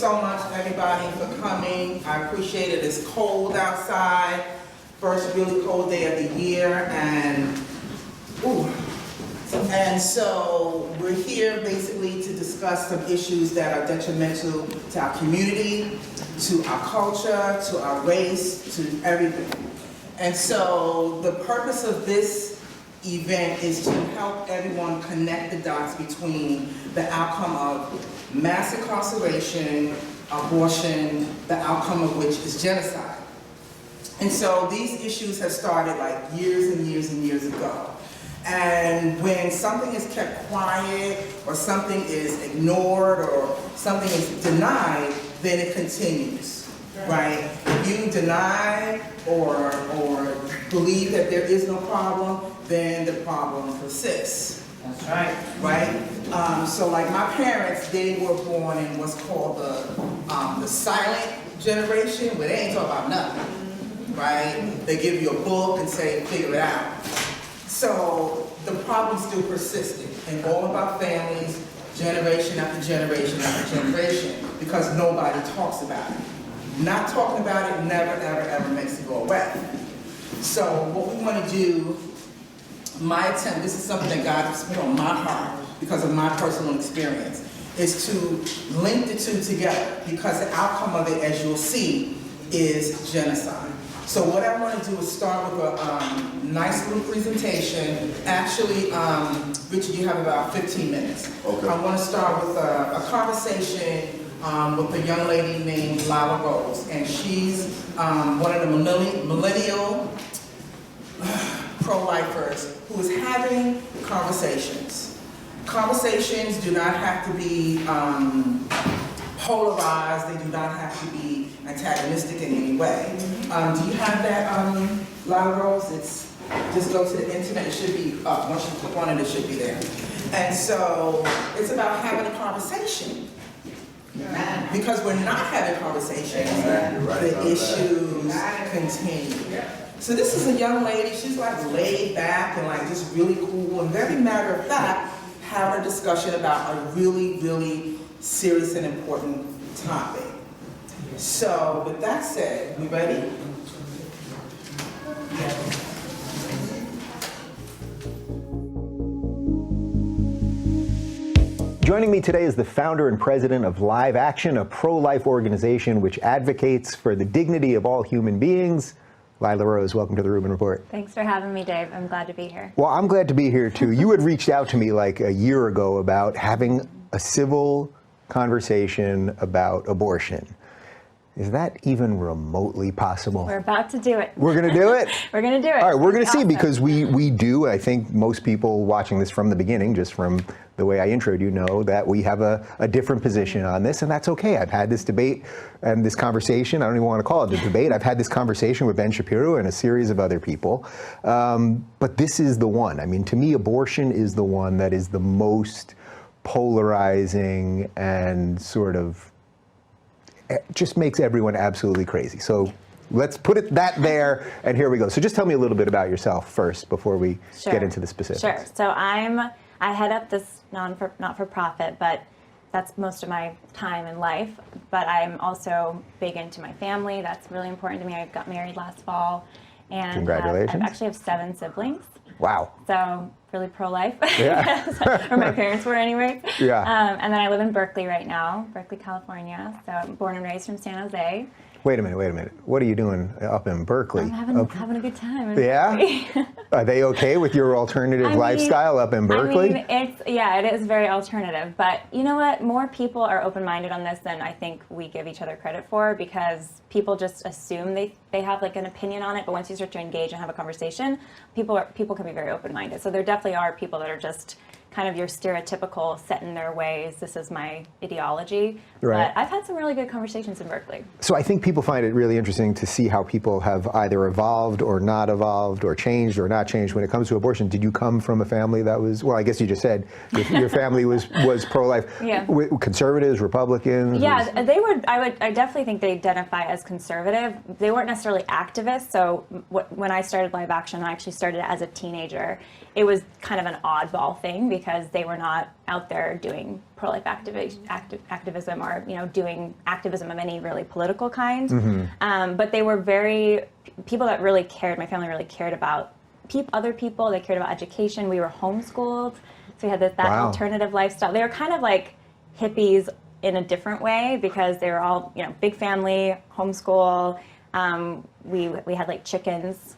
so much, everybody, for coming. I appreciate it. It's cold outside. First really cold day of the year, and so we're here basically to discuss some issues that are detrimental to our community, to our culture, to our race, to everything. And so the purpose of this event is to help everyone connect the dots between the outcome of mass incarceration, abortion, the outcome of which is genocide. And so these issues have started like years and years and years ago. And when something is kept quiet, or something is ignored, or something is denied, then it continues, right? If you deny or believe that there is no problem, then the problem persists. That's right. Right? So like my parents, they were born in what's called the silent generation, where they ain't talking about nothing. Right? They give you a book and say, figure it out. So the problem still persisted in all of our families, generation after generation after generation, because nobody talks about it. Not talking about it never, ever, ever makes it go away. So what we want to do, my attempt, this is something that God has put on my heart because of my personal experience, is to link the two together, because the outcome of it, as you'll see, is genocide. So what I want to do is start with a nice little presentation. Actually, Richard, you have about 15 minutes. Okay. I want to start with a conversation with a young lady named Lila Rose, and she's one of the millennial pro-lifers who is having conversations. Conversations do not have to be polarized, they do not have to be antagonistic in any way. Do you have that, Lila Rose? It's just go to the internet, it should be up. Once you click on it, it should be there. And so it's about having a conversation. Because we're not having conversations, the issues continue. So this is a young lady, she's like laid back and like just really cool and very matter of fact, having a discussion about a really, really serious and important topic. So with that said, we ready? Joining me today is the founder and president of Live Action, a pro-life organization which advocates for the dignity of all human beings. Lila Rose, welcome to the Rubin Report. Thanks for having me, Dave. I'm glad to be here. Well, I'm glad to be here too. You had reached out to me like a year ago about having a civil conversation about abortion. Is that even remotely possible? We're about to do it. We're going to do it? We're going to do it. All right, we're going to see, Awesome. because we do, I think most people watching this from the beginning, just from the way I introed you, know that we have a different position on this, and that's okay. I've had this debate and this conversation, I don't even want to call it a debate, I've had this conversation with Ben Shapiro and a series of other people, but this is the one. I mean, to me, abortion is the one that is the most polarizing and sort of just makes everyone absolutely crazy. So let's put it there, and here we go. So just tell me a little bit about yourself first before we get into the specifics. Sure. So I head up this not-for-profit, but that's most of my time in life. But I'm also big into my family. That's really important to me. I got married last fall, and congratulations. I actually have 7 siblings. Wow. So really pro-life, Yeah. or my parents were anyway. Yeah. And then I live in Berkeley right now, Berkeley, California. So I'm born and raised from San Jose. Wait a minute. What are you doing up in Berkeley? I'm having a good time. In Yeah? Berkeley. Are they okay with your alternative lifestyle up in Berkeley? I mean, it is very alternative. But you know what? More people are open-minded on this than I think we give each other credit for, because people just assume they have like an opinion on it. But once you start to engage and have a conversation, people can be very open-minded. So there definitely are people that are just kind of your stereotypical set in their ways. This is my ideology. Right. But I've had some really good conversations in Berkeley. So I think people find it really interesting to see how people have either evolved or not evolved or changed or not changed when it comes to abortion. Did you come from a family that was, well, I guess you just said your family was pro-life. Yeah. Conservatives, Republicans? Yeah, they were, I definitely think they identify as conservative. They weren't necessarily activists. So when I started Live Action, I actually started as a teenager. It was kind of an oddball thing because they were not out there doing pro-life activism or, you know, doing activism of any really political kind. But they were people that really cared. My family really cared about other people. They cared about education. We were homeschooled, so we had that Wow. alternative lifestyle. They were kind of like hippies in a different way because they were all, you know, big family, homeschool. We had like chickens.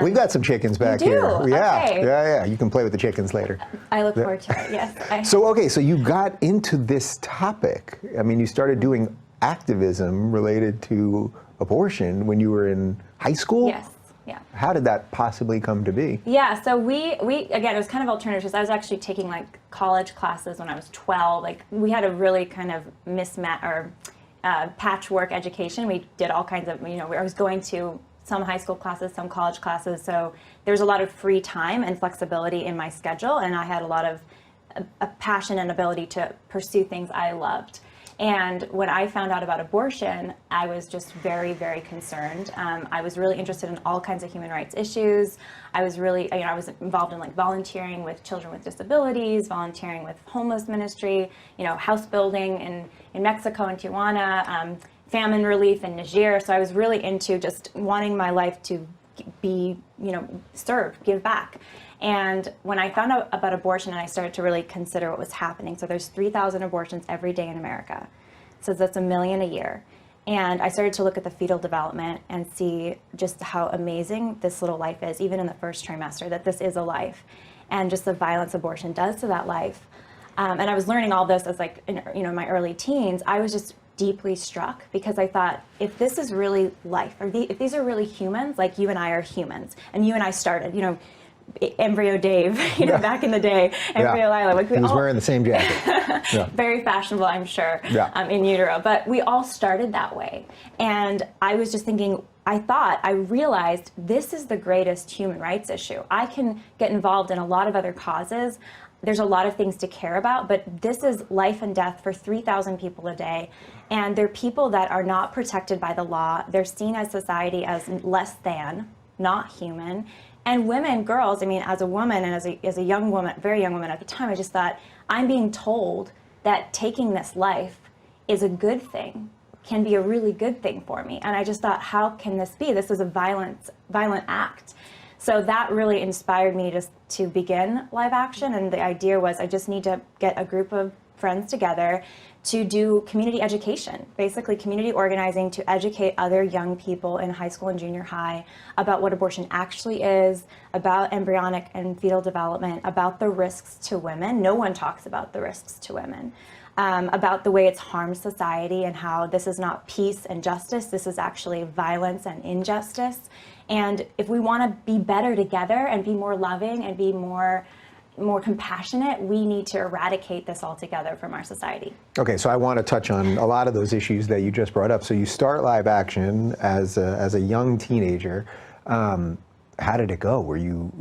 We've got some chickens back You do? here. Yeah, Okay. yeah. You can play with the chickens later. I look forward to it. Yes. So you got into this topic. I mean, you started doing activism related to abortion when you were in high school? Yes. Yeah. How did that possibly come to be? Yeah, so we again, it was kind of alternative because I was actually taking like college classes when I was 12. Like we had a really kind of mismatch or patchwork education. We did all kinds of, you know, I was going to some high school classes, some college classes. So there was a lot of free time and flexibility in my schedule, and I had a lot of a passion and ability to pursue things I loved. And when I found out about abortion, I was just very, very concerned. I was really interested in all kinds of human rights issues. I was really, you know, I was involved in like volunteering with children with disabilities, volunteering with homeless ministry, you know, house building in Mexico and Tijuana, famine relief in Niger. So I was really into just wanting my life to be, you know, serve, give back. And when I found out about abortion and I started to really consider what was happening, so there's 3,000 abortions every day in America. So that's 1 million a year. And I started to look at the fetal development and see just how amazing this little life is, even in the first trimester, that this is a life. And just the violence abortion does to that life. And I was learning all this as like, in, you know, my early teens. I was just deeply struck because I thought, if this is really life, or if these are really humans, like you and I are humans, and you and I started, you know, Embryo Dave, you know, back in the day, Embryo Lila. Like he was wearing the same jacket. Very fashionable, I'm sure, in utero. But we all started that way. And I was just thinking, I realized this is the greatest human rights issue. I can get involved in a lot of other causes. There's a lot of things to care about, but this is life and death for 3,000 people a day. And they're people that are not protected by the law. They're seen as society as less than, not human. And women, girls, I mean, as a woman and as a young woman, very young woman at the time, I just thought, I'm being told that taking this life is a good thing, can be a really good thing for me. And I just thought, how can this be? This is a violent act. So that really inspired me to begin Live Action. And the idea was I just need to get a group of friends together to do community education, basically community organizing to educate other young people in high school and junior high about what abortion actually is, about embryonic and fetal development, about the risks to women. No one talks about the risks to women, about the way it's harmed society and how this is not peace and justice, this is actually violence and injustice. And if we want to be better together and be more loving and be more compassionate, we need to eradicate this altogether from our society. Okay, so I want to touch on a lot of those issues that you just brought up. So you start Live Action as a young teenager. How did it go? Were you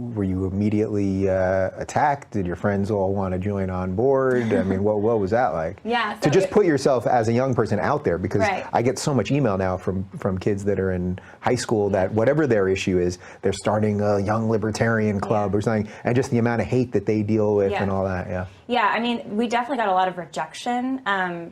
immediately attacked? Did your friends all want to join on board? I mean, what was that like? Yeah. To just put yourself as a young person out there, because Right. I get so much email now from kids that are in high school that whatever their issue is, they're starting a young libertarian club or something, and just the amount of hate that they deal with and all that. Yeah. Yeah, I mean, we definitely got a lot of rejection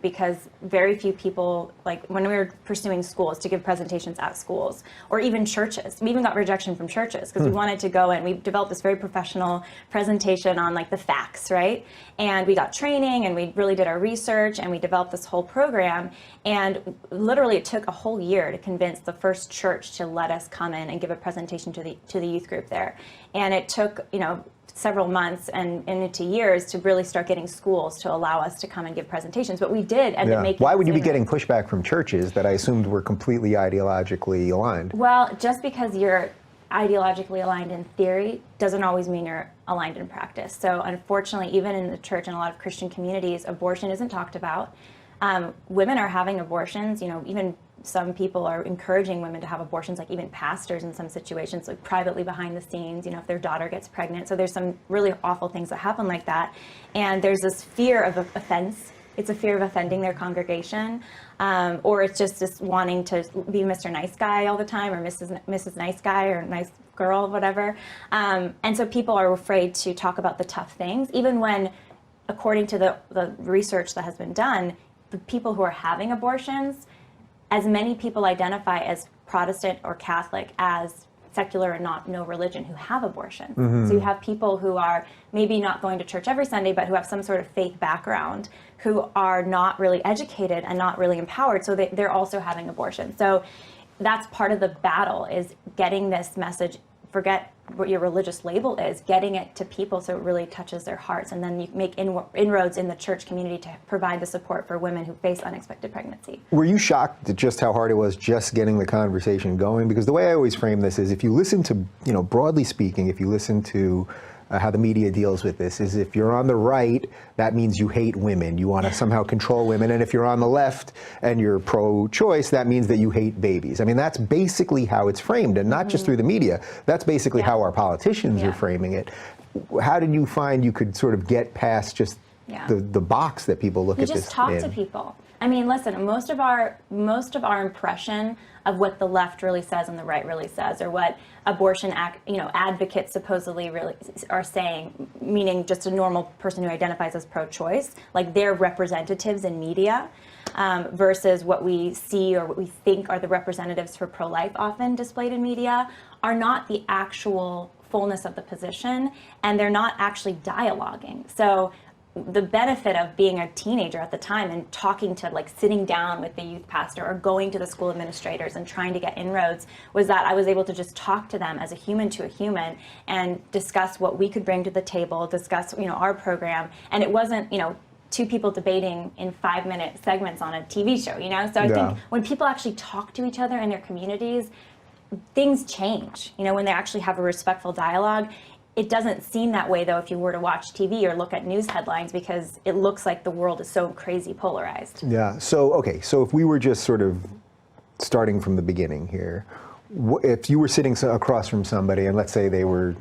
because very few people, like when we were pursuing schools to give presentations at schools or even churches, we even got rejection from churches because we wanted to go and we developed this very professional presentation on like the facts, right? And we got training and we really did our research and we developed this whole program. And literally it took a whole year to convince the first church to let us come in and give a presentation to the youth group there. And it took, you know, several months and into years to really start getting schools to allow us to come and give presentations. But we did end up making. Why would you be getting pushback from churches that I assumed were completely ideologically aligned? Well, just because you're ideologically aligned in theory doesn't always mean you're aligned in practice. So unfortunately, even in the church and a lot of Christian communities, abortion isn't talked about. Women are having abortions, you know, even some people are encouraging women to have abortions, like even pastors in some situations, like privately behind the scenes, you know, if their daughter gets pregnant. So there's some really awful things that happen like that. And there's this fear of offense it's a fear of offending their congregation, or it's just wanting to be Mr. Nice Guy all the time, or Mrs. Nice Guy, or nice girl, whatever. And so people are afraid to talk about the tough things, even when, according to the research that has been done, the people who are having abortions, as many people identify as Protestant or Catholic as secular and no religion who have abortions. So you have people who are maybe not going to church every Sunday, but who have some sort of faith background, who are not really educated and not really empowered, so they're also having abortions. So that's part of the battle, is getting this message, forget what your religious label is, getting it to people so it really touches their hearts, and then you make inroads in the church community to provide the support for women who face unexpected pregnancy. Were you shocked at just how hard it was just getting the conversation going? Because the way I always frame this is, if you listen to, broadly speaking, if you listen to how the media deals with this, is if you're on the right, that means you hate women. You want to somehow control women. And if you're on the left and you're pro-choice, that means that you hate babies. I mean, that's basically how it's framed, and not just through the media. That's basically how our politicians are framing it. How did you find you could sort of get past just the box that people look at this in? You just talk to people. I mean, listen, most of our impression of what the left really says and the right really says, or what abortion advocates supposedly really are saying, meaning just a normal person who identifies as pro-choice, like their representatives in media, versus what we see or what we think are the representatives for pro-life often displayed in media, are not the actual fullness of the position, and they're not actually dialoguing. So the benefit of being a teenager at the time and talking to, sitting down with the youth pastor or going to the school administrators and trying to get inroads, was that I was able to just talk to them as a human to a human and discuss what we could bring to the table, discuss, our program. And it wasn't, two people debating in 5-minute segments on a TV show, So I think when people actually talk to each other in their communities, things change, when they actually have a respectful dialogue. It doesn't seem that way, though, if you were to watch TV or look at news headlines, because it looks like the world is so crazy polarized. Yeah. So if we were just sort of starting from the beginning here, if you were sitting across from somebody, and let's say they were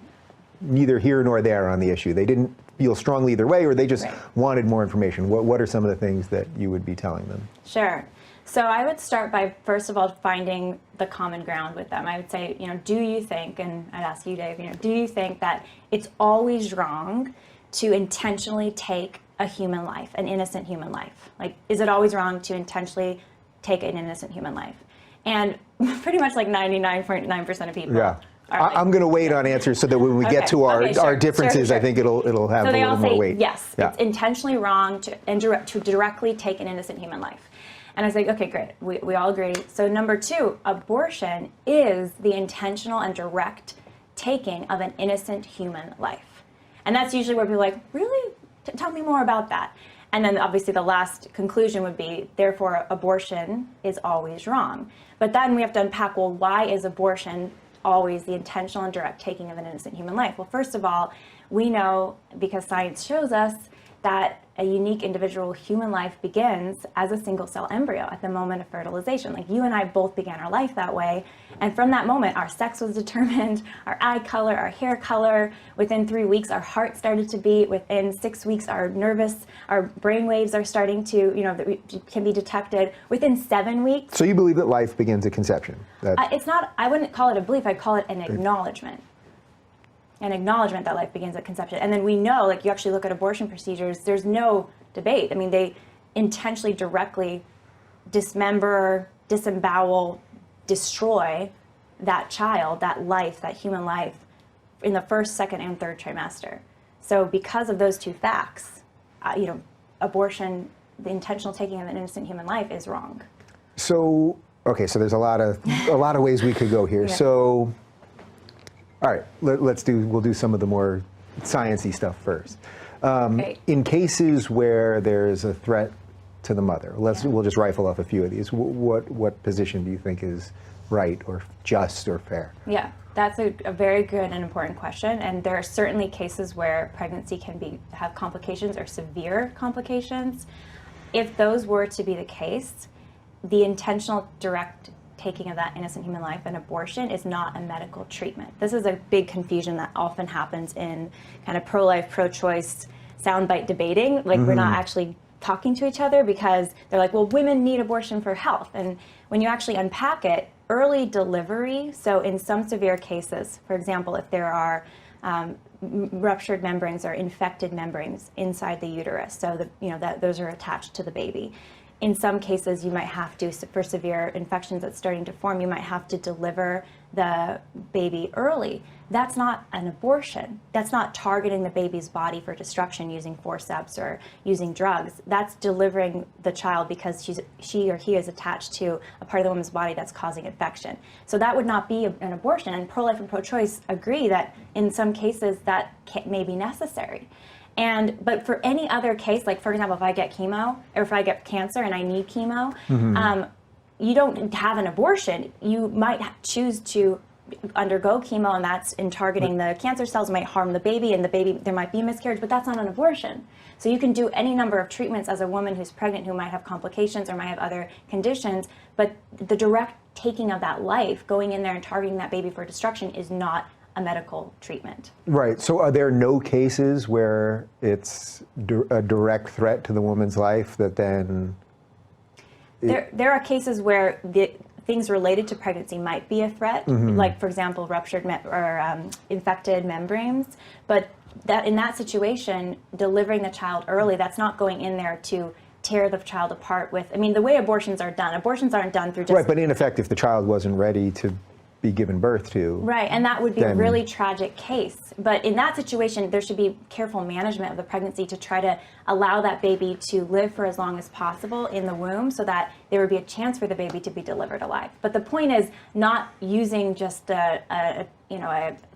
neither here nor there on the issue, they didn't feel strongly either way, or they just wanted more information, what are some of the things that you would be telling them? Sure. So I would start by, first of all, finding the common ground with them. I would say, do you think, and I'd ask you, Dave, do you think that it's always wrong to intentionally take a human life, an innocent human life? Is it always wrong to intentionally take an innocent human life? And pretty much 99.9% of people. I'm going to wait on answers so that when we get to our differences, I think it'll have a little more weight. Yes, it's intentionally wrong to directly take an innocent human life. And I was like, okay, great, we all agree. So number 2, abortion is the intentional and direct taking of an innocent human life. And that's usually where people are like, really? Tell me more about that. And then obviously the last conclusion would be, therefore abortion is always wrong. But then we have to unpack, well, why is abortion always the intentional and direct taking of an innocent human life? Well, first of all, we know, because science shows us, that a unique individual human life begins as a single cell embryo at the moment of fertilization. You and I both began our life that way. And from that moment, our sex was determined, our eye color, our hair color. Within 3 weeks, our heart started to beat. Within 6 weeks, our brain waves are starting to, can be detected. Within 7 weeks. So you believe that life begins at conception? It's not, I wouldn't call it a belief, I'd call it an acknowledgement. An acknowledgement that life begins at conception. And then we know, you actually look at abortion procedures, there's no debate. I mean, they intentionally, directly dismember, disembowel, destroy that child, that life, that human life, in the first, second, and third trimester. So because of those 2 facts, abortion, the intentional taking of an innocent human life, is wrong. So, so there's a lot of ways we could go here. So, all right, we'll do some of the more science-y stuff first. In cases where there's a threat to the mother, we'll just rifle off a few of these. What position do you think is right or just or fair? Yeah, that's a very good and important question. And there are certainly cases where pregnancy can have complications or severe complications. If those were to be the case, the intentional direct taking of that innocent human life, and abortion is not a medical treatment. This is a big confusion that often happens in kind of pro-life, pro-choice soundbite debating. We're not actually talking to each other because they're like, well, women need abortion for health. And when you actually unpack it, early delivery, so in some severe cases, for example, if there are ruptured membranes or infected membranes inside the uterus, so that those are attached to the baby. In some cases, you might have to, for severe infections that's starting to form, you might have to deliver the baby early. That's not an abortion. That's not targeting the baby's body for destruction using forceps or using drugs. That's delivering the child because she or he is attached to a part of the woman's body that's causing infection. So that would not be an abortion. And pro-life and pro-choice agree that in some cases that may be necessary. But for any other case, like for example, if I get chemo or if I get cancer and I need chemo, you don't have an abortion. You might choose to undergo chemo, and that's in targeting the cancer cells, might harm the baby, and there might be a miscarriage, but that's not an abortion. So you can do any number of treatments as a woman who's pregnant who might have complications or might have other conditions, but the direct taking of that life, going in there and targeting that baby for destruction is not a medical treatment. Right. So are there no cases where it's a direct threat to the woman's life that then... There are cases where the things related to pregnancy might be a threat, like for example, ruptured or infected membranes, but in that situation, delivering the child early, that's not going in there to tear the child apart with, the way abortions aren't done through just... Right, but in effect, if the child wasn't ready to be given birth to. Right, and that would be a really tragic case. But in that situation, there should be careful management of the pregnancy to try to allow that baby to live for as long as possible in the womb so that there would be a chance for the baby to be delivered alive. But the point is not using just a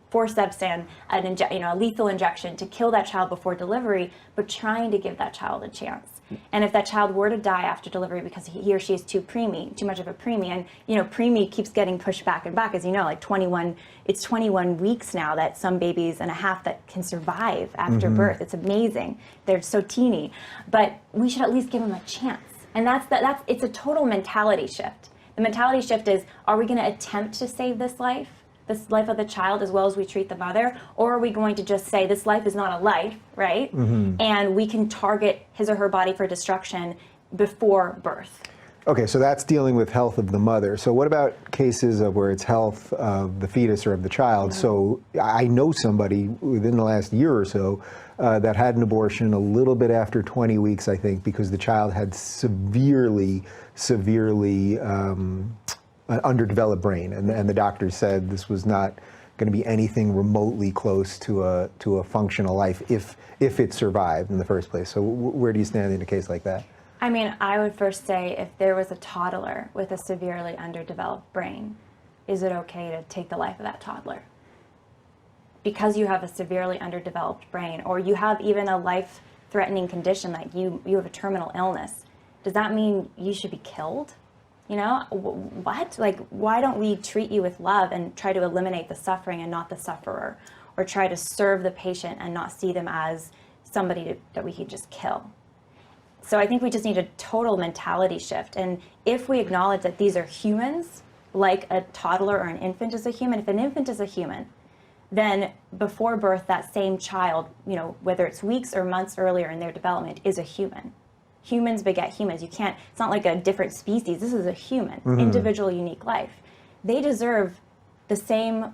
forceps and a lethal injection to kill that child before delivery, but trying to give that child a chance. And if that child were to die after delivery because he or she is too much of a preemie, and preemie keeps getting pushed back and back, as you know, like 21 weeks now that some babies and a half that can survive after birth. It's amazing. They're so teeny, but we should at least give them a chance. And it's a total mentality shift. The mentality shift is, are we going to attempt to save this life of the child as well as we treat the mother, or are we going to just say this life is not a life, right? And we can target his or her body for destruction before birth. Okay, so that's dealing with health of the mother. So what about cases of where it's health of the fetus or of the child? So I know somebody within the last year or so that had an abortion a little bit after 20 weeks, I think, because the child had severely underdeveloped brain, and the doctor said this was not going to be anything remotely close to a functional life if it survived in the first place. So where do you stand in a case like that? I would first say if there was a toddler with a severely underdeveloped brain, is it okay to take the life of that toddler? Because you have a severely underdeveloped brain, or you have even a life-threatening condition, like you have a terminal illness, does that mean you should be killed? What? Like, why don't we treat you with love and try to eliminate the suffering and not the sufferer, or try to serve the patient and not see them as somebody that we could just kill? So I think we just need a total mentality shift. And if we acknowledge that these are humans, like a toddler or an infant is a human, if an infant is a human, then before birth, that same child, whether it's weeks or months earlier in their development, is a human. Humans beget humans. It's not like a different species. This is a human, individual, unique life. They deserve the same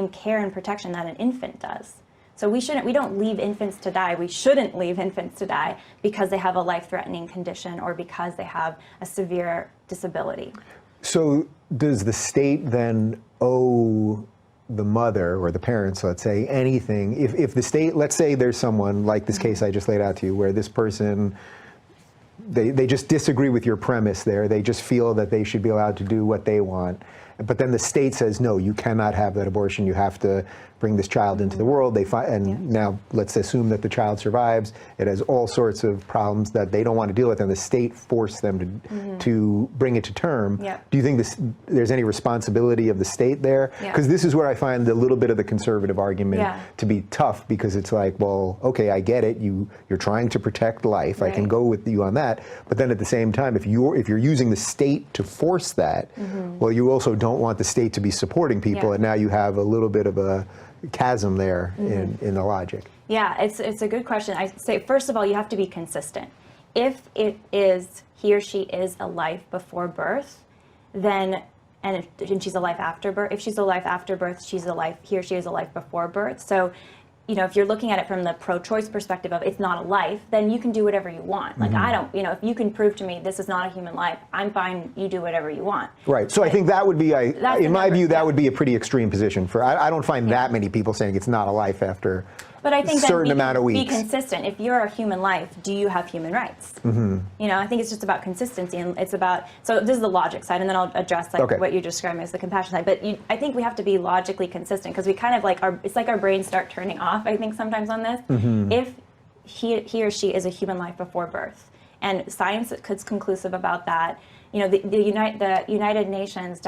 care and protection that an infant does. So we don't leave infants to die. We shouldn't leave infants to die because they have a life-threatening condition or because they have a severe disability. So does the state then owe the mother or the parents, let's say, anything? If the state, let's say there's someone like this case I just laid out to you, where this person, they just disagree with your premise there. They just feel that they should be allowed to do what they want. But then the state says, no, you cannot have that abortion. You have to bring this child into the world. Now let's assume that the child survives. It has all sorts of problems that they don't want to deal with, and the state forced them to bring it to term. Do you think there's any responsibility of the state there? Because this is where I find a little bit of the conservative argument to be tough, because it's like, well, okay, I get it. You're trying to protect life. I can go with you on that. But then at the same time, if you're using the state to force that, well, you also don't want the state to be supporting people, and now you have a little bit of a chasm there in the logic. Yeah, it's a good question. I say, first of all, you have to be consistent. if he or she is a life before birth, then, and she's a life after birth, if she's a life after birth, he or she is a life before birth. So, you know, if you're looking at it from the pro-choice perspective of it's not a life, then you can do whatever you want. Like, I don't, you know, if you can prove to me this is not a human life, I'm fine, you do whatever you want. Right. So I think that would be, in my view, that would be a pretty extreme position. I don't find that many people saying it's not a life after But I think a certain amount of weeks. Be consistent. If you're a human life, do you have human rights? You know, I think it's just about consistency, and it's about, so this is the logic side, and then I'll address like what you described as the compassion side. But I think we have to be logically consistent, because we kind of like, it's like our brains start turning off, I think, sometimes on this. If he or she is a human life before birth, and science is conclusive about that. You know, the United Nations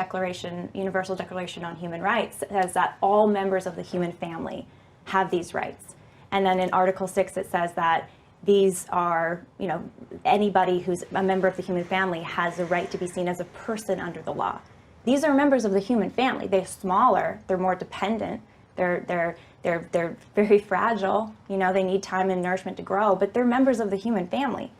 Universal Declaration on Human Rights says that all members of the human family have these rights. And then in Article 6, it says that these are, you know, anybody who's a member of the human family has a right to be seen as a person under the law. These are members of the human family. They're smaller, they're more dependent, they're very fragile, you know, they need time and nourishment to grow, but they're members of the human family.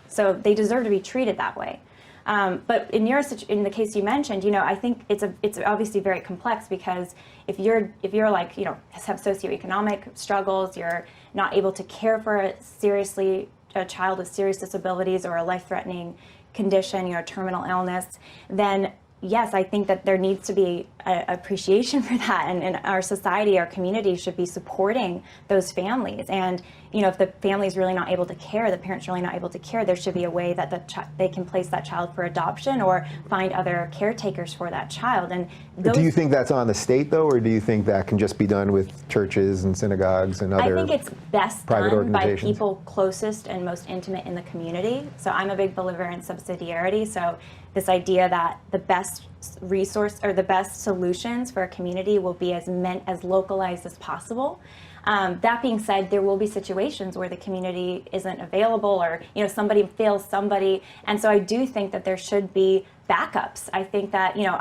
So they deserve to be treated that way. But in the case you mentioned, you know, I think it's obviously very complex, because if you're like, you know, have socioeconomic struggles, you're not able to care for a child with serious disabilities or a life-threatening condition, you know, terminal illness, then yes, I think that there needs to be appreciation for that, and our society, our community should be supporting those families. And you know, if the family is really not able to care, the parents really not able to care, there should be a way that they can place that child for adoption or find other caretakers for that child. And do you think that's on the state though, or do you think that can just be done with churches and synagogues and other I think it's best private done by organizations? people closest and most intimate in the community. So I'm a big believer in subsidiarity. So this idea that the best resource or the best solutions for a community will be as localized as possible. That being said, there will be situations where the community isn't available, or you know, somebody fails somebody, and so I do think that there should be backups. I think that, you know,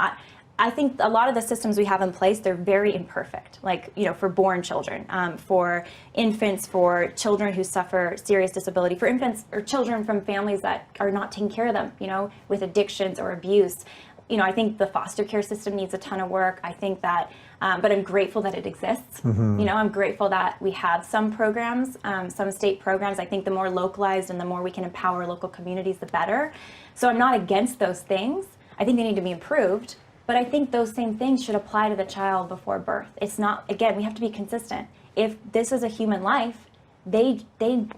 I think a lot of the systems we have in place, they're very imperfect. Like, you know, for born children, for infants, for children who suffer serious disability, for infants or children from families that are not taking care of them, you know, with addictions or abuse. You know, I think the foster care system needs a ton of work. I think that, but I'm grateful that it exists. You know, I'm grateful that we have some programs, some state programs. I think the more localized and the more we can empower local communities, the better. So I'm not against those things. I think they need to be improved, but I think those same things should apply to the child before birth. It's not, again, we have to be consistent. If this is a human life, they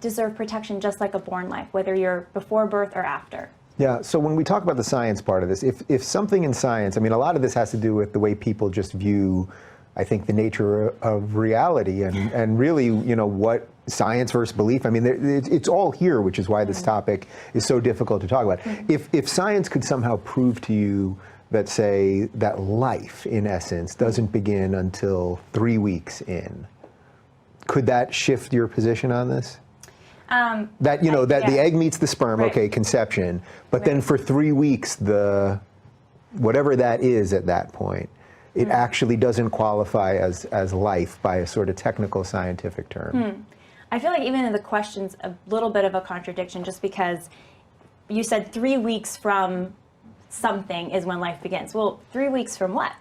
deserve protection just like a born life, whether you're before birth or after. Yeah, so when we talk about the science part of this, if something in science, I mean, a lot of this has to do with the way people just view, I think, the nature of reality and really, you know, what science versus belief. I mean, it's all here, which is why this topic is so difficult to talk about. If science could somehow prove to you that, say, that life, in essence, doesn't begin until 3 weeks in, could that shift your position on this? That, you know, that the egg meets the sperm, okay, conception, but then for 3 weeks, whatever that is at that point, it actually doesn't qualify as life by a sort of technical scientific term. I feel like even in the question's a little bit of a contradiction, just because you said 3 weeks from something is when life begins. Well, 3 weeks from what?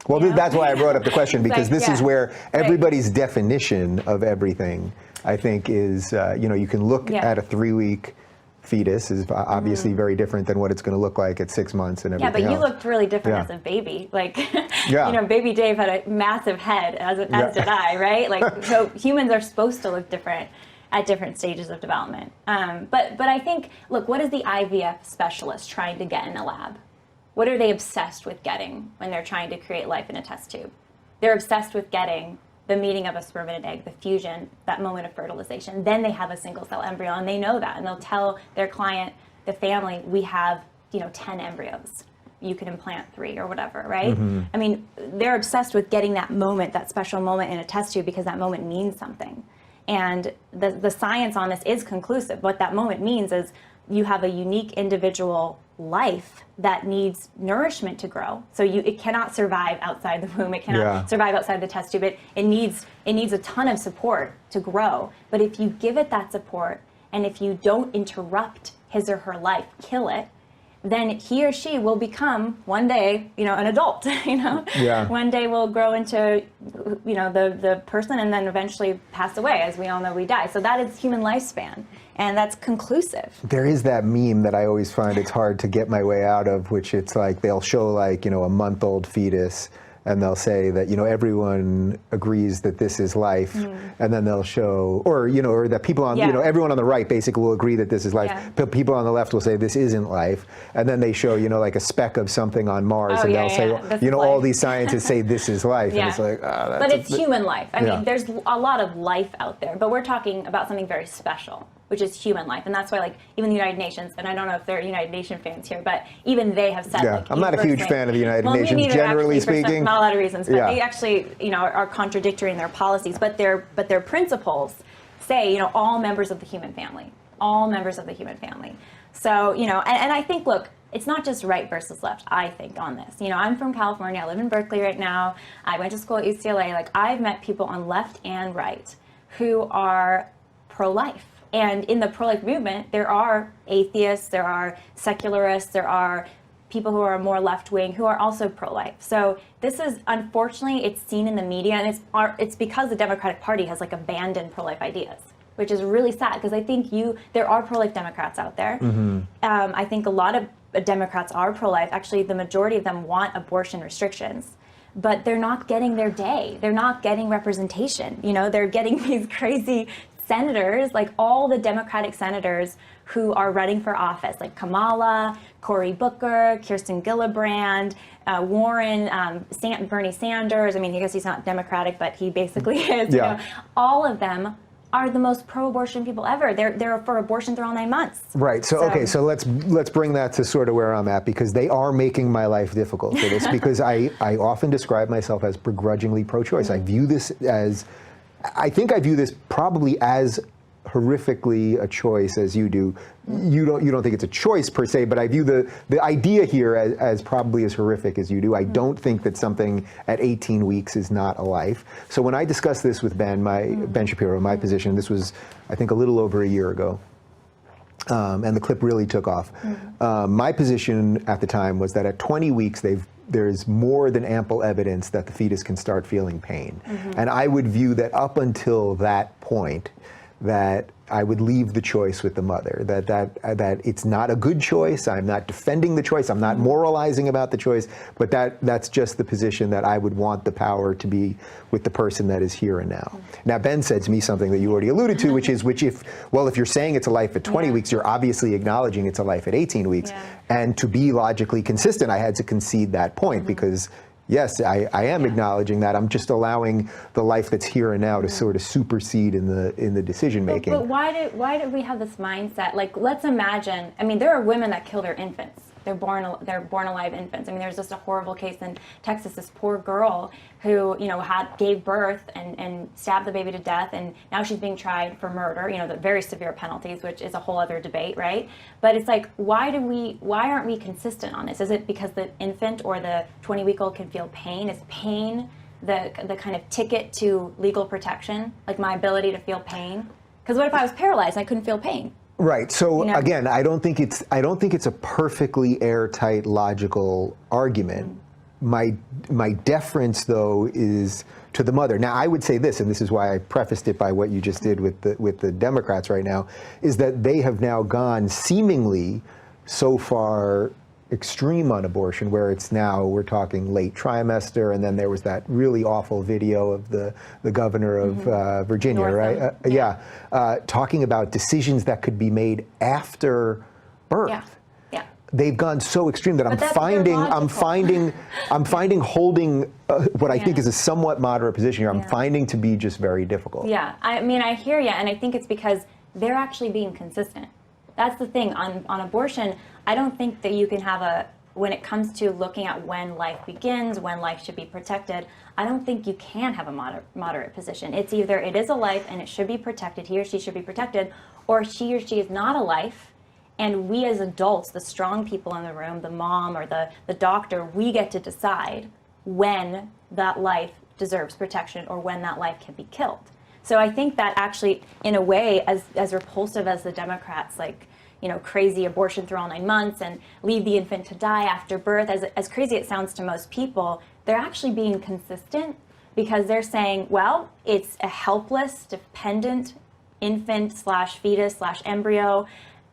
Well, that's why I brought up the question, because like, this is where everybody's definition of everything, I think, is, you know, you can look at a 3-week fetus is obviously very different than what it's going to look like at 6 months and everything Yeah, but you else. looked really different as a baby. Like, you know, baby Dave had a massive head, as did I, right? Like, so humans are supposed to look different at different stages of development. But I think, look, what is the IVF specialist trying to get in a lab? What are they obsessed with getting when they're trying to create life in a test tube? They're obsessed with getting the meeting of a sperm and an egg, the fusion, that moment of fertilization. Then they have a single cell embryo, and they know that, and they'll tell their client, the family, we have, you know, 10 embryos. You can implant 3 or whatever, right? I mean, they're obsessed with getting that moment, that special moment in a test tube, because that moment means something. And the science on this is conclusive. What that moment means is you have a unique individual life that needs nourishment to grow. So it cannot survive outside the womb. It cannot survive outside the test tube. It needs a ton of support to grow. But if you give it that support and if you don't interrupt his or her life, kill it, then he or she will become one day, an adult, Yeah. One day will grow into, the person and then eventually pass away. As we all know, we die. So that is human lifespan, and that's conclusive. There is that meme that I always find it's hard to get my way out of, which it's like they'll show like, a month-old fetus, and they'll say that, everyone agrees that this is life, and then they'll show, or that people on, everyone on the right basically will agree that this is life, but people on the left will say this isn't life, and then they show, like a speck of something on Mars, and they'll say, all these scientists say this is life, and it's like, but it's human life. I mean, there's a lot of life out there, but we're talking about something very special, which is human life. And that's why, like, even the United Nations, and I don't know if there are United Nations fans here, but even they have said, like, I'm not a huge fan of the United Nations, generally speaking. Not a lot of reasons, but they actually, are contradictory in their policies. But their principles say, all members of the human family, all members of the human family. So, and I think, look, it's not just right versus left, I think, on this. I'm from California. I live in Berkeley right now. I went to school at UCLA. Like, I've met people on left and right who are pro-life. And in the pro-life movement, there are atheists, there are secularists, there are people who are more left-wing who are also pro-life. So this is, unfortunately, it's seen in the media, and it's because the Democratic Party has like abandoned pro-life ideas, which is really sad, because I think there are pro-life Democrats out there. I think a lot of Democrats are pro-life. Actually, the majority of them want abortion restrictions, but they're not getting their day. They're not getting representation. They're getting these crazy senators, like all the Democratic senators who are running for office, like Kamala, Cory Booker, Kirsten Gillibrand, Warren, Bernie Sanders. I mean, I guess he's not Democratic, but he basically is. All of them are the most pro-abortion people ever. They're for abortion through all 9 months. Right. So okay. So let's bring that to sort of where I'm at, because they are making my life difficult for this. Because I often describe myself as begrudgingly pro-choice. I view this as, I think I view this probably as horrifically a choice as you do. You don't think it's a choice per se, but I view the idea here as probably as horrific as you do. I don't think that something at 18 weeks is not a life. So when I discussed this with Ben Shapiro, my position, this was, I think, a little over a year ago. And the clip really took off. My position at the time was that at 20 weeks, there's more than ample evidence that the fetus can start feeling pain. And I would view that up until that point, that I would leave the choice with the mother, that it's not a good choice. I'm not defending the choice. I'm not moralizing about the choice, but that's just the position that I would want the power to be with the person that is here and now. Now, Ben said to me something that you already alluded to, which if you're saying it's a life at 20 weeks, you're obviously acknowledging it's a life at 18 weeks. And to be logically consistent, I had to concede that point, because yes, I am acknowledging that. I'm just allowing the life that's here and now to sort of supersede in the decision making. But why do we have this mindset? Like, let's imagine. I mean, there are women that kill their infants. They're born alive infants. I mean, there's just a horrible case in Texas. This poor girl who gave birth and stabbed the baby to death, and now she's being tried for murder. The very severe penalties, which is a whole other debate, right? But it's like, why aren't we consistent on this? Is it because the infant or the 20-week-old can feel pain? Is pain the kind of ticket to legal protection, like my ability to feel pain? Because what if I was paralyzed and I couldn't feel pain? Right. So again, I don't think it's a perfectly airtight logical argument. My deference, though, is to the mother. Now, I would say this, and this is why I prefaced it by what you just did with the Democrats right now, is that they have now gone seemingly so far extreme on abortion, where it's now, we're talking late trimester, and then there was that really awful video of the governor of Virginia, Northam. right? Talking about decisions that could be made after birth. Yeah. They've gone so extreme that I'm finding holding what I think is a somewhat moderate position here. I'm finding to be just very difficult. Yeah, I mean, I hear you, and I think it's because they're actually being consistent. That's the thing on abortion. I don't think that you can have when it comes to looking at when life begins, when life should be protected, I don't think you can have a moderate position. It's either it is a life and it should be protected, he or she should be protected, or he or she is not a life, and we as adults, the strong people in the room, the mom or the doctor, we get to decide when that life deserves protection or when that life can be killed. So I think that actually, in a way, as repulsive as the Democrats, like, crazy abortion through all 9 months and leave the infant to die after birth, as crazy it sounds to most people, they're actually being consistent, because they're saying, well, it's a helpless, dependent infant / fetus / embryo.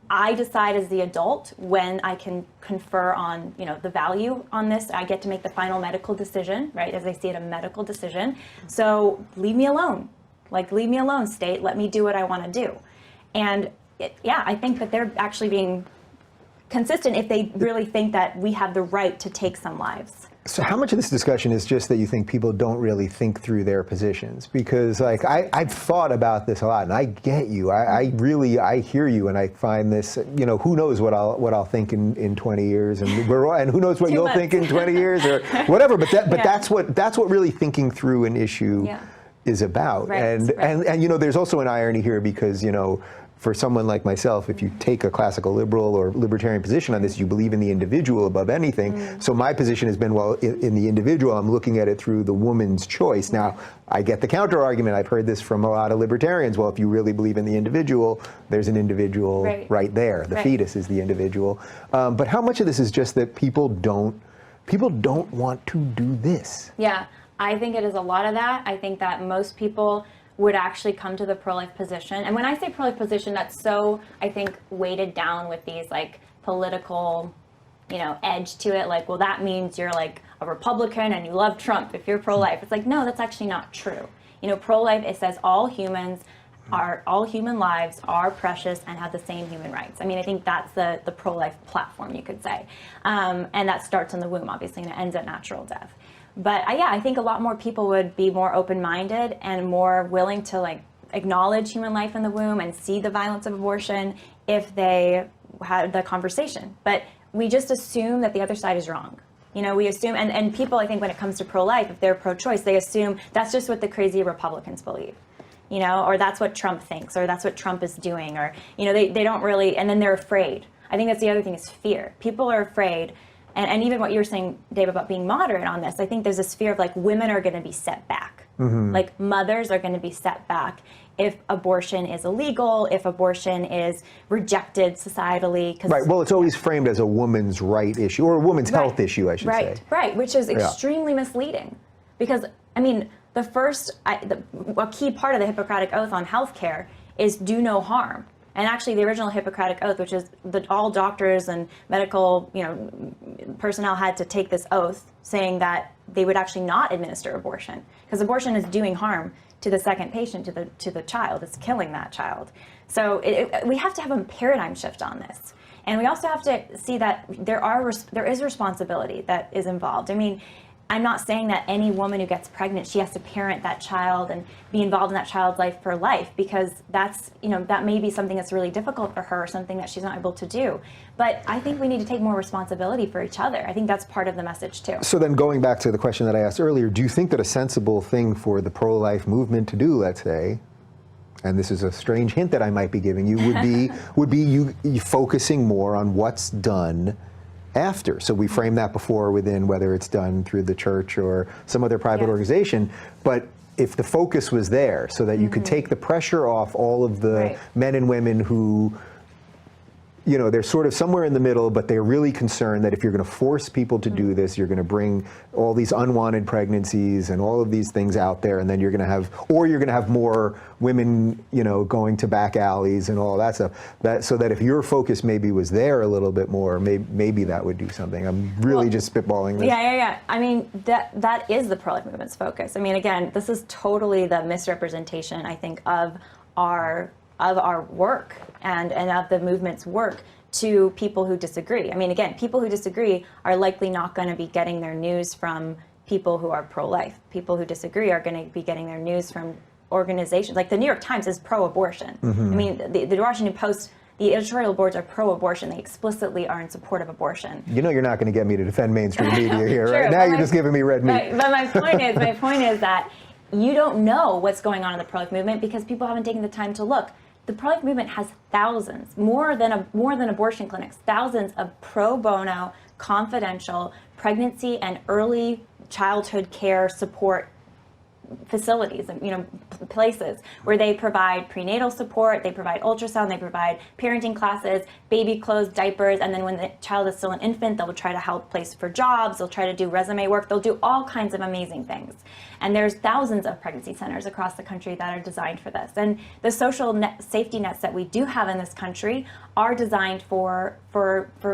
I decide as the adult when I can confer on, the value on this. I get to make the final medical decision, right? As I see it, a medical decision. So leave me alone. Like, leave me alone, state. Let me do what I want to do. And I think that they're actually being consistent if they really think that we have the right to take some lives. So how much of this discussion is just that you think people don't really think through their positions? Because I've thought about this a lot, and I get you. I hear you, and I find this, who knows what I'll think in 20 years, and who knows what you'll think in 20 years or whatever. But that's what really thinking through an issue is about. Right, and there's also an irony here, because for someone like myself, if you take a classical liberal or libertarian position on this, you believe in the individual above anything. So my position has been, well, in the individual, I'm looking at it through the woman's choice. Now, I get the counter argument. I've heard this from a lot of libertarians. Well, if you really believe in the individual, there's an individual right there. The fetus is the individual. But how much of this is just that people don't want to do this? Yeah, I think it is a lot of that. I think that most people would actually come to the pro-life position. And when I say pro-life position, that's so, I think, weighted down with these like political, edge to it. Like, well, that means you're like a Republican and you love Trump if you're pro-life. It's like, no, that's actually not true. Pro-life, it says all human lives are precious and have the same human rights. I mean, I think that's the pro-life platform, you could say. And that starts in the womb, obviously, and it ends at natural death. But I think a lot more people would be more open-minded and more willing to acknowledge human life in the womb and see the violence of abortion if they had the conversation. But we just assume that the other side is wrong. We assume, and people, I think, when it comes to pro-life, if they're pro-choice, they assume that's just what the crazy Republicans believe, or that's what Trump thinks, or that's what Trump is doing, or, they don't really, and then they're afraid. I think that's the other thing, is fear. People are afraid. And even what you were saying, Dave, about being moderate on this, I think there's this fear of women are going to be set back. Like, mothers are going to be set back if abortion is illegal, if abortion is rejected societally. Right. Well, it's always framed as a woman's right issue, or a woman's health issue, I should say. Right, which is extremely misleading. Because, I mean, a key part of the Hippocratic Oath on healthcare is do no harm. And actually, the original Hippocratic Oath, which is that all doctors and medical, personnel had to take this oath, saying that they would actually not administer abortion, because abortion is doing harm to the second patient, to the child. It's killing that child. So we have to have a paradigm shift on this, and we also have to see that there is responsibility that is involved. I mean, I'm not saying that any woman who gets pregnant, she has to parent that child and be involved in that child's life for life, because that's, that may be something that's really difficult for her, or something that she's not able to do. But I think we need to take more responsibility for each other. I think that's part of the message too. So then, going back to the question that I asked earlier, do you think that a sensible thing for the pro-life movement to do, let's say, and this is a strange hint that I might be giving you, would be you focusing more on what's done after? So we frame that before within, whether it's done through the church or some other private organization, but if the focus was there, so that you could take the pressure off all of the men and women who, they're sort of somewhere in the middle, but they're really concerned that if you're going to force people to do this, you're going to bring all these unwanted pregnancies and all of these things out there, and then you're going to have more women, going to back alleys and all that stuff. So that if your focus maybe was there a little bit more, maybe that would do something. I'm really just spitballing this. Yeah. I mean, that is the pro-life movement's focus. I mean, again, this is totally the misrepresentation, I think, of our work and of the movement's work to people who disagree. I mean, again, people who disagree are likely not going to be getting their news from people who are pro-life. People who disagree are going to be getting their news from organizations. Like the New York Times is pro-abortion. I mean, the Washington Post, the editorial boards are pro-abortion. They explicitly are in support of abortion. You're not going to get me to defend mainstream media here, right? Now you're just giving me red meat. But my point is that you don't know what's going on in the pro-life movement because people haven't taken the time to look. The pro-life movement has thousands, more than abortion clinics, thousands of pro bono, confidential pregnancy and early childhood care support facilities, places where they provide prenatal support, they provide ultrasound, they provide parenting classes, baby clothes, diapers, and then when the child is still an infant, they'll try to help place for jobs, they'll try to do resume work, they'll do all kinds of amazing things. And there's thousands of pregnancy centers across the country that are designed for this. And the social safety nets that we do have in this country are designed for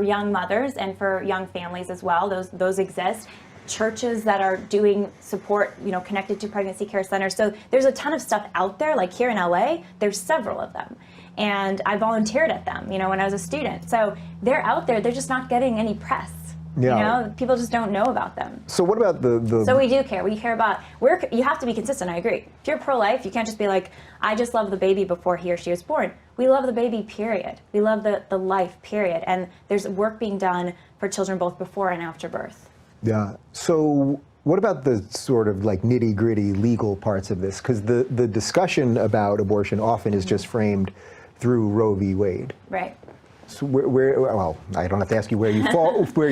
young mothers and for young families as well. Those exist. Churches that are doing support, connected to pregnancy care centers. So there's a ton of stuff out there. Like here in LA, there's several of them. And I volunteered at them, when I was a student. So they're out there, they're just not getting any press. Yeah. People just don't know about them. So what about the So we do care. We care about you have to be consistent, I agree. If you're pro-life, you can't just be like, I just love the baby before he or she was born. We love the baby, period. We love the life, period. And there's work being done for children both before and after birth. Yeah. So what about the sort of like nitty gritty legal parts of this? Because the discussion about abortion often is just framed through Roe v. Wade. Right. So well, I don't have to ask you where you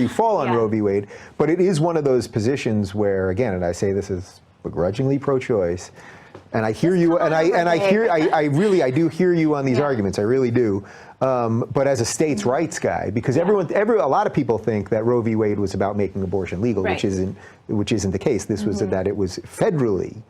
fall on Yeah. Roe v. Wade, but it is one of those positions where, again, and I say this as begrudgingly pro-choice, and I hear you, and I do hear you on these arguments. I really do. But as a states' rights guy, because a lot of people think that Roe v. Wade was about making abortion legal, Right. which isn't the case. This was that it was federally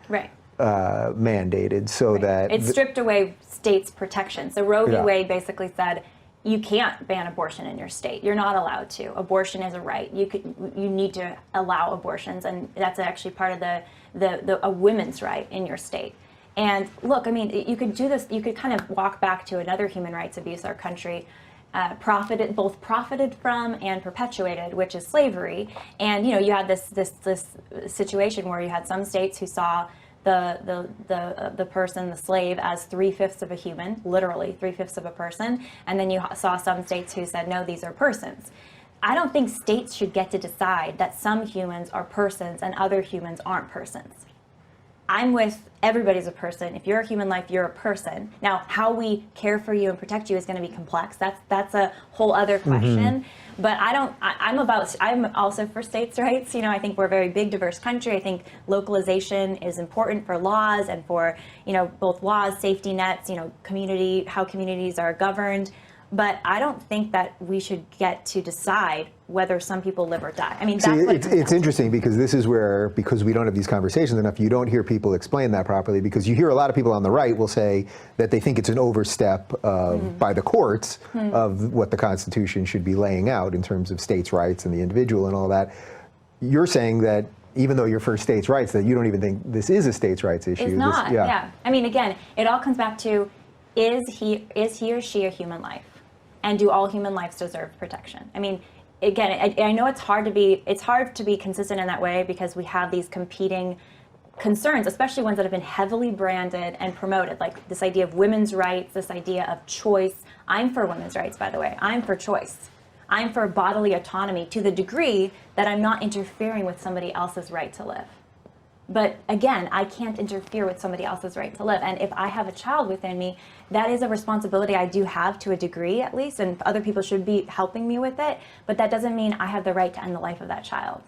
mandated, so that it stripped away states' protection. So Roe v. Yeah. Wade basically said, you can't ban abortion in your state. You're not allowed to. Abortion is a right. You need to allow abortions, and that's actually part of a women's right in your state. And look, I mean, you could do this. You could kind of walk back to another human rights abuse our country both profited from and perpetuated, which is slavery. And you had this situation where you had some states who saw the person, the slave, as 3/5 of a human, literally 3/5 of a person, and then you saw some states who said, no, these are persons. I don't think states should get to decide that some humans are persons and other humans aren't persons. I'm with everybody's a person. If you're a human life, you're a person. Now, how we care for you and protect you is going to be complex. That's a whole other question. But I'm also for states' rights. I think we're a very big, diverse country. I think localization is important for laws and for, both laws, safety nets, how communities are governed. But I don't think that we should get to decide whether some people live or die. I mean, that's what it's interesting because this is where, because we don't have these conversations enough, you don't hear people explain that properly, because you hear a lot of people on the right will say that they think it's an overstep by the courts of what the Constitution should be laying out in terms of states' rights and the individual and all that. You're saying that even though you're for states' rights, that you don't even think this is a states' rights issue. It's not, yeah. I mean, again, it all comes back to, is he or she a human life? And do all human lives deserve protection? I mean, again, I know it's hard to be consistent in that way because we have these competing concerns, especially ones that have been heavily branded and promoted, like this idea of women's rights, this idea of choice. I'm for women's rights, by the way. I'm for choice. I'm for bodily autonomy to the degree that I'm not interfering with somebody else's right to live. But again, I can't interfere with somebody else's right to live. And if I have a child within me, that is a responsibility I do have to a degree, at least, and other people should be helping me with it. But that doesn't mean I have the right to end the life of that child.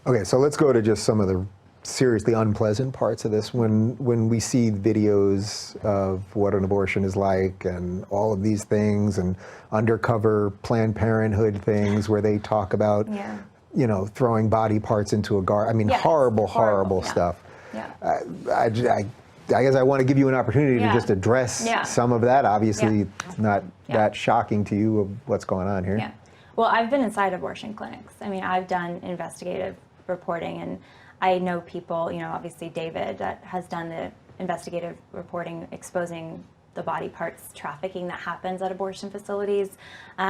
Okay, so let's go to just some of the seriously unpleasant parts of this. When we see videos of what an abortion is like and all of these things and undercover Planned Parenthood things where they talk about throwing body parts into a garden. I mean, horrible stuff. Yeah. I guess I want to give you an opportunity to just address some of that. Obviously, it's not that shocking to you of what's going on here. Yeah. Well, I've been inside abortion clinics. I mean, I've done investigative reporting, and I know people, obviously David, that has done the investigative reporting exposing the body parts trafficking that happens at abortion facilities. He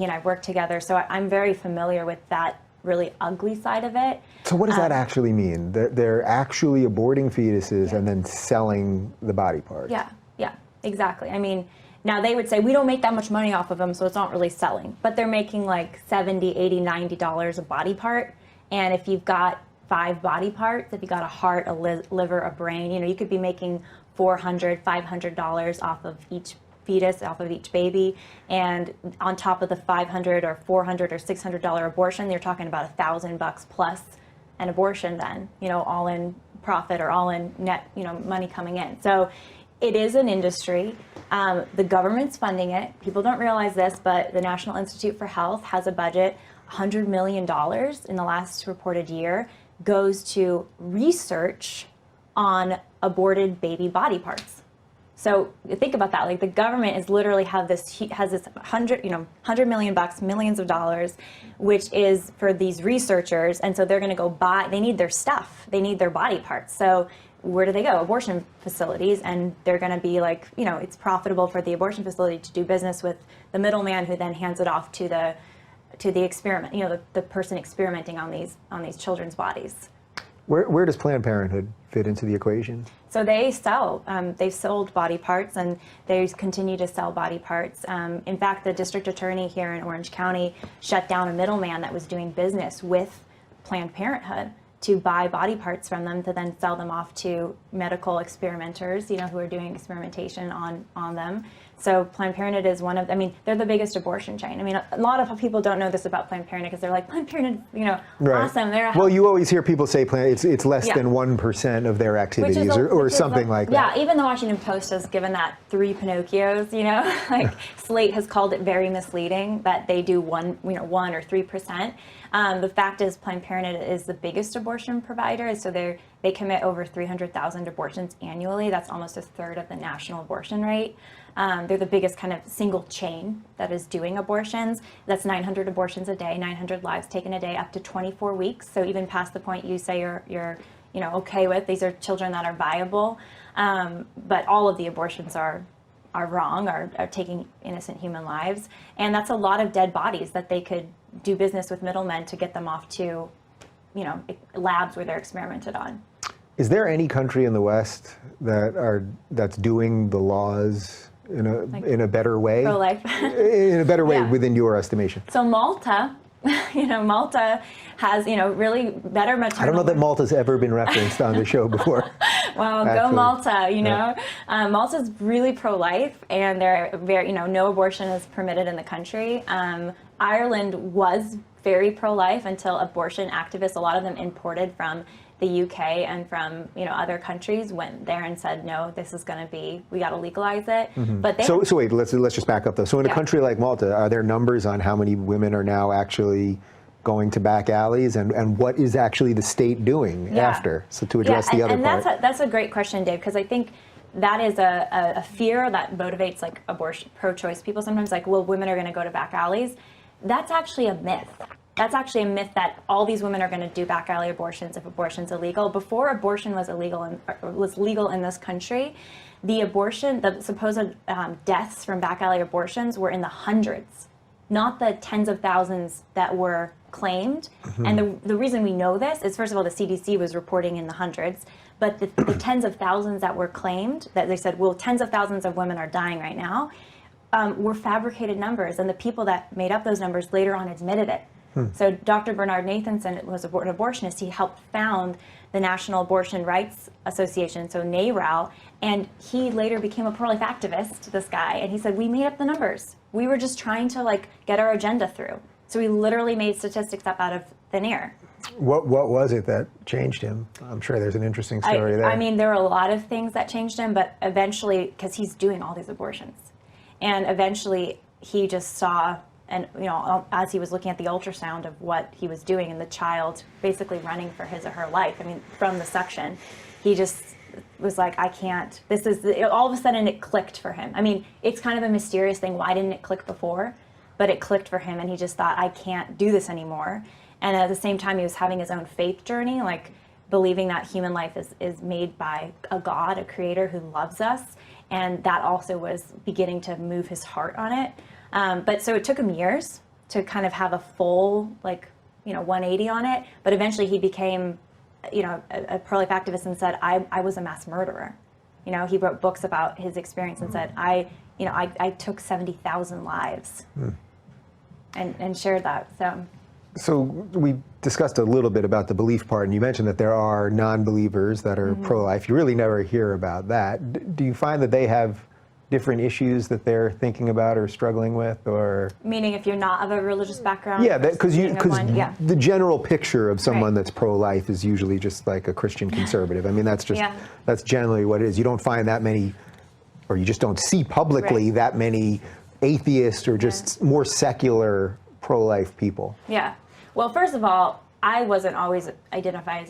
and I work together, so I'm very familiar with that really ugly side of it. So what does that actually mean? They're actually aborting fetuses and then selling the body parts? Yeah, exactly. I mean, now they would say, we don't make that much money off of them, so it's not really selling. But they're making like $70, $80, $90 a body part. And if you've got 5 body parts, if you got a heart, a liver, a brain, you could be making $400, $500 off of each fetus, off of each baby, and on top of the $500 or $400 or $600 abortion, you're talking about $1,000 plus an abortion then, all in profit or all in net, money coming in. So it is an industry. The government's funding it. People don't realize this, but the National Institute for Health has a budget, $100 million in the last reported year, goes to research on aborted baby body parts. So think about that. Like the government is literally has this $100 million, millions of dollars, which is for these researchers. And so they're going to go buy, they need their stuff. They need their body parts. So where do they go? Abortion facilities. And they're going to be like, it's profitable for the abortion facility to do business with the middleman who then hands it off to the experiment, the person experimenting on these children's bodies. Where does Planned Parenthood fit into the equation? So they've sold body parts, and they continue to sell body parts. In fact, the district attorney here in Orange County shut down a middleman that was doing business with Planned Parenthood to buy body parts from them to then sell them off to medical experimenters, who are doing experimentation on them. So Planned Parenthood is they're the biggest abortion chain. A lot of people don't know this about Planned Parenthood because they're like, Planned Parenthood, right. Awesome. Well, you always hear people say it's less than 1% of their activities or something like that. Yeah, even the Washington Post has given that 3 Pinocchios, like Slate has called it very misleading that they do 1 or 3%. The fact is Planned Parenthood is the biggest abortion provider, so they commit over 300,000 abortions annually. That's almost a third of the national abortion rate. They're the biggest kind of single chain that is doing abortions. That's 900 abortions a day, 900 lives taken a day, up to 24 weeks. So even past the point you say you're okay with, these are children that are viable. But all of the abortions are wrong, are taking innocent human lives. And that's a lot of dead bodies that they could do business with middlemen to get them off to, labs where they're experimented on. Is there any country in the West that's doing the laws in a better way? Pro-life. In a better way, Yeah. within your estimation? So Malta, Malta has, really better maternal. I don't know that Malta's ever been referenced on the show before. Well, actually. go Malta, Yeah. Malta's really pro-life, and they're very, no abortion is permitted in the country. Ireland was very pro-life until abortion activists, a lot of them imported from the UK and from other countries, went there and said, no, this is going to be, we got to legalize it. Mm-hmm. But so wait, let's just back up though. So in a country like Malta, are there numbers on how many women are now actually going to back alleys, and what is actually the state doing after? So to address the other part. And that's a great question, Dave, because I think that is a fear that motivates like abortion, pro-choice people sometimes, like, well, women are going to go to back alleys. That's actually a myth. That's actually a myth that all these women are going to do back alley abortions if abortion's illegal. Before abortion was legal in this country, the supposed deaths from back alley abortions were in the hundreds, not the tens of thousands that were claimed. Mm-hmm. And the reason we know this is, first of all, the CDC was reporting in the hundreds, but the tens of thousands that were claimed, that they said, well, tens of thousands of women are dying right now, were fabricated numbers. And the people that made up those numbers later on admitted it. So Dr. Bernard Nathanson was an abortionist. He helped found the National Abortion Rights Association, so NARAL, and he later became a pro-life activist, this guy, and he said, we made up the numbers. We were just trying to get our agenda through. So we literally made statistics up out of thin air. What was it that changed him? I'm sure there's an interesting story there. There were a lot of things that changed him, but eventually, because he's doing all these abortions, and eventually he just saw, and as he was looking at the ultrasound of what he was doing and the child basically running for his or her life, from the suction, he just was like, I can't, all of a sudden it clicked for him. It's kind of a mysterious thing. Why didn't it click before? But it clicked for him, and he just thought, I can't do this anymore. And at the same time, he was having his own faith journey, believing that human life is made by a God, a creator who loves us. And that also was beginning to move his heart on it. But so it took him years to kind of have a full 180 on it. But eventually he became, a pro-life activist and said, I was a mass murderer. He wrote books about his experience and said, I took 70,000 lives and shared that. So we discussed a little bit about the belief part, and you mentioned that there are non-believers that are pro-life. You really never hear about that. Do you find that they have different issues that they're thinking about or struggling with, or? Meaning if you're not of a religious background? Yeah, because yeah. the general picture of someone Right. that's pro-life is usually just like a Christian conservative. I mean, that's just, that's generally what it is. You don't find that many, or you just don't see publicly that many atheists or just more secular pro-life people. Yeah. Well, first of all, I didn't always identify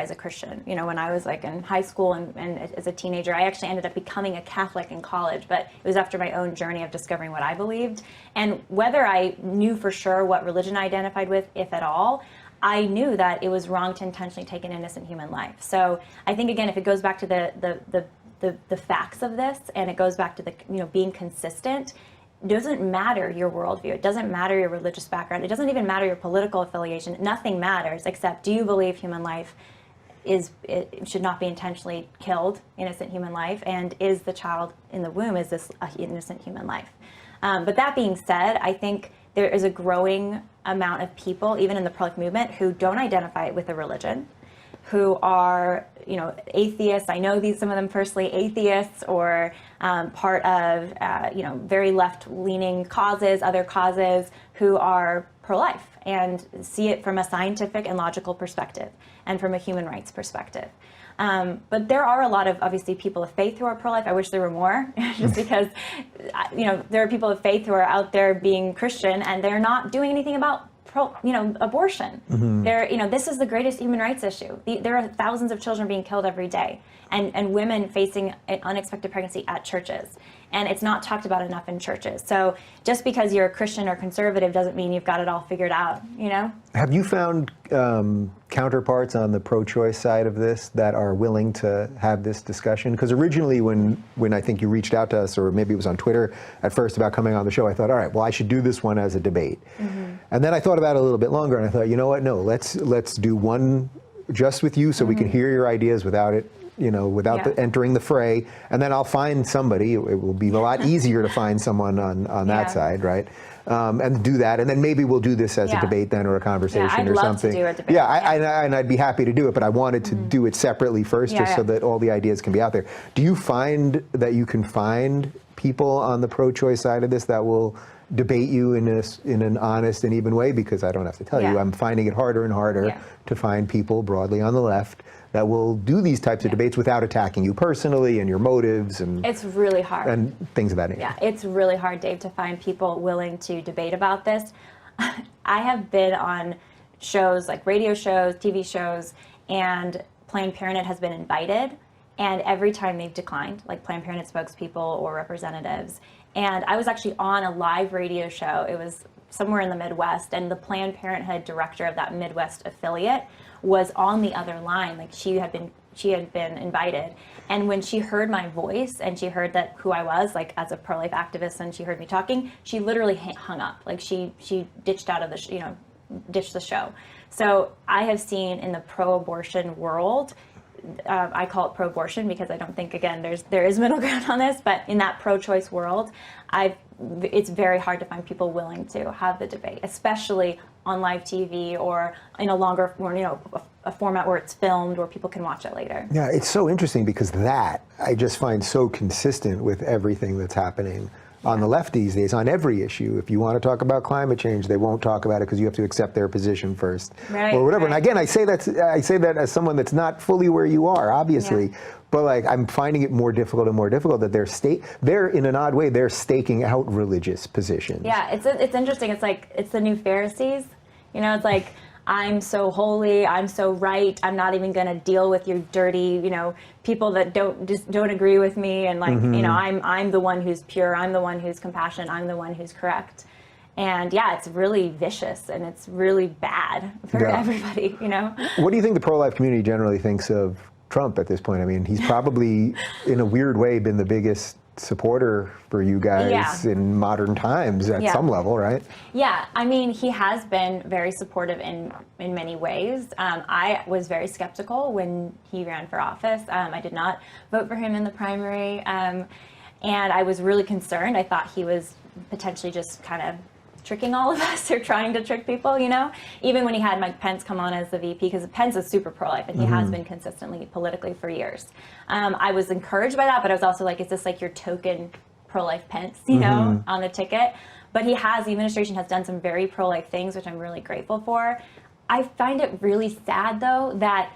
as a Christian. You know, when I was like in high school and as a teenager, I actually ended up becoming a Catholic in college, but it was after my own journey of discovering what I believed. And whether I knew for sure what religion I identified with, if at all, I knew that it was wrong to intentionally take an innocent human life. So I think, again, if it goes back to the facts of this, and it goes back to being consistent. It doesn't matter your worldview. It doesn't matter your religious background. It doesn't even matter your political affiliation. Nothing matters except, do you believe human life it should not be intentionally killed, innocent human life, and is the child in the womb, is this an innocent human life? But that being said, I think there is a growing amount of people, even in the pro-life movement, who don't identify with a religion, who are, atheists. I know some of them personally, atheists, or part of, very left-leaning causes, other causes, who are pro-life and see it from a scientific and logical perspective and from a human rights perspective. But there are a lot of, obviously, people of faith who are pro-life. I wish there were more, just because, there are people of faith who are out there being Christian and they're not doing anything about abortion. This is the greatest human rights issue. There are thousands of children being killed every day, and women facing an unexpected pregnancy at churches. And it's not talked about enough in churches. So just because you're a Christian or conservative doesn't mean you've got it all figured out, Have you found counterparts on the pro-choice side of this that are willing to have this discussion? Because originally when I think you reached out to us, or maybe it was on Twitter at first about coming on the show, I thought, all right, well, I should do this one as a debate. And then I thought about it a little bit longer, and I thought, you know what, no, let's do one just with you so we can hear your ideas without it, without entering the fray, and then I'll find somebody. It will be a lot easier to find someone on that side, right? And do that, and then maybe we'll do this as a debate then, or a conversation I'd or love something. to do a debate. And I'd be happy to do it, but I wanted to do it separately first, so that all the ideas can be out there. Do you find that you can find people on the pro-choice side of this that will debate you in an honest and even way? Because I don't have to tell you, I'm finding it harder and harder to find people broadly on the left that will do these types of debates without attacking you personally and your motives, and it's really hard, and things of that nature. Yeah, it's really hard, Dave, to find people willing to debate about this. I have been on shows like radio shows, TV shows, and Planned Parenthood has been invited, and every time they've declined, like Planned Parenthood spokespeople or representatives. And I was actually on a live radio show. It was somewhere in the Midwest, and the Planned Parenthood director of that Midwest affiliate was on the other line. Like, she had been invited, and when she heard my voice and she heard that who I was, like, as a pro-life activist, and she heard me talking, she literally hung up. Like, she ditched out of the ditched the show. So I have seen in the pro-abortion world, I call it pro-abortion because I don't think, again, there is middle ground on this, but in that pro-choice world, it's very hard to find people willing to have the debate, especially on live TV or in a longer, a format where it's filmed, where people can watch it later. Yeah, it's so interesting because that I just find so consistent with everything that's happening on the left these days, on every issue. If you want to talk about climate change, they won't talk about it because you have to accept their position first, or whatever. And again, I say that as someone that's not fully where you are, obviously, but like, I'm finding it more difficult and more difficult that they're in an odd way, they're staking out religious positions. Yeah, it's interesting. It's like, it's the new Pharisees. It's like, I'm so holy, I'm so right, I'm not even going to deal with your dirty, people that don't agree with me, and like, I'm the one who's pure, I'm the one who's compassionate, I'm the one who's correct. And it's really vicious, and it's really bad for everybody, What do you think the pro-life community generally thinks of Trump at this point? I mean, he's probably, in a weird way, been the biggest supporter for you guys in modern times at some level, right? Yeah, I mean, he has been very supportive in many ways. I was very skeptical when he ran for office. I did not vote for him in the primary, and I was really concerned. I thought he was potentially just kind of tricking all of us or trying to trick people, you know? Even when he had Mike Pence come on as the VP, because Pence is super pro-life, and he has been consistently politically for years. I was encouraged by that, but I was also like, is this like your token pro-life Pence, you know, on the ticket? But the administration has done some very pro-life things, which I'm really grateful for. I find it really sad, though, that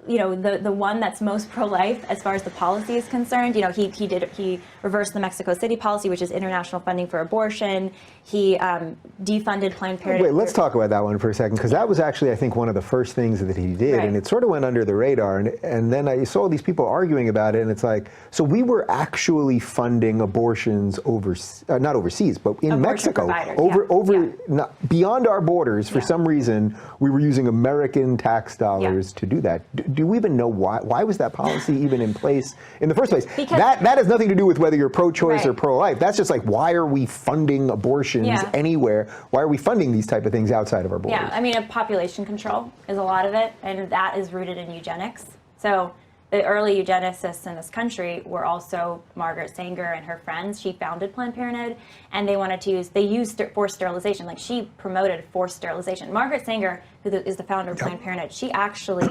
you know, the one that's most pro-life as far as the policy is concerned, you know, he reversed the Mexico City policy, which is international funding for abortion. He defunded Planned Parenthood. Wait, let's talk about that one for a second, because that was actually, I think, one of the first things that he did, Right. and it sort of went under the radar. And then I saw these people arguing about it, and it's like, so we were actually funding abortions not overseas, but in Abortion Mexico, providers, not, beyond our borders. For Yeah. some reason, we were using American tax dollars to do that. Do we even know why? Why was that policy even in place in the first place? Because that has nothing to do with whether you're pro-choice or Right. pro-life. That's just like, why are we funding abortions anywhere? Why are we funding these type of things outside of our borders? Yeah, I mean, population control is a lot of it, and that is rooted in eugenics. So the early eugenicists in this country were also Margaret Sanger and her friends. She founded Planned Parenthood, and they used forced sterilization. Like, she promoted forced sterilization. Margaret Sanger, who is the founder of Planned Parenthood, she actually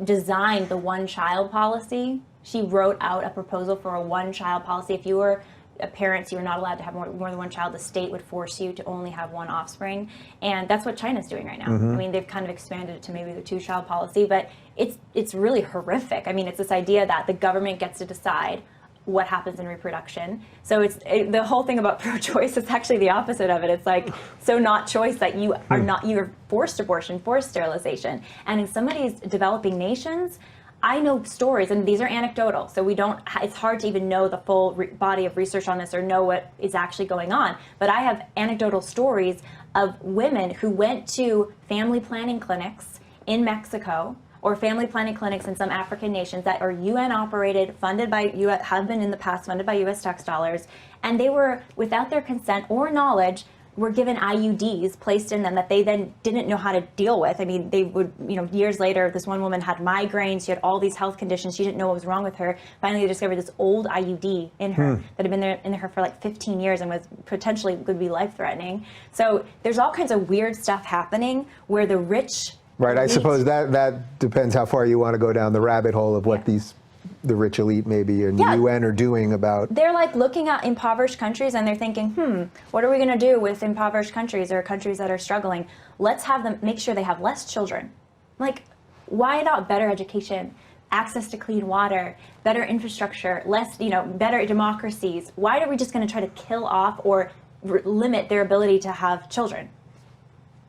designed the one-child policy. She wrote out a proposal for a one-child policy. If you were a parent, you were not allowed to have more than one child. The state would force you to only have one offspring, and that's what China's doing right now. I mean, they've kind of expanded it to maybe the two-child policy, but it's really horrific. I mean, it's this idea that the government gets to decide what happens in reproduction. So the whole thing about pro-choice is actually the opposite of it. It's like, so not choice that you're forced abortion, forced sterilization. And in some of these developing nations, I know stories, and these are anecdotal, so it's hard to even know the full body of research on this or know what is actually going on. But I have anecdotal stories of women who went to family planning clinics in Mexico, or family planning clinics in some African nations that are UN operated, funded by US, have been in the past funded by US tax dollars, and they were, without their consent or knowledge, were given IUDs placed in them that they then didn't know how to deal with. I mean, they would, you know, years later, this one woman had migraines, she had all these health conditions, she didn't know what was wrong with her. Finally, they discovered this old IUD in her that had been there in her for like 15 years and was potentially could be life-threatening. So there's all kinds of weird stuff happening where the rich Right, I elite- suppose that depends how far you want to go down the rabbit hole of what the rich elite maybe and the UN are doing about. They're like looking at impoverished countries and they're thinking, what are we going to do with impoverished countries or countries that are struggling? Let's have them make sure they have less children. Like, why not better education, access to clean water, better infrastructure, better democracies? Why are we just going to try to kill off or limit their ability to have children?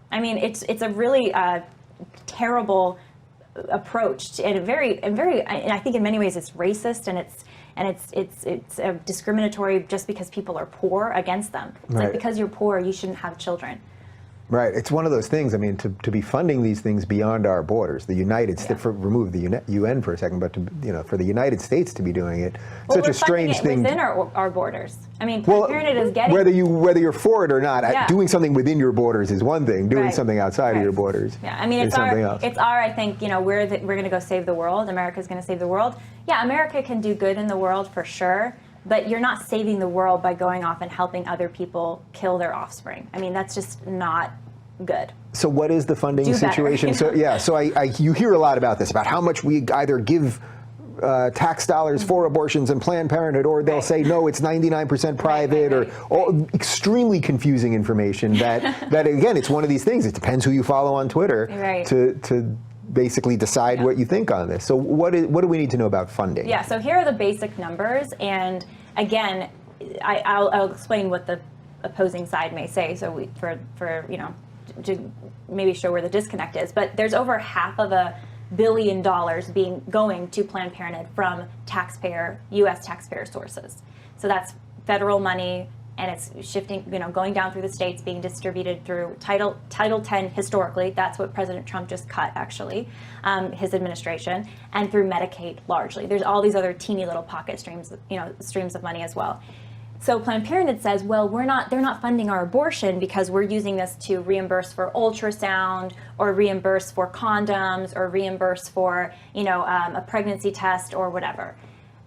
I mean, it's a really terrible approach, and I think in many ways it's racist, and it's discriminatory just because people are poor against them. It's like, because you're poor, you shouldn't have children. Right, it's one of those things. I mean, to be funding these things beyond our borders, the United States, remove the UN for a second, but for the United States to be doing it, such a strange thing within our borders. I mean, Planned Parenthood is getting whether you're for it or not. Doing something within your borders is one thing. Doing something outside of your borders, I mean, is something else. I think we're going to go save the world. America's going to save the world. Yeah, America can do good in the world for sure. But you're not saving the world by going off and helping other people kill their offspring. I mean, that's just not good. So what is the funding situation? Better, So you hear a lot about this, about how much we either give tax dollars for abortions and Planned Parenthood, or they'll say, no, it's 99% private, or all extremely confusing information that again, it's one of these things. It depends who you follow on Twitter to basically decide what you think on this. So what do we need to know about funding? Yeah, so here are the basic numbers, and again, I'll explain what the opposing side may say, so to maybe show where the disconnect is. But there's over $500 billion going to Planned Parenthood from U.S. taxpayer sources. So that's federal money, and it's shifting, going down through the states, being distributed through Title 10 historically. That's what President Trump just cut, actually, his administration, and through Medicaid largely. There's all these other teeny little pocket streams of money as well. So Planned Parenthood says, well, they're not funding our abortion because we're using this to reimburse for ultrasound, or reimburse for condoms, or reimburse for, a pregnancy test or whatever.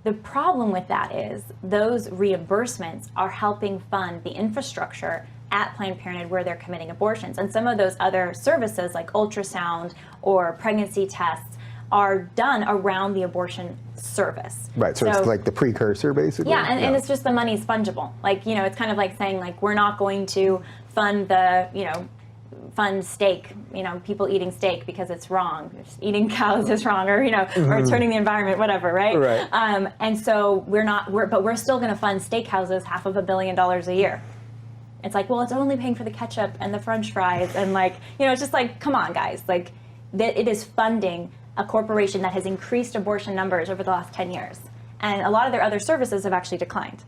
The problem with that is those reimbursements are helping fund the infrastructure at Planned Parenthood where they're committing abortions. And some of those other services like ultrasound or pregnancy tests are done around the abortion service. Right, so it's like the precursor, basically? Yeah, and it's just the money's fungible. Like, you know, it's kind of like saying, like, we're not going to fund the, you know, fund steak, you know, people eating steak because it's wrong. Eating cows is wrong, or, you know, or turning the environment, whatever, right? Right. And so but we're still going to fund steakhouses $500 million a year. It's like, well, it's only paying for the ketchup and the French fries, and, like, you know, it's just like, come on, guys, like, it is funding a corporation that has increased abortion numbers over the last 10 years. And a lot of their other services have actually declined.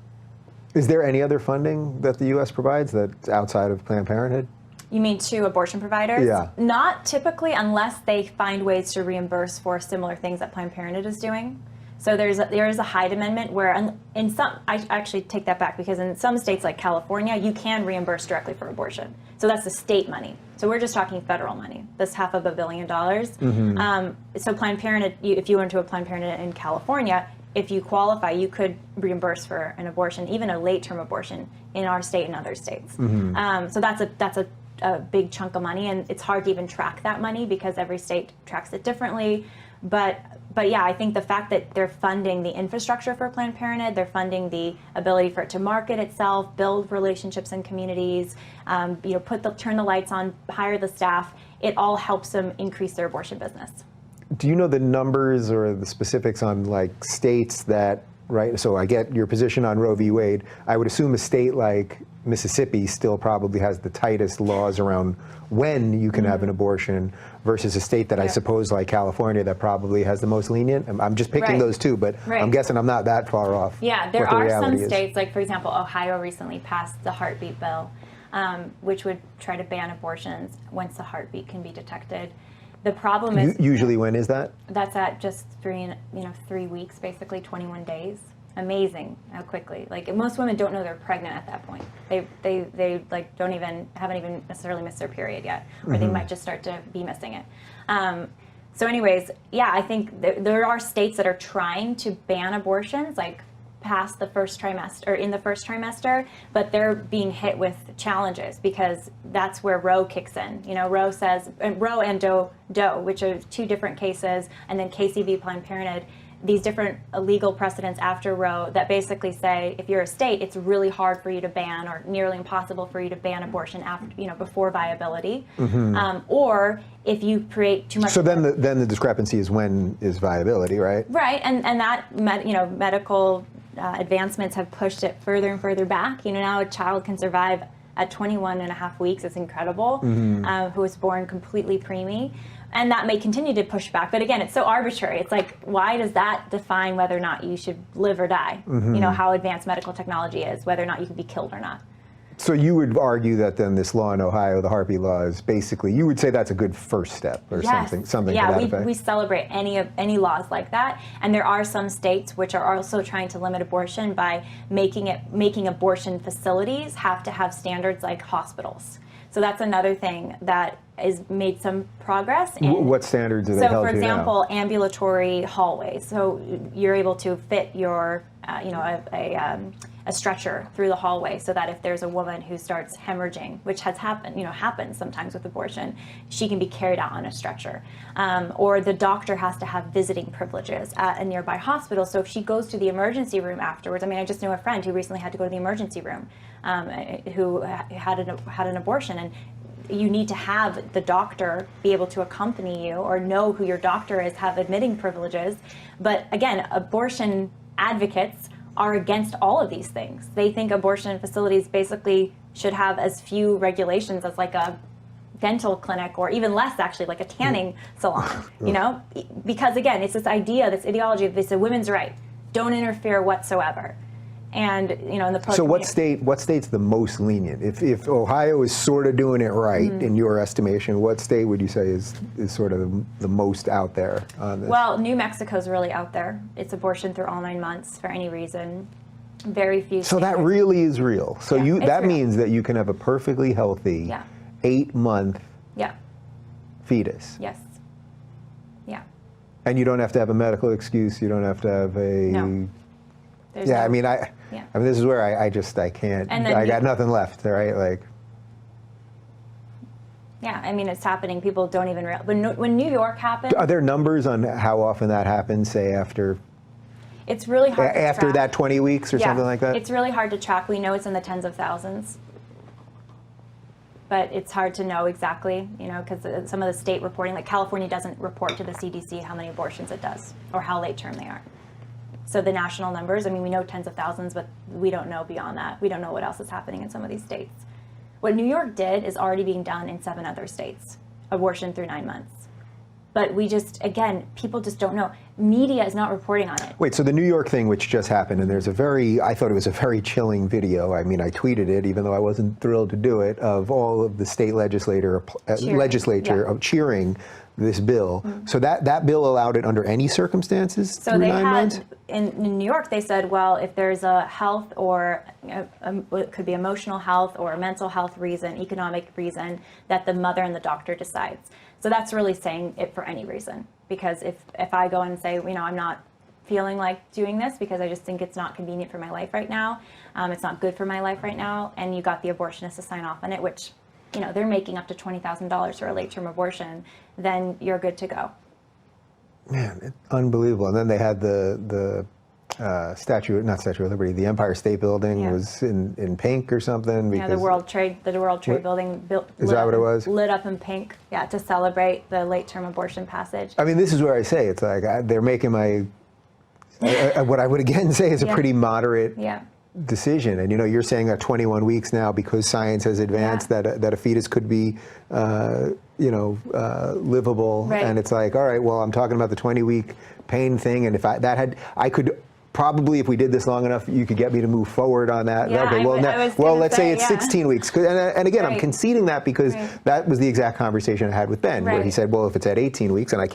Is there any other funding that the U.S. provides that's outside of Planned Parenthood? You mean to abortion providers? Yeah. Not typically, unless they find ways to reimburse for similar things that Planned Parenthood is doing. So there is a Hyde Amendment where, in some, I actually take that back, because in some states like California, you can reimburse directly for abortion. So that's the state money. So we're just talking federal money. That's $500 million. So Planned Parenthood, if you went to a Planned Parenthood in California, if you qualify, you could reimburse for an abortion, even a late-term abortion, in our state and other states. So that's a big chunk of money, and it's hard to even track that money because every state tracks it differently. But yeah, I think the fact that they're funding the infrastructure for Planned Parenthood, they're funding the ability for it to market itself, build relationships in communities, you know, turn the lights on, hire the staff. It all helps them increase their abortion business. Do you know the numbers or the specifics on, like, states that, right? So I get your position on Roe v. Wade. I would assume a state like Mississippi still probably has the tightest laws around when you can have an abortion, versus a state that I suppose like California that probably has the most lenient. I'm just picking those two, but I'm guessing I'm not that far off. Yeah, there are some states, like, for example, Ohio recently passed the heartbeat bill, which would try to ban abortions once the heartbeat can be detected. The problem is usually when is that? That's at just 3 weeks, basically 21 days. Amazing how quickly. Like, most women don't know they're pregnant at that point. They like haven't even necessarily missed their period yet, or they might just start to be missing it. So anyways, yeah, I think there are states that are trying to ban abortions, like past the first trimester or in the first trimester, but they're being hit with challenges because that's where Roe kicks in. You know, Roe says, Roe and Doe, which are two different cases, and then Casey v. Planned Parenthood, these different legal precedents after Roe that basically say if you're a state, it's really hard for you to ban, or nearly impossible for you to ban abortion after, you know, before viability, or if you create too much. So then the discrepancy is when is viability, right? Right, and that medical advancements have pushed it further and further back. You know, now a child can survive at 21 and a half weeks. It's incredible. Who was born completely preemie. And that may continue to push back. But again, it's so arbitrary. It's like, why does that define whether or not you should live or die? You know, how advanced medical technology is, whether or not you can be killed or not. So you would argue that then this law in Ohio, the heartbeat law, is basically, you would say that's a good first step, or something to that effect. We celebrate any laws like that. And there are some states which are also trying to limit abortion by making abortion facilities have to have standards like hospitals. So that's another thing that is made some progress. What standards are they held to now? So, for example, ambulatory hallways. So you're able to fit your, a stretcher through the hallway, so that if there's a woman who starts hemorrhaging, which has happens sometimes with abortion, she can be carried out on a stretcher. Or the doctor has to have visiting privileges at a nearby hospital. So if she goes to the emergency room afterwards, I just know a friend who recently had to go to the emergency room, who had an abortion, and you need to have the doctor be able to accompany you or know who your doctor is, have admitting privileges. But again, abortion advocates are against all of these things. They think abortion facilities basically should have as few regulations as like a dental clinic, or even less, actually, like a tanning salon, you know? Because again, it's this idea, this ideology of this a women's right. Don't interfere whatsoever. And, you know, in the So what state's the most lenient? If Ohio is sort of doing it right, in your estimation, what state would you say is sort of the most out there on this? Well, New Mexico's really out there. It's abortion through all 9 months for any reason. Very few. So that really is real. So that means that you can have a perfectly healthy 8-month fetus. Yes. Yeah. And you don't have to have a medical excuse. You don't have to have a. No. I mean, this is where I can't. I got nothing left, right? Like. Yeah, I mean, it's happening. People don't even realize. When New York happened, Are there numbers on how often that happens, say after it's really hard to after track. that 20 weeks or something like that? It's really hard to track. We know it's in the tens of thousands, but it's hard to know exactly, because some of the state reporting, like California doesn't report to the CDC how many abortions it does or how late term they are. So the national numbers, I mean, we know tens of thousands, but we don't know beyond that. We don't know what else is happening in some of these states. What New York did is already being done in 7 other states, abortion through 9 months. But we just, again, people just don't know. Media is not reporting on it. Wait, so the New York thing, which just happened, and I thought it was a very chilling video. I mean, I tweeted it, even though I wasn't thrilled to do it, of all of the state legislature cheering this bill. Mm-hmm. So that bill allowed it under any circumstances through 9 months? In New York, they said, well, if there's a health or it could be emotional health or a mental health reason, economic reason, that the mother and the doctor decides. So that's really saying it for any reason. Because if I go and say, I'm not feeling like doing this because I just think it's not convenient for my life right now, it's not good for my life right now, and you got the abortionist to sign off on it, which, they're making up to $20,000 for a late-term abortion, then you're good to go. Man, it's unbelievable. And then they had the not Statue of Liberty, the Empire State Building was in pink or something. Because, the World Trade Building is that what it was? Lit up in pink, to celebrate the late-term abortion passage. I mean, this is where I say it's like they're making what I would again say is a pretty moderate decision. And you're saying that 21 weeks now, because science has advanced, that a fetus could be livable. Right. And it's like, all right, well, I'm talking about the 20-week pain thing, and if I could probably, if we did this long enough, you could get me to move forward on that. Yeah, okay, let's say it's 16 weeks. And again, I'm conceding that because that was the exact conversation I had with Ben, where he said, well, if it's at 18 weeks, and I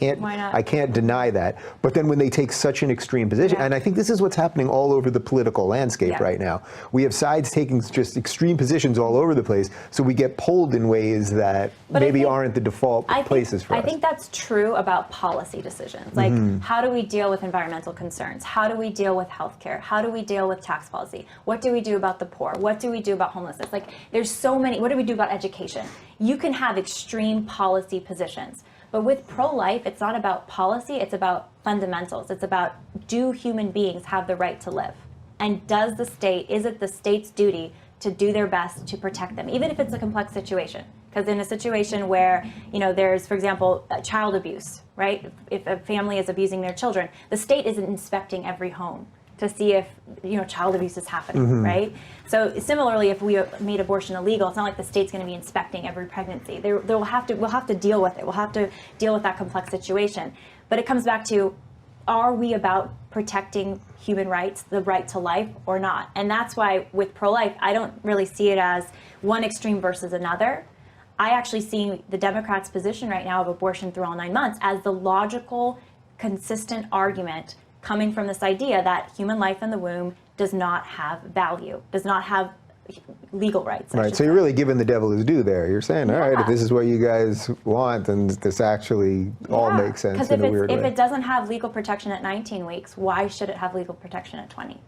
can't deny that. But then when they take such an extreme position, and I think this is what's happening all over the political landscape right now. We have sides taking just extreme positions all over the place, so we get pulled in ways that maybe aren't the default places for us. I think that's true about policy decisions. Like, how do we deal with environmental concerns? How do we deal with healthcare? How do we deal with tax policy? What do we do about the poor? What do we do about homelessness? Like, there's so many. What do we do about education? You can have extreme policy positions. But with pro-life, it's not about policy, it's about fundamentals. It's about, do human beings have the right to live? And is it the state's duty to do their best to protect them, even if it's a complex situation? Because in a situation where, there's, for example, child abuse, right? If a family is abusing their children, the state isn't inspecting every home to see if, child abuse is happening, right? So similarly, if we made abortion illegal, it's not like the state's going to be inspecting every pregnancy. We'll have to deal with it. We'll have to deal with that complex situation. But it comes back to, are we about protecting human rights, the right to life, or not? And that's why with pro-life, I don't really see it as one extreme versus another. I actually see the Democrats' position right now of abortion through all 9 months as the logical, consistent argument coming from this idea that human life in the womb does not have value, does not have legal rights. Right, so you're really giving the devil his due there. You're saying, all right, if this is what you guys want, then this actually all makes sense in a weird way. Because if it doesn't have legal protection at 19 weeks, why should it have legal protection at 20?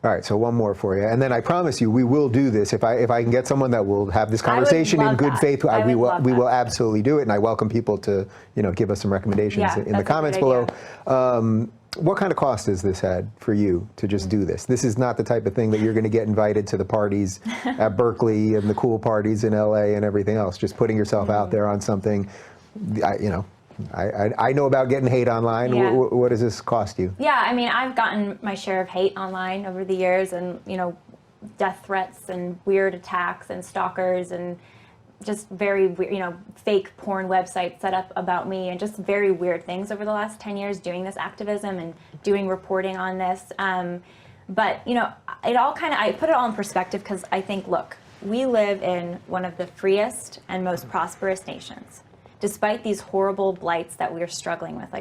All right, so one more for you, and then I promise you we will do this. If I can get someone that will have this conversation in good faith, we will absolutely do it. And I welcome people to give us some recommendations in the comments below. What kind of cost has this had for you to just do this? This is not the type of thing that you're going to get invited to the parties at Berkeley and the cool parties in LA and everything else. Just putting yourself out there on something, I know about getting hate online. Yeah. What does this cost you? Yeah, I mean, I've gotten my share of hate online over the years, and death threats and weird attacks and stalkers and just very weird, fake porn websites set up about me, and just very weird things over the last 10 years doing this activism and doing reporting on this. But I put it all in perspective because I think, look, we live in one of the freest and most prosperous nations. Despite these horrible blights that we are struggling with,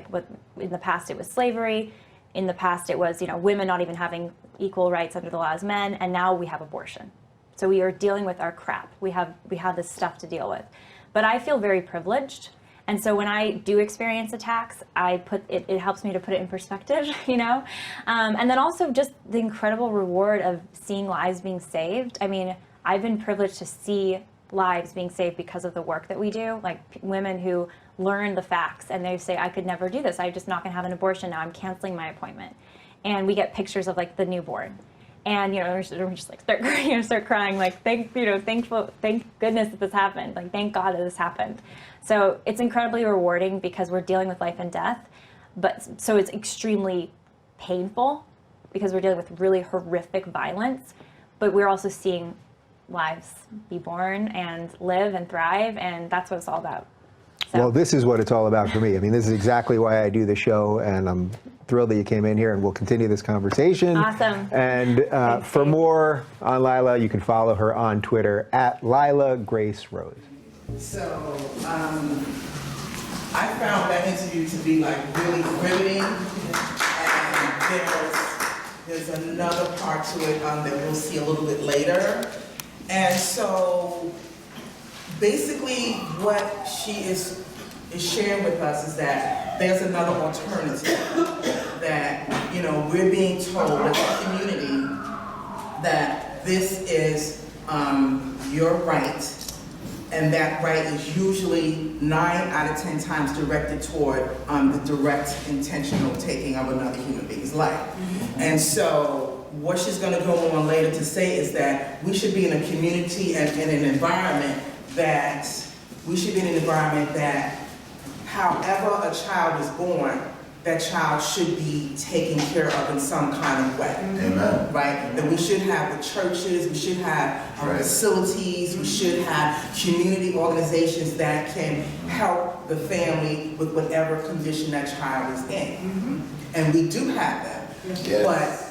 in the past it was slavery, in the past it was women not even having equal rights under the law as men, and now we have abortion. So we are dealing with our crap. We have this stuff to deal with. But I feel very privileged, and so when I do experience attacks, it helps me to put it in perspective, and then also just the incredible reward of seeing lives being saved. I mean, I've been privileged to see lives being saved because of the work that we do, like women who learn the facts and they say, I could never do this, I'm just not gonna have an abortion now, I'm canceling my appointment. And we get pictures of like the newborn. And we're just like start crying, like thank goodness that this happened, like thank God that this happened. So it's incredibly rewarding because we're dealing with life and death, but so it's extremely painful because we're dealing with really horrific violence, but we're also seeing lives be born and live and thrive, and that's what it's all about. So. Well, this is what it's all about for me. I mean, this is exactly why I do the show, and I'm thrilled that you came in here, and we'll continue this conversation. Awesome. And for more on Lila, you can follow her on Twitter at Lila Grace Rose. So, I found that interview to be like really riveting, and there's another part to it that we'll see a little bit later. And so, basically, what she is sharing with us is that there's another alternative, that, we're being told as a community that this is your right, and that right is usually 9 out of 10 times directed toward the direct intentional taking of another human being's life. And so what she's going to go on later to say is that we should be in a community and in an environment that however a child is born, that child should be taken care of in some kind of way. Amen. Right? That we should have the churches, we should have facilities, we should have community organizations that can help the family with whatever condition that child is in. And we do have that. Yes. But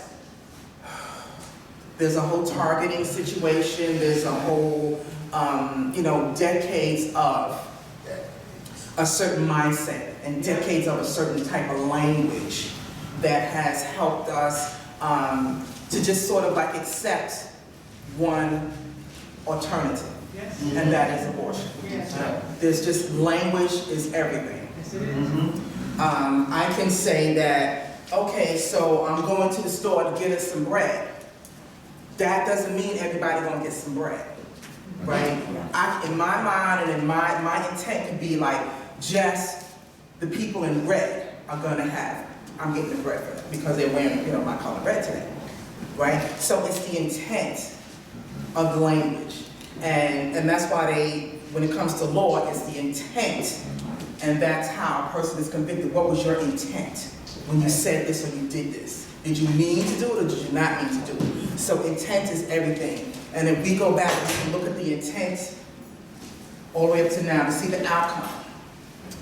there's a whole targeting situation, there's a whole, decades of a certain mindset and decades of a certain type of language that has helped us to just sort of like accept one alternative, and that is abortion. There's just language is everything. I can say that, okay, so I'm going to the store to get us some bread. That doesn't mean everybody's gonna get some bread, right? In my mind and in my intent could be like, just the people in red are gonna have, I'm getting the bread for them because they're wearing, my color red today, right? So it's the intent of the language. And that's why when it comes to law, it's the intent, and that's how a person is convicted. What was your intent when you said this or you did this? Did you mean to do it or did you not mean to do it? So intent is everything. And if we go back and we can look at the intent all the way up to now to see the outcome.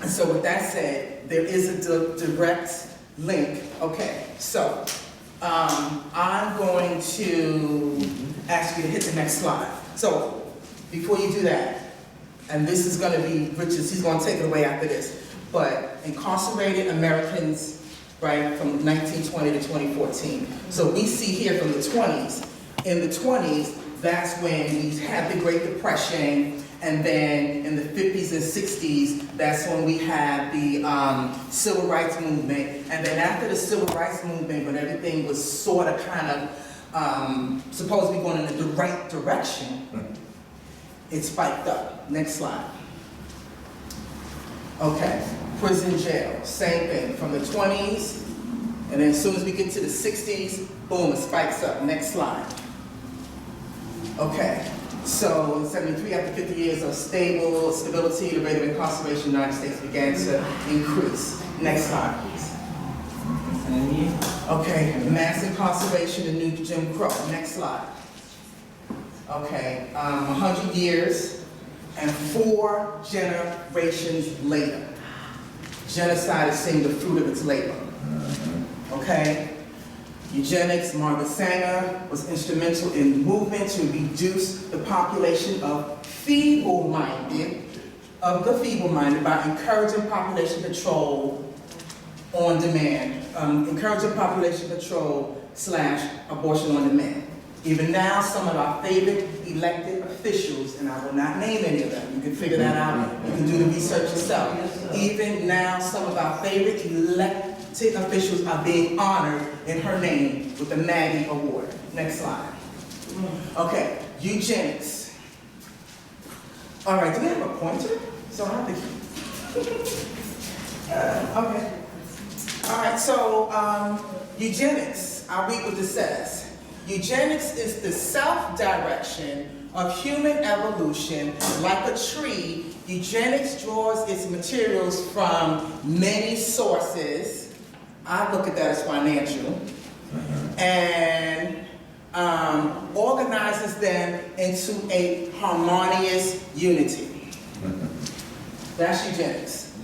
And so with that said, there is a direct link. Okay, so I'm going to ask you to hit the next slide. So before you do that, and this is going to be Richards, he's going to take it away after this, but incarcerated Americans, right, from 1920 to 2014. So we see here from the 20s. In the 20s, that's when we had the Great Depression, and then in the 50s and 60s, that's when we had the Civil Rights Movement. And then after the Civil Rights Movement, when everything was sort of kind of supposed to be going in the right direction, it spiked up. Next slide. Okay, prison jail, same thing, from the 20s, and then as soon as we get to the 60s, boom, it spikes up. Next slide. Okay, so in 73, after 50 years of stability, the rate of incarceration in the United States began to increase. Next slide, please. Okay, mass incarceration, the new Jim Crow. Next slide. Okay, 100 years and 4 generations later, genocide is seeing the fruit of its labor. Okay? Eugenics, Margaret Sanger was instrumental in the movement to reduce the population of feeble-minded by encouraging population control on demand, encouraging population control / abortion on demand. Even now, some of our favorite elected officials, and I will not name any of them, you can figure that out, you can do the research yourself. Even now, some of our favorite elected officials are being honored in her name with the Maggie Award. Next slide. Okay, eugenics. All right, do we have a pointer? So I have to, okay. All right, so eugenics, I'll read what this says. Eugenics is the self-direction of human evolution. Like a tree, eugenics draws its materials from many sources. I look at that as financial. And organizes them into a harmonious unity. That's eugenics.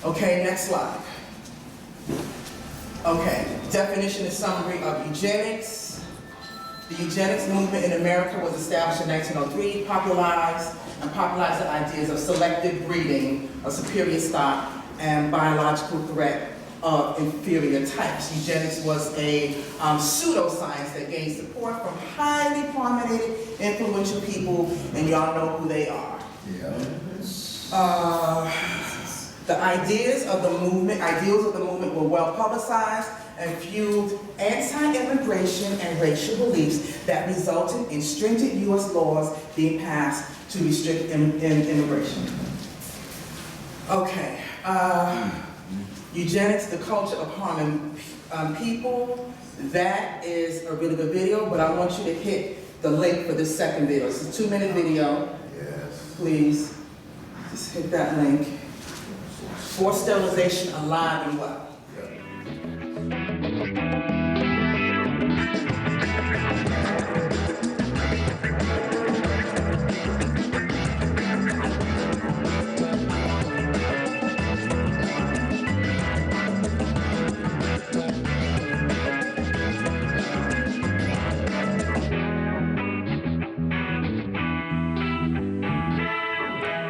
Okay, next slide. Okay, definition and summary of eugenics. The eugenics movement in America was established in 1903, popularized the ideas of selective breeding of superior stock and biological threat of inferior types. Eugenics was a pseudoscience that gained support from highly prominent, influential people, and y'all know who they are. Yeah. The ideals of the movement were well publicized and fueled anti-immigration and racial beliefs that resulted in stringent U.S. laws being passed to restrict immigration. Okay. Eugenics, the culture of harming people. That is a really good video, but I want you to hit the link for this second video. It's a 2-minute video. Yes. Please, just hit that link. Forced sterilization, alive and well.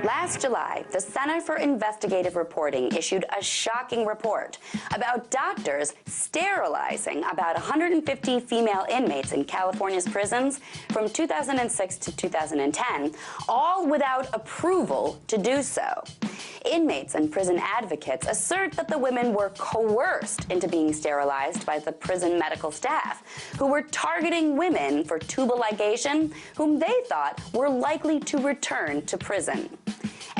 Last July, the Center for Investigative Reporting issued a shocking report about doctors sterilizing about 150 female inmates in California's prisons from 2006 to 2010, all without approval to do so. Inmates and prison advocates assert that the women were coerced into being sterilized by the prison medical staff, who were targeting women for tubal ligation whom they thought were likely to return to prison.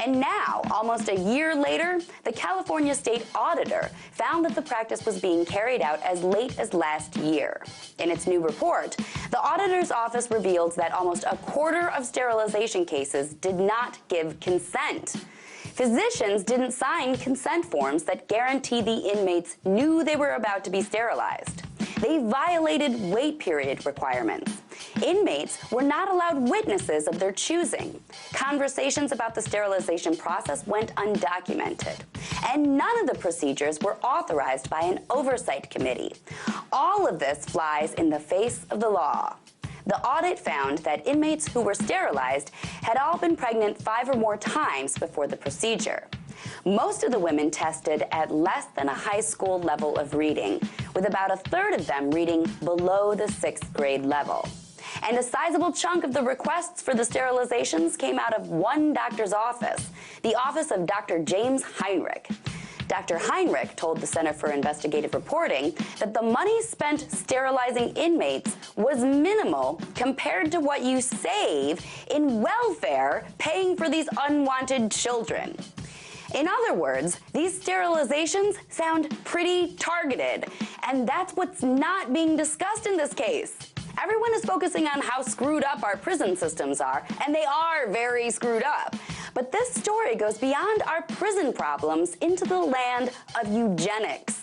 And now, almost a year later, the California State Auditor found that the practice was being carried out as late as last year. In its new report, the auditor's office revealed that almost a quarter of sterilization cases did not give consent. Physicians didn't sign consent forms that guarantee the inmates knew they were about to be sterilized. They violated wait period requirements. Inmates were not allowed witnesses of their choosing. Conversations about the sterilization process went undocumented. And none of the procedures were authorized by an oversight committee. All of this flies in the face of the law. The audit found that inmates who were sterilized had all been pregnant 5 or more times before the procedure. Most of the women tested at less than a high school level of reading, with about a third of them reading below the 6th grade level. And a sizable chunk of the requests for the sterilizations came out of one doctor's office, the office of Dr. James Heinrich. Dr. Heinrich told the Center for Investigative Reporting that the money spent sterilizing inmates was minimal compared to what you save in welfare paying for these unwanted children. In other words, these sterilizations sound pretty targeted, and that's what's not being discussed in this case. Everyone is focusing on how screwed up our prison systems are, and they are very screwed up. But this story goes beyond our prison problems into the land of eugenics.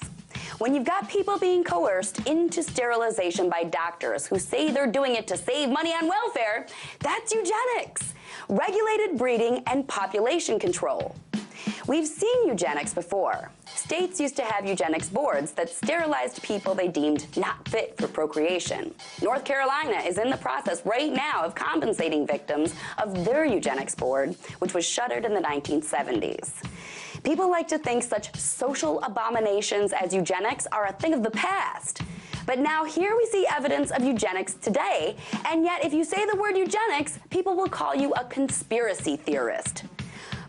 When you've got people being coerced into sterilization by doctors who say they're doing it to save money on welfare, that's eugenics, regulated breeding and population control. We've seen eugenics before. States used to have eugenics boards that sterilized people they deemed not fit for procreation. North Carolina is in the process right now of compensating victims of their eugenics board, which was shuttered in the 1970s. People like to think such social abominations as eugenics are a thing of the past. But now here we see evidence of eugenics today, and yet if you say the word eugenics, people will call you a conspiracy theorist.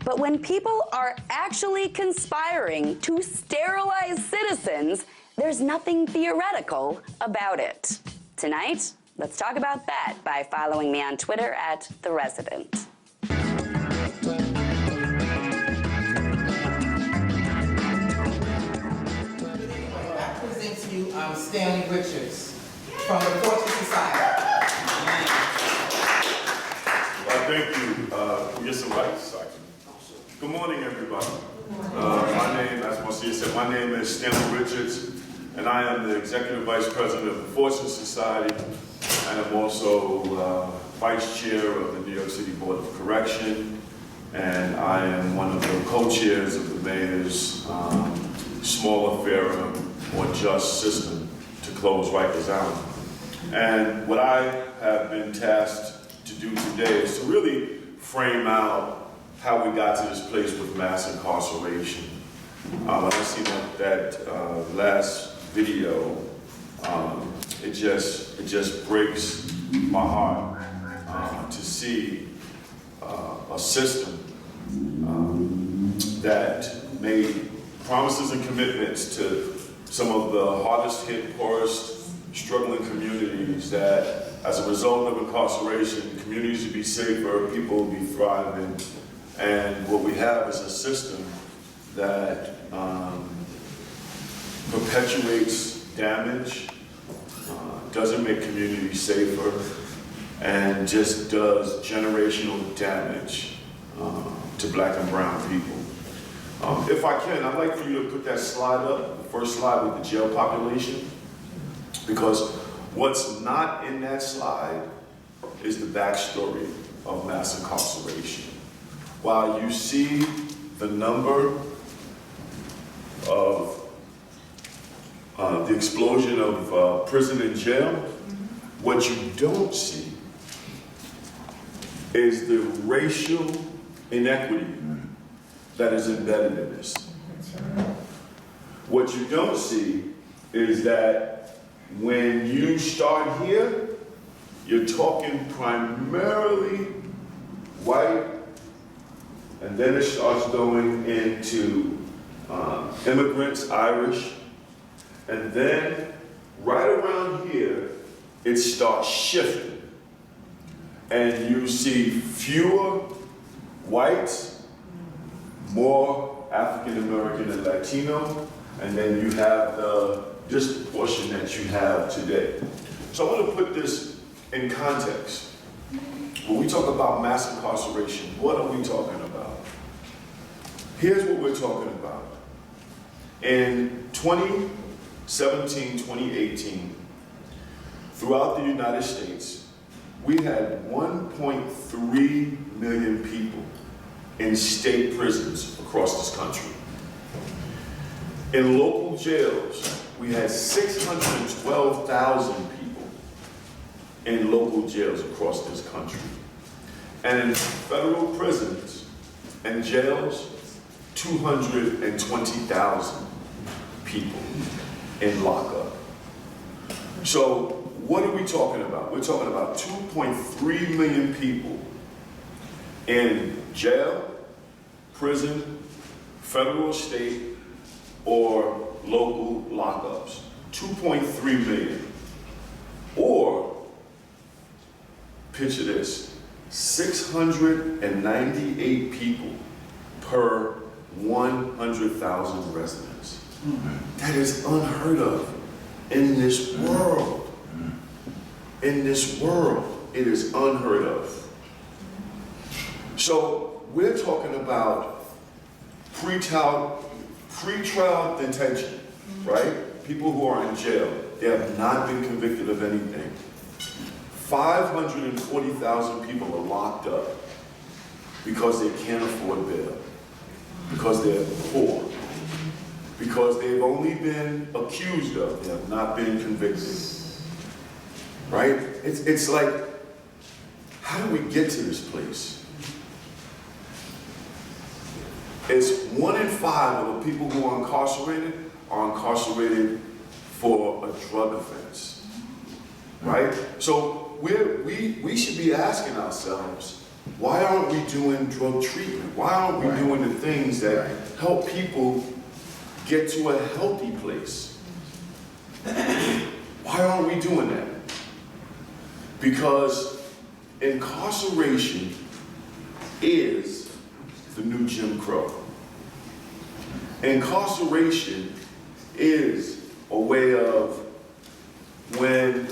But when people are actually conspiring to sterilize citizens, there's nothing theoretical about it. Tonight, let's talk about that by following me on Twitter @TheResident. My name, as Marcia said, my name is Stanley Richards, and I am the Executive Vice President of the Fortune Society, and I'm also Vice Chair of the New York City Board of Correction, and I am one of the co-chairs of the Mayor's Smaller, Fairer, More Just System to close Rikers Island. And what I have been tasked to do today is to really frame out how we got to this place with mass incarceration. When I see that last video, it just breaks my heart to see a system that made promises and commitments to some of the hardest hit, poorest, struggling communities, that as a result of incarceration, communities would be safer, people would be thriving. And what we have is a system that perpetuates damage, doesn't make communities safer, and just does generational damage to Black and brown people. If I can, I'd like for you to put that slide up, the first slide with the jail population, because what's not in that slide is the backstory of mass incarceration. While you see the number of the explosion of prison and jail, what you don't see is the racial inequity that is embedded in this. What you don't see is that when you start here, you're talking primarily white, and then it starts going into immigrants, Irish, and then right around here, it starts shifting. And you see fewer whites, more African American and Latino, and then you have the disproportion that you have today. So I want to put this in context. When we talk about mass incarceration, what are we talking about? Here's what we're talking about. In 2017, 2018, throughout the United States, we had 1.3 million people in state prisons across this country. In local jails, we had 612,000 people in local jails across this country. And in federal prisons and jails, 220,000 people in lockup. So what are we talking about? We're talking about 2.3 million people in jail, prison, federal, state, or local lockups. 2.3 million. Or, picture this, 698 people per 100,000 residents. That is unheard of in this world. In this world, it is unheard of. So we're talking about pretrial detention, right? People who are in jail, they have not been convicted of anything. 540,000 people are locked up because they can't afford bail, because they're poor, because they've only been accused of, they have not been convicted, right? It's like, how do we get to this place? It's 1 in 5 of the people who are incarcerated for a drug offense, right? So we should be asking ourselves, why aren't we doing drug treatment? Why aren't we doing the things that help people get to a healthy place? Why aren't we doing that? Because incarceration is the new Jim Crow. Incarceration is a way of, when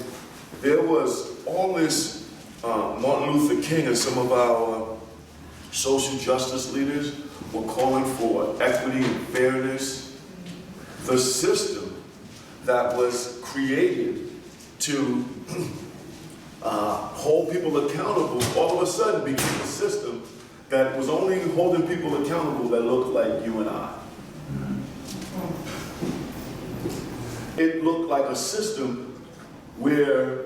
there was all this Martin Luther King and some of our social justice leaders were calling for equity and fairness. The system that was created to hold people accountable all of a sudden became a system that was only holding people accountable that looked like you and I. It looked like a system where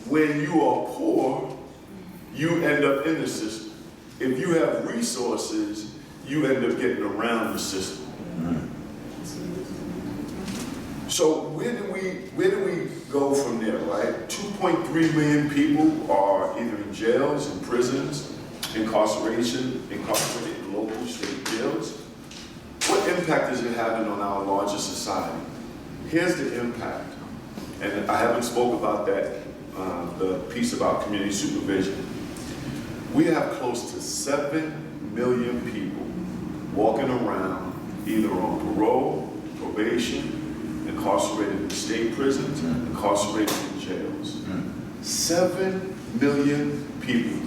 when you are poor, you end up in the system. If you have resources, you end up getting around the system. So where do we go from there, right? 2.3 million people are either in jails, in prisons, incarcerated in local state jails. What impact is it having on our larger society? Here's the impact, and I haven't spoke about that, the piece about community supervision. We have close to 7 million people walking around either on parole, probation, incarcerated in state prisons, incarcerated in jails. 7 million people.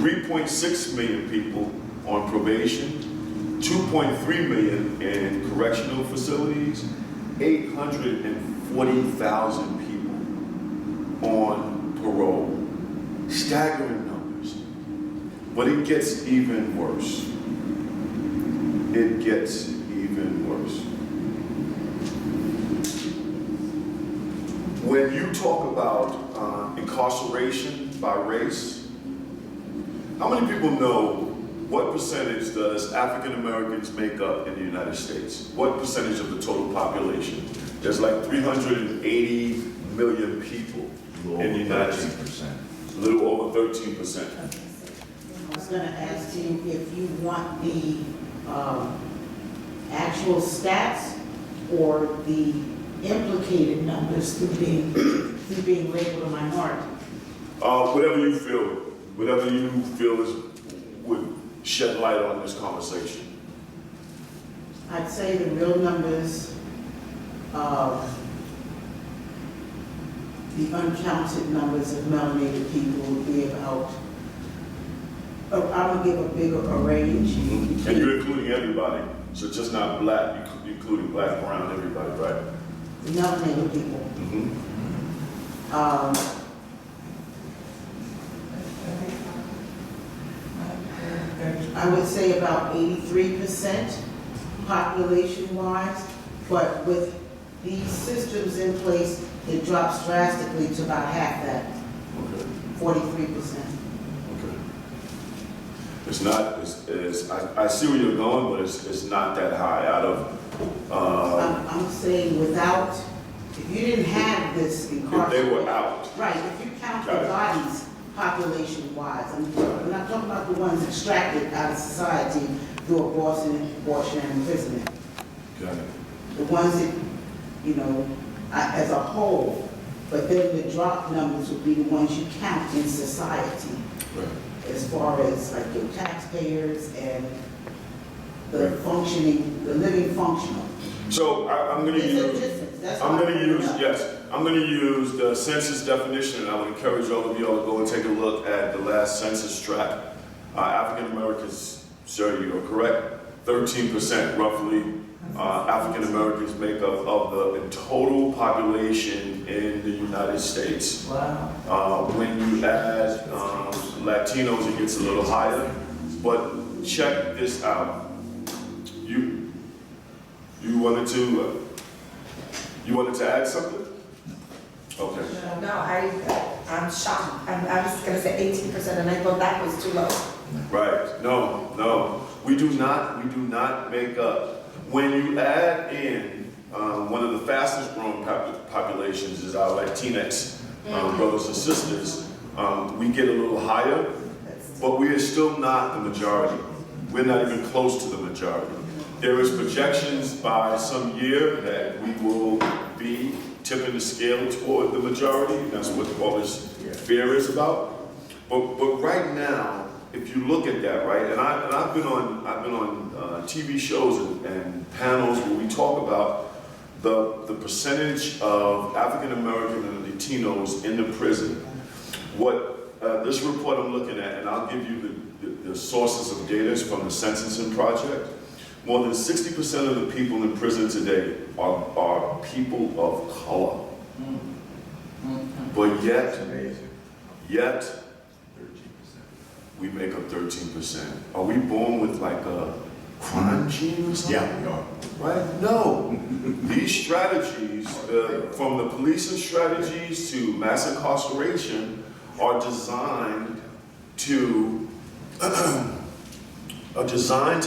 3.6 million people on probation, 2.3 million in correctional facilities, 840,000 people on parole. Staggering numbers. But it gets even worse. It gets even worse. When you talk about incarceration by race, how many people know what percentage does African Americans make up in the United States? What percentage of the total population? There's like 380 million people in the United States. A little over 13%. I was going to ask you if you want the actual stats or the implicated numbers through being labeled a minority. Whatever you feel would shed light on this conversation. I'd say the real numbers of the uncounted numbers of melanated people would be about, I'm gonna give a bigger range. And you're including everybody, so just not black, you're including black, brown, everybody, right? Melanated people. I would say about 83% population-wise, but with these systems in place, it drops drastically to about half that, 43%. Okay. It's not, I see where you're going, but it's not that high out of, I'm saying without, if you didn't have this incarceration. if they were out. Right, if you count the Got it. bodies population-wise, we're not talking about the ones extracted out of society through abortion and imprisonment. Got it. The ones that, as a whole, but then the drop numbers would be the ones you count in society, Right. as far as like your taxpayers and the functioning, the living functional. So I'm going to It's a use, distance. That's I'm all going to I use, know. yes, I'm going to use the census definition, and I would encourage all of you all to go and take a look at the last census tract. African Americans, sir, you are correct, 13% roughly. African Americans make up of the total population in the United States. Wow. When you add Latinos, it gets a little higher. But check this out. You wanted to add something? Okay. No, I'm shocked. I was gonna say 18%, and I thought that was too low. Right. No. We do not make up. When you add in one of the fastest growing populations is our Latinx brothers and sisters, we get a little higher, but we are still not the majority. We're not even close to the majority. There is projections by some year that we will be tipping the scale toward the majority. That's what all this fear is about. But right now, if you look at that, right, and I've been on TV shows and panels where we talk about the percentage of African American and Latinos in the prison. What this report I'm looking at, and I'll give you the the sources of data is from the Censusing Project. More than 60% of the people in prison today are people of color. But yet, we make up 13%. Are we born with like a crime gene or something? Yeah, we are. Right? No. These strategies, from the policing strategies to mass incarceration, are designed to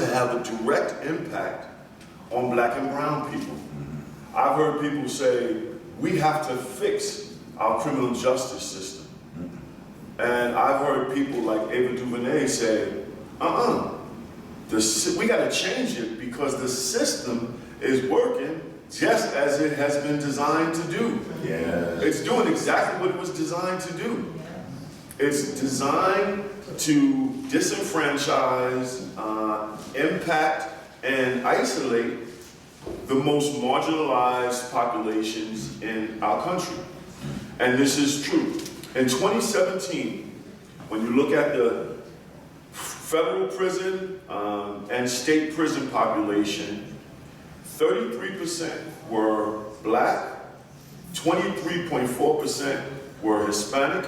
have a direct impact on black and brown people. I've heard people say, we have to fix our criminal justice system. And I've heard people like Ava DuVernay say, we got to change it because the system is working just as it has been designed to do. Yeah. It's doing exactly what it was designed to do. It's designed to disenfranchise, impact, and isolate the most marginalized populations in our country. And this is true. In 2017, when you look at the federal prison and state prison population, 33% were black, 23.4% were Hispanic,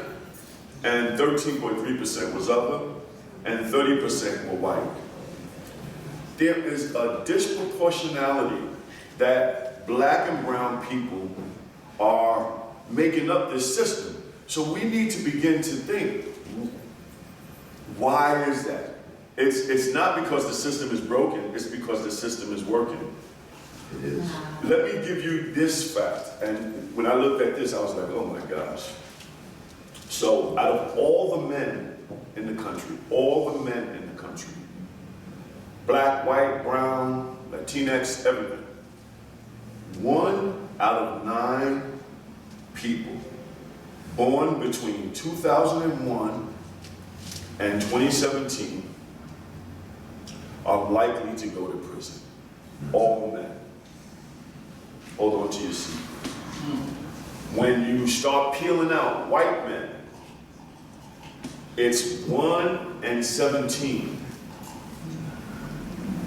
and 13.3% was other, and 30% were white. There is a disproportionality that black and brown people are making up this system. So we need to begin to think, why is that? It's not because the system is broken, it's because the system is working. It is. Let me give you this fact. And when I looked at this, I was like, oh my gosh. So out of all the men in the country, black, white, brown, Latinx, everything, 1 out of 9 people born between 2001 and 2017 are likely to go to prison. All men. Hold on to your seat. When you start peeling out white men, it's 1 in 17.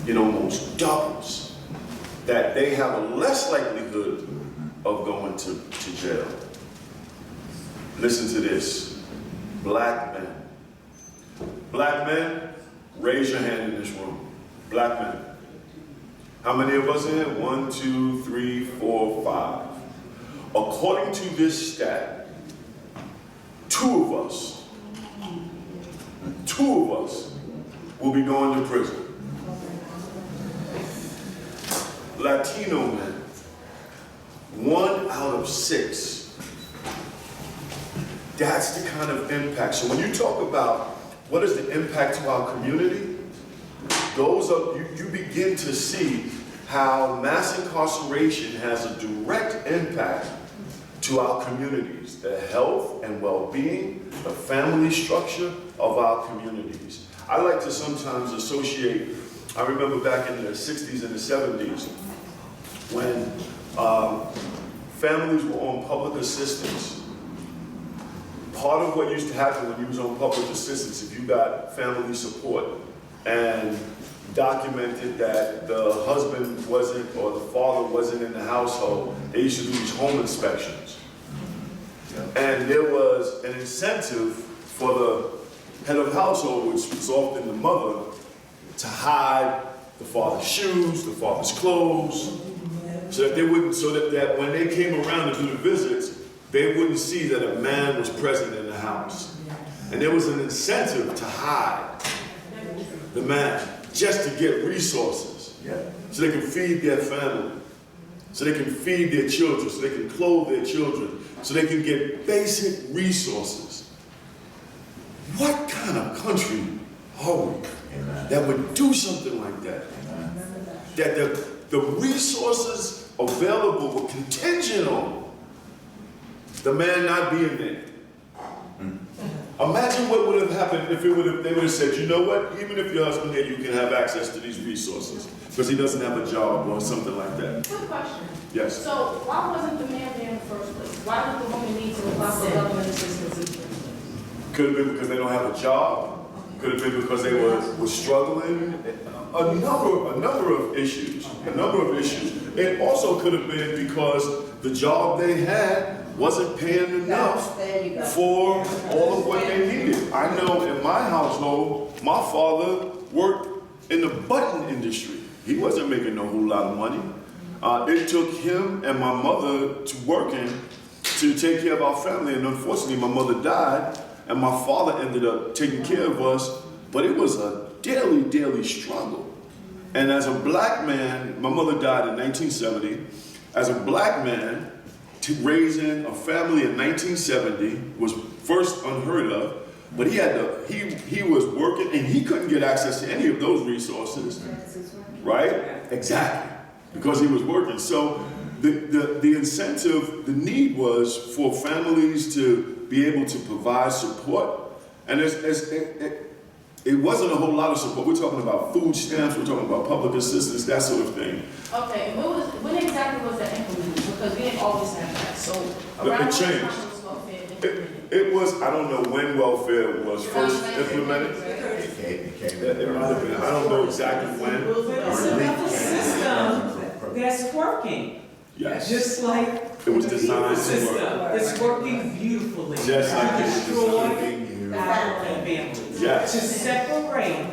It almost doubles that they have a less likelihood of going to jail. Listen to this. Black men. Black men, raise your hand in this room. Black men. How many of us in here? 1, 2, 3, 4, 5. According to this stat, 2 of us will be going to prison. Latino men, 1 out of 6. That's the kind of impact. So when you talk about what is the impact to our community, those are, you begin to see how mass incarceration has a direct impact to our communities, the health and well-being, the family structure of our communities. I like to sometimes associate, I remember back in the 60s and the 70s, when families were on public assistance. Part of what used to happen when you was on public assistance, if you got family support and documented that the husband wasn't or the father wasn't in the household, they used to do these home inspections. And there was an incentive for the head of household, which was often the mother, to hide the father's shoes, the father's clothes, so that they wouldn't, that when they came around to do the visits, they wouldn't see that a man was present in the house. And there was an incentive to hide the man just to get resources. So they can feed their family, so they can feed their children, so they can clothe their children, so they can get basic resources. What kind of country are we that would do something like that? That the resources available were contingent on the man not being there. Imagine what would have happened if they would have said, you know what, even if your husband here, you can have access to these resources because he doesn't have a job or something like that. Quick question. Yes. So why wasn't the man there in the first place? Why did the woman need to apply for government assistance? Could have been because they don't have a job. Could have been because they were struggling. A number of issues. It also could have been because the job they had wasn't paying enough for all of what they needed. I know in my household, my father worked in the button industry. He wasn't making no whole lot of money. It took him and my mother to working to take care of our family, and unfortunately my mother died, and my father ended up taking care of us, but it was a daily struggle. And as a black man, my mother died in 1970, as a black man, raising a family in 1970 was first unheard of, but he was working and he couldn't get access to any of those resources, right? Exactly, because he was working. So the incentive, the need was for families to be able to provide support, and it wasn't a whole lot of support. We're talking about food stamps, we're talking about public assistance, that sort of thing. Okay, when exactly was that implemented? Because we didn't always have that, so around It changed. what time was welfare? It was, I don't know when welfare was first implemented. It might have been, I don't know exactly when. It's another system that's working. Yes. Just like It was the designed FEMA to work. system. It's working beautifully. Just like it was destroy designed. our families. Yes. To separate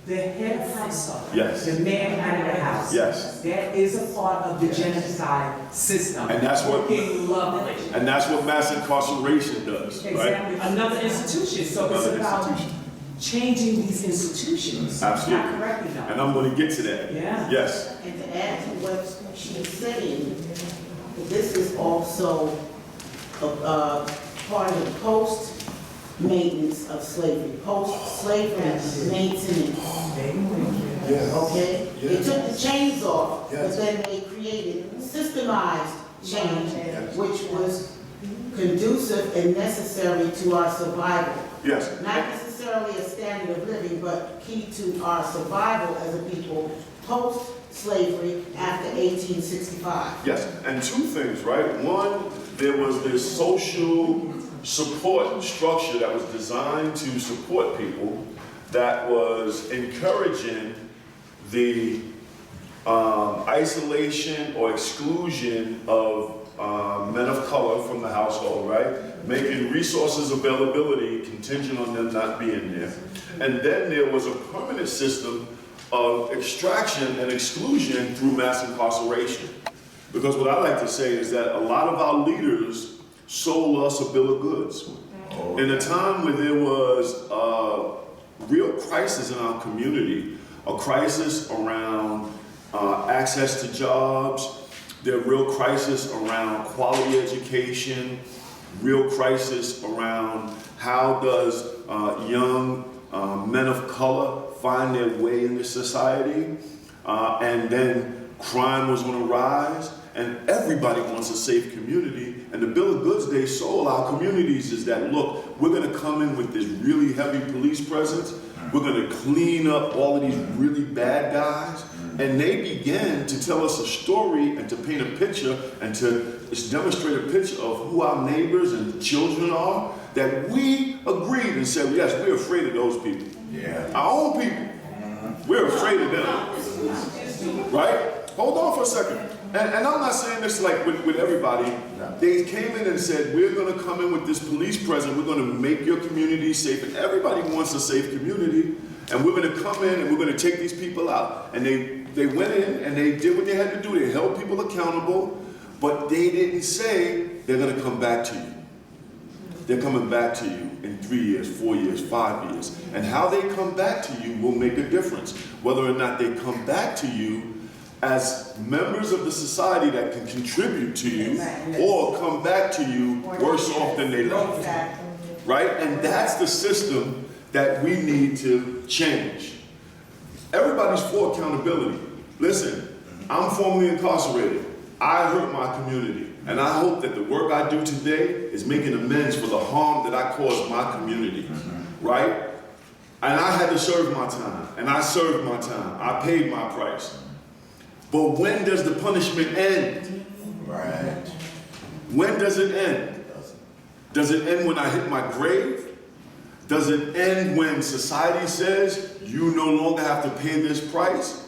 the head of household. Yes. The man out of the house. Yes. That is a part of the genocide system. And that's what- Working lovely. And that's what mass incarceration does, right? Exactly. Another institution. So it's Another about institution. changing these institutions. Absolutely. Not correcting them. And I'm going to get to that. Yeah. Yes. And to add to what she's saying, this is also part of the post-maintenance of slavery, post-slavery maintenance. Okay? They took the chains off, but then they created systemized change, which was conducive and necessary to our survival. Yes. Not necessarily a standard of living, but key to our survival as a people post-slavery after 1865. Yes, and two things, right? One, there was this social support structure that was designed to support people that was encouraging the isolation or exclusion of men of color from the household, right? Making resources availability contingent on them not being there. And then there was a permanent system of extraction and exclusion through mass incarceration. Because what I like to say is that a lot of our leaders sold us a bill of goods. In a time where there was a real crisis in our community, a crisis around access to jobs, there are real crisis around quality education, real crisis around how does young men of color find their way into society, and then crime was on the rise, and everybody wants a safe community. And the bill of goods they sold our communities is that, look, we're going to come in with this really heavy police presence, we're going to clean up all of these really bad guys, and they began to tell us a story and to paint a picture and to demonstrate a picture of who our neighbors and children are, that we agreed and said, yes, we're afraid of those people. Yeah. Our own people. We're afraid of them. Right? Hold on for a second. And I'm not saying this like with everybody. They came in and said, we're going to come in with this police presence. We're going to make your community safe. And everybody wants a safe community. And we're going to come in and we're going to take these people out. And they went in and they did what they had to do. They held people accountable. But they didn't say they're going to come back to you. They're coming back to you in 3 years, 4 years, 5 years. And how they come back to you will make a difference. Whether or not they come back to you as members of the society that can contribute to you, or come back to you worse off than they left. Right? And that's the system that we need to change. Everybody's for accountability. Listen, I'm formerly incarcerated. I hurt my community. And I hope that the work I do today is making amends for the harm that I caused my community. Right? And I had to serve my time. And I served my time. I paid my price. But when does the punishment end? Right. When does it end? Does it end when I hit my grave? Does it end when society says you no longer have to pay this price?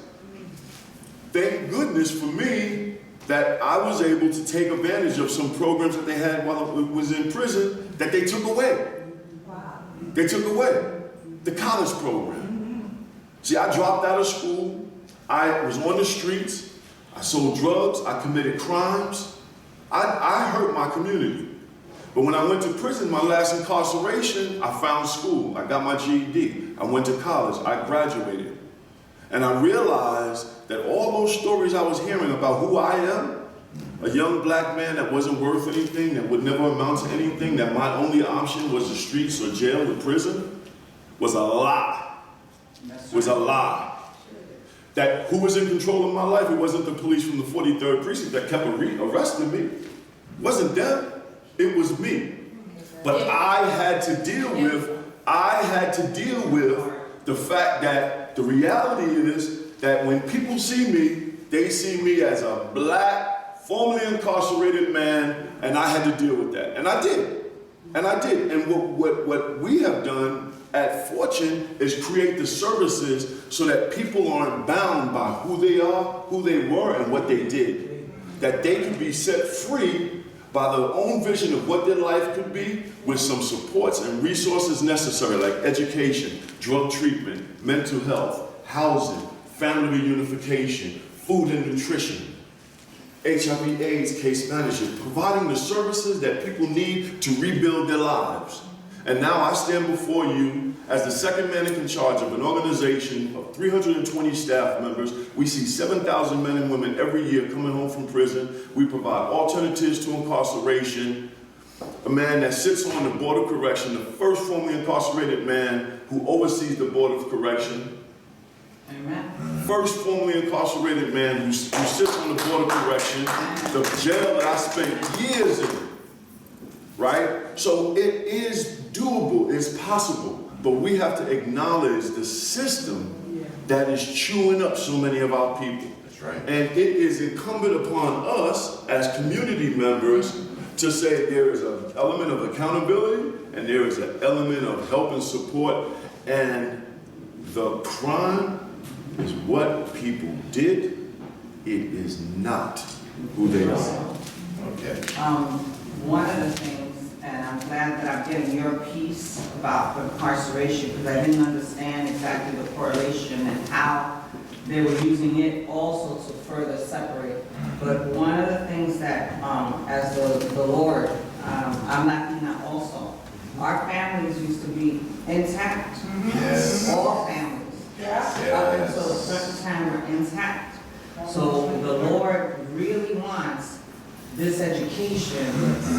Thank goodness for me that I was able to take advantage of some programs that they had while I was in prison that they took away. Wow. They took away the college program. See, I dropped out of school. I was on the streets. I sold drugs. I committed crimes. I hurt my community. But when I went to prison, my last incarceration, I found school. I got my GED. I went to college. I graduated. And I realized that all those stories I was hearing about who I am, a young black man that wasn't worth anything, that would never amount to anything, that my only option was the streets or jail or prison, was a lie. Was a lie. That who was in control of my life? It wasn't the police from the 43rd precinct that kept arresting me. It wasn't them. It was me. But I had to deal with the fact that the reality is that when people see me, they see me as a black, formerly incarcerated man, and I had to deal with that. And I did. And I did. And what we have done at Fortune is create the services so that people aren't bound by who they are, who they were, and what they did. That they can be set free by their own vision of what their life could be with some supports and resources necessary like education, drug treatment, mental health, housing, family reunification, food and nutrition, HIV/AIDS case management, providing the services that people need to rebuild their lives. And now I stand before you as the second man in charge of an organization of 320 staff members. We see 7,000 men and women every year coming home from prison. We provide alternatives to incarceration. A man that sits on the Board of Correction, the first formerly incarcerated man who oversees the Board of Correction. Amen. First formerly incarcerated man who sits on the Board of Correction, the jail that I spent years in. Right? So it is doable, it's possible, but we have to acknowledge the system that is chewing up so many of our people. That's right. And it is incumbent upon us as community members to say there is an element of accountability and there is an element of help and support, and the crime is what people did, it is not who they are. Okay. One of the things, and I'm glad that I'm getting your piece about incarceration, because I didn't understand exactly the correlation and how they were using it also to further separate. But one of the things that, as the Lord, I'm Latina also, our families used to be intact. Yes. All families. Yes. Up until a certain time were intact. So the Lord really wants this education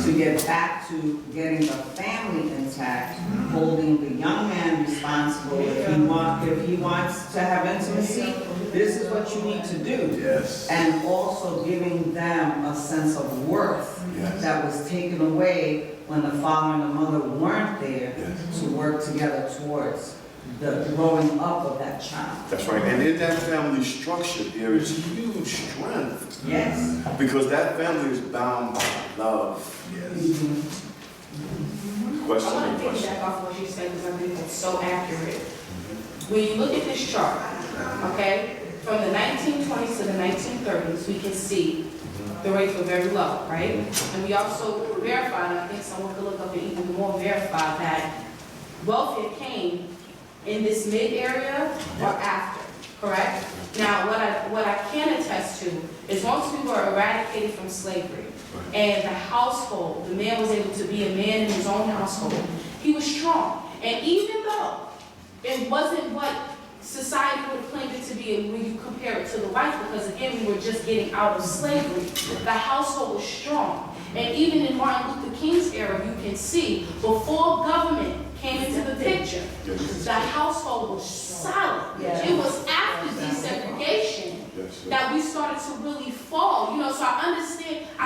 to get back to getting the family intact, holding the young man responsible. If he wants to have intimacy, this is what you need to do. Yes. And also giving them a sense of worth that was taken away when the father and the mother weren't there to work together towards the growing up of that child. That's right. And in that family structure, there is huge strength. Yes. Because that family is bound by love. Yes. Question I want and to question. piggyback off what you said because I think it's so accurate. When you look at this chart, okay, from the 1920s to the 1930s, we can see the rates were very low, right? And we also verified, and I think someone could look up and even more verify that welfare came in this mid area or after, correct? Now, what I can attest to is once we were eradicated from slavery and the household, the man was able to be a man in his own household, he was strong. And even though it wasn't what society would have claimed it to be when you compare it to the whites, because again, we were just getting out of slavery, the household was strong. And even in Martin Luther King's era, you can see before government came into the picture, the household was solid. It was after desegregation that we started to really fall. You know, so I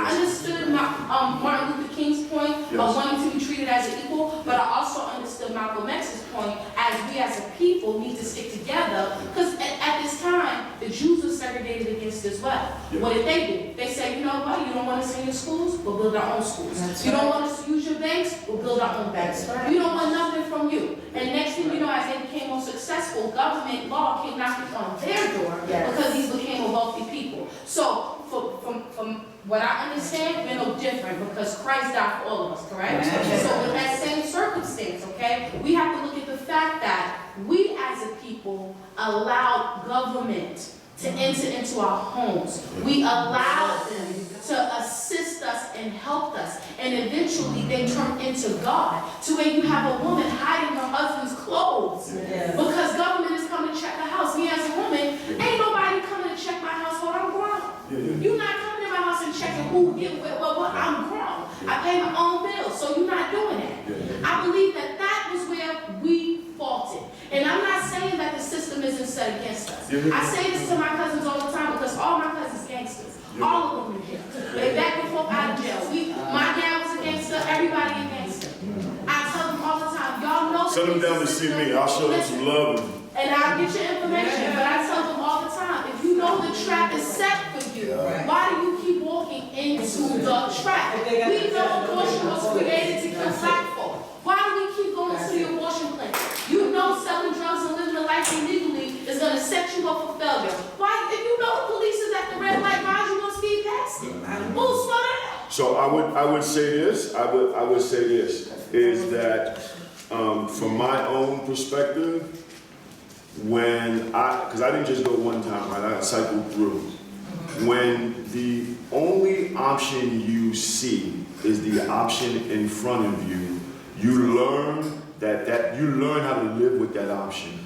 understood Martin Luther King's point of wanting to be treated as an equal, but I also understood Malcolm X's point as we as a people need to stick together, because at this time, the Jews were segregated against as well. Yeah. What did they do? They said, you know what, you don't want us in your schools, we'll build our own schools. You don't want us to use your banks, we'll build our own banks. We don't want nothing from you. And next thing you know, as they became more successful, government law came knocking on their door because these became a wealthy people. So from what I understand, we're no different because Christ died for all of us, correct? So with that same circumstance, okay, we have to look at the fact that we as a people allow government to enter into our homes. We allow them to assist us and help us. And eventually they turn into God. To where you have a woman hiding her husband's clothes because government is coming to check the house. Me as a woman, ain't nobody coming to check my household. I'm grown. You're not coming to my house and checking who did what. I'm grown. I pay my own bills, so you're not doing that. I believe that that was where we faulted. And I'm not saying that the system isn't set against us. I say this to my cousins all the time because all my cousins gangsters. All of them in jail. They back and forth out of jail. My dad was a gangster, everybody a gangster. I tell them all the time, y'all know. Send them down to see me. I'll show them some love. And I'll get your information, but I tell them all the time, if you know the trap is set for you, why do you keep walking into the trap? We know abortion was created to kill black folk. Why do we keep going to the abortion clinic? You know selling drugs and living a life illegally is going to set you up for failure. Why, if you know the police is at the red light, why are you going to speed past it? Who's slow down? So I would say this. I would say this is that from my own perspective, because I didn't just go one time, right? I cycled through. When the only option you see is the option in front of you, you learn you learn how to live with that option.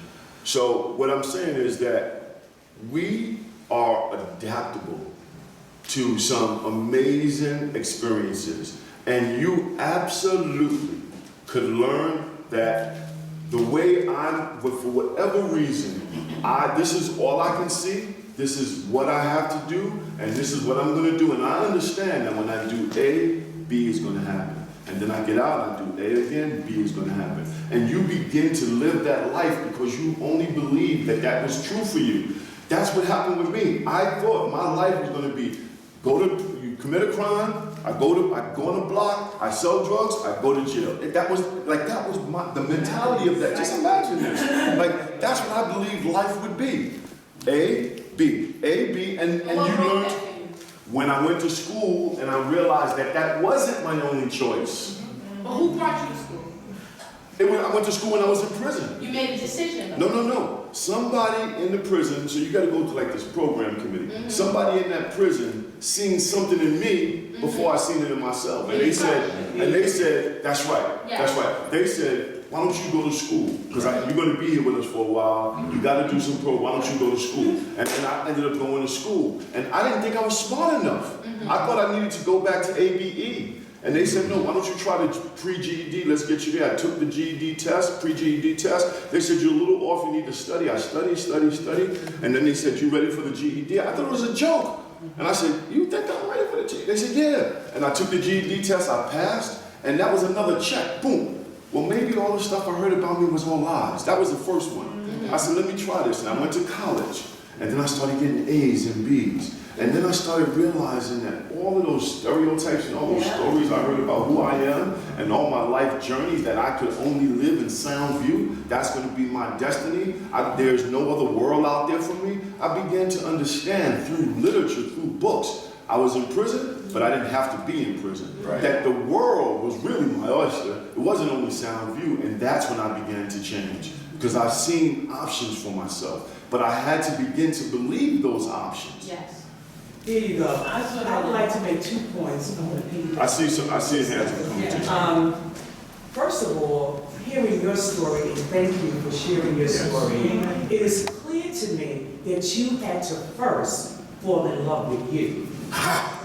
So what I'm saying is that we are adaptable to some amazing experiences, and you absolutely could learn that the way for whatever reason, this is all I can see, this is what I have to do, and this is what I'm going to do. And I understand that when I do A, B is going to happen. And then I get out and do A again, B is going to happen. And you begin to live that life because you only believe that that was true for you. That's what happened with me. I thought my life was going to be, you commit a crime, I go on the block, I sell drugs, I go to jail. That was the mentality of that. Just imagine this. Like, that's what I believed life would be. A, B, and you learn. When I went to school and I realized that that wasn't my only choice. But who brought you to school? I went to school when I was in prison. You made a decision though. No. Somebody in the prison, so you got to go to like this program committee. Somebody in that prison seen something in me before I seen it in myself. And they said, that's right, that's right. They said, why don't you go to school? Because you're going to be here with us for a while. You got to do some why don't you go to school? And then I ended up going to school. And I didn't think I was smart enough. I thought I needed to go back to ABE. And they said, no, why don't you try the pre-GED? Let's get you there. I took the GED test, pre-GED test. They said, you're a little off, you need to study. I studied. And then they said, you ready for the GED? I thought it was a joke. And I said, you think I'm ready for the GED? They said, yeah. And I took the GED test, I passed, and that was another check, boom. Well, maybe all the stuff I heard about me was all lies. That was the first one. I said, let me try this. And I went to college, and then I started getting A's and B's. And then I started realizing that all of those stereotypes and all those stories I heard about who I am and all my life journeys that I could only live in sound view, that's going to be my destiny. There's no other world out there for me. I began to understand through literature, through books. I was in prison, but I didn't have to be in prison. Right. That the world was really my oyster. It wasn't only sound view, and that's when I began to change. Because I've seen options for myself, but I had to begin to believe those options. Yes. Here you go. I'd like to make 2 points on the page. I see his hands coming too. First of all, hearing your story, and thank you for sharing your story, it is clear to me that you had to first fall in love with you.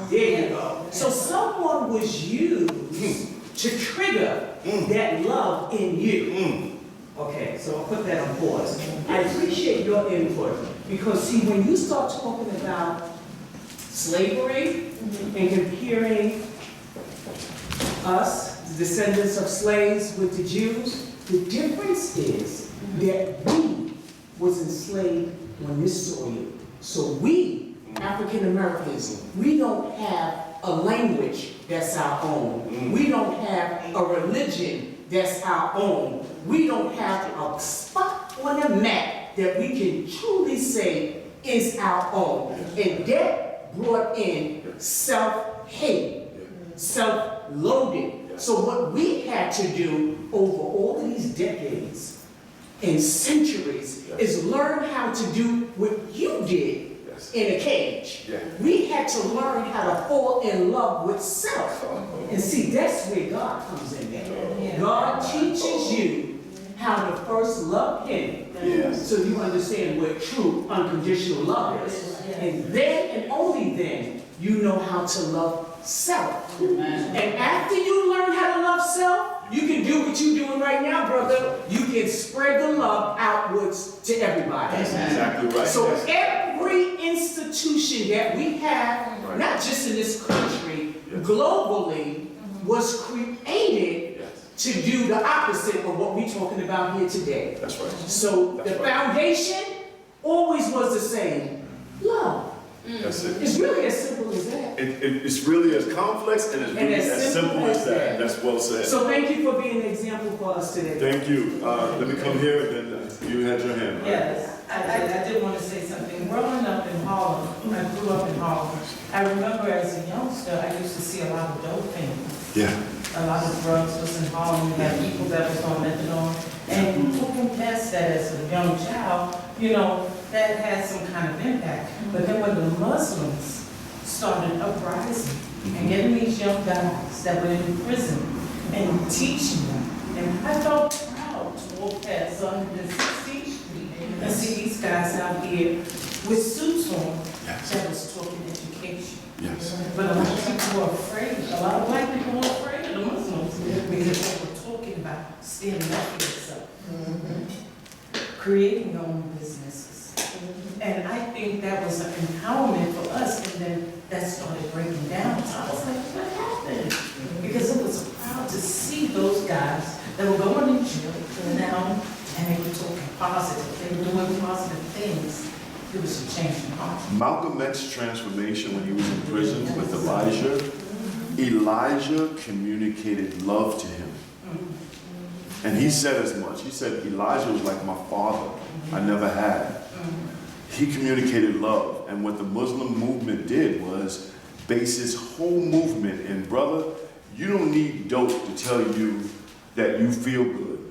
There you go. So someone was used to trigger that love in you. Okay, so I'll put that on pause. I appreciate your input because see, when you start talking about slavery and comparing us, the descendants of slaves, with the Jews, the difference is that we was enslaved on this soil. So we, African Americans, we don't have a language that's our own. We don't have a religion that's our own. We don't have a spot on the map that we can truly say is our own. And that brought in self-hate, self-loathing. So what we had to do over all of these decades and centuries is learn how to do what you did in a cage. We had to learn how to fall in love with self. And see, that's where God comes in there. God teaches you how to first love Him, so you understand what true unconditional love is. And then, and only then, you know how to love self. And after you learn how to love self, you can do what you're doing right now, brother. You can spread the love outwards to everybody. That's exactly right. So every institution that we have, not just in this country, globally, was created to do the opposite of what we're talking about here today. That's right. So the foundation always was the same: love. That's it. It's really as simple as that. It's really as complex and it's really as simple as that. That's well said. So thank you for being an example for us today. Thank you. Let me come here and then you had your hand. Right? Yes, I did want to say something. Growing up in Harlem, I grew up in Harlem. I remember as a youngster, I used to see a lot of dope things. Yeah. A lot of drugs was in Harlem. We had people that was on methadone. And looking past that as a young child, you know, that had some kind of impact. But then when the Muslims started uprising and getting these young guys that were in prison and teaching them, and I felt proud to walk past 116th Street and see these guys out here with suits on that was talking education. Yes. But a lot of people were afraid. A lot of black people were afraid of the Muslims because they were talking about standing up for yourself, creating your own businesses. And I think that was an empowerment for us, and then that started breaking down. So I was like, what happened? Because it was proud to see those guys that were going in jail now, and they were talking positive. They were doing positive things. It was a change in heart. Malcolm X's transformation when he was in prison with Elijah communicated love to him. And he said as much. He said, Elijah was like my father. I never had. He communicated love. And what the Muslim movement did was base his whole movement in, brother, you don't need dope to tell you that you feel good.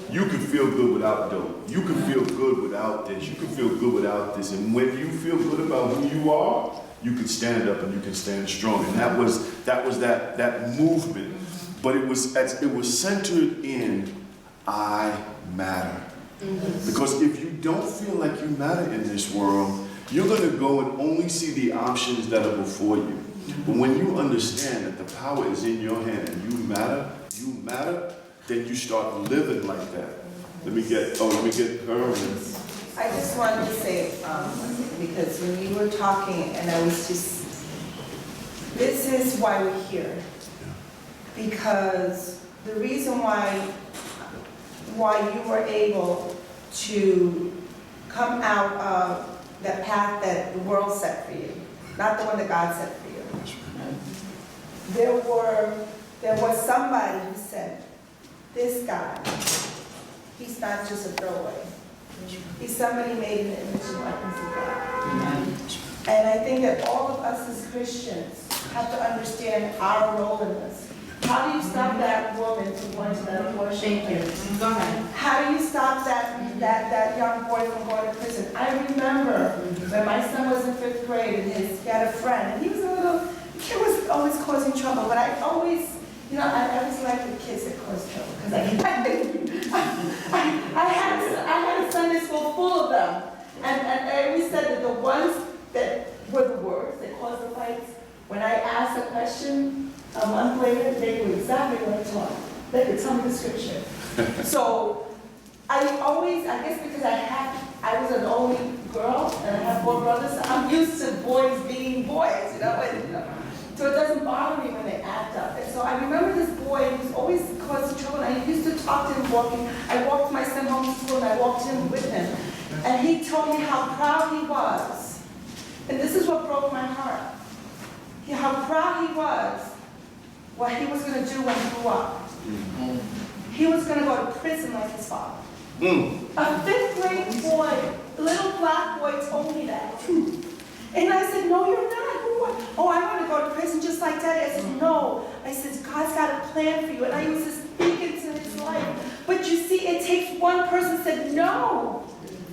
You can feel good without dope. You can feel good without this. You can feel good without this. And when you feel good about who you are, you can stand up and you can stand strong. And that was that movement. But it was centered in I matter. Because if you don't feel like you matter in this world, you're going to go and only see the options that are before you. But when you understand that the power is in your hand and you matter, then you start living like that. Let me get her. I just wanted to say, because when you were talking, and I was just, this is why we're here. Because the reason why you were able to come out of the path that the world set for you, not the one that God set for you. There was somebody who said, this guy, he's not just a throwaway. He's somebody made in the image and likeness of God. And I think that all of us as Christians have to understand our role in this. How do you stop that woman from going to that abortion? Thank you. Go ahead. How do you stop that young boy from going to prison? I remember when my son was in 5th grade and he had a friend, and he was the kid was always causing trouble, but I always, I always liked the kids that cause trouble, because I had a Sunday school full of them, and I always said that the ones that were the worst, that caused the fights, when I asked a question, a month later, they knew exactly what I taught. They could tell me the scripture. So I guess because I was an only girl and I have 4 brothers, so I'm used to boys being boys, So it doesn't bother me when they act up. And so I remember this boy who was always causing trouble, and I used to talk to him walking. I walked my son home from school, and I walked him with him. And he told me how proud he was. And this is what broke my heart. How proud he was, what he was going to do when he grew up. He was going to go to prison like his father. A 5th grade boy, a little black boy, told me that. And I said, no, you're not. Who are? Oh, I want to go to prison just like Daddy. I said, no. I said, God's got a plan for you. And I used to speak into his life. But you see, it takes one person said, no.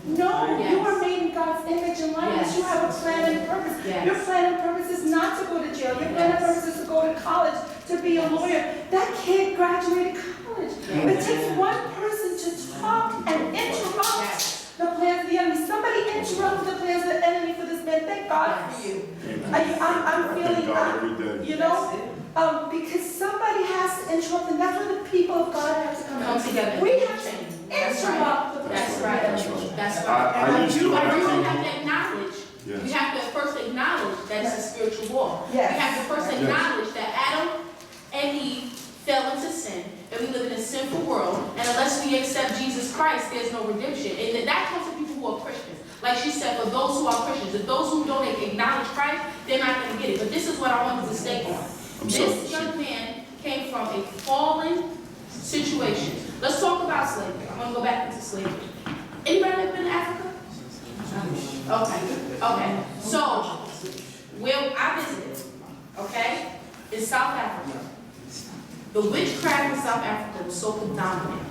No, you are made in God's image and likeness. You have a plan and purpose. Your plan and purpose is not to go to jail. Your plan and purpose is to go to college, to be a lawyer. That kid graduated college. It takes one person to talk and interrupt the plans of the enemy. Somebody interrupted the plans of the enemy for this man. Thank God for you. I'm feeling, you know, because somebody has to interrupt, and that's where the people of God have to come together. We have to interrupt the plans of the enemy. That's right. I used to, you when I came have to acknowledge. Yes. We have to first acknowledge that it's a spiritual war. Yes. We have to first acknowledge that Adam and Eve fell into sin, and we live in a sinful world, and unless we accept Jesus Christ, there's no redemption. And that comes to people who are Christians. Like she said, for those who are Christians, if those who don't acknowledge Christ, they're not going to get it. But this is what I wanted to stay on. This young man came from a fallen situation. Let's talk about slavery. I'm going to go back into slavery. Anybody ever been to Africa? Okay. So, where I visited, okay, is South Africa. The witchcraft in South Africa was so predominant.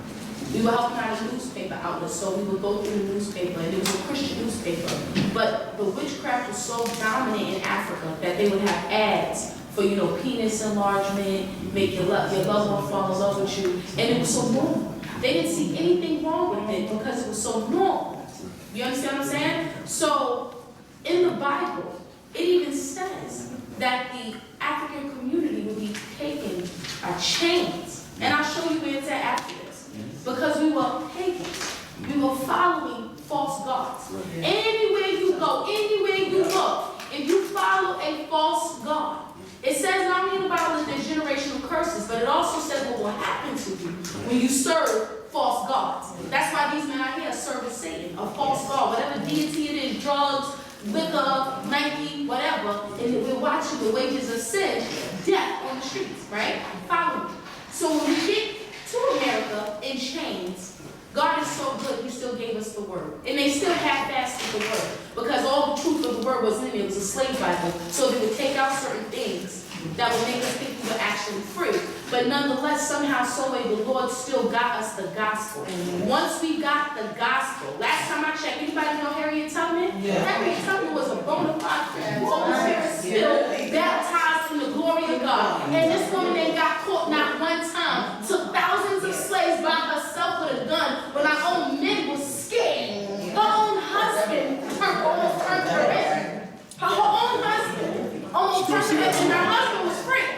We were helping out a newspaper outlet, so we would go through the newspaper, and it was a Christian newspaper. But the witchcraft was so dominant in Africa that they would have ads for, you know, penis enlargement, make your loved one fall in love with you, and it was so normal. They didn't see anything wrong with it because it was so normal. You understand what I'm saying? So, in the Bible, it even says that the African community would be taken by chains. And I'll show you where it's at after this. Because we were pagans. We were following false gods. Anywhere you go, anywhere you look, if you follow a false god, it says not only in the Bible that there's generational curses, but it also says what will happen to you when you serve false gods. That's why these men out here are serving Satan, a false god, whatever deity it is, drugs, liquor, Nike, whatever, and we're watching the wages of sin, death on the streets, right? Follow me. So when we get to America in chains, God is so good, He still gave us the word. And they still half-assed the word, because all the truth of the word was in it. It was a slave Bible, so they would take out certain things that would make us think we were actually free. But nonetheless, somehow, some way, the Lord still got us the gospel. Once we got the gospel, last time I checked, anybody know Harriet Tubman? Harriet Tubman was a bona fide Christian. Holy Spirit still baptized in the glory of God. And this woman that got caught not one time, took thousands of slaves by herself with a gun when our own men were scared. Her own husband almost turned her in. Her own husband almost turned her in, and her husband was free.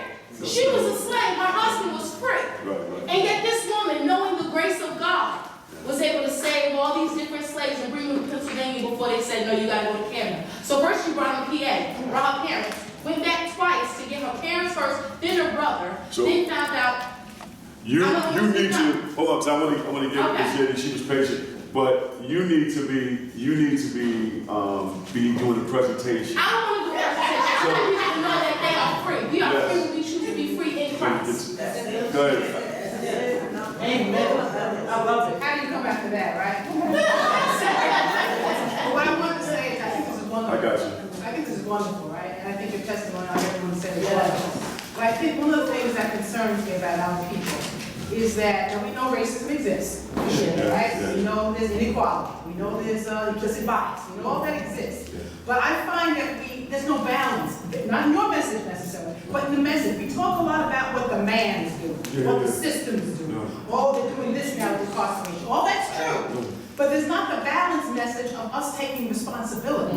She was a slave, her husband was free. And yet this woman, knowing the grace of God, was able to save all these different slaves and bring them to Pennsylvania before they said, no, you gotta go to Canada. So first she brought them PA, brought her parents, went back twice to get her parents first, then her brother, then found out. You need to, hold on, 'cause I want to give this lady, she was patient, but you need to be doing the presentation. I don't want to do a presentation. I want people to know that they are free. We are free when we choose to be free in Christ. Go ahead. Amen. I love it. How do you come after that, right? What I want to say is I think this is wonderful. I got you. I think this is wonderful, right? And I think your testimony on everyone said is wonderful. But I think one of the things that concerns me about our people is that we know racism exists, right? We know there's inequality. We know there's implicit bias. We know all that exists. But I find that there's no balance, not in your message necessarily, but in the message. We talk a lot about what the man is doing, what the system is doing. Oh, they're doing this now with incarceration. All that's true. But there's not the balanced message of us taking responsibility.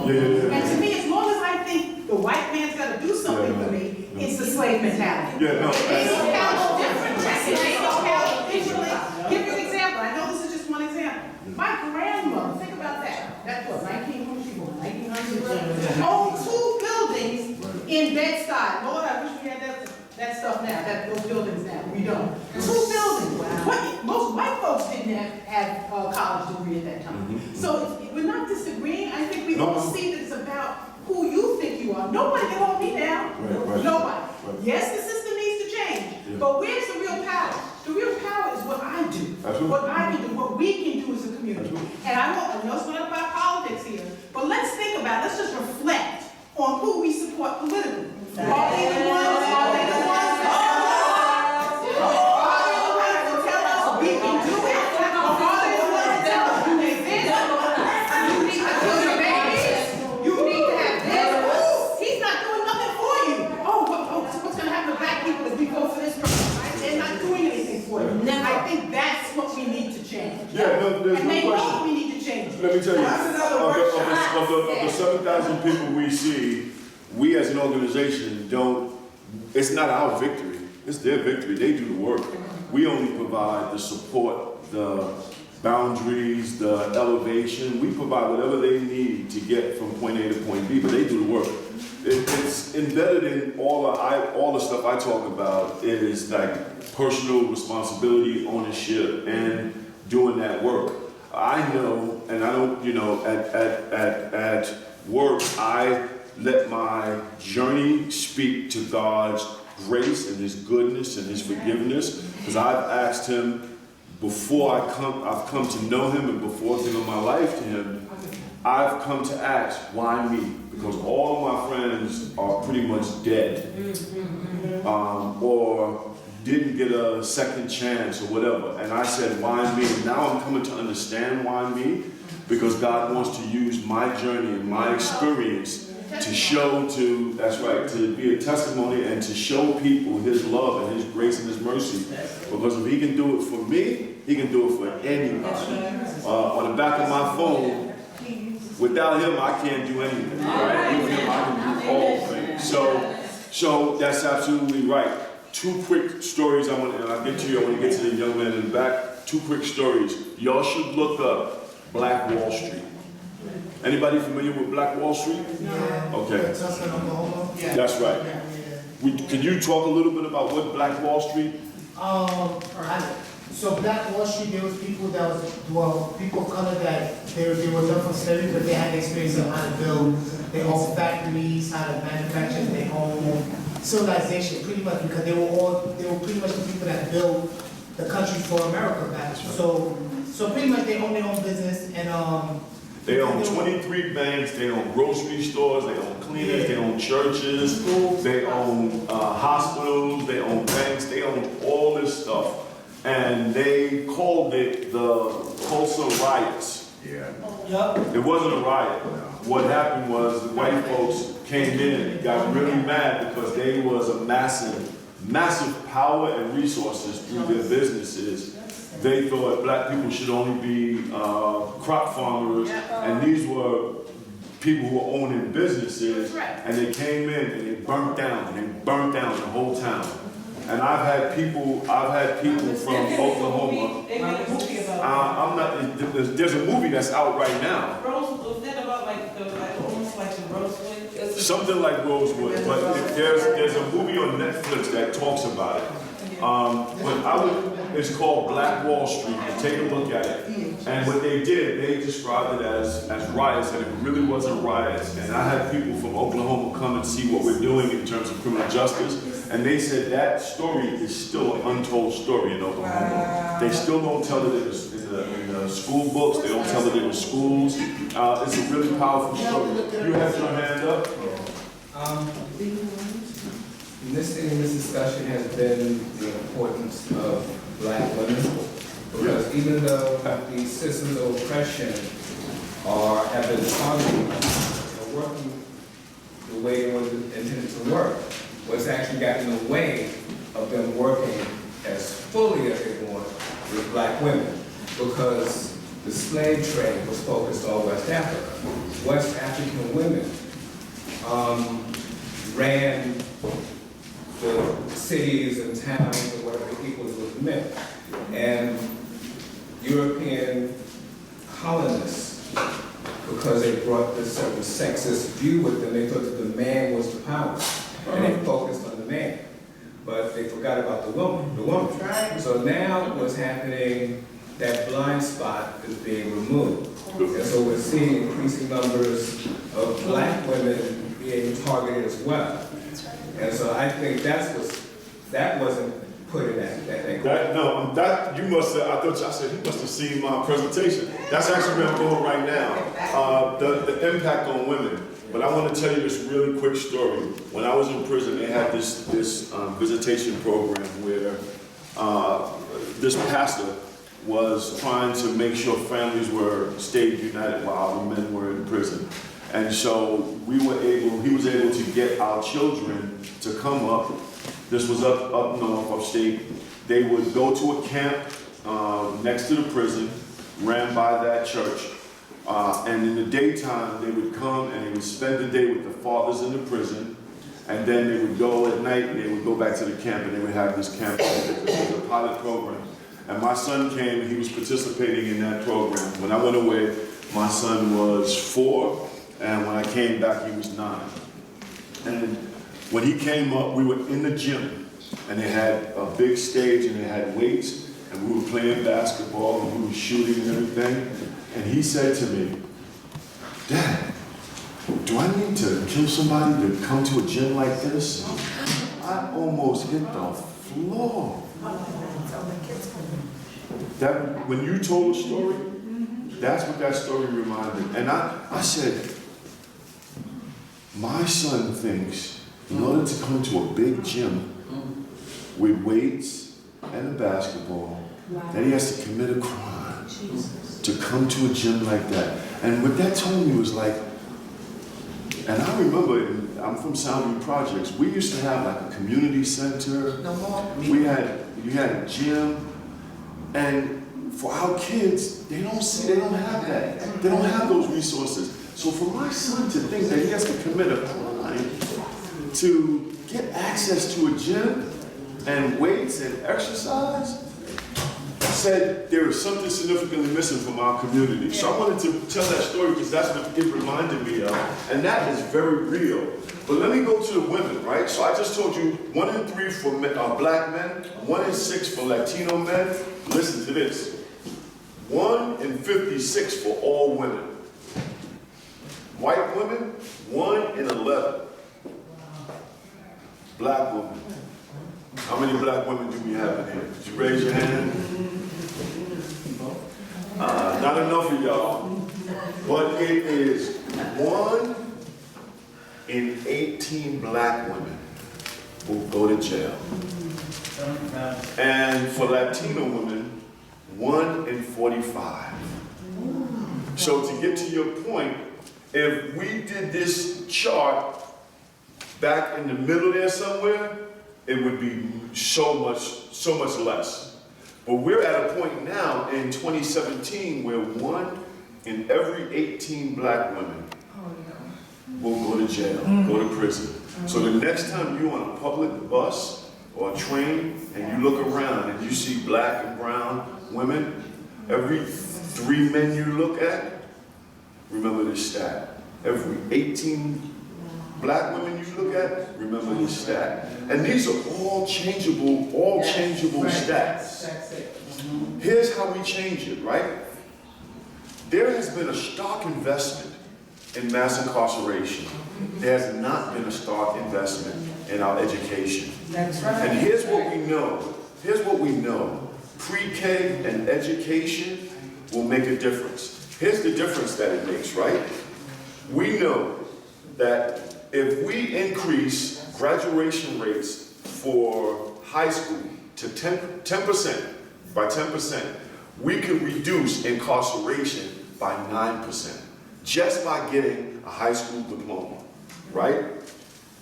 And to me, as long as I think the white man's got to do something for me, it's the slave mentality. They don't count differently. They don't count differently. Give you an example. I know this is just one example. My grandmother, think about that. That's what, 1900? She born 1900. Owned 2 buildings in Bed-Stuy. Lord, I wish that stuff now, those buildings now, we don't. 2 buildings. Most white folks didn't have a college degree at that time. So we're not disagreeing, I think we all see that it's about who you think you are. Nobody can hold me down. Right. Nobody. Yes, the system needs to change, but where's the real power? The real power is what I do. Absolutely. What I can do, what we can do as a community. And I know it's not about politics here, but let's think about it. Let's just reflect on who we support politically. Are they the ones who tell us we can do it? Or are they the ones that tell us you make this? You need to kill your babies. You need to have this. He's not doing nothing for you. So what's going to happen to black people if we vote for this person? Right? They're not doing anything for you. I think that's what we need to change. Yeah, no, there's And no they know question. we need to change. Let me tell you, That's of the 7,000 people we see, we as an organization don't, it's not our victory, it's their victory. They do the work. We only provide the support, the boundaries, the elevation. We provide whatever they need to get from point A to point B, but they do the work. It's embedded in all the stuff I talk about is like personal responsibility, ownership, and doing that work. I know, and I don't, at work, I let my journey speak to God's grace and His goodness and His forgiveness, because I've asked Him before I've come to know Him, and before giving my life to Him, I've come to ask, why me? Because all of my friends are pretty much dead, or didn't get a second chance or whatever. And I said, why me? Now I'm coming to understand why me, because God wants to use my journey and my experience to show to be a testimony and to show people His love and His grace and His mercy. Because if He can do it for me, He can do it for anybody. On the back of my phone, without Him, I can't do anything. Right? With Him, I can do all things. So that's absolutely right. 2 quick stories and I'll get to you. I want to get to the young man in the back. 2 quick stories. Y'all should look up Black Wall Street. Anybody familiar with Black Wall Street? Yeah. Okay. Yeah. That's right. Could you talk a little bit about what Black Wall Street? So Black Wall Street, there was people that people of color that they were done for slavery, but they had experience of how to build their own factories, how to manufacture their own civilization, pretty much, because they were pretty much the people that built the country for America back. So pretty much they own their own business, and they own 23 banks, they own grocery stores, they own cleaners, they own churches, they own hospitals, they own banks, they own all this stuff. And they called it the Tulsa riots. Yeah. Yep. It wasn't a riot. What happened was the white folks came in and got really mad because they was a massive power and resources through their businesses. They thought black people should only be crop farmers, and these were people who were owning businesses, and they came in and they burnt down the whole town. And I've had people from Oklahoma. They made a movie about it. There's a movie that's out right now. Was that about almost like the Rosewood? Something like Rosewood, but there's a movie on Netflix that talks about it. It's called Black Wall Street. Take a look at it. And what they did, they described it as riots, and it really wasn't riots. And I had people from Oklahoma come and see what we're doing in terms of criminal justice, and they said that story is still an untold story in Oklahoma. Wow. They still don't tell it in the school books. They don't tell it in the schools. It's a really powerful story. You have your hand up. This discussion has been the importance of black women, because even though these systems of oppression have been targeting, working the way they were intended to work, what's actually got in the way of them working as fully as they want with black women, because the slave trade was focused on West Africa. West African women ran the cities and towns and whatever equals was meant. And European colonists, because they brought this certain sexist view with them, they thought that the man was the power, and they focused on the man. But forgot about the woman. Right. So now what's happening, that blind spot is being removed. And so we're seeing increasing numbers of black women being targeted as well. And so I think that wasn't put in that. You must have, I said, he must have seen my presentation. That's actually where I'm going right now. The impact on women. But I want to tell you this really quick story. When I was in prison, they had this visitation program where this pastor was trying to make sure families stayed united while the men were in prison. And so he was able to get our children to come up. This was up north, upstate. They would go to a camp next to the prison, ran by that church. And in the daytime, they would come and they would spend the day with the fathers in the prison. And then they would go at night and they would go back to the camp and they would have this camp. This was a pilot program. And my son came, he was participating in that program. When I went away, my son was 4, and when I came back, he was 9. And when he came up, we were in the gym, and they had a big stage, and they had weights, and we were playing basketball, and we were shooting and everything. And he said to me, "Dad, do I need to kill somebody to come to a gym like this?" I almost hit the floor. That when you told the story, that's what that story reminded me. And I said, my son thinks in order to come to a big gym with weights and a basketball, that he has to commit a crime to come to a gym like that. And what that told me was like, and I remember, I'm from Soundview Projects, we used to have like a community center. You had a gym. And for our kids, they don't have that. They don't have those resources. So for my son to think that he has to commit a crime to get access to a gym and weights and exercise, said there is something significantly missing from our community. So I wanted to tell that story because that's what it reminded me of. And that is very real. But let me go to the women, right? So I just told you 1 in 3 for black men, 1 in 6 for Latino men. Listen to this. 1 in 56 for all women. White women, 1 in 11. Black women. How many black women do we have in here? Did you raise your hand? Not enough of y'all. But it is 1 in 18 black women will go to jail. And for Latino women, 1 in 45. So to get to your point, if we did this chart back in the middle there somewhere, it would be so much less. But we're at a point now in 2017 where 1 in every 18 black women will go to jail, go to prison. So the next time you're on a public bus or a train and you look around and you see black and brown women, every 3 men you look at, remember this stat. Every 18 black women you look at, remember this stat. And these are all changeable stats. Here's how we change it, right? There has been a stark investment in mass incarceration. There has not been a stark investment in our education. That's right. And here's what we know. Here's what we know. Pre-K and education will make a difference. Here's the difference that it makes, right? We know that if we increase graduation rates for high school to 10%, by 10%, we can reduce incarceration by 9%, just by getting a high school diploma, right?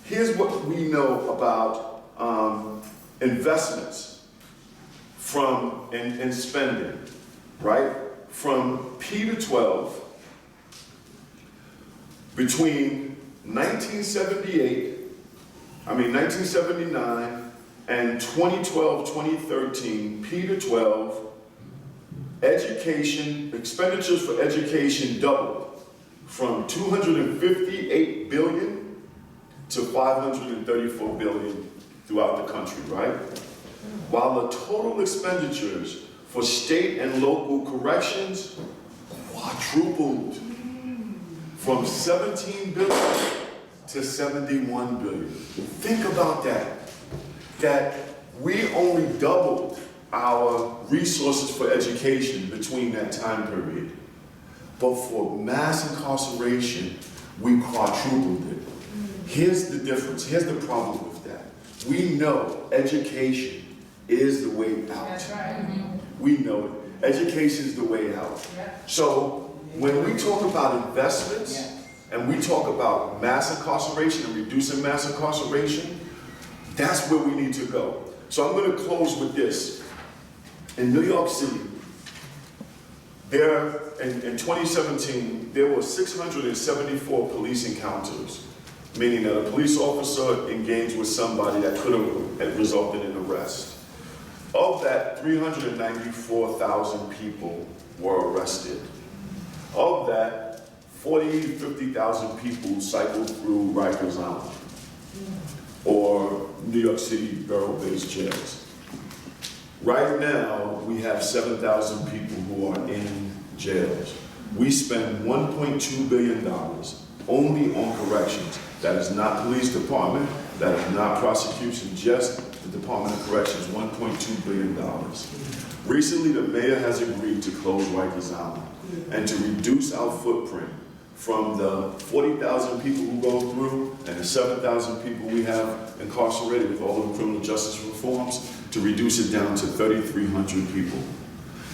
Here's what we know about investments in spending, right? From P to 12, between 1979 and 2012, 2013, P to 12, education, expenditures for education doubled from 258 billion to 534 billion throughout the country, right? while the total expenditures for state and local corrections quadrupled from 17 billion to 71 billion. Think about that. That we only doubled our resources for education between that time period. But for mass incarceration, we quadrupled it. Here's the difference, here's the problem with that. We know education is the way out. That's right. We know it. Education is the way out. So when we talk about investments and we talk about mass incarceration and reducing mass incarceration, that's where we need to go. So I'm going to close with this. In New York City, in 2017, there were 674 police encounters, meaning that a police officer engaged with somebody that could have resulted in arrest. Of that, 394,000 people were arrested. Of that, 40,000 to 50,000 people cycled through Rikers Island or New York City borough-based jails. Right now, we have 7,000 people who are in jails. We spend $1.2 billion only on corrections. That is not police department, that is not prosecution, just the Department of Corrections, $1.2 billion. Recently, the mayor has agreed to close Rikers Island and to reduce our footprint from the 40,000 people who go through and the 7,000 people we have incarcerated with all of the criminal justice reforms, to reduce it down to 3,300 people.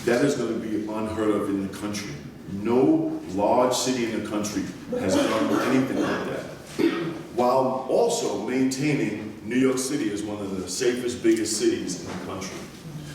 That is going to be unheard of in the country. No large city in the country has done anything like that, while also maintaining New York City as one of the safest, biggest cities in the country.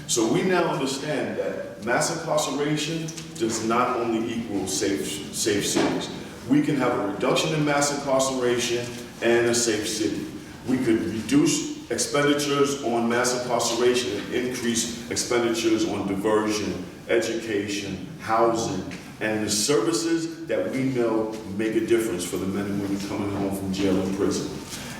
So we now understand that mass incarceration does not only equal safe cities. We can have a reduction in mass incarceration and a safe city. We could reduce expenditures on mass incarceration and increase expenditures on diversion, education, housing, and the services that we know make a difference for the men and women coming home from jail and prison.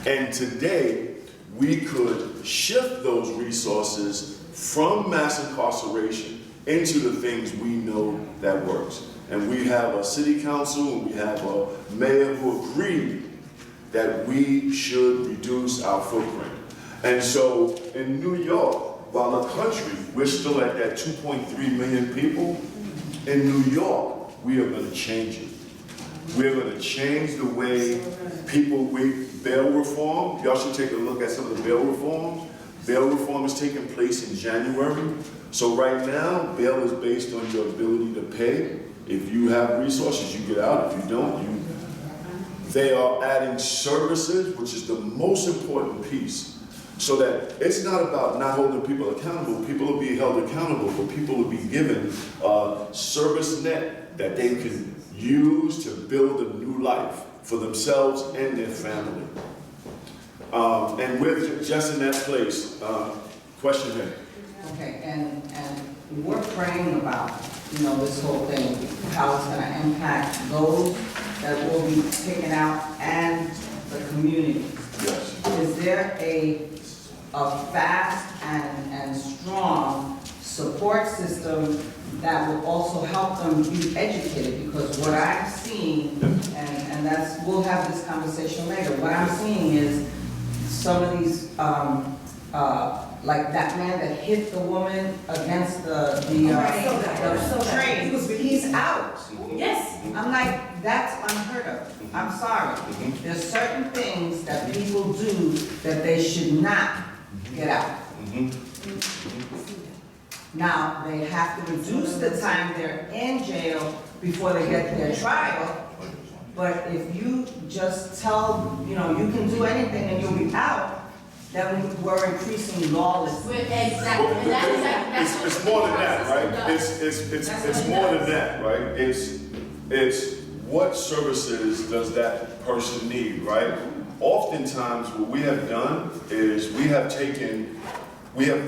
And today, we could shift those resources from mass incarceration into the things we know that works. And we have a city council, and we have a mayor who agreed that we should reduce our footprint. And so in New York, while the country, we're still at that 2.3 million people, in New York, we are going to change it. We're going to change the way people bail reform. Y'all should take a look at some of the bail reforms. Bail reform is taking place in January. So right now, bail is based on your ability to pay. If you have resources, you get out. If you don't, They are adding services, which is the most important piece, so that it's not about not holding people accountable. People will be held accountable, but people will be given a service net that they can use to build a new life for themselves and their family. And we're just in that place. Question here. Okay, and we're praying about, this whole thing, how it's gonna impact those that will be taken out and the community. Yes. Is there a fast and strong support system that will also help them be educated? Because what I'm seeing, and we'll have this conversation later, what I'm seeing is some of these, like that man that hit the woman against the train, he's out. Yes. I'm like, that's unheard of. I'm sorry. There's certain things that people do that they should not get out. Now, they have to reduce the time they're in jail before they get their trial. But if you just tell, you can do anything and you'll be out, then we're increasing lawlessness. Exactly. It's more than that, right? It's more than that, right? It's what services does that person need, right? Oftentimes, what we have done is we have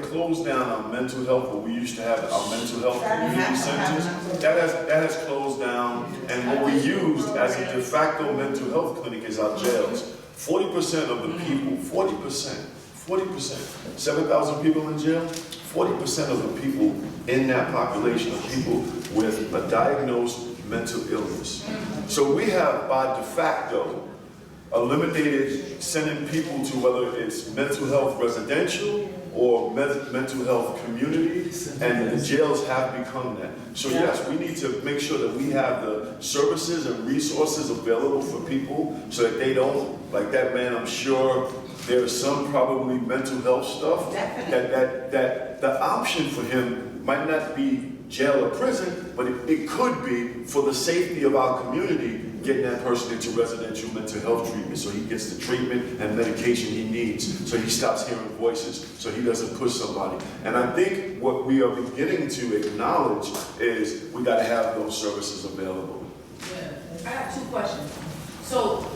closed down our mental health, what we used to have our mental health community centers. That has closed down, and what we used as a de facto mental health clinic is our jails. 40% of the people, 40% 40%. 7,000 people in jail, 40% of the people in that population are people with a diagnosed mental illness. So we have, by de facto, eliminated sending people to whether it's mental health residential or mental health community, and the jails have become that. So yes, we need to make sure that we have the services and resources available for people so that they don't, like that man, I'm sure there's some probably mental health stuff that the option for him might not be jail or prison, but it could be for the safety of our community, getting that person into residential mental health treatment so he gets the treatment and medication he needs, so he stops hearing voices, so he doesn't push somebody. And I think what we are beginning to acknowledge is we gotta have those services available. Yeah. I have two questions. So,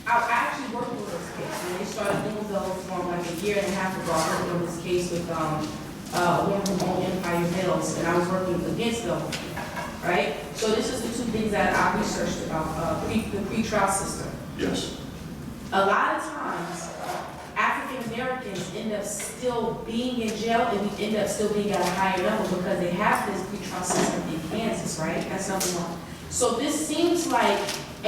I actually worked with this case, and they started doing those from like a year and a half ago. I worked on this case with a woman who owned Empire Bills, and I was working against them, right? So this is the two things that I researched about the pretrial system. Yes. A lot of times, African Americans end up still being in jail, and we end up still being at a higher level because they have this pretrial system in Kansas, right? That's number one. So this seems like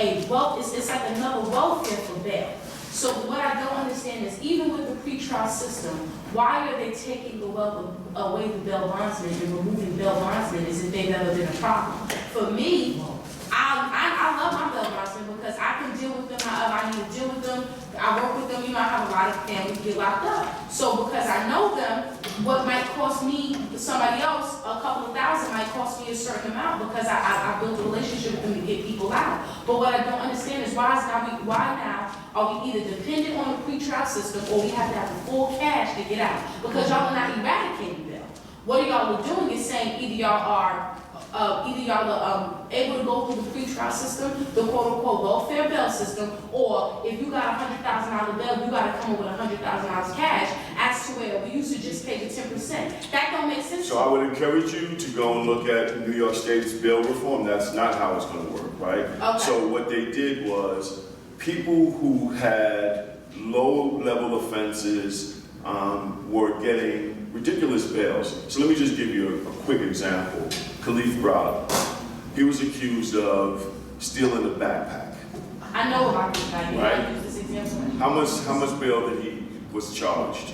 it's like another welfare for bail. So what I don't understand is, even with the pretrial system, why are they taking away the bail bondsman and removing bail bondsmen as if they've never been a problem? For me, I love my bail bondsmen because I can deal with them however I need to deal with them. I work with them, I have a lot of families get locked up. So because I know them, what might cost me, somebody else, a couple of thousand might cost me a certain amount because I built a relationship with them to get people out. But what I don't understand is why now are we either dependent on the pretrial system or we have to have the full cash to get out? Because y'all are not eradicating bail. What y'all are doing is saying either y'all are able to go through the pretrial system, the quote-unquote welfare bail system, or if you got $100,000 bail, you got to come up with $100,000 cash, as to where we used to just pay the 10%. That don't make sense. So I would encourage you to go and look at New York State's bail reform. That's not how it's going to work, right? Okay. So what they did was people who had low-level offenses were getting ridiculous bails. So let me just give you a quick example. Khalif Browder. He was accused of stealing a backpack. I know about this guy. You Right. use this example. How much bail did he was charged?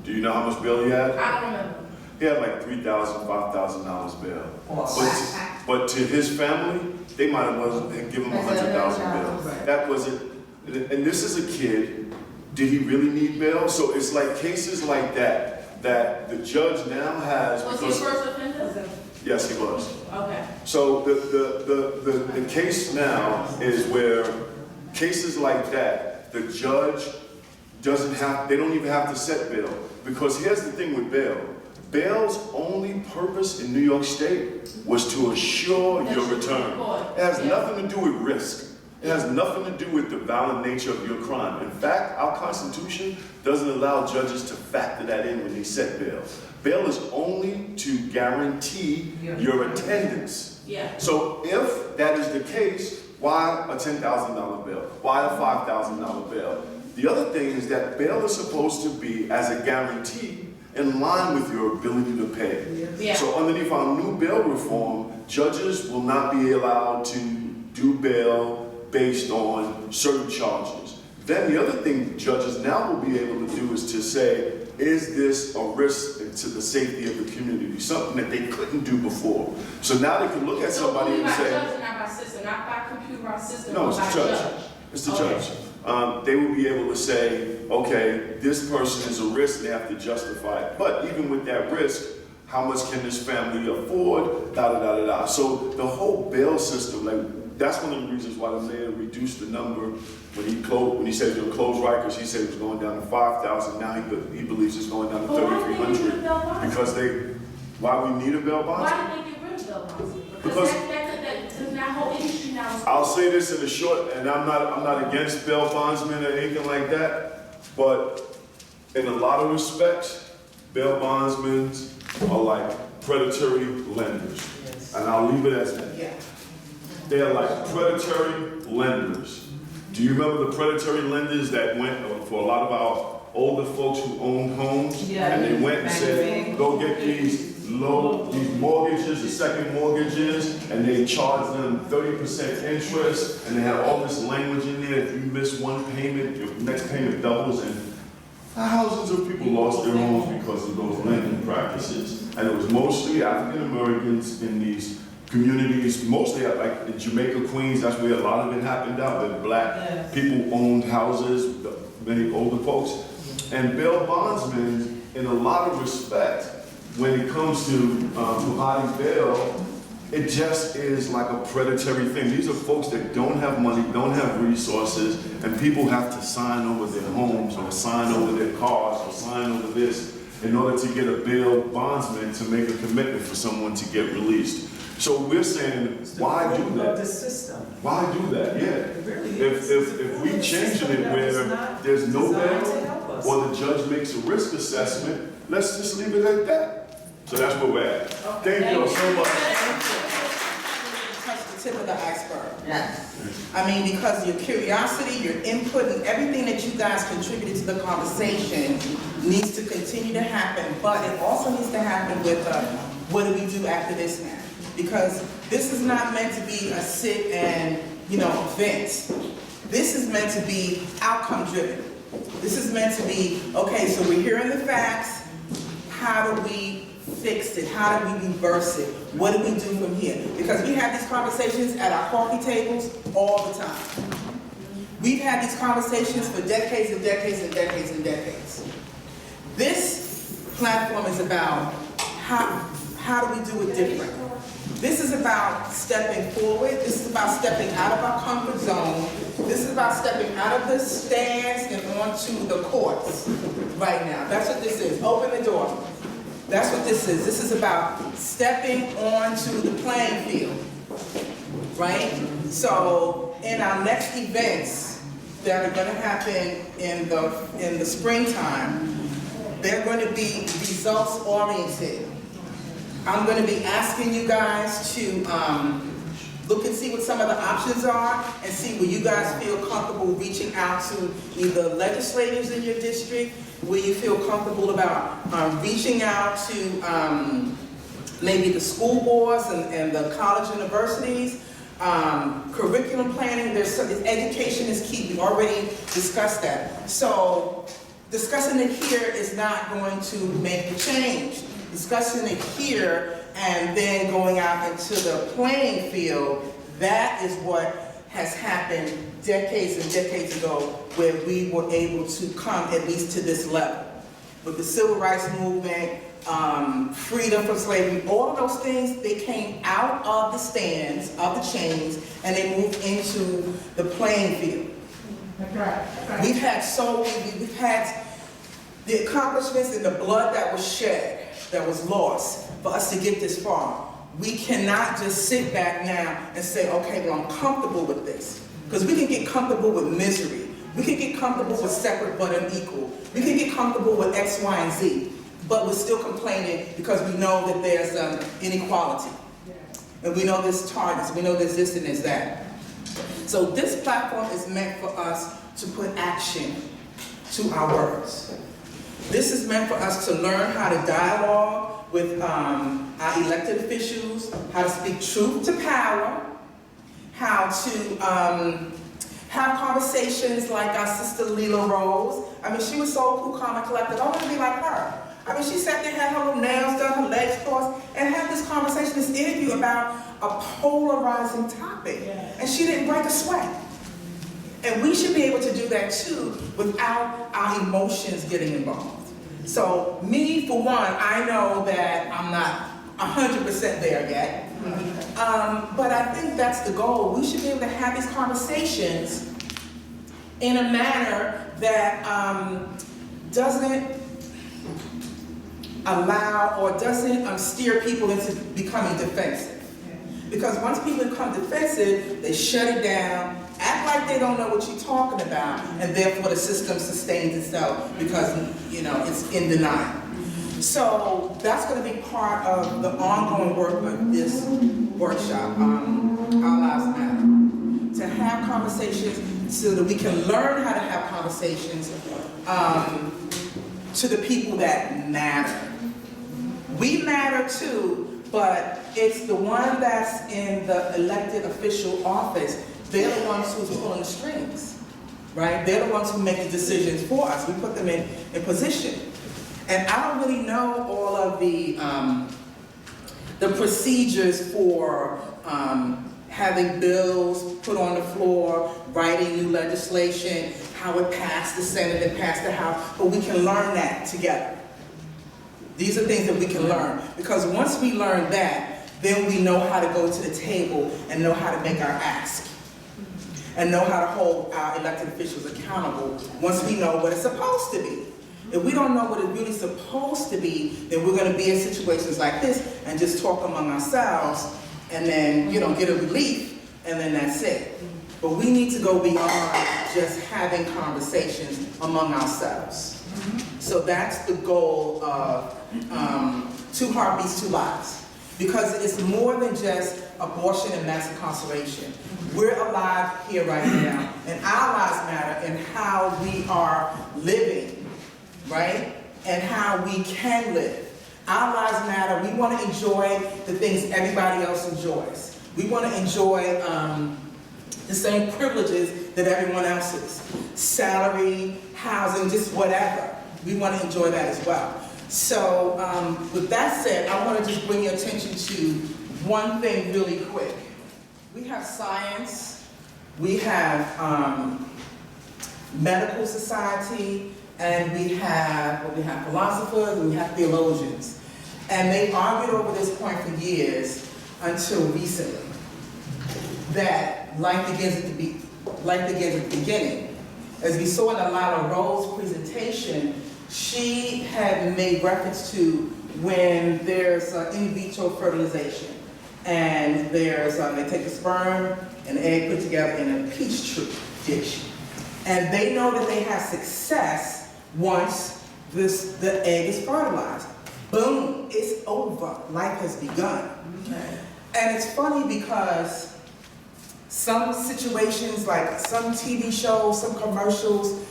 Do you know how much bail he had? I don't remember. He had like $3,000, $5,000 bail. Awesome. But to his family, they might have well given him $100,000 bail. That wasn't, and this is a kid. Did he really need bail? So it's like cases like that the judge now has. Was he a first offender? Yes, he was. Okay. So the case now is where cases like that, the judge they don't even have to set bail. Because here's the thing with bail. Bail's only purpose in New York State was to assure your return. It has nothing to do with risk. It has nothing to do with the violent nature of your crime. In fact, our Constitution doesn't allow judges to factor that in when they set bail. Bail is only to guarantee your attendance. Yeah. So if that is the case, why a $10,000 bail? Why a $5,000 bail? The other thing is that bail is supposed to be as a guarantee in line with your ability to pay. Yeah. So underneath our new bail reform, judges will not be allowed to do bail based on certain charges. Then the other thing judges now will be able to do is to say, is this a risk to the safety of the community? Something that they couldn't do before. So now they can look at somebody and say, So only by judge, not by system, not by computerized system, no, but it's by the judge. judge. It's the Okay. judge. They will be able to say, okay, this person is a risk, and they have to justify it. But even with that risk, how much can this family afford? Da da da da da. So the whole bail system, that's one of the reasons why the mayor reduced the number when he said he was going to close Rikers. He said it was going down to 5,000. Now he believes it's going down to 3,300 because why we need a bail bond? Why did they get rid of bail bonds? Because that whole industry now is. I'll say this in a short, and I'm not against bail bondsmen or anything like that, but in a lot of respects, bail bondsmen are like predatory lenders, and I'll leave it as that. Yeah. They're like predatory lenders. Do you remember the predatory lenders that went for a lot of our older folks who owned homes? Yeah. And they went and said, go get these mortgages, the second mortgages, and they charged them 30% interest, and they had all this language in there. If you miss one payment, your next payment doubles, and thousands of people lost their homes because of those lending practices. And it was mostly African Americans in these communities, mostly like in Jamaica, Queens. That's where a lot of it happened out, where black people owned houses, many older folks. And bail bondsmen, in a lot of respect, when it comes to providing bail, it just is like a predatory thing. These are folks that don't have money, don't have resources, and people have to sign over their homes or sign over their cars or sign over this in order to get a bail bondsman to make a commitment for someone to get released. So we're saying, why do that? The system. Why do that? Yeah. If we change it where there's no bail or the judge makes a risk assessment, let's just leave it at that. So that's where we're at. Thank you all so much. Touch the tip of the iceberg. Yes. I mean, because your curiosity, your input, and everything that you guys contributed to the conversation needs to continue to happen, but it also needs to happen with what do we do after this now? Because this is not meant to be a sit and, vent. This is meant to be outcome driven. This is meant to be, okay, so we're hearing the facts. How do we fix it? How do we reverse it? What do we do from here? Because we have these conversations at our coffee tables all the time. We've had these conversations for decades and decades and decades and decades. This platform is about how do we do it different? This is about stepping forward. This is about stepping out of our comfort zone. This is about stepping out of the stands and onto the courts right now. That's what this is. Open the door. That's what this is. This is about stepping onto the playing field, right? So in our next events that are going to happen in the springtime, they're going to be results oriented. I'm going to be asking you guys to look and see what some of the options are and see where you guys feel comfortable reaching out to either legislators in your district, where you feel comfortable about reaching out to maybe the school boards and the college universities. Curriculum planning, education is key. We already discussed that. So discussing it here is not going to make the change. Discussing it here and then going out into the playing field, that is what has happened decades and decades ago, where we were able to come at least to this level. With the civil rights movement, freedom from slavery, all of those things, they came out of the stands, of the chains, and they moved into the playing field. That's right. We've had the accomplishments and the blood that was shed, that was lost for us to get this far. We cannot just sit back now and say, okay, well, I'm comfortable with this. Because we can get comfortable with misery. We can get comfortable with separate but unequal. We can get comfortable with X, Y, and Z. But we're still complaining because we know that there's inequality. And we know there's targets. We know there's this and there's that. So this platform is meant for us to put action to our words. This is meant for us to learn how to dialogue with our elected officials, how to speak truth to power, how to have conversations like our sister Lila Rose. I mean, she was so cool, calm, and collected. I want to be like her. I mean, she sat there, had her little nails done, her legs crossed, and had this conversation, this interview about a polarizing topic. And she didn't break a sweat. And we should be able to do that too without our emotions getting involved. So me, for one, I know that I'm not 100% there yet. But I think that's the goal. We should be able to have these conversations in a manner that doesn't allow or doesn't steer people into becoming defensive. Because once people become defensive, they shut it down, act like they don't know what you're talking about, and therefore the system sustains itself because, you know, it's in denial. So that's going to be part of the ongoing work of this workshop, Our Lives Matter. To have conversations, so that we can learn how to have conversations to the people that matter. We matter too, but it's the one that's in the elected official office. They're the ones who's pulling the strings, right? They're the ones who make the decisions for us. We put them in position. And I don't really know all of the procedures for having bills put on the floor, writing new legislation, how it passed the Senate and passed the House, but we can learn that together. These are things that we can learn, because once we learn that, then we know how to go to the table and know how to make our ask, and know how to hold our elected officials accountable once we know what it's supposed to be. If we don't know what it's really supposed to be, then we're going to be in situations like this and just talk among ourselves and then, you know, get a relief, and then that's it. But we need to go beyond just having conversations among ourselves. So that's the goal of Two Heartbeats, Two Lives. Because it's more than just abortion and mass incarceration. We're alive here right now, and our lives matter in how we are living, right? And how we can live. Our lives matter. We want to enjoy the things everybody else enjoys. We want to enjoy the same privileges that everyone else is. Salary, housing, just whatever. We want to enjoy that as well. So with that said, I want to just bring your attention to one thing really quick. We have science, we have medical society, and we have philosophers, and we have theologians. And they argued over this point for years until recently, that life begins at the beginning. As we saw in the Lila Rose presentation, she had made reference to when there's in vitro fertilization. And there's, they take the sperm and the egg put together in a petri dish. And they know that they have success once the egg is fertilized. Boom, it's over. Life has begun. Okay. And it's funny because some situations, like some TV shows, some commercials,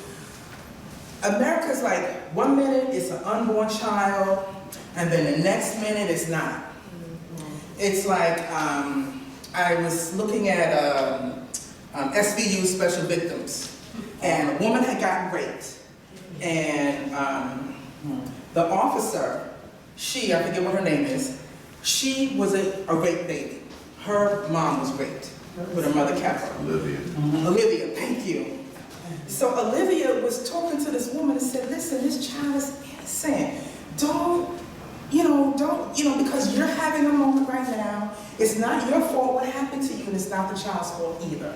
America's like, 1 minute it's an unborn child, and then the next minute it's not. It's like, I was looking at SVU Special Victims, and a woman had gotten raped, and the officer, I forget what her name is, she was a rape baby. Her mom was raped, but her mother kept her. Olivia. Olivia, thank you. So Olivia was talking to this woman and said, listen, this child is innocent. Don't, because you're having a moment right now. It's not your fault what happened to you, and it's not the child's fault either.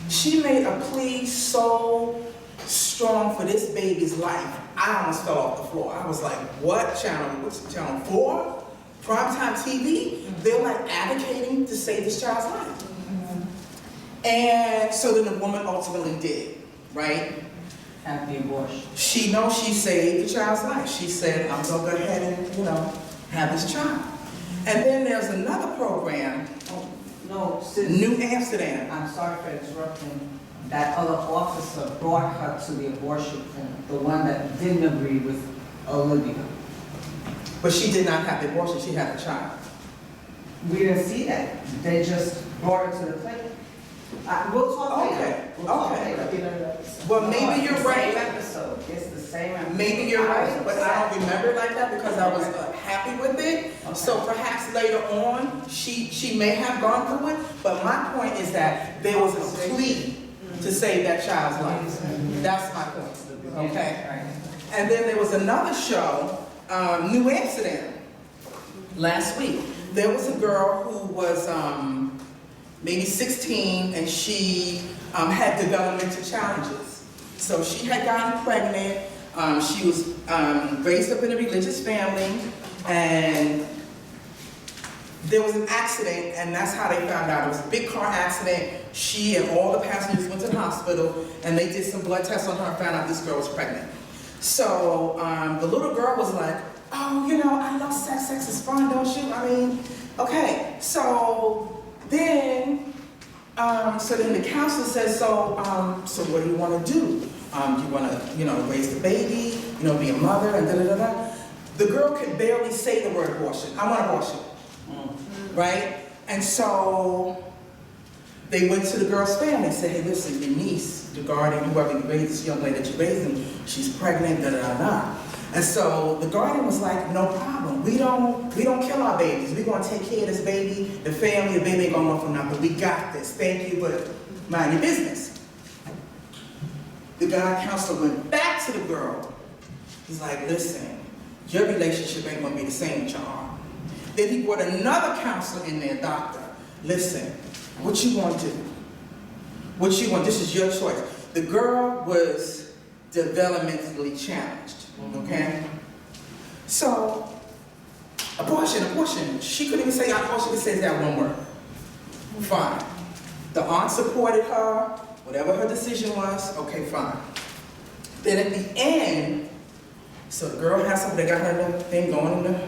She made a plea so strong for this baby's life, I almost fell off the floor. I was like, what channel? What's channel 4? Primetime TV? They're like advocating to save this child's life. And so then the woman ultimately did, right? Have the abortion. She knows she saved the child's life. She said, I'm gonna go ahead and, have this child. And then there's another program, New Amsterdam. I'm sorry for interrupting. That other officer brought her to the abortion clinic, the one that didn't agree with Olivia. But she did not have the abortion, she had a child. We didn't see that. They just brought her to the clinic. We'll talk later. We'll talk later. Well, maybe you're right. Episode. It's the same episode. Maybe you're right, but I don't remember it like that because I was happy with it. Okay. So perhaps later on, she may have gone through it, but my point is that there was a plea to save that child's life. That's my point, okay? And then there was another show, New Amsterdam, last week. There was a girl who was maybe 16, and she had developmental challenges. So she had gotten pregnant. She was raised up in a religious family, and there was an accident, and that's how they found out. It was a big car accident. She and all the passengers went to the hospital, and they did some blood tests on her and found out this girl was pregnant. So the little girl was like, oh, I love sex. Sex is fun, don't you? I mean, okay. So then So then the counselor says, so what do you want to do? You want to, raise the baby, be a mother, and da-da-da-da. The girl could barely say the word abortion. I want abortion, right? And so they went to the girl's family and said, hey, listen, your niece, the guardian, whoever you raised, this young lady that you're raising, she's pregnant, da-da-da-da. And so the guardian was like, no problem. We don't kill our babies. We're going to take care of this baby, the family, the baby ain't going to want for nothing. We got this. Thank you, but mind your business. The guy counselor went back to the girl. He's like, listen, your relationship ain't going to be the same with your arm. Then he brought another counselor in there, doctor. Listen, what you want to do? What you want? This is your choice. The girl was developmentally challenged. Okay? So, abortion. She couldn't even say abortion, she says that one word. Fine. The aunt supported her, whatever her decision was, okay, fine. Then at the end, so the girl has something, they got her little thing going in the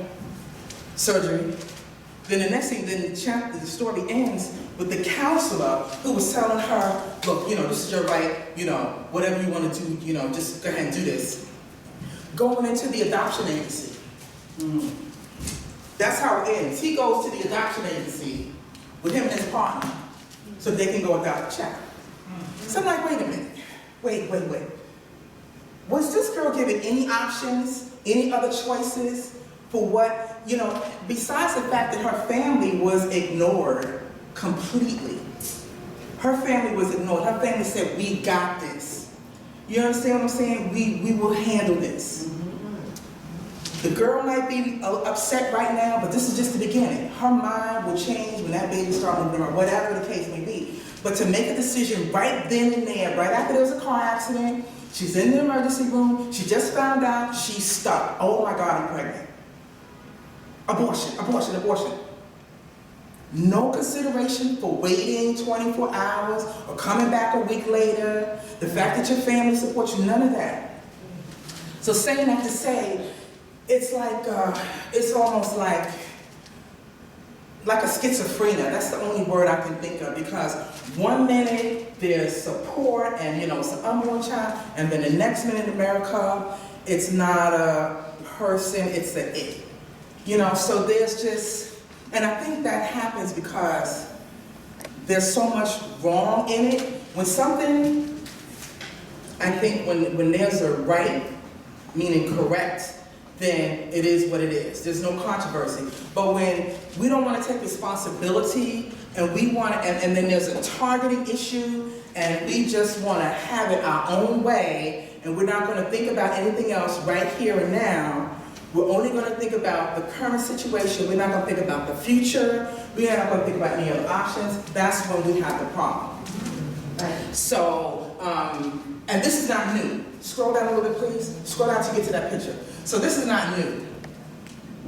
surgery. Then the next thing, the story ends with the counselor who was telling her, look, this is your right, whatever you want to do, just go ahead and do this. Going into the adoption agency. That's how it ends. He goes to the adoption agency with him and his partner so they can go adopt a child. So I'm like, wait a minute. Wait. Was this girl given any options, any other choices for what, besides the fact that her family was ignored completely. Her family was ignored. Her family said, we got this. You understand what I'm saying? We will handle this. The girl might be upset right now, but this is just the beginning. Her mind will change when that baby starts moving around, whatever the case may be. But to make a decision right then and there, right after there's a car accident, she's in the emergency room, she just found out, she's stuck. Oh my God, I'm pregnant. Abortion. No consideration for waiting 24 hours or coming back a week later. The fact that your family supports you, none of that. So saying that to say, it's like, it's almost like a schizophrenia. That's the only word I can think of, because one minute there's support and it's an unborn child, and then the next minute in America, it's not a person, it's an it. So there's just, and I think that happens because there's so much wrong in it. When something, I think when there's a right, meaning correct, then it is what it is. There's no controversy. But when we don't want to take responsibility and we want to, and then there's a targeting issue and we just want to have it our own way and we're not going to think about anything else right here and now, we're only going to think about the current situation. We're not going to think about the future. We're not going to think about any other options. That's when we have the problem. So, and this is not new. Scroll down a little bit, please. Scroll down to get to that picture. So this is not new.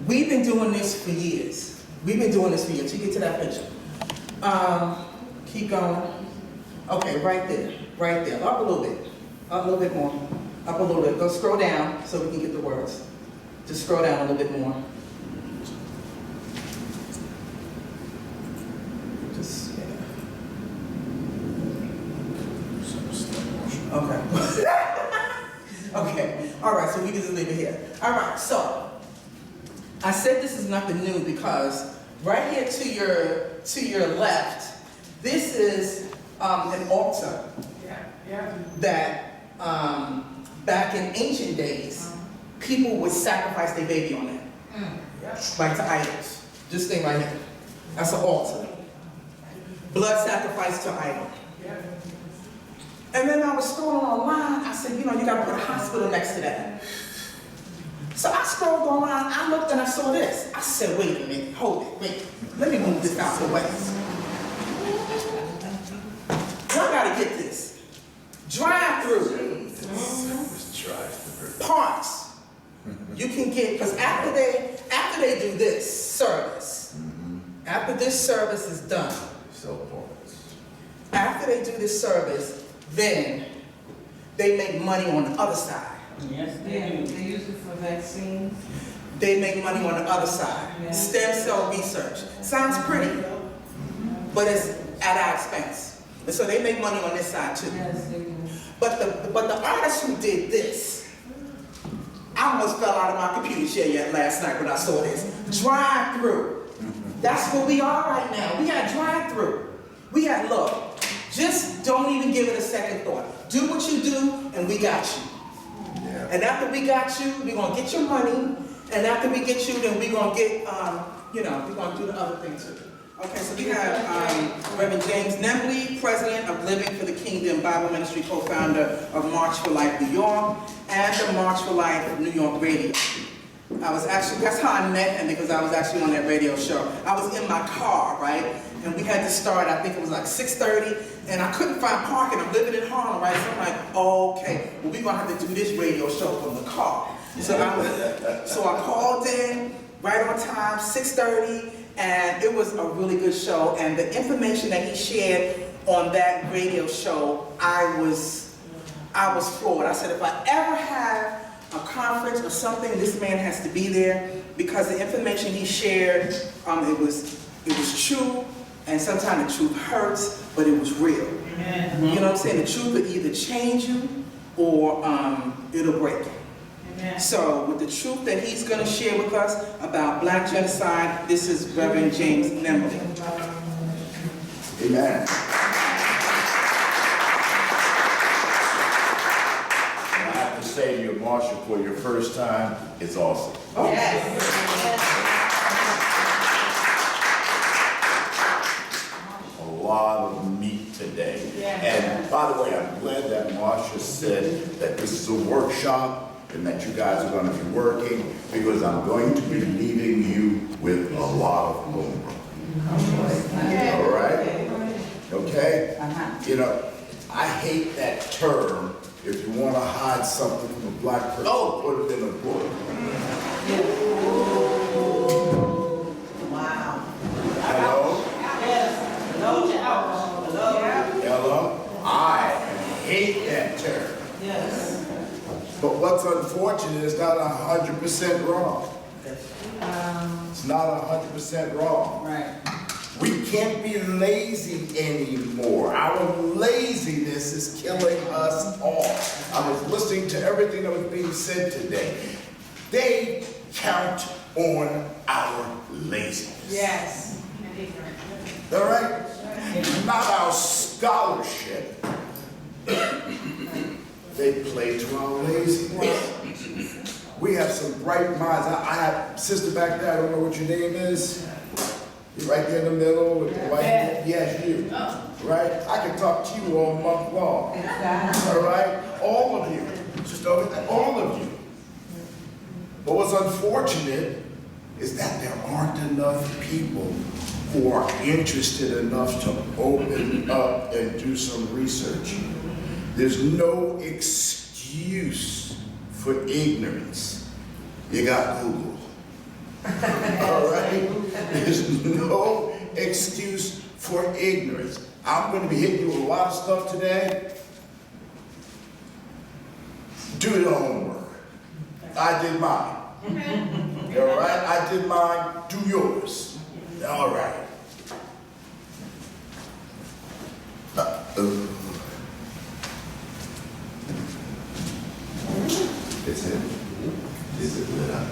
We've been doing this for years. You get to that picture. Keep going. Okay, right there. Up a little bit more. Up a little bit. Go scroll down so we can get the words. Just scroll down a little bit more. Okay. Okay. All right, so we can just leave it here. All right, so I said this is nothing new because right here to your left, this is an altar that back in ancient days, people would sacrifice their baby on it, like to idols. This thing right here, that's an altar. Blood sacrifice to idol. And then I was scrolling online, I said, you gotta put a hospital next to that. So I scrolled online, I looked and I saw this. I said, wait a minute, hold it, wait. Let me move this out the way. Y'all gotta get this. Drive-through. Parts. You can get, because after they do this service, after this service is done, after they do this service, then they make money on the other side. Yes, they do. They use it for vaccines. They make money on the other side. Yeah. Stem cell research. Sounds pretty, but it's at our expense. And so they make money on this side too. But the artist who did this, I almost fell out of my computer chair last night when I saw this. Drive-through. That's what we are right now. We got drive-through. We got look. Just don't even give it a second thought. Do what you do, and we got you. Yeah. And after we got you, we're gonna get your money. And after we get you, then we're gonna get, we're gonna do the other thing too. Okay, so we have Reverend James Nemley, President of Living for the Kingdom Bible Ministry, co-founder of March for Life New York, and the March for Life New York Radio. That's how I met him, because I was actually on that radio show. I was in my car, right? And we had to start, I think it was like 6:30, and I couldn't find parking. I'm living in Harlem, right? So I'm like, okay, well, we're gonna have to do this radio show from the car. So I called in right on time, 6:30, and it was a really good show. And the information that he shared on that radio show, I was floored. I said, if I ever have a conference or something, this man has to be there, because the information he shared, it was true, and sometimes the truth hurts, but it was real. Amen. You know what I'm saying? The truth will either change you or it'll break you. Amen. So with the truth that he's going to share with us about Black genocide, this is Reverend James Nemley. Amen. I have to say to you, Marcia, for your first time, it's awesome. Yes. A lot of meat today. And by the way, I'm glad that Marcia said that this is a workshop and that you guys are going to be working, because I'm going to be leaving you with a lot of homework. All right? Okay? You know, I hate that term, if you want to hide something from a black person, put it in a book. Wow. Hello? Yes. Hello? I hate that term. Yes. But what's unfortunate is not 100% wrong. It's not 100% wrong. Right. We can't be lazy anymore. Our laziness is killing us all. I was listening to everything that was being said today. They count on our laziness. Yes. All right? Not our scholarship. They play to our laziness. We have some bright minds. I have a sister back there, I don't know what your name is. You're right there in the middle with the white hair. Yes, you. Right? I can talk to you all month long. All right? All of you. Just all of you. But what's unfortunate is that there aren't enough people who are interested enough to open up and do some research. There's no excuse for ignorance. You got Google. All right? There's no excuse for ignorance. I'm going to be hitting you with a lot of stuff today. Do your homework. I did mine. All right? I did mine. Do yours. All right. It's him. Is it lit up?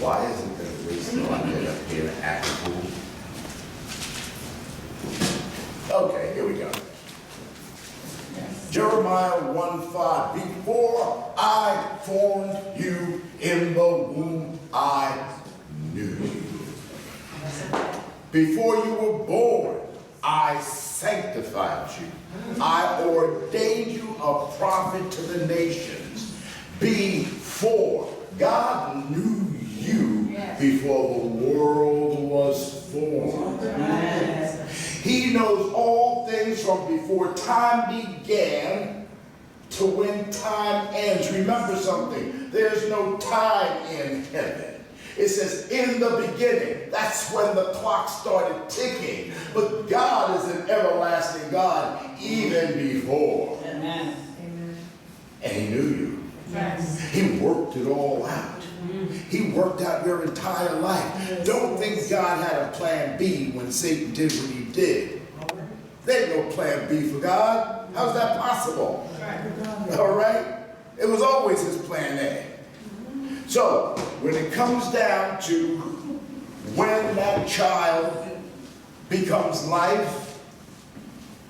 Why isn't there a reason why I get up here and act cool? Okay, here we go. Jeremiah 1:5. Before I formed you in the womb, I knew you. Before you were born, I sanctified you. I ordained you a prophet to the nations. Before, God knew you before the world was formed. He knows all things from before time began to when time ends. Remember something, there's no time in heaven. It says, in the beginning, that's when the clock started ticking. But God is an everlasting God, even before. Amen. And he knew you. He worked it all out. He worked out your entire life. Don't think God had a plan B when Satan did what he did. There ain't no plan B for God. How's that possible? All right? It was always his plan A. So, when it comes down to when that child becomes life,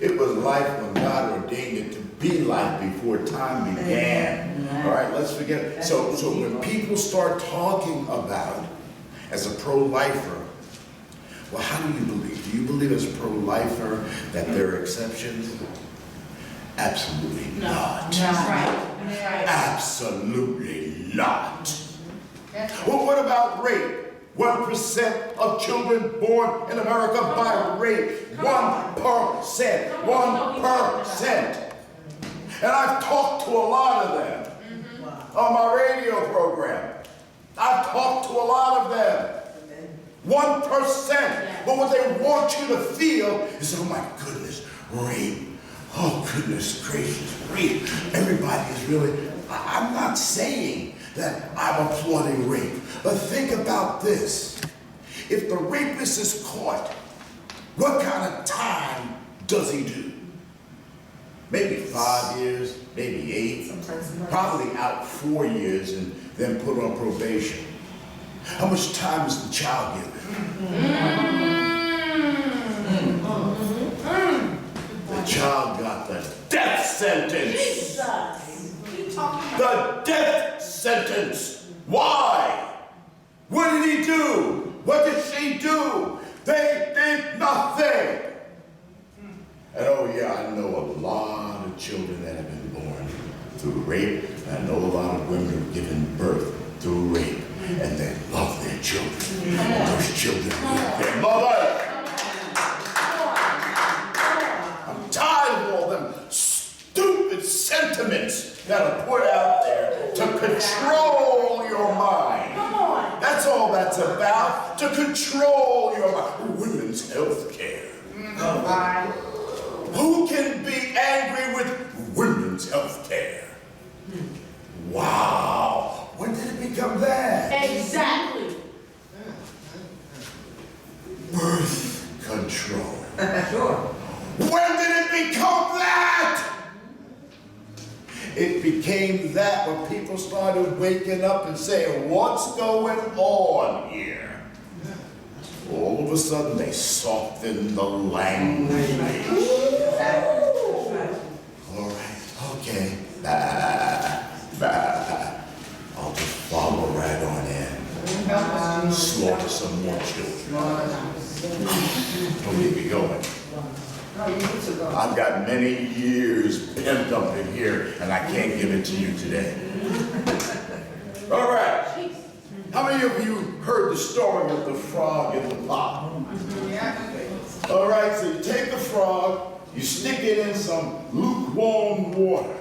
it was life when God ordained it to be life before time began. All right, let's forget it. So when people start talking about, as a pro-lifer, well, how do you believe? Do you believe as a pro-lifer that there are exceptions? Absolutely not. Absolutely not. Well, what about rape? 1% of children born in America by rape. 1%. 1%. And I've talked to a lot of them on my radio program. I've talked to a lot of them. 1%. But what they want you to feel is, oh my goodness, rape. Oh goodness gracious, rape. Everybody is really, I'm not saying that I'm applauding rape, but think about this. If the rapist is caught, what kind of time does he do? Maybe 5 years, maybe 8, probably out 4 years and then put on probation. How much time is the child given? The child got the death sentence. The death sentence. Why? What did he do? What did she do? They did nothing. And oh yeah, I know a lot of children that have been born through rape. I know a lot of women who have given birth through rape. And they love their children. And those children love their mother. I'm tired of all them stupid sentiments that are put out there to control your mind. That's all that's about, to control your mind. Women's health care. Who can be angry with women's health care? Wow. When did it become that? Exactly. Birth control. Sure. When did it become that? It became that when people started waking up and saying, what's going on here? All of a sudden they softened the language. All right, okay. I'll just follow right on in. Slaughter some more children. Don't get me going. I've got many years pent up in here, and I can't give it to you today. All right. How many of you heard the story of the frog in the pot? All right, so you take the frog, you stick it in some lukewarm water,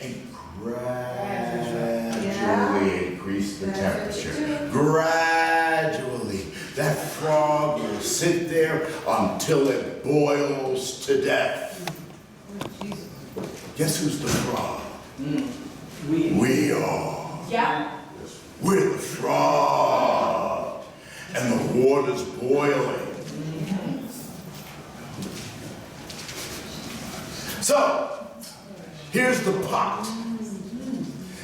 and gradually increase the temperature. Gradually, that frog will sit there until it boils to death. Guess who's the frog? We are. Yeah. We're the frog. And the water's boiling. So, here's the pot.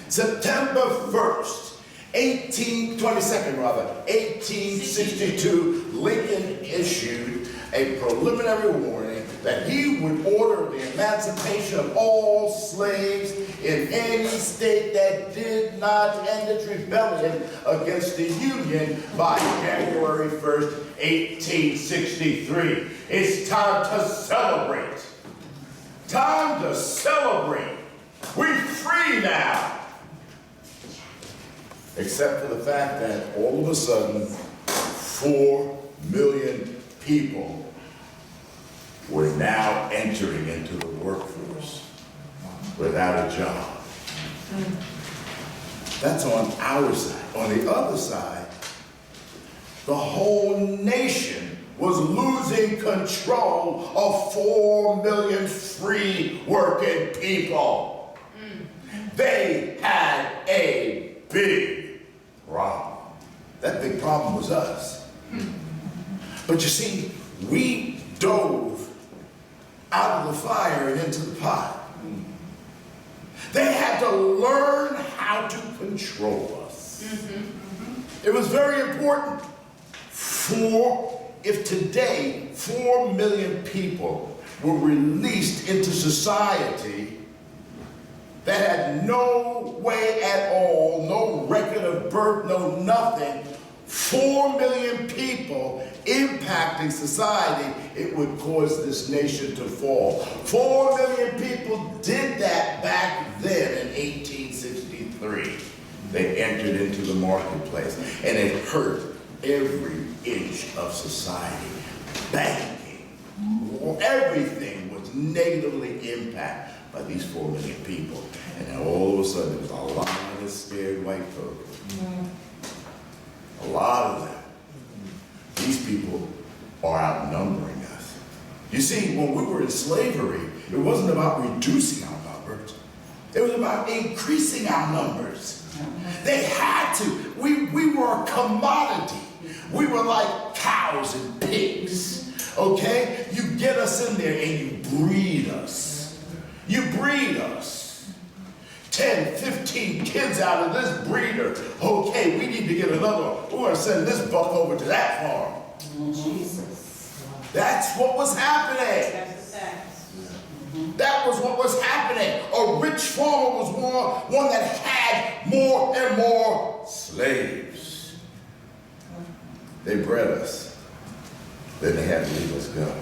September 1st, 1862, Lincoln issued a preliminary warning that he would order the emancipation of all slaves in any state that did not end its rebellion against the Union by January 1st, 1863. It's time to celebrate. Time to celebrate. We're free now. Except for the fact that all of a sudden, 4 million people were now entering into the workforce without a job. That's on our side. On the other side, the whole nation was losing control of 4 million free working people. they had a big problem. That big problem was us. But you see, we dove out of the fire and into the pot. They had to learn how to control us. It was very important. If today 4 million people were released into society that had no way at all, no record of birth, no nothing, 4 million people impacting society, it would cause this nation to fall. 4 million people did that back then in 1863. They entered into the marketplace, and it hurt every inch of society. Banking, everything was negatively impacted by these 4 million people. And then all of a sudden, there was a lot of scared white folks. A lot of them. These people are outnumbering us. You see, when we were in slavery, it wasn't about reducing our numbers. It was about increasing our numbers. They had to. We were a commodity. We were like cows and pigs, okay? You get us in there and you breed us. You breed us. 10, 15 kids out of this breeder. Okay, we need to get another one. We're going to send this buck over to that farm. Jesus. That's what was happening. That's a fact. That was what was happening. A rich farmer was one that had more and more slaves. They bred us. Then they had to leave us go.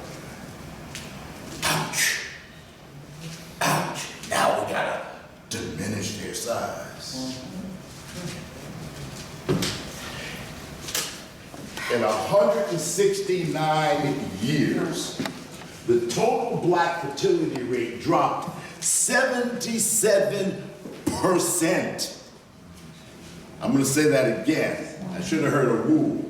Ouch. Ouch. Now we gotta diminish their size. In 169 years, the total black fertility rate dropped 77%. I'm gonna say that again. I should have heard a woo.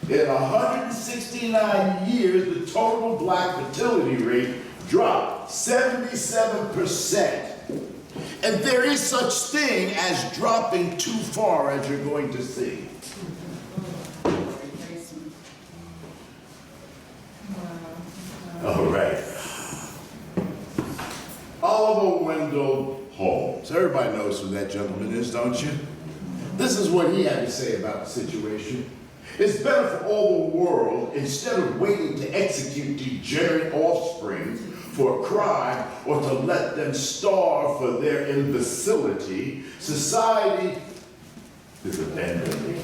In 169 years, the total black fertility rate dropped 77%. And there is such thing as dropping too far, as you're going to see. All right. Oliver Wendell Holmes. Everybody knows who that gentleman is, don't you? This is what he had to say about the situation. It's better for all the world, instead of waiting to execute degenerate offspring for a crime or to let them starve for their imbecility, society is abandoned.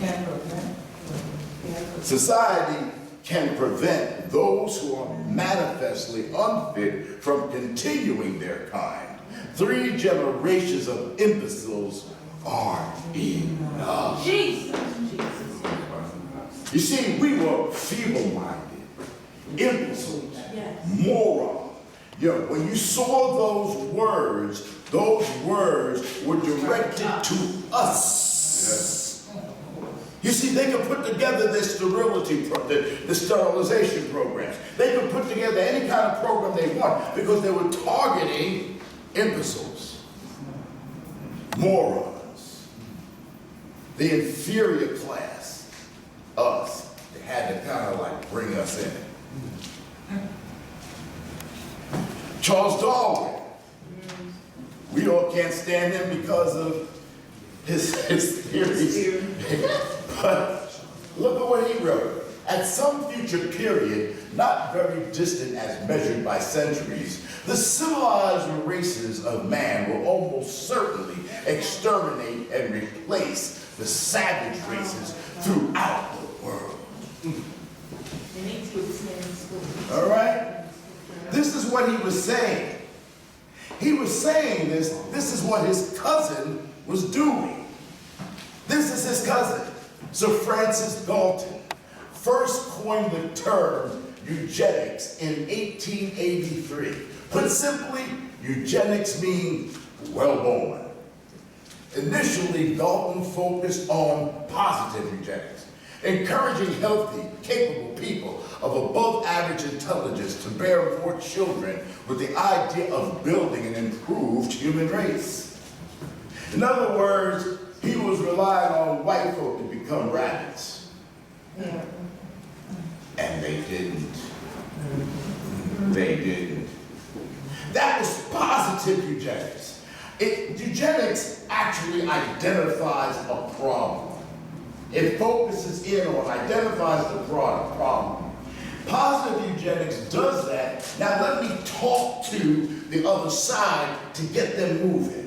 Society can prevent those who are manifestly unfit from continuing their kind. 3 generations of imbeciles are enough. Jesus. You see, we were feeble-minded, imbeciles, morons. You know, when you saw those words were directed to us. You see, they could put together the sterilization programs. They could put together any kind of program they want because they were targeting imbeciles, morons, the inferior class, us. They had to kind of like bring us in. Charles Darwin. We all can't stand him because of his theories. But look at what he wrote. At some future period, not very distant as measured by centuries, the civilized races of man will almost certainly exterminate and replace the savage races throughout the world. All right? This is what he was saying. He was saying this is what his cousin was doing. This is his cousin, Sir Francis Galton, first coined the term eugenics in 1883. Put simply, eugenics means well-born. Initially, Galton focused on positive eugenics, encouraging healthy, capable people of above-average intelligence to bear more children with the idea of building an improved human race. In other words, he was relying on white folk to become rabbits. Yeah. And they didn't. They didn't. That was positive eugenics. Eugenics actually identifies a problem. It focuses in on, identifies the problem. Positive eugenics does that. Now let me talk to the other side to get them moving.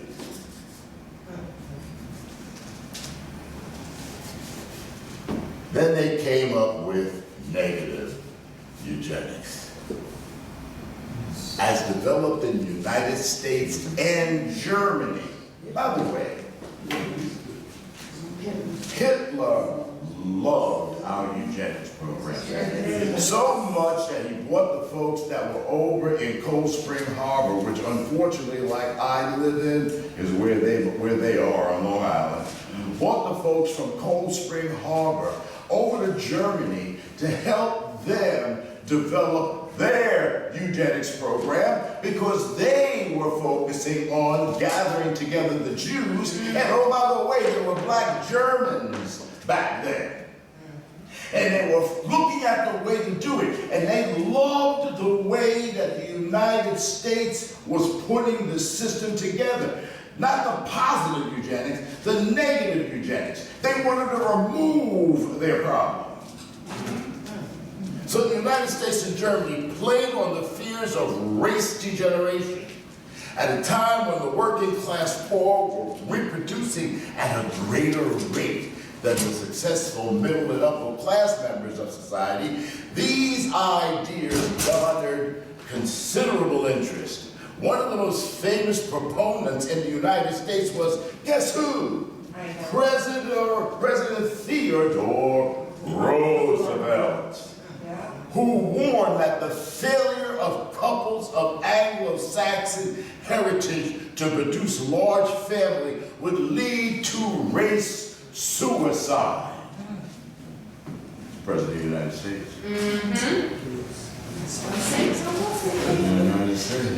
Then they came up with negative eugenics, as developed in the United States and Germany. By the way, Hitler loved our eugenics program. So much that he brought the folks that were over in Cold Spring Harbor, which unfortunately, like I live in, is where they are on Long Island, brought the folks from Cold Spring Harbor over to Germany to help them develop their eugenics program, because they were focusing on gathering together the Jews. And oh, by the way, there were black Germans back then. And they were looking at the way to do it. And they loved the way that the United States was putting the system together. Not the positive eugenics, the negative eugenics. They wanted to remove their problem. So the United States and Germany played on the fears of race degeneration at a time when the working class poor were reproducing at a greater rate than the successful middle and upper class members of society. These ideas garnered considerable interest. One of the most famous proponents in the United States was, guess who? President Theodore Roosevelt, who warned that the failure of couples of Anglo-Saxon heritage to produce large family would lead to race suicide. President of the United States. United States.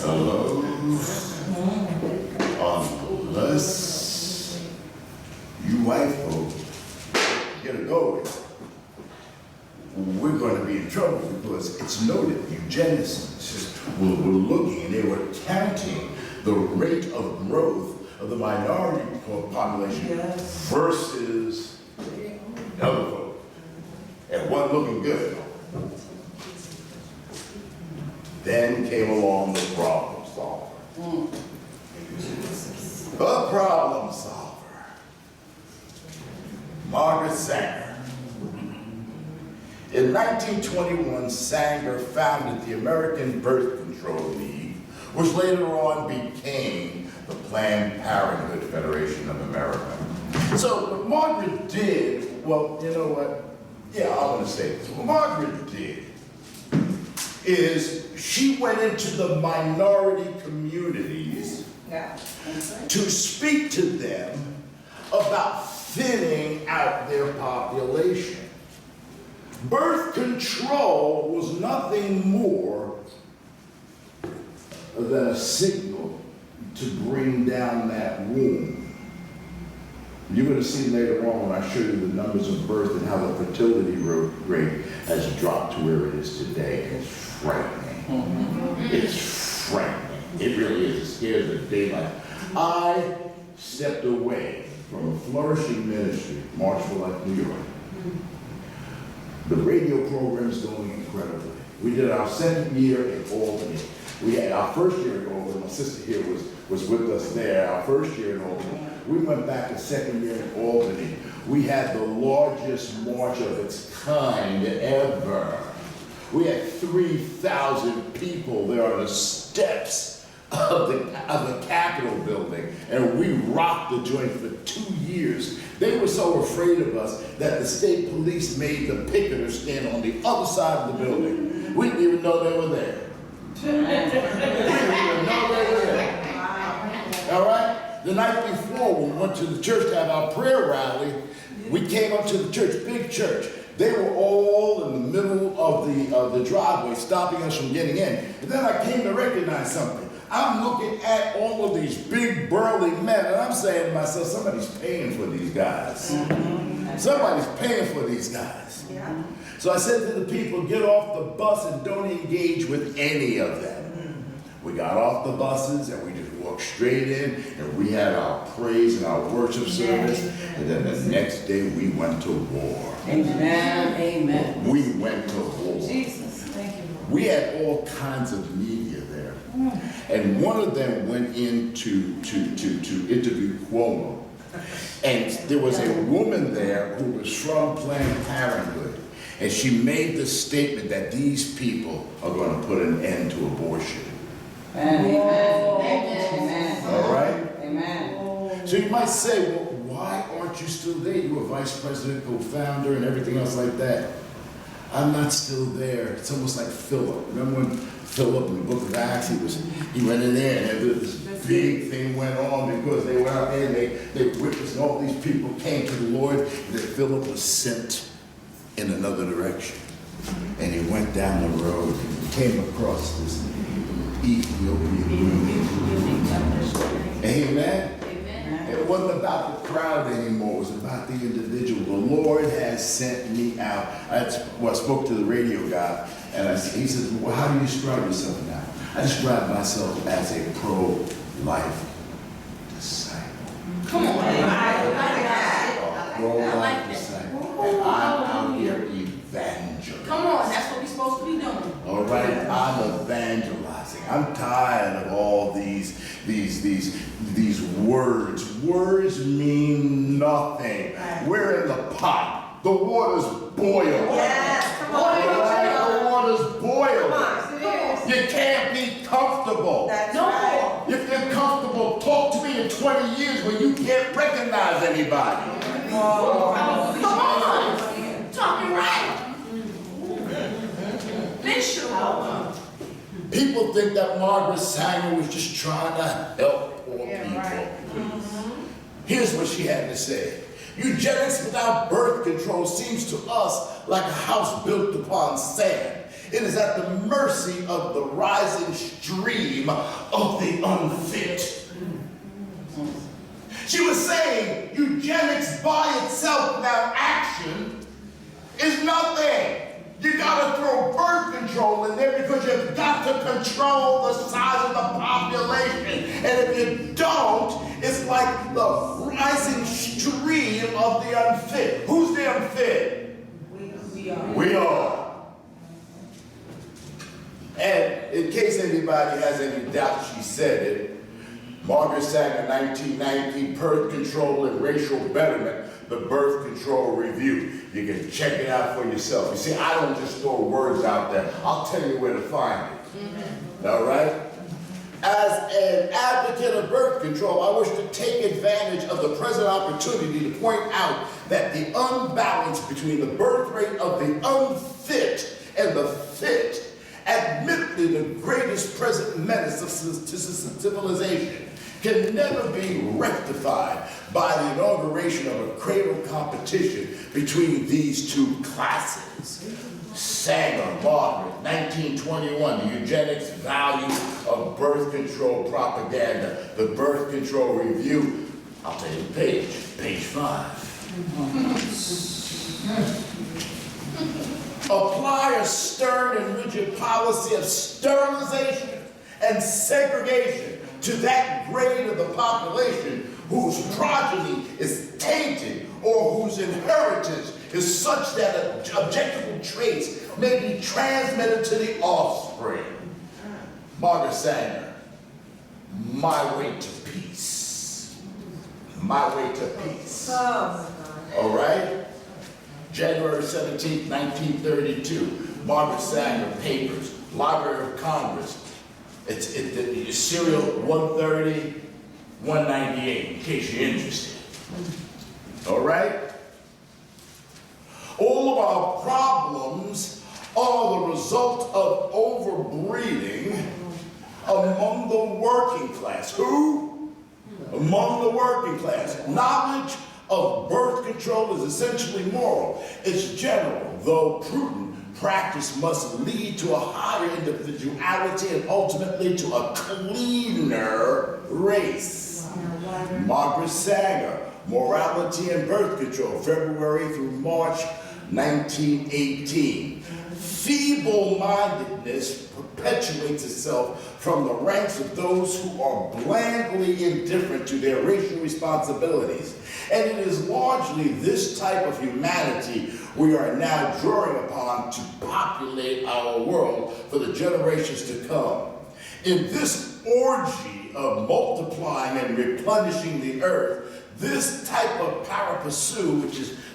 Hello? Unless you white folks get it going, we're going to be in trouble, because it's noted eugenicists were looking and they were counting the rate of growth of the minority population versus other folks. And one looking good. Then came along the problem solver. The problem solver. Margaret Sanger. In 1921, Sanger founded the American Birth Control League, which later on became the Planned Parenthood Federation of America. So what Margaret did, well, you know what? Yeah, I want to say this. What Margaret did is she went into the minority communities to speak to them about thinning out their population. Birth control was nothing more than a signal to bring down that womb. You're going to see later on when I show you the numbers of birth and how the fertility rate has dropped to where it is today. It's frightening. It's frightening. It really is. It scares the daylight. I stepped away from a flourishing ministry, March for Life, New York. The radio program's going incredibly. We did our second year in Albany. We had our first year in Albany. My sister here was with us there. Our first year in Albany. We went back the second year in Albany. We had the largest march of its kind ever. We had 3,000 people there on the steps of the Capitol building, and we rocked the joint for 2 years. They were so afraid of us that the state police made the picketers stand on the other side of the building. We didn't even know they were there. We didn't even know they were there. All right? The night before, when we went to the church to have our prayer rally, we came up to the church, big church. They were all in the middle of the driveway, stopping us from getting in. And then I came to recognize something. I'm looking at all of these big burly men, and I'm saying to myself, somebody's paying for these guys. Somebody's paying for these guys. Yeah. So I said to the people, get off the bus and don't engage with any of them. We got off the buses and we just walked straight in, and we had our praise and our worship service, and then the next day we went to war. Amen, amen. We went to war. Jesus, thank you, Lord. We had all kinds of media there. And one of them went in to interview Cuomo. And there was a woman there who was from Planned Parenthood. And she made the statement that these people are going to put an end to abortion. Amen. Amen. All right? Amen. So you might say, well, why aren't you still there? You were vice president, co-founder, and everything else like that. I'm not still there. It's almost like Philip. Remember when Philip in the book of Acts, he went in there and this big thing went on because they went out there and they witnessed, and all these people came to the Lord, that Philip was sent in another direction. And he went down the road and came across this Ethiopian woman. Amen. It wasn't about the crowd anymore. It was about the individual. The Lord has sent me out. I spoke to the radio guy, and he says, well, how do you describe yourself now? I describe myself as a pro-life disciple. Come on. A pro-life disciple. And I'm out here evangelizing. Come on, that's what we're supposed to be doing. All right, I'm evangelizing. I'm tired of all these words. Words mean nothing. We're in the pot. The water's boiled. Yes, come on. Right? The water's boiled. Come on. You can't be comfortable. That's No right. more. If you're comfortable, talk to me in 20 years when you can't recognize anybody. Come on. Talking right. Literally. People think that Margaret Sanger was just trying to help poor people. Here's what she had to say. Eugenics without birth control seems to us like a house built upon sand. It is at the mercy of the rising stream of the unfit. She was saying eugenics by itself without action is nothing. You gotta throw birth control in there because you've got to control the size of the population. And if you don't, it's like the rising stream of the unfit. Who's the unfit? We are. And in case anybody has any doubt she said it, Margaret Sanger, 1990, Birth Control and Racial Betterment, the Birth Control Review. You can check it out for yourself. You see, I don't just throw words out there. I'll tell you where to find it. All right? As an advocate of birth control, I wish to take advantage of the present opportunity to point out that the unbalance between the birth rate of the unfit and the fit, admittedly the greatest present menace of civilization, can never be rectified by the inauguration of a cradle competition between these two classes. Sanger, Margaret, 1921, the eugenics value of birth control propaganda, the Birth Control Review. I'll tell you the page 5. Apply a stern and rigid policy of sterilization and segregation to that grade of the population whose progeny is tainted or whose inheritance is such that objectionable traits may be transmitted to the offspring. Margaret Sanger, My Way to Peace. My Way to Peace. All right? January 17, 1932, Margaret Sanger Papers, Library of Congress. It's serial 130, 198, in case you're interested. All right? All of our problems are the result of overbreeding among the working class. Who? Among the working class. Knowledge of birth control is essentially moral. It's general, though prudent, practice must lead to a higher individuality and ultimately to a cleaner race. Margaret Sanger, Morality and Birth Control, February through March 1918. Feeble-mindedness perpetuates itself from the ranks of those who are blandly indifferent to their racial responsibilities. And it is largely this type of humanity we are now drawing upon to populate our world for the generations to come. In this orgy of multiplying and replenishing the earth, this type of para passu,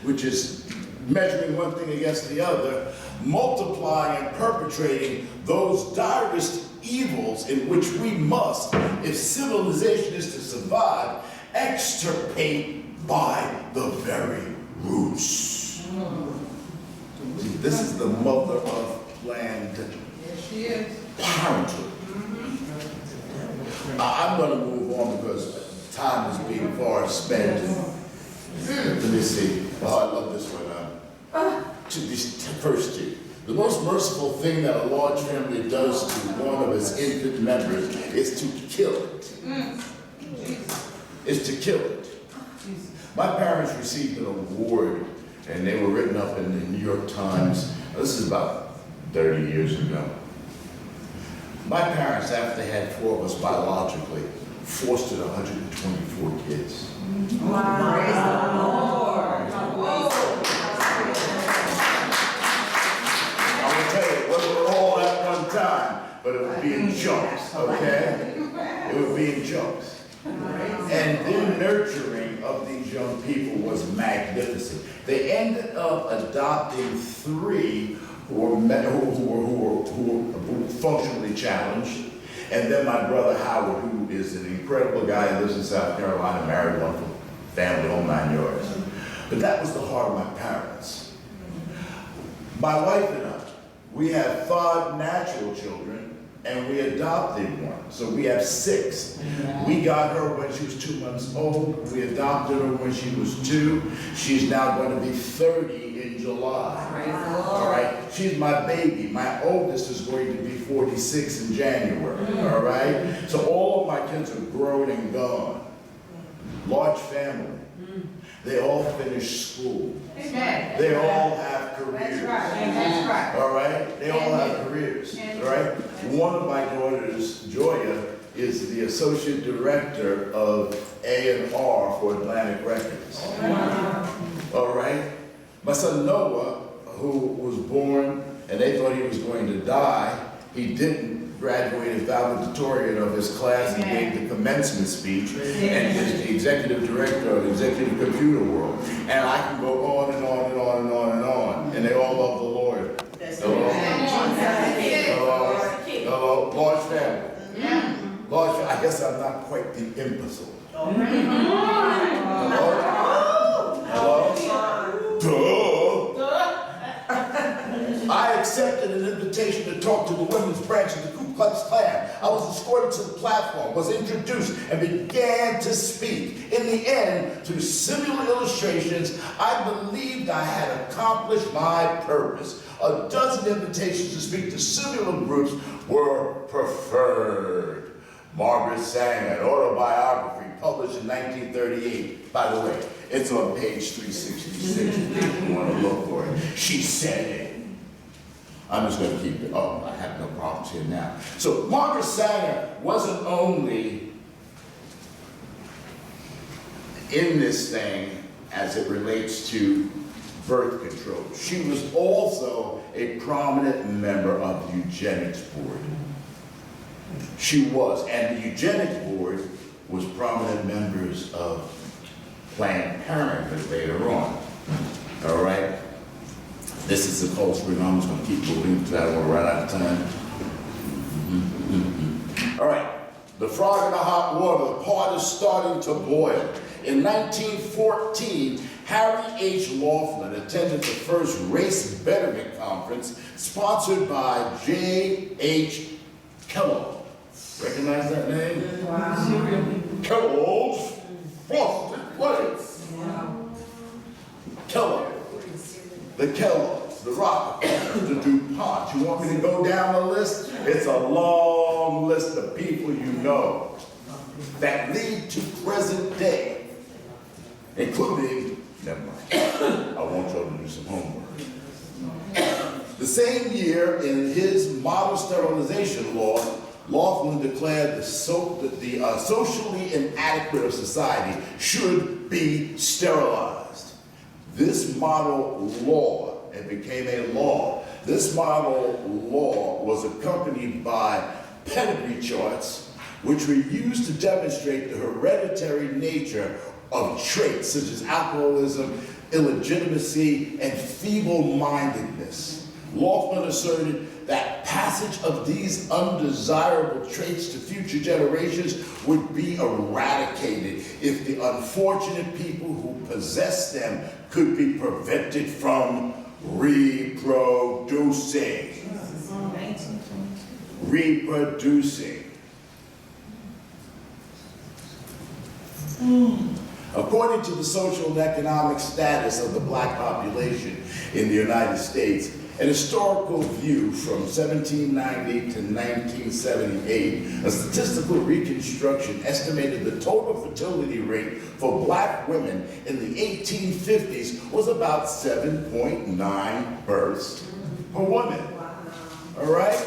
which is measuring one thing against the other, multiplying and perpetrating those direst evils in which we must, if civilization is to survive, extirpate by the very roots. See, this is the mother of planned parenthood. I'm going to move on because time is being far spent. Let me see. Oh, I love this one. To this first two. The most merciful thing that a large family does to one of its infant members is to kill it. Is to kill it. My parents received an award, and they were written up in the New York Times. This is about 30 years ago. My parents, after they had 4 of us biologically, fostered 124 kids. Wow. Praise the Lord. I will tell you, it wasn't all at one time, but it would be in chunks, okay? It would be in chunks. And their nurturing of these young people was magnificent. They ended up adopting 3 who were functionally challenged. And then my brother Howard, who is an incredible guy, he lives in South Carolina, married, wonderful family, whole 9 yards. But that was the heart of my parents. My wife and I, we have 5 natural children, and we adopted 1. So we have 6. We got her when she was 2 months old. We adopted her when she was 2. She's now going to be 30 in July. All right? She's my baby. My oldest is going to be 46 in January. All right? So all of my kids are grown and gone. Large family. They all finish school. Amen. They all have careers. That's right. All right? They all have careers. All right? One of my daughters, Joya, is the associate director of A&R for Atlantic Records. All right? My son Noah, who was born and they thought he was going to die, he didn't. Graduated valedictorian of his class and gave the commencement speech, and is the executive director of Executive Computer World. And I can go on and on and on and on and on, and they all love the Lord. Hello? Hello? Large family. Large, I guess I'm not quite the imbecile. Hello? Hello? Duh! I accepted an invitation to talk to the women's branch of the Ku Klux Klan. I was escorted to the platform, was introduced, and began to speak. In the end, through similar illustrations, I believed I had accomplished my purpose. A dozen invitations to speak to similar groups were preferred. Margaret Sanger, an autobiography published in 1938. By the way, it's on page 366 if you want to look for it. She said it. I'm just going to keep it. Oh, I have no problems here now. So Margaret Sanger wasn't only in this thing as it relates to birth control. She was also a prominent member of the Eugenics Board. She was, and the Eugenics Board was prominent members of Planned Parenthood later on. All right? This is the cold spring. I'm just going to keep moving because I don't want to run out of time. All right. The frog in the hot water. The pot is starting to boil. In 1914, Harry H. Laughlin attended the first Race Betterment Conference sponsored by J.H. Kellogg. Recognize that name? Wow. Kellogg's Frosted Flakes. Kellogg. The Kellogg's. the Rockefellers, the DuPont. You want me to go down the list? It's a long list of people you know that lead to present day, including, never mind, I want y'all to do some homework. The same year, in his model sterilization law, Laughlin declared the socially inadequate of society should be sterilized. This model law, it became a law. This model law was accompanied by pedigree charts, which were used to demonstrate the hereditary nature of traits such as alcoholism, illegitimacy, and feeble-mindedness. Laughlin asserted that passage of these undesirable traits to future generations would be eradicated if the unfortunate people who possess them could be prevented from reproducing. Reproducing. According to the social and economic status of the black population in the United States, an historical view from 1790 to 1978, a statistical reconstruction estimated the total fertility rate for black women in the 1850s was about 7.9 births per woman. All right?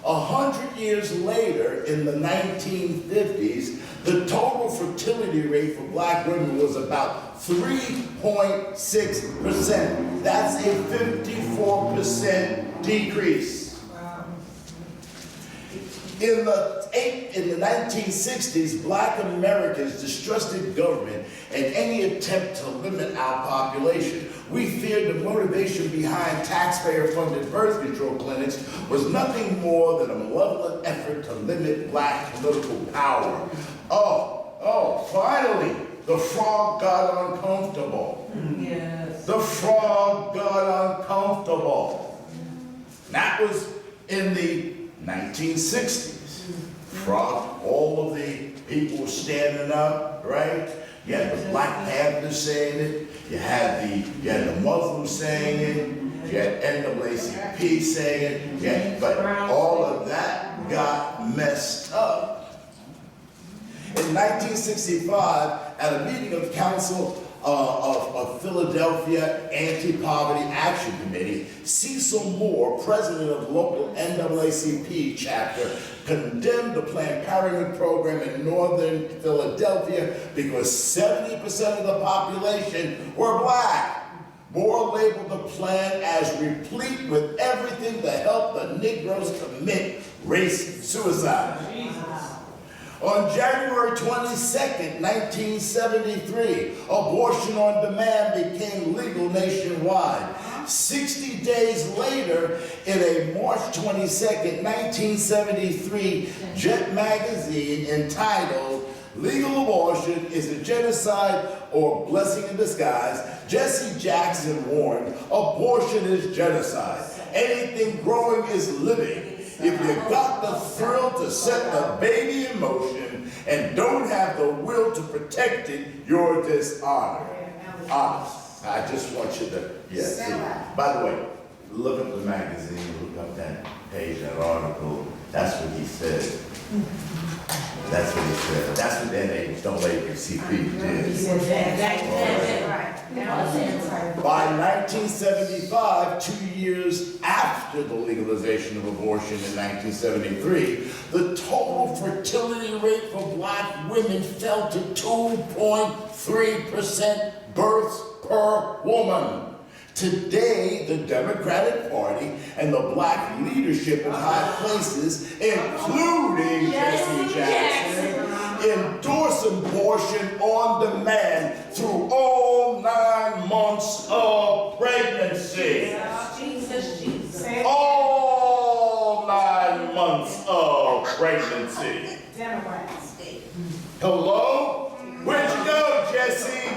100 years later, in the 1950s, the total fertility rate for black women was about 3.6%. That's a 54% decrease. In the 1960s, black Americans distrusted government and any attempt to limit our population. We feared the motivation behind taxpayer-funded birth control clinics was nothing more than a malevolent effort to limit black political power. Finally, the frog got uncomfortable. Yes. The frog got uncomfortable. That was in the 1960s. Frog, all of the people were standing up, right? You had the Black Panthers saying it. You had the Muslims saying it. You had NAACP saying it. But all of that got messed up. In 1965, at a meeting of Council of Philadelphia Anti-Poverty Action Committee, Cecil Moore, president of the local NAACP chapter, condemned the Planned Parenthood program in northern Philadelphia because 70% of the population were black. Moore labeled the plan as replete with everything to help the Negroes commit race suicide. On January 22nd, 1973, abortion on demand became legal nationwide. 60 days later, in a March 22nd, 1973 Jet magazine entitled "Legal Abortion is a Genocide or Blessing in Disguise," Jesse Jackson warned, "Abortion is genocide. Anything growing is living. If you got the thrill to set the baby in motion and don't have the will to protect it, you're dishonored." Honest. I just want you to, see. By the way, look up the magazine, look up that page, that article. That's what he said. That's what he said. That's what NAACP did. By 1975, 2 years after the legalization of abortion in 1973, the total fertility rate for black women fell to 2.3% births per woman. Today, the Democratic Party and the black leadership in high places, including Jesse Jackson, endorse abortion on demand through all 9 months of pregnancy. Jesus. All 9 months of pregnancy. Democrats. Hello? Where'd you go, Jesse?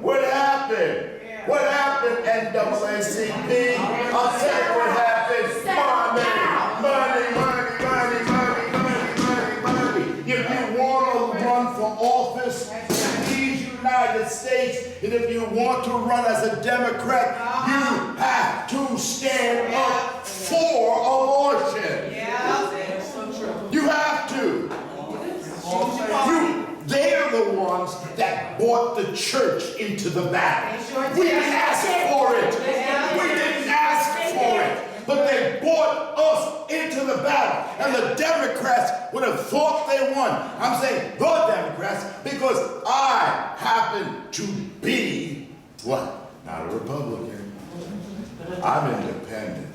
What happened? What happened, NAACP? I'll tell you what happened. Money. If you want to run for office in these United States, and if you want to run as a Democrat, you have to stand up for abortion. Yeah, that's so true. You have to. They're the ones that brought the church into the battle. We didn't ask for it. We didn't ask for it. But they brought us into the battle. And the Democrats would have thought they won. I'm saying the Democrats because I happen to be, what? Not a Republican. I'm independent.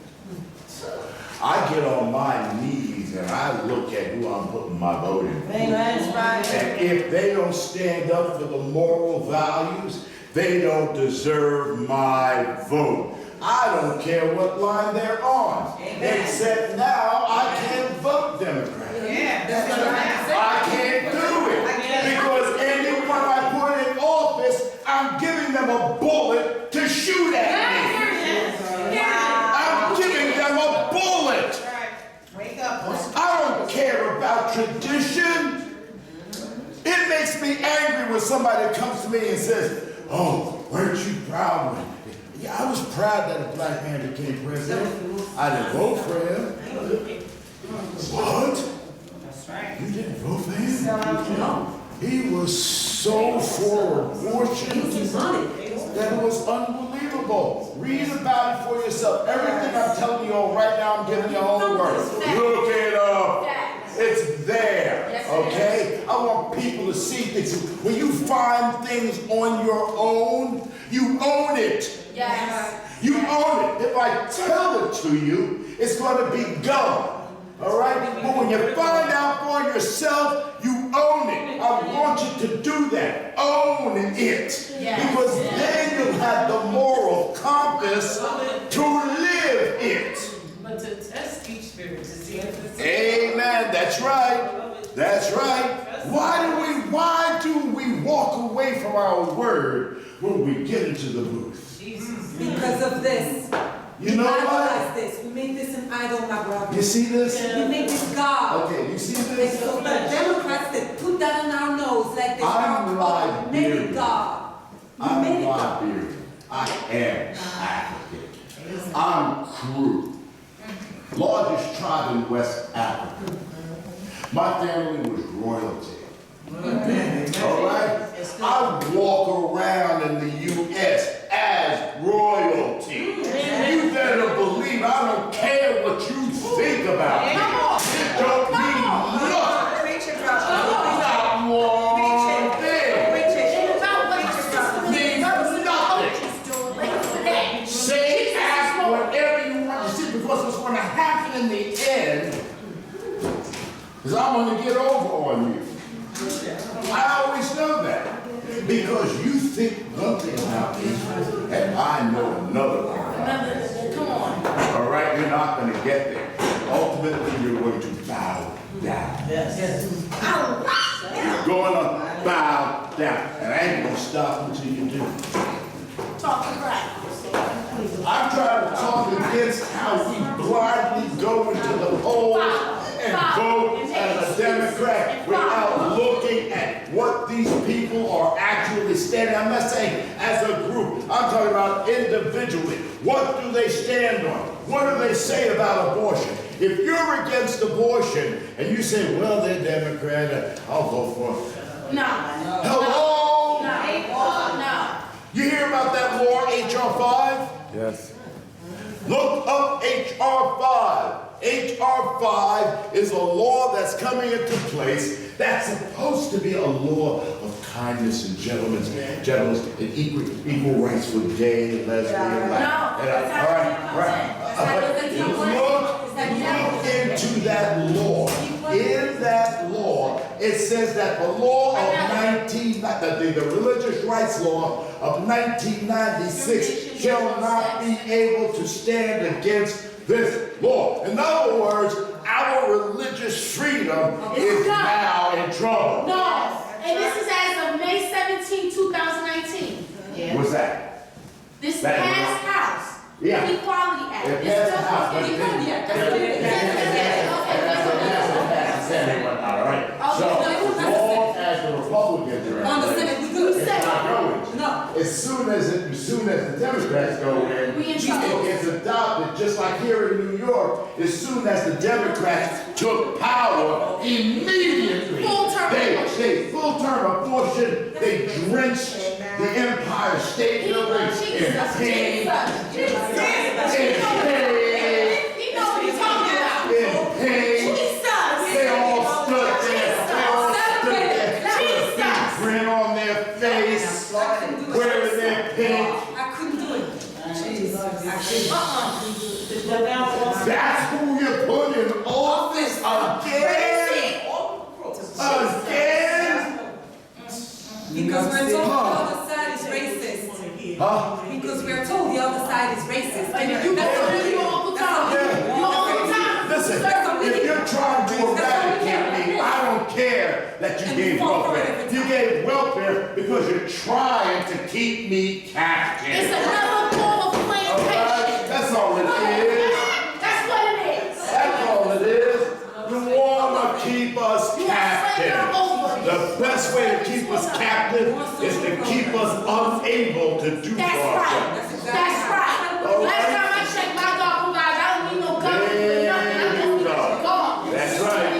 I get on my knees and I look at who I'm putting my vote in. And if they don't stand up for the moral values, they don't deserve my vote. I don't care what line they're on. Except now I can't vote Democrat. I can't do it. Because anyone I put in office, I'm giving them a bullet to shoot at me. I'm giving them a bullet. Wake up. I don't care about tradition. It makes me angry when somebody comes to me and says, oh, weren't you proud when? Yeah, I was proud that a black man became president. I didn't vote for him. What? That's right. You didn't vote for him? He was so for abortion that it was unbelievable. Read about it for yourself. Everything I'm telling you all right now, I'm giving you all the words. Look it up. It's there, okay? I want people to see things. When you find things on your own, you own it. Yes. You own it. If I tell it to you, it's going to be gone. All right? But when you find out for yourself, you own it. I want you to do that. Own it. Because then you'll have the moral compass to live it. But to test each spirit to see if it's... Amen. That's right. That's right. Why do we walk away from our word when we get into the booth? Because of this. You know what? This. We make this an idol, my brother. You see this? We make this God. Okay, you see And this? so the Democrats that put that on our nose like this. I'm God. We made it God. We made it God. I am African. I'm Kru. Largest tribe in West Africa. My family was royalty. All right? I walk around in the U.S. as royalty. You better believe I don't care what you think about me. It don't mean nothing. Not one thing. Means nothing. Say, ask whatever you want to see, because what's going to happen in the end is I'm going to get over on you. I always know that. Because you think one thing about me, and I know another thing. Come on. All right, you're not going to get there. Ultimately, you're going to bow down. Yes. You're going to bow down. And I ain't going to stop until you do. Talking right. I'm trying to talk against how we blindly go into the polls and vote as a Democrat without looking at what these people are actually standing. I'm not saying as a group. I'm talking about individually. What do they stand on? What do they say about abortion? If you're against abortion and you say, well, they're Democrat, I'll vote for it. No. Hello? No. You hear about that law, H.R. 5? Yes. Look up H.R. 5. H.R. 5 is a law that's coming into place that's supposed to be a law of kindness and gentleness and equal rights for gay, lesbian, black. Look into that law. In that law, it says that the law of the religious rights law of 1996 shall not be able to stand against this law. In other words, our religious freedom is now in trouble. No. And this is as of May 17, 2019. Yeah. What's that? This passed House. Yeah. Equality Act. It This passed the House. is Equality Act. That's what it is. All right. So, as long as the Republicans are in place, it's not going. No. As soon as the Democrats go in, be in trouble. It gets adopted, just like here in New York. As soon as the Democrats took power, immediately Full-term they full-term abortion. They drenched the Empire State Building in pain. He knows what he's talking about. In pain. They all stood there. They all stood there. Grin on their face, wearing their pink. I couldn't do it. That's who you put in office again. Again. Because we're told the other side is racist. Because we're told the other side is racist. And you all the time. Listen, if you're trying to eradicate me, I don't care that you gave welfare. You gave welfare because you're trying to keep me captive. It's another form of plantation. That's all it is. That's what it is. That's all it is. You want to keep us captive. The best way to keep us captive is to keep us unable to do That's our right. job. That's right. Last time I checked my dog, guys, I don't need no government for nothing. I just want God. That's right.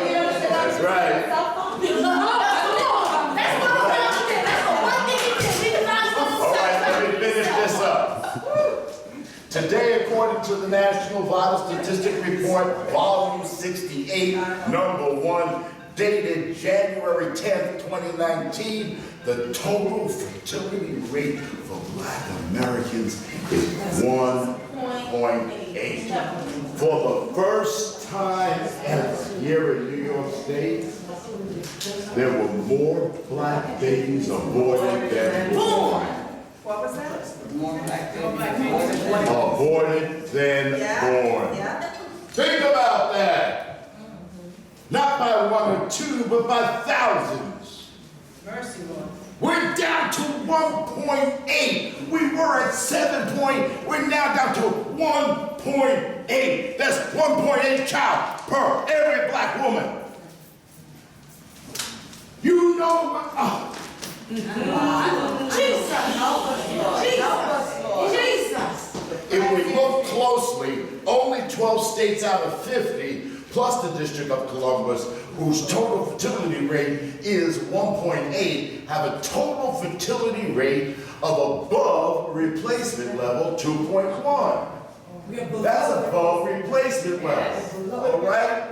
That's right. That's what I'm doing. That's the one thing he did. He did not All right, let me finish this up. Today, according to the National Vital Statistic Report, Volume 68, Number 1, dated January 10th, 2019, the total fertility rate for Black Americans is 1.8. For the first time ever here in New York State, there were more Black babies aborted than born. What was that? Aborted than born. Think about that. Not by one or two, but by thousands. Mercy, Lord. We're down to 1.8. We were at 7 point. We're now down to 1.8. That's 1.8 child per every Black woman. You know my. Jesus. If we look closely, only 12 states out of 50, plus the District of Columbus, whose total fertility rate is 1.8, have a total fertility rate of above replacement level 2.1. That's above replacement level, all right?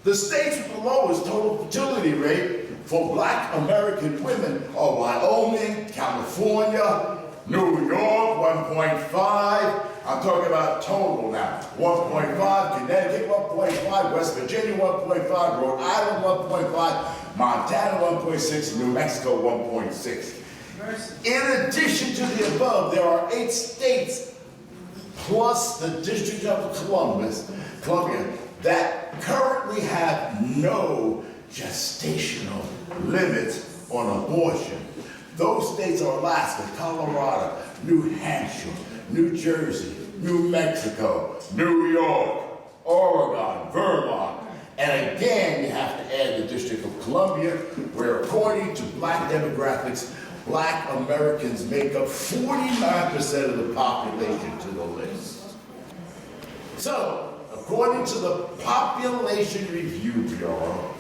The states with the lowest total fertility rate for Black American women are Wyoming, California, New York, 1.5. I'm talking about total now. 1.5, Connecticut, 1.5, West Virginia, 1.5, Rhode Island, 1.5, Montana, 1.6, New Mexico, 1.6. In addition to the above, there are 8 states plus the District of Columbia, that currently have no gestational limits on abortion. Those states are Alaska, Colorado, New Hampshire, New Jersey, New Mexico, New York, Oregon, Vermont. And again, you have to add the District of Columbia, where according to Black demographics, Black Americans make up 49% of the population to the list. So, according to the Population Review Bureau,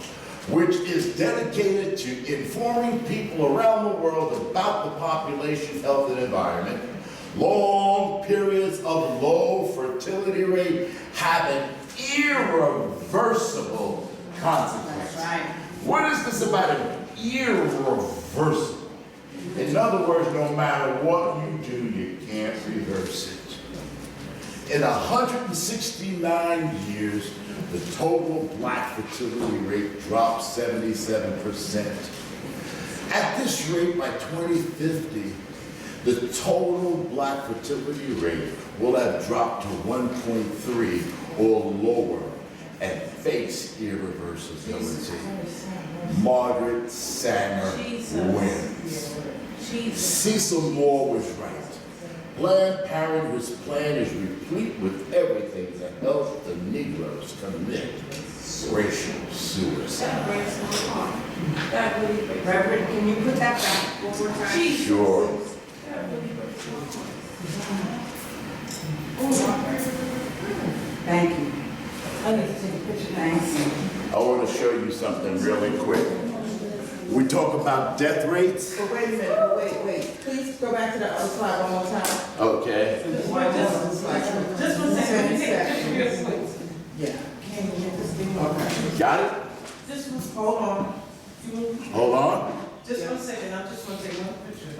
which is dedicated to informing people around the world about the population, health, and environment, long periods of low fertility rate have an irreversible consequence. What is this about an irreversible? In other words, no matter what you do, you can't reverse it. In 169 years, the total Black fertility rate dropped 77%. At this rate, by 2050, the total Black fertility rate will have dropped to 1.3 or lower and face irreversibility. Margaret Sanger wins. Cecil Moore was right. Planned Parenthood's plan is replete with everything to help the Negroes commit racial suicide. Reverend, can you put that back one more time? Sure. Thank you. I need to take a picture. Thank you. I want to show you something really quick. We talk about death rates. But wait a minute, wait. Please go back to the other slide one more time. Okay. Just one second, let me take a picture real quick. Yeah. Can you get this thing on? Okay. Got it? Just one, Hold on. Hold on. just one second, I just want to take one picture.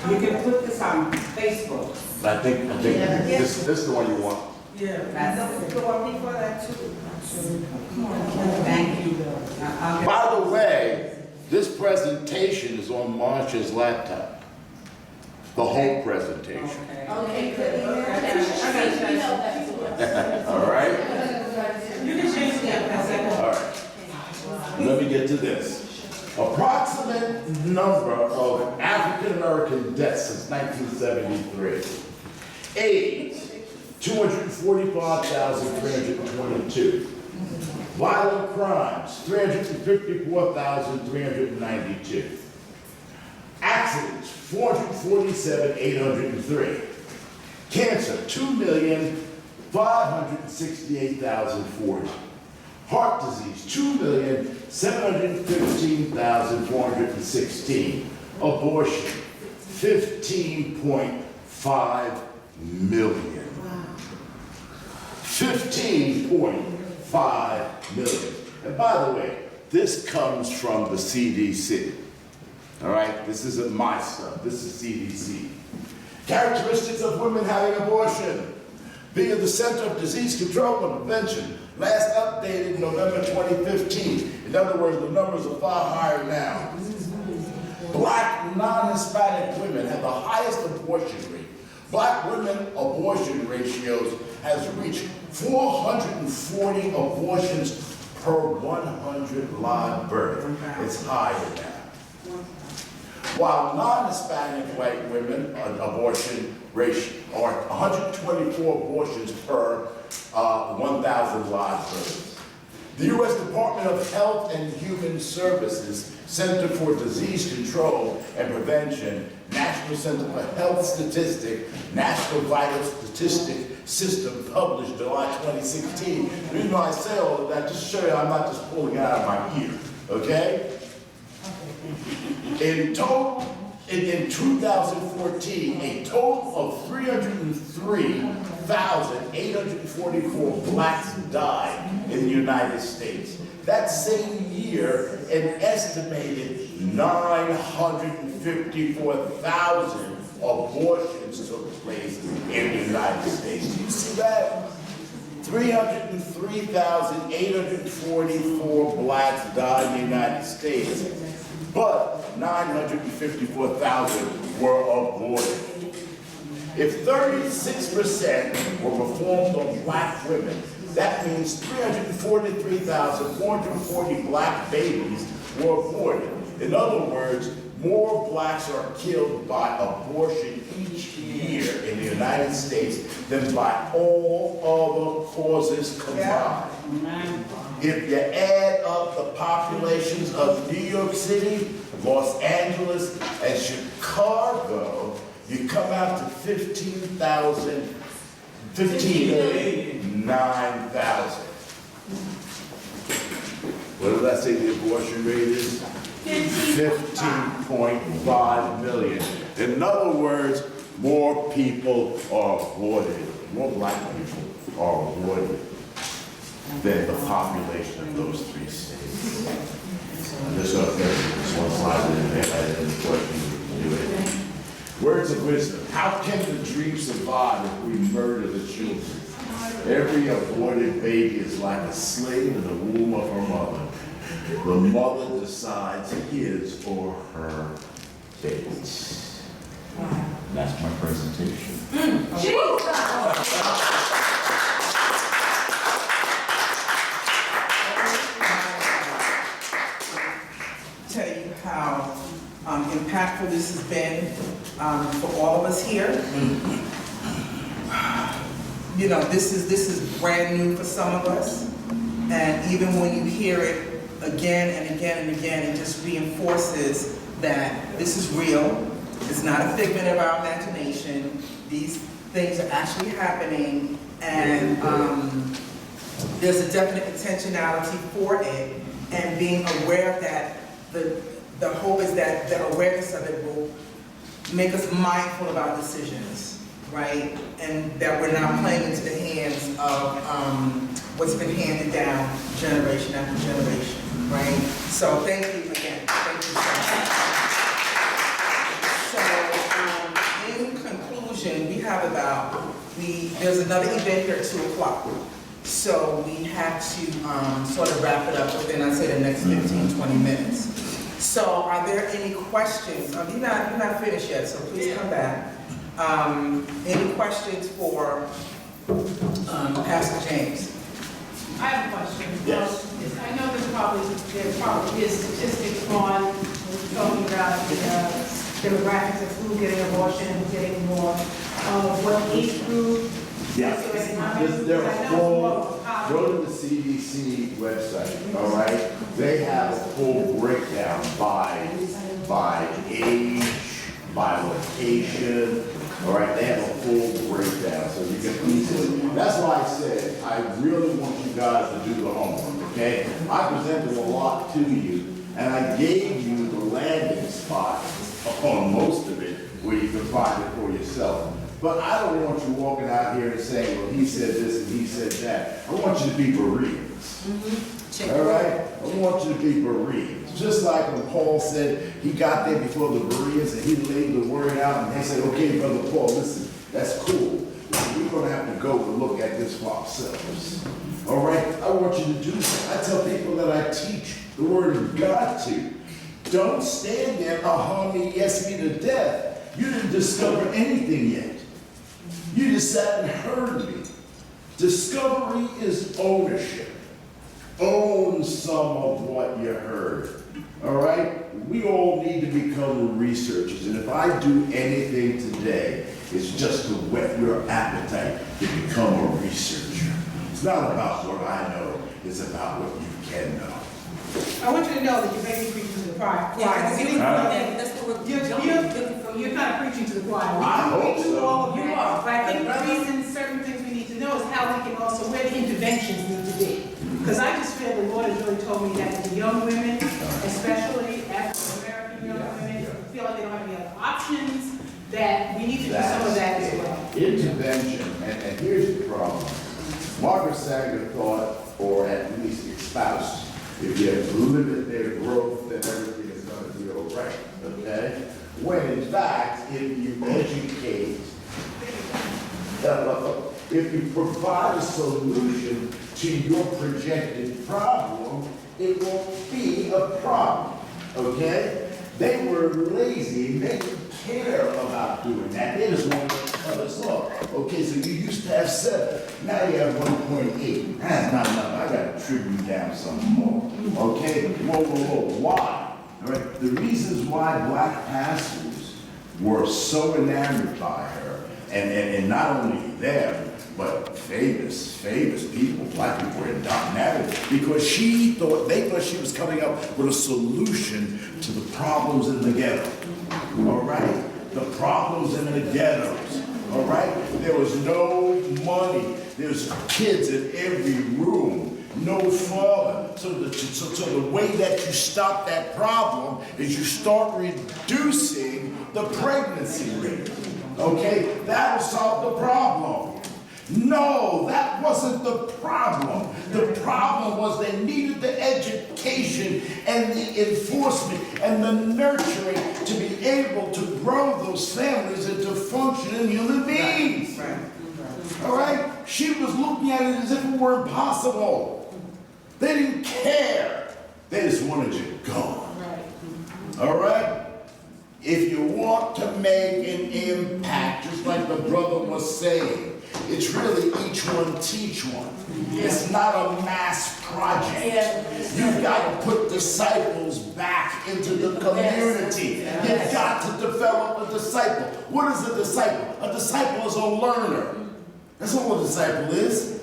You can put this on Facebook. I think this is the one you want. Yeah. That's The one before that too. Thank you. By the way, this presentation is on Marcia's laptop. The whole presentation. Okay, good. We know that. All right? You can change the All right. Let me get to this. Approximate number of African American deaths since 1973. AIDS, 245,322. Violent crimes, 354,392. Accidents, 447,803. Cancer, 2,568,040. Heart disease, 2,715,416. Abortion, 15.5 million. 15.5 million. And by the way, this comes from the CDC. All right, this isn't my stuff, this is CDC. Characteristics of women having abortion. Being the Center of Disease Control and Prevention, last updated November 2015. In other words, the numbers are far higher now. Black non-Hispanic women have the highest abortion rate. Black women abortion ratios has reached 440 abortions per 100 live birth. It's higher now. While non-Hispanic white women abortion ratio are 124 abortions per 1,000 live births. The U.S. Department of Health and Human Services Center for Disease Control and Prevention, National Center for Health Statistics, National Vital Statistic System published July 2016. The reason why I say all of that, just to show you I'm not just pulling it out of my ear, okay? In total, in 2014, a total of 303,844 blacks died in the United States. That same year, an estimated 954,000 abortions took place in the United States. Do you see that? 303,844 blacks died in the United States, but 954,000 were aborted. If 36% were performed on black women, that means 343,440 black babies were aborted. In other words, more blacks are killed by abortion each year in the United States than by all other causes combined. If you add up the populations of New York City, Los Angeles, and Chicago, you come out to 9,000. What did I say the abortion rate is? 15.5 million. In other words, more people are aborted, more black people are aborted than the population of those three states. I'm just going to finish this one slide and then I didn't question you do it. Words of wisdom. How can the dream survive if we murder the children? Every aborted baby is like a slave in the womb of her mother. The mother decides his or her fate. That's my presentation. Tell you how impactful this has been for all of us here. You know, this is brand new for some of us, and even when you hear it again and again and again, it just reinforces that this is real. It's not a figment of our imagination. These things are actually happening, and there's a definite intentionality for it, and being aware of that, the hope is that the awareness of it will make us mindful of our decisions, right? And that we're not playing into the hands of what's been handed down generation after generation, right? So thank you again. Thank you so much. So in conclusion, we have there's another event here at 2 o'clock. So we have to sort of wrap it up within, I'd say, the next 15, 20 minutes. So are there any questions? You're not finished yet, so please come back. Any questions for Pastor James? I have a question. Yes. I know there probably is statistics on, we're talking about the demographics of who getting abortion and who getting more, what age group. Yeah, they're full, go to the CDC website, all right? They have a full breakdown by age, by location, all right? They have a full breakdown, so you can easily, that's why I said, I really want you guys to do the homework, okay? I presented a lot to you, and I gave you the landing spot on most of it, where you can find it for yourself. But I don't want you walking out here and saying, well, he said this and he said that. I want you to be Bereans. All right? I want you to be Bereans. Just like when Paul said he got there before the Bereans and he laid the word out and they said, okay, Brother Paul, listen, that's cool. We're going to have to go and look at this for ourselves. All right? I want you to do that. I tell people that I teach the word of God to. Don't stand there, me, yes me to death. You didn't discover anything yet. You just sat and heard me. Discovery is ownership. Own some of what you heard. All right? We all need to become researchers. And if I do anything today, it's just to whet your appetite to become a researcher. It's not about what I know. It's about what you can know. I want you to know that you're basically preaching to the choir. You're kind of preaching to the choir. I hope so. All of that. But I think the reason certain things we need to know is how we can also, where the interventions need to be. Because I just feel the Lord has really told me that the young women, especially African-American young women, feel like they don't have any other options, that we need to do some of that as well. Intervention, and here's the problem. Margaret Sanger thought, or at least espoused, if you limit their growth, then everything is going to be all right, okay? When in fact, if you educate, if you provide a solution to your projected problem, it won't be a problem, okay? They were lazy, they didn't care about doing that. They just wanted to cut us off. Okay, so you used to have 7, now you have 1.8. That's not enough, I gotta trim you down some more. Okay, whoa, why? All right, the reasons why black pastors were so enamored by her, and not only them, but famous people, black people were enamored, because they thought she was coming up with a solution to the problems in the ghetto. All right? The problems in the ghettos. All right? There was no money. There's kids in every room. No father. So the way that you stop that problem is you start reducing the pregnancy rate. Okay? That'll solve the problem. No, that wasn't the problem. The problem was they needed the education and the enforcement and the nurturing to be able to grow those families into functioning human beings. All right? She was looking at it as if it were impossible. They didn't care. They just wanted you gone. All right? If you want to make an impact, just like the brother was saying, it's really each one teach one. It's not a mass project. You've got to put disciples back into the community. You've got to develop a disciple. What is a disciple? A disciple is a learner. That's what a disciple is.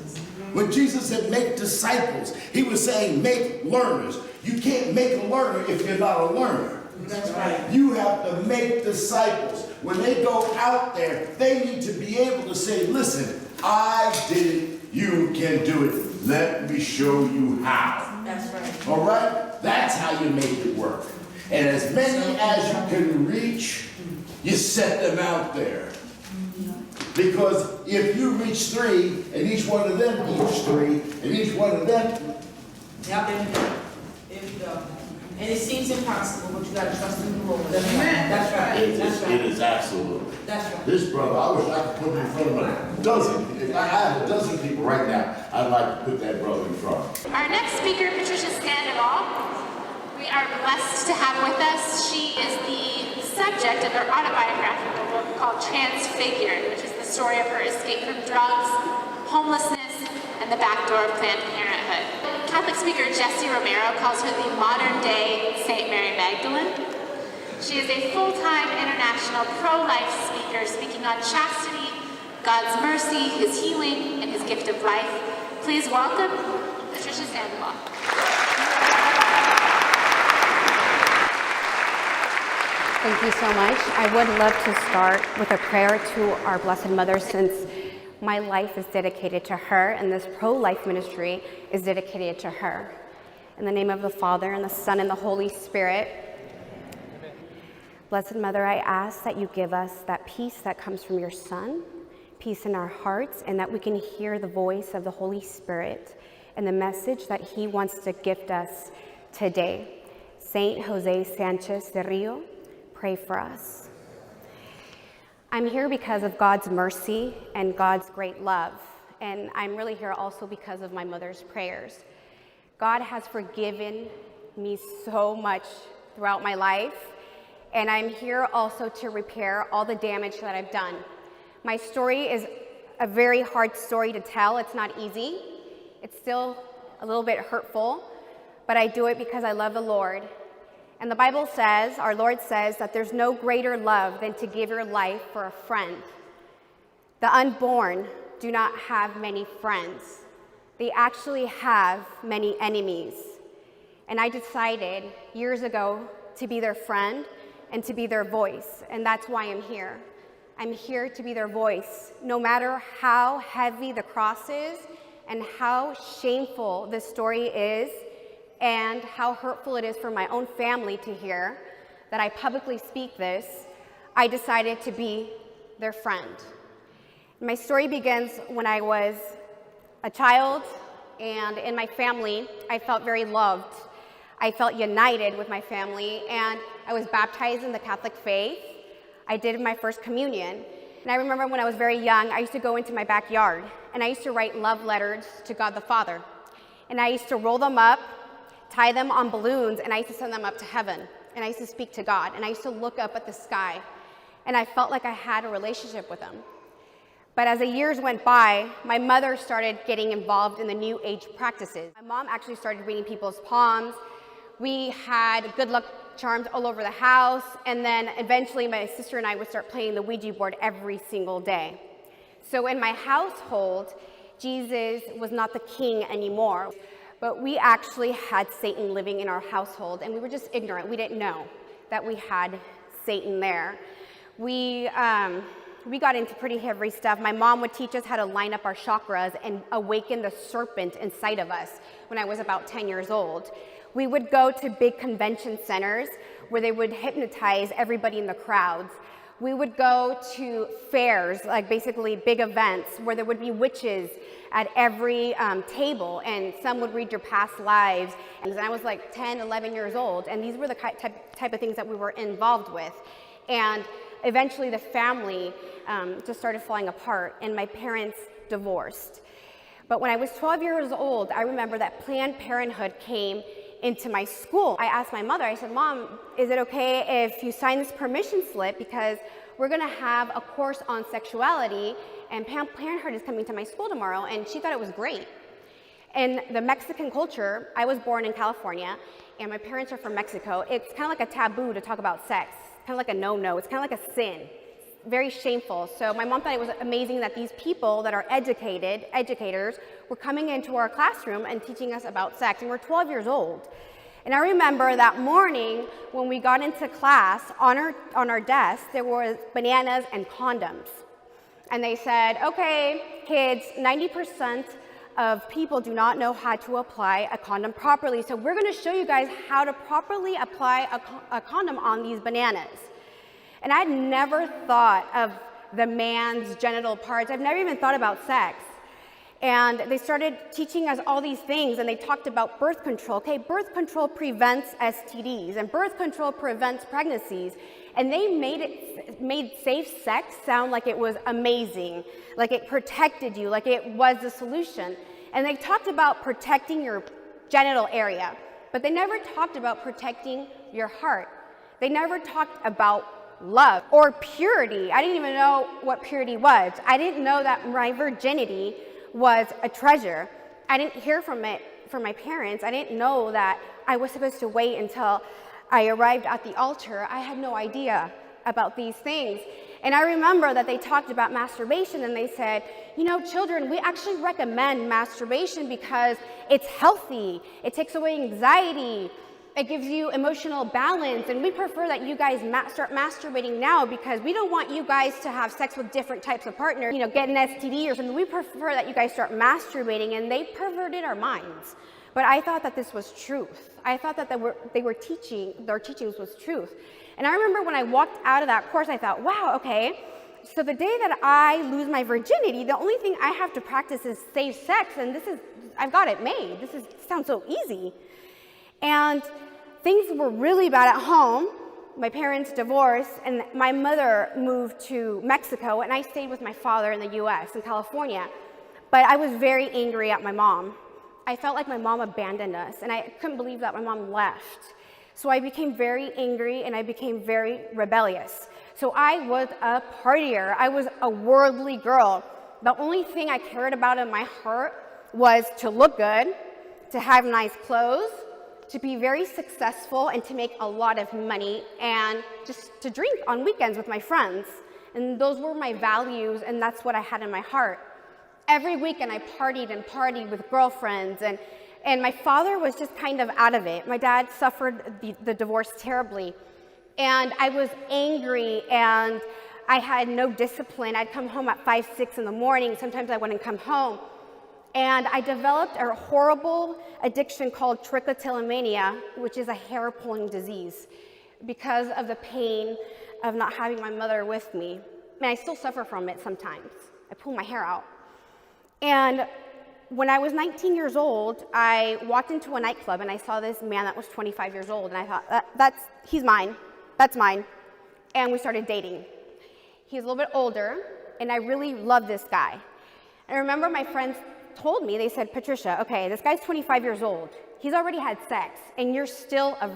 When Jesus said make disciples, he was saying make learners. You can't make a learner if you're not a learner. That's right. You have to make disciples. when they go out there, they need to be able to say, listen, I did it, you can do it. Let me show you how. That's right. All right? That's how you make it work. And as many as you can reach, you set them out there. Because if you reach 3, and each one of them reach 3, and each one of them... Yep, there we go. And it seems impossible, but you gotta trust in the Lord. Amen. That's right. It is absolute. That's right. This brother, I wish I could put him in front of a dozen. If I had a dozen people right now, I'd like to put that brother in front. Our next speaker, Patricia Sandoval, we are blessed to have with us. She is the subject of her autobiographical book called Transfigured, which is the story of her escape from drugs, homelessness, and the back door of Planned Parenthood. Catholic speaker Jessie Romero calls her the modern-day St. Mary Magdalene. She is a full-time international pro-life speaker speaking on chastity, God's mercy, His healing, and His gift of life. Please welcome Patricia Sandoval. Thank you so much. I would love to start with a prayer to our Blessed Mother, since my life is dedicated to her and this pro-life ministry is dedicated to her. In the name of the Father, and the Son, and the Holy Spirit. Amen. Blessed Mother, I ask that you give us that peace that comes from your Son, peace in our hearts, and that we can hear the voice of the Holy Spirit and the message that He wants to gift us today. Saint Jose Sanchez de Rio, pray for us. I'm here because of God's mercy and God's great love, and I'm really here also because of my mother's prayers. God has forgiven me so much throughout my life, and I'm here also to repair all the damage that I've done. My story is a very hard story to tell. It's not easy. It's still a little bit hurtful, but I do it because I love the Lord. And the Bible says, our Lord says, that there's no greater love than to give your life for a friend. The unborn do not have many friends. They actually have many enemies. And I decided years ago to be their friend and to be their voice, and that's why I'm here. I'm here to be their voice, no matter how heavy the cross is and how shameful this story is, and how hurtful it is for my own family to hear that I publicly speak this. I decided to be their friend. My story begins when I was a child, and in my family, I felt very loved. I felt united with my family, and I was baptized in the Catholic faith. I did my first communion. And I remember when I was very young, I used to go into my backyard, and I used to write love letters to God the Father. And I used to roll them up, tie them on balloons, and I used to send them up to heaven. And I used to speak to God, and I used to look up at the sky, and I felt like I had a relationship with Him. But as the years went by, my mother started getting involved in the New Age practices. My mom actually started reading people's palms. We had good luck charms all over the house, and then eventually my sister and I would start playing the Ouija board every single day. So in my household, Jesus was not the king anymore. But we actually had Satan living in our household, and we were just ignorant. We didn't know that we had Satan there. We got into pretty heavy stuff. My mom would teach us how to line up our chakras and awaken the serpent inside of us when I was about 10 years old. We would go to big convention centers where they would hypnotize everybody in the crowds. We would go to fairs, like basically big events, where there would be witches at every table, and some would read your past lives. And I was like 10, 11 years old, and these were the type of things that we were involved with. And eventually the family just started falling apart, and my parents divorced. But when I was 12 years old, I remember that Planned Parenthood came into my school. I asked my mother, I said, Mom, is it okay if you sign this permission slip, because we're gonna have a course on sexuality, and Planned Parenthood is coming to my school tomorrow. And she thought it was great. In the Mexican culture, I was born in California, and my parents are from Mexico. It's kind of like a taboo to talk about sex, kind of like a no-no. It's kind of like a sin, very shameful. So my mom thought it was amazing that these people that are educators, were coming into our classroom and teaching us about sex, and we're 12 years old. And I remember that morning when we got into class, on our desk, there were bananas and condoms. And they said, okay, kids, 90% of people do not know how to apply a condom properly. So we're gonna show you guys how to properly apply a condom on these bananas. And I'd never thought of the man's genital parts. I've never even thought about sex. And they started teaching us all these things, and they talked about birth control. Okay, birth control prevents STDs, and birth control prevents pregnancies. And they made safe sex sound like it was amazing, like it protected you, like it was the solution. And they talked about protecting your genital area, but they never talked about protecting your heart. They never talked about love or purity. I didn't even know what purity was. I didn't know that my virginity was a treasure. I didn't hear from it from my parents. I didn't know that I was supposed to wait until I arrived at the altar. I had no idea about these things. And I remember that they talked about masturbation, and they said, you know, children, we actually recommend masturbation because it's healthy. It takes away anxiety. It gives you emotional balance, and we prefer that you guys start masturbating now because we don't want you guys to have sex with different types of partners, you know, get an STD or something. We prefer that you guys start masturbating, and they perverted our minds. But I thought that this was truth. I thought that they were teaching, their teachings was truth. And I remember when I walked out of that course, I thought, wow, okay, so the day that I lose my virginity, the only thing I have to practice is safe sex, and I've got it made. This sounds so easy. And things were really bad at home. My parents divorced, and my mother moved to Mexico, and I stayed with my father in the US, in California. But I was very angry at my mom. I felt like my mom abandoned us, and I couldn't believe that my mom left. So I became very angry, and I became very rebellious. So I was a partier. I was a worldly girl. The only thing I cared about in my heart was to look good, to have nice clothes, to be very successful, and to make a lot of money, and just to drink on weekends with my friends. And those were my values, and that's what I had in my heart. Every weekend I partied with girlfriends, and my father was just kind of out of it. My dad suffered the divorce terribly, and I was angry, and I had no discipline. I'd come home at 5, 6 in the morning. Sometimes I wouldn't come home. And I developed a horrible addiction called trichotillomania, which is a hair-pulling disease, because of the pain of not having my mother with me. And I still suffer from it sometimes. I pull my hair out. And when I was 19 years old, I walked into a nightclub, and I saw this man that was 25 years old, and I thought, he's mine, that's mine. And we started dating. He's a little bit older, and I really loved this guy. And I remember my friends told me, they said, Patricia, okay, this guy's 25 years old. He's already had sex, and you're still a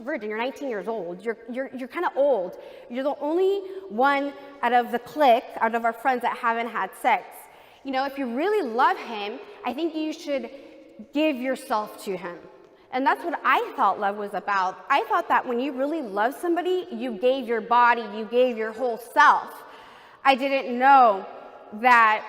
virgin. You're 19 years old. You're kind of old. You're the only one out of the clique, out of our friends that haven't had sex. You know, if you really love him, I think you should give yourself to him. And that's what I thought love was about. I thought that when you really love somebody, you gave your body, you gave your whole self. I didn't know that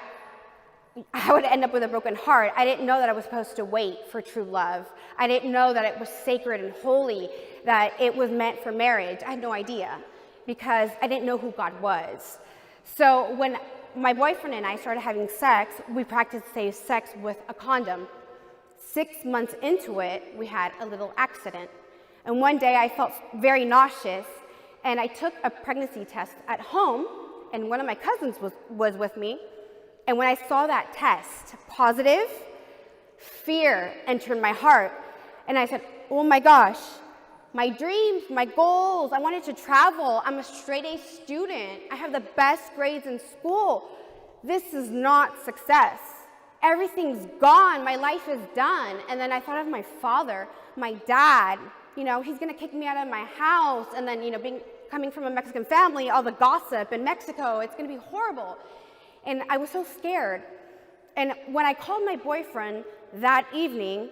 I would end up with a broken heart. I didn't know that I was supposed to wait for true love. I didn't know that it was sacred and holy, that it was meant for marriage. I had no idea, because I didn't know who God was. So when my boyfriend and I started having sex, we practiced safe sex with a condom. 6 months into it, we had a little accident. And one day I felt very nauseous, and I took a pregnancy test at home, and one of my cousins was with me. And when I saw that test, positive, fear entered my heart. And I said, oh my gosh, my dreams, my goals, I wanted to travel. I'm a straight A student. I have the best grades in school. This is not success. Everything's gone. My life is done. And then I thought of my father, my dad. You know, he's going to kick me out of my house. And then, you know, coming from a Mexican family, all the gossip in Mexico, it's going to be horrible. And I was so scared. And when I called my boyfriend that evening,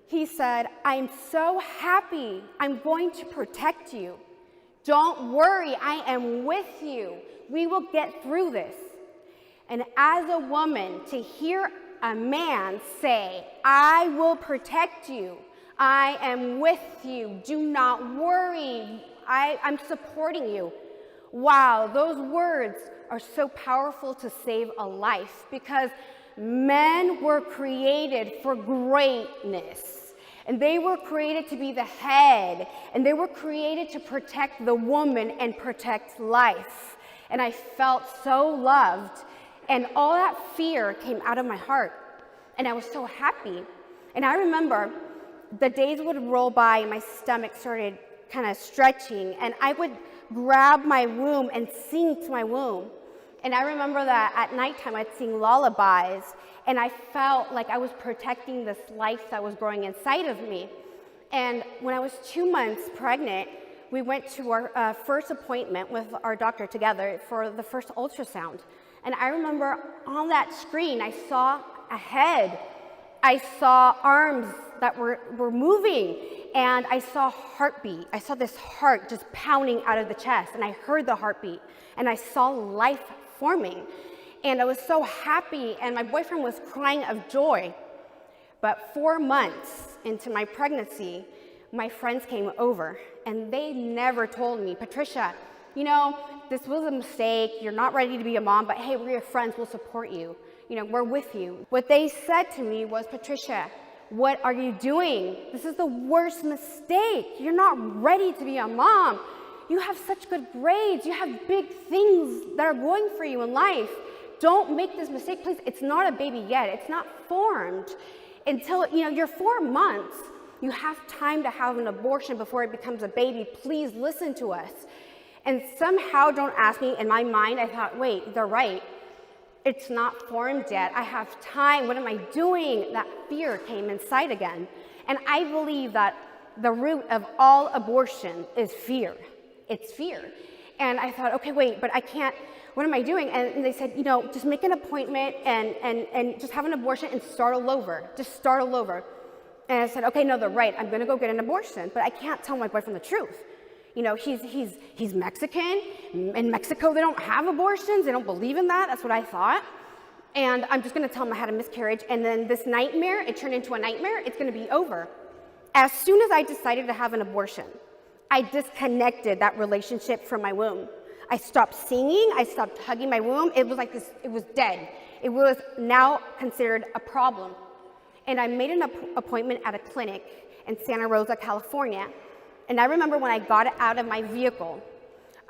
he said, I'm so happy. I'm going to protect you. Don't worry, I am with you. We will get through this. And as a woman, to hear a man say, I will protect you, I am with you. Do not worry. I'm supporting you. Wow, those words are so powerful to save a life, because men were created for greatness, and they were created to be the head, and they were created to protect the woman and protect life. And I felt so loved, and all that fear came out of my heart, and I was so happy. And I remember the days would roll by and my stomach started kind of stretching, and I would grab my womb and sing to my womb. And I remember that at nighttime I'd sing lullabies, and I felt like I was protecting this life that was growing inside of me. And when I was 2 months pregnant, we went to our first appointment with our doctor together for the first ultrasound. And I remember on that screen, I saw a head, I saw arms that were moving, and I saw heartbeat. I saw this heart just pounding out of the chest, and I heard the heartbeat, and I saw life forming. And I was so happy, and my boyfriend was crying of joy. But 4 months into my pregnancy, my friends came over, and they never told me, Patricia, you know, this was a mistake, you're not ready to be a mom, but hey, we're your friends, we'll support you. You know, we're with you. What they said to me was, Patricia, what are you doing? This is the worst mistake. You're not ready to be a mom. You have such good grades. You have big things that are going for you in life. Don't make this mistake, please. It's not a baby yet. It's not formed. Until, you know, you're 4 months. You have time to have an abortion before it becomes a baby. Please listen to us. And somehow, don't ask me, in my mind, I thought, wait, they're right. It's not formed yet. I have time. What am I doing? That fear came inside again. And I believe that the root of all abortion is fear. It's fear. And I thought, okay, wait, but I can't, what am I doing? And they said, you know, just make an appointment and just have an abortion and start all over. Just start all over. And I said, okay, no, they're right. I'm going to go get an abortion. But I can't tell my boyfriend the truth. You know, he's Mexican. In Mexico, they don't have abortions. They don't believe in that. That's what I thought. And I'm just going to tell him I had a miscarriage. And then this nightmare, it turned into a nightmare. It's going to be over. As soon as I decided to have an abortion, I disconnected that relationship from my womb. I stopped singing. I stopped hugging my womb. It was like this. It was dead. It was now considered a problem. And I made an appointment at a clinic in Santa Rosa, California. And I remember when I got out of my vehicle,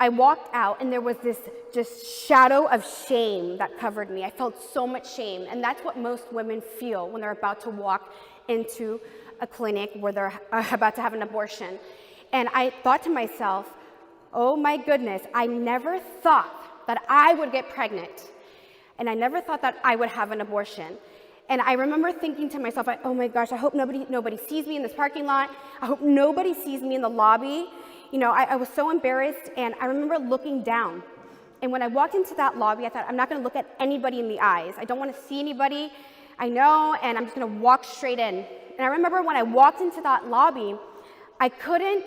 I walked out and there was this just shadow of shame that covered me. I felt so much shame. And that's what most women feel when they're about to walk into a clinic where they're about to have an abortion. And I thought to myself, oh my goodness, I never thought that I would get pregnant. And I never thought that I would have an abortion. And I remember thinking to myself, oh my gosh, I hope nobody sees me in this parking lot. I hope nobody sees me in the lobby. You know, I was so embarrassed, and I remember looking down. And when I walked into that lobby, I thought, I'm not gonna look at anybody in the eyes. I don't wanna see anybody, I know, and I'm just gonna walk straight in. And I remember when I walked into that lobby, I couldn't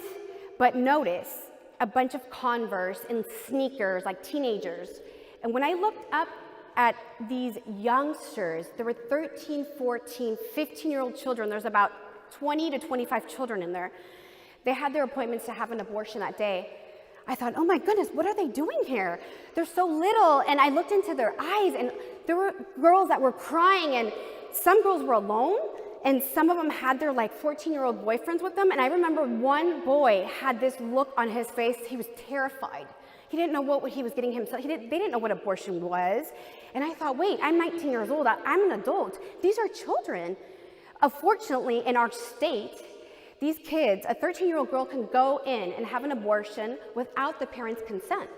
but notice a bunch of Converse in sneakers, like teenagers. And when I looked up at these youngsters, there were 13, 14, 15-year-old children. There's about 20 to 25 children in there. They had their appointments to have an abortion that day. I thought, oh my goodness, what are they doing here? They're so little. And I looked into their eyes, and there were girls that were crying, and some girls were alone, and some of them had their like 14-year-old boyfriends with them. And I remember one boy had this look on his face. He was terrified. He didn't know what he was getting himself. They didn't know what abortion was. And I thought, wait, I'm 19 years old. I'm an adult. These are children. Unfortunately, in our state, these kids, a 13-year-old girl can go in and have an abortion without the parents' consent.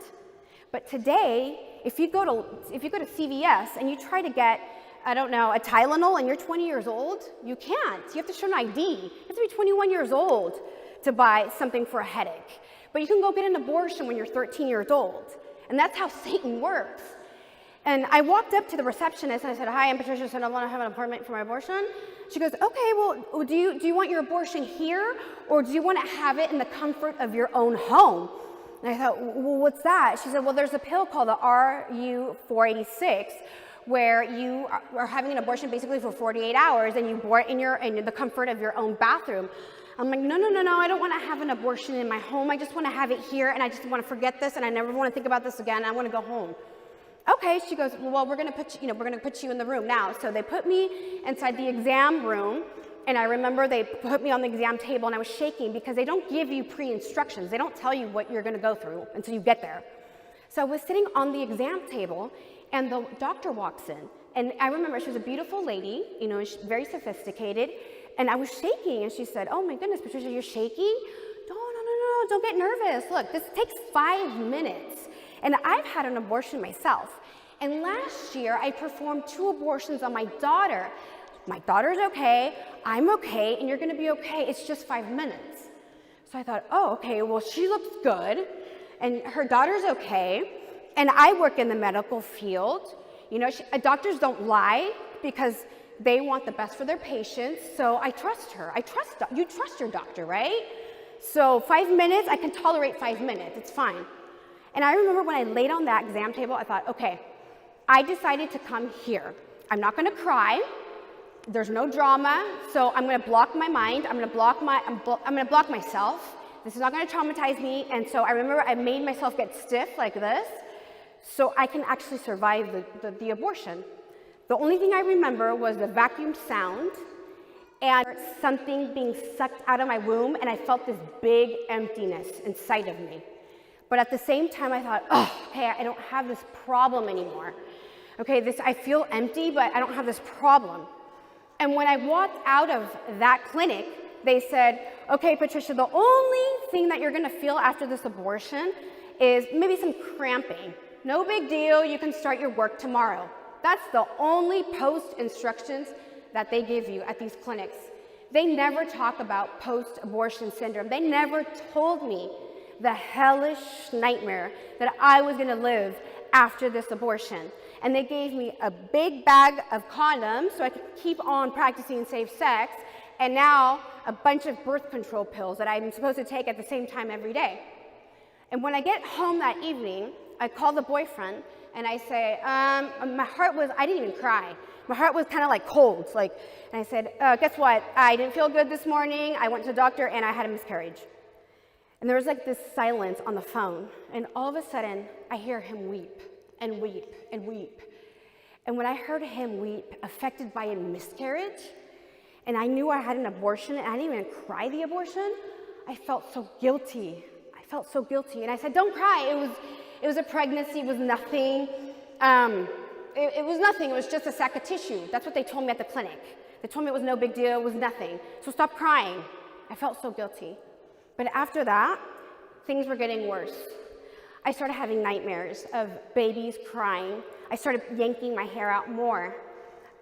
But today, if you go to CVS and you try to get, I don't know, a Tylenol and you're 20 years old, you can't. You have to show an ID. You have to be 21 years old to buy something for a headache. But you can go get an abortion when you're 13 years old. And that's how Satan works. And I walked up to the receptionist and I said, hi, I'm Patricia Sandoval. I want to have an appointment for my abortion. She goes, okay, well, do you want your abortion here, or do you want to have it in the comfort of your own home? And I thought, well, what's that? She said, well, there's a pill called the RU486, where you are having an abortion basically for 48 hours and you abort in the comfort of your own bathroom. I'm like, no, I don't want to have an abortion in my home. I just want to have it here, and I just want to forget this, and I never want to think about this again. I want to go home. Okay, she goes, well, we're going to put you in the room now. So they put me inside the exam room, and I remember they put me on the exam table, and I was shaking because they don't give you pre-instructions. They don't tell you what you're going to go through until you get there. So I was sitting on the exam table, and the doctor walks in, and I remember she was a beautiful lady, very sophisticated. And I was shaking, and she said, oh my goodness, Patricia, you're shaking? No, don't get nervous. Look, this takes 5 minutes. And I've had an abortion myself. And last year, I performed 2 abortions on my daughter. My daughter's okay, I'm okay, and you're gonna be okay. It's just 5 minutes. So I thought, oh, okay, well, she looks good, and her daughter's okay, and I work in the medical field. Doctors don't lie because they want the best for their patients, so I trust her. You trust your doctor, right? So 5 minutes, I can tolerate 5 minutes, it's fine. And I remember when I laid on that exam table, I thought, okay, I decided to come here. I'm not gonna cry, there's no drama, so I'm gonna block my mind, I'm gonna block myself. This is not gonna traumatize me, and so I remember I made myself get stiff like this, so I can actually survive the abortion. The only thing I remember was the vacuum sound and something being sucked out of my womb, and I felt this big emptiness inside of me. But at the same time, I thought, oh, okay, I don't have this problem anymore. Okay, I feel empty, but I don't have this problem. And when I walked out of that clinic, they said, okay, Patricia, the only thing that you're gonna feel after this abortion is maybe some cramping. No big deal, you can start your work tomorrow. That's the only post-instructions that they give you at these clinics. They never talk about post-abortion syndrome. They never told me the hellish nightmare that I was gonna live after this abortion. And they gave me a big bag of condoms so I could keep on practicing safe sex, and now a bunch of birth control pills that I'm supposed to take at the same time every day. And when I get home that evening, I call the boyfriend, and I say, my heart was, I didn't even cry. My heart was kind of like cold, and I said, guess what? I didn't feel good this morning. I went to the doctor and I had a miscarriage. And there was like this silence on the phone, and all of a sudden, I hear him weep and weep and weep. And when I heard him weep, affected by a miscarriage, and I knew I had an abortion, and I didn't even cry the abortion, I felt so guilty. I felt so guilty, and I said, don't cry. It was a pregnancy, it was nothing. It was nothing, it was just a sack of tissue. That's what they told me at the clinic. They told me it was no big deal, it was nothing. So stop crying. I felt so guilty. But after that, things were getting worse. I started having nightmares of babies crying. I started yanking my hair out more.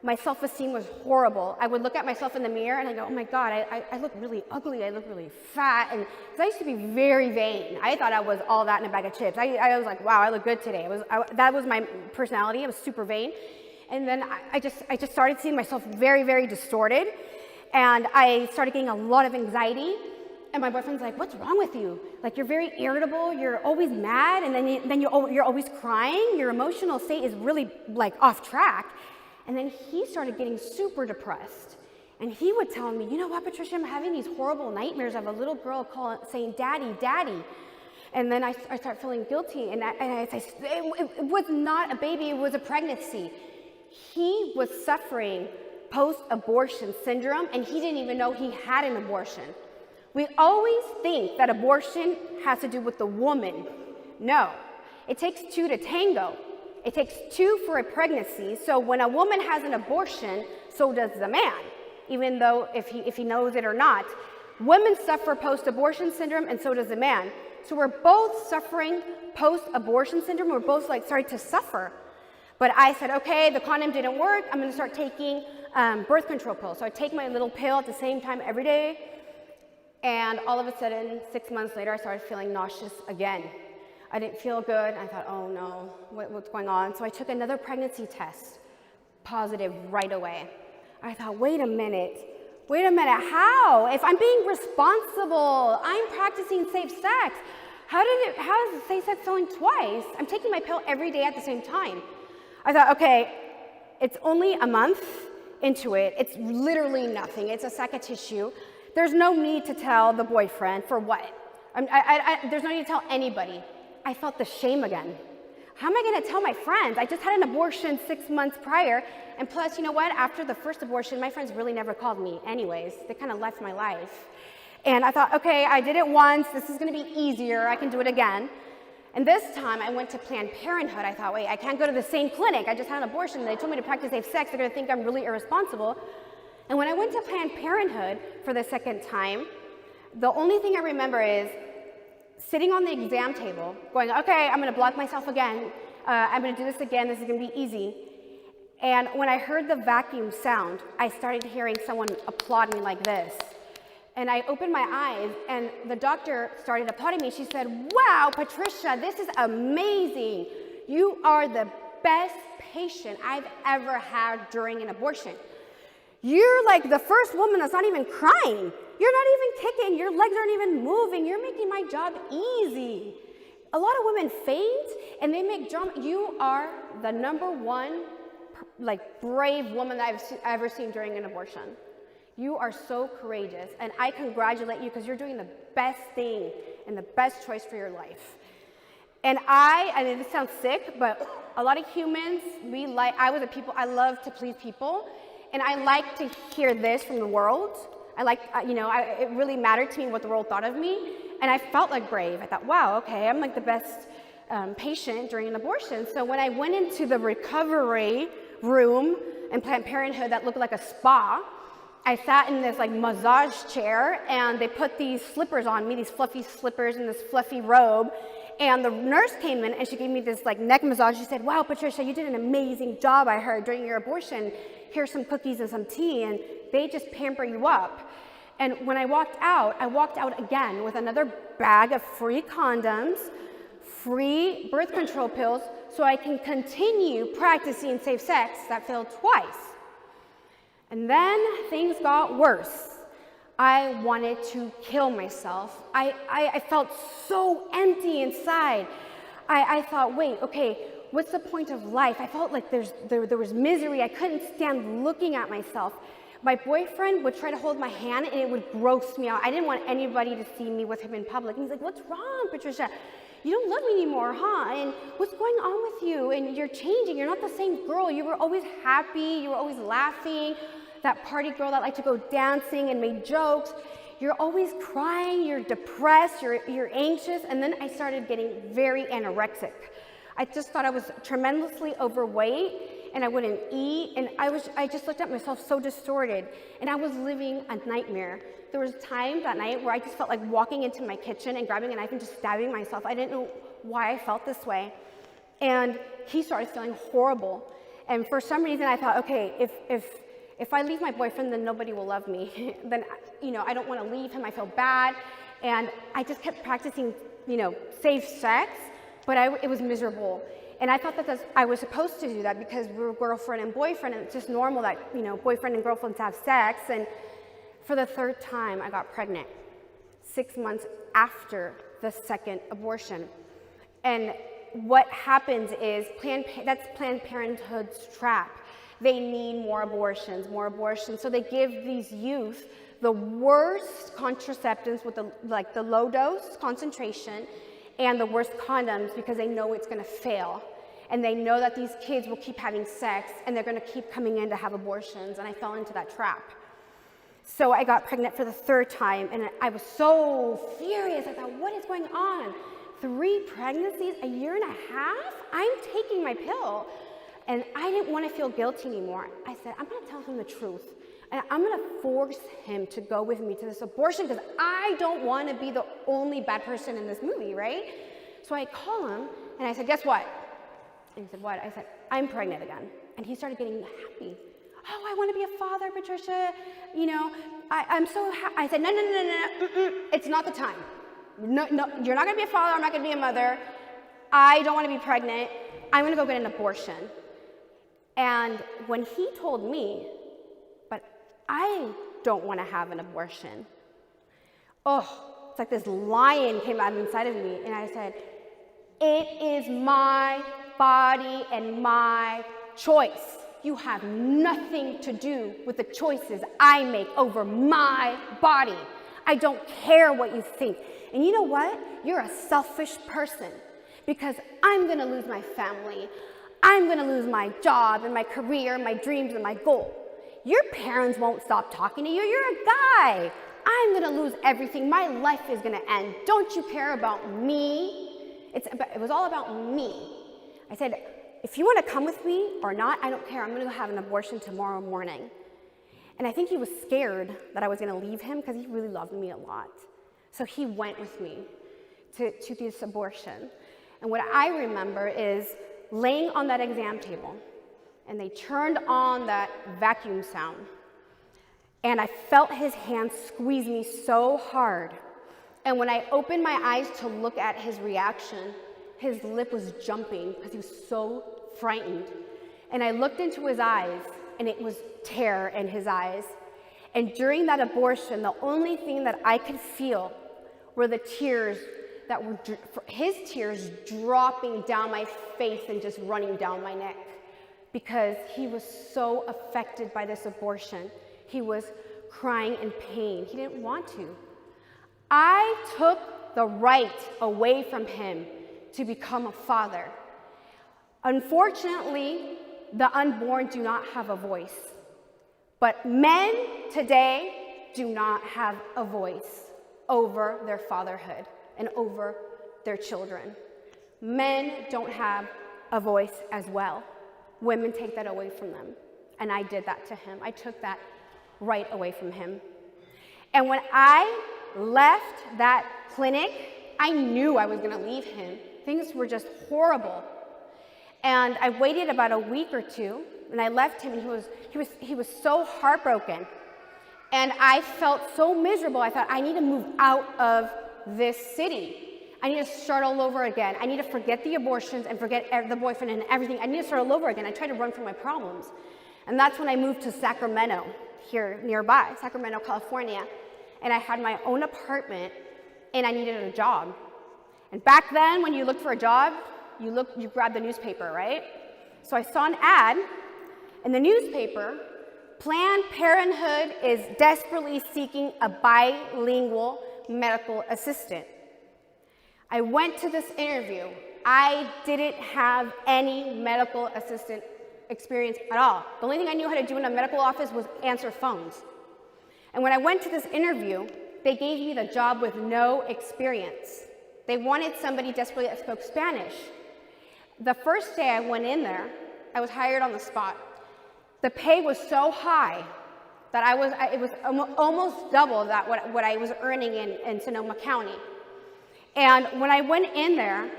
My self-esteem was horrible. I would look at myself in the mirror and I go, oh my God, I look really ugly, I look really fat. And because I used to be very vain. I thought I was all that in a bag of chips. I was like, wow, I look good today. That was my personality, I was super vain. And then I just started seeing myself very, very distorted. And I started getting a lot of anxiety. And my boyfriend's like, what's wrong with you? Like, you're very irritable, you're always mad, and then you're always crying. Your emotional state is really like off track. And then he started getting super depressed. And he would tell me, you know what, Patricia, I'm having these horrible nightmares of a little girl saying, daddy, daddy. And then I start feeling guilty. And I say, it was not a baby, it was a pregnancy. He was suffering post-abortion syndrome, and he didn't even know he had an abortion. We always think that abortion has to do with the woman. No, it takes 2 to tango. It takes 2 for a pregnancy, so when a woman has an abortion, so does the man, even though if he knows it or not. Women suffer post-abortion syndrome, and so does the man. So we're both suffering post-abortion syndrome, we're both starting to suffer. But I said, okay, the condom didn't work, I'm gonna start taking birth control pills. So I take my little pill at the same time every day, and all of a sudden, 6 months later, I started feeling nauseous again. I didn't feel good. I thought, oh no, what's going on? So I took another pregnancy test, positive right away. I thought, wait a minute, how? If I'm being responsible, I'm practicing safe sex. How is safe sex going twice? I'm taking my pill every day at the same time. I thought, okay, It's only a month into it. It's literally nothing. It's a sack of tissue. There's no need to tell the boyfriend for what. There's no need to tell anybody. I felt the shame again. How am I going to tell my friends? I just had an abortion 6 months prior. And plus, you know what? After the first abortion, my friends really never called me anyways. They kind of left my life. And I thought, okay, I did it once. This is going to be easier. I can do it again. And this time I went to Planned Parenthood. I thought, wait, I can't go to the same clinic. I just had an abortion. They told me to practice safe sex. They're going to think I'm really irresponsible. And when I went to Planned Parenthood for the second time, the only thing I remember is sitting on the exam table, going, okay, I'm going to block myself again. I'm going to do this again. This is going to be easy. And when I heard the vacuum sound, I started hearing someone applaud me like this. And I opened my eyes, and the doctor started applauding me. She said, wow, Patricia, this is amazing. You are the best patient I've ever had during an abortion. You're like the first woman that's not even crying. You're not even kicking. Your legs aren't even moving. You're making my job easy. A lot of women faint, and they make drama. You are the #1, like, brave woman that I've ever seen during an abortion. You are so courageous, and I congratulate you because you're doing the best thing and the best choice for your life. And I mean, this sounds sick, but a lot of humans, I love to please people, and I like to hear this from the world. It really mattered to me what the world thought of me, and I felt like brave. I thought, wow, okay, I'm like the best patient during an abortion. So when I went into the recovery room in Planned Parenthood that looked like a spa, I sat in this like massage chair, and they put these slippers on me, these fluffy slippers and this fluffy robe. And the nurse came in and she gave me this like neck massage. She said, wow, Patricia, you did an amazing job, I heard, during your abortion. Here's some cookies and some tea, and they just pamper you up. And when I walked out again with another bag of free condoms, free birth control pills, so I can continue practicing safe sex. That failed twice. And then things got worse. I wanted to kill myself. I felt so empty inside. I thought, wait, okay, what's the point of life? I felt like there was misery. I couldn't stand looking at myself. My boyfriend would try to hold my hand, and it would gross me out. I didn't want anybody to see me with him in public. And he's like, what's wrong, Patricia? You don't love me anymore, huh? And what's going on with you? And you're changing. You're not the same girl. You were always happy. You were always laughing. That party girl that liked to go dancing and made jokes. You're always crying. You're depressed. You're anxious. And then I started getting very anorexic. I just thought I was tremendously overweight, and I wouldn't eat. And I just looked at myself so distorted. And I was living a nightmare. There was time that night where I just felt like walking into my kitchen and grabbing a knife and just stabbing myself. I didn't know why I felt this way. And he started feeling horrible. And for some reason I thought, okay, if I leave my boyfriend, then nobody will love me. Then, I don't want to leave him. I feel bad. And I just kept practicing, safe sex, but it was miserable. And I thought that I was supposed to do that because we were girlfriend and boyfriend, and it's just normal that, boyfriend and girlfriends have sex. And for the third time, I got pregnant 6 months after the second abortion. And what happens is that's Planned Parenthood's trap. They need more abortions. So they give these youth the worst contraceptives with the low dose concentration and the worst condoms because they know it's going to fail. And they know that these kids will keep having sex and they're going to keep coming in to have abortions. And I fell into that trap. So I got pregnant for the third time, and I was so furious. I thought, what is going on? 3 pregnancies, a year and a half? I'm taking my pill. And I didn't want to feel guilty anymore. I said, I'm going to tell him the truth. And I'm going to force him to go with me to this abortion because I don't want to be the only bad person in this movie, right? So I call him, and I said, guess what? And he said, what? I said, I'm pregnant again. And he started getting happy. Oh, I want to be a father, Patricia. I'm so happy. I said, no, it's not the time. No, you're not going to be a father. I'm not going to be a mother. I don't want to be pregnant. I'm going to go get an abortion. And when he told me, but I don't want to have an abortion, it's like this lion came out inside of me. And I said, it is my body and my choice. You have nothing to do with the choices I make over my body. I don't care what you think. And you know what? You're a selfish person because I'm gonna lose my family. I'm gonna lose my job and my career, my dreams and my goal. Your parents won't stop talking to you. You're a guy. I'm gonna lose everything. My life is gonna end. Don't you care about me? It was all about me. I said, if you wanna come with me or not, I don't care. I'm gonna go have an abortion tomorrow morning. And I think he was scared that I was gonna leave him because he really loved me a lot. So he went with me to this abortion. And what I remember is laying on that exam table, and they turned on that vacuum sound. And I felt his hand squeeze me so hard. And when I opened my eyes to look at his reaction, his lip was jumping because he was so frightened. And I looked into his eyes, and it was terror in his eyes. And during that abortion, the only thing that I could feel were the tears that were, his tears dropping down my face and just running down my neck because he was so affected by this abortion. He was crying in pain. He didn't want to. I took the right away from him to become a father. Unfortunately, the unborn do not have a voice. But men today do not have a voice over their fatherhood and over their children. Men don't have a voice as well. Women take that away from them. And I did that to him. I took that right away from him. And when I left that clinic, I knew I was gonna leave him. Things were just horrible. And I waited about a week or two, and I left him, and he was so heartbroken. And I felt so miserable. I thought, I need to move out of this city. I need to start all over again. I need to forget the abortions and forget the boyfriend and everything. I need to start all over again. I tried to run from my problems. And that's when I moved to Sacramento, here nearby, Sacramento, California. And I had my own apartment, and I needed a job. And back then, when you looked for a job, you grabbed the newspaper, right? So I saw an ad in the newspaper. Planned Parenthood is desperately seeking a bilingual medical assistant. I went to this interview. I didn't have any medical assistant experience at all. The only thing I knew how to do in a medical office was answer phones. And when I went to this interview, they gave me the job with no experience. They wanted somebody desperately that spoke Spanish. The first day I went in there, I was hired on the spot. The pay was so high that it was almost double that what I was earning in Sonoma County. And when I went in there,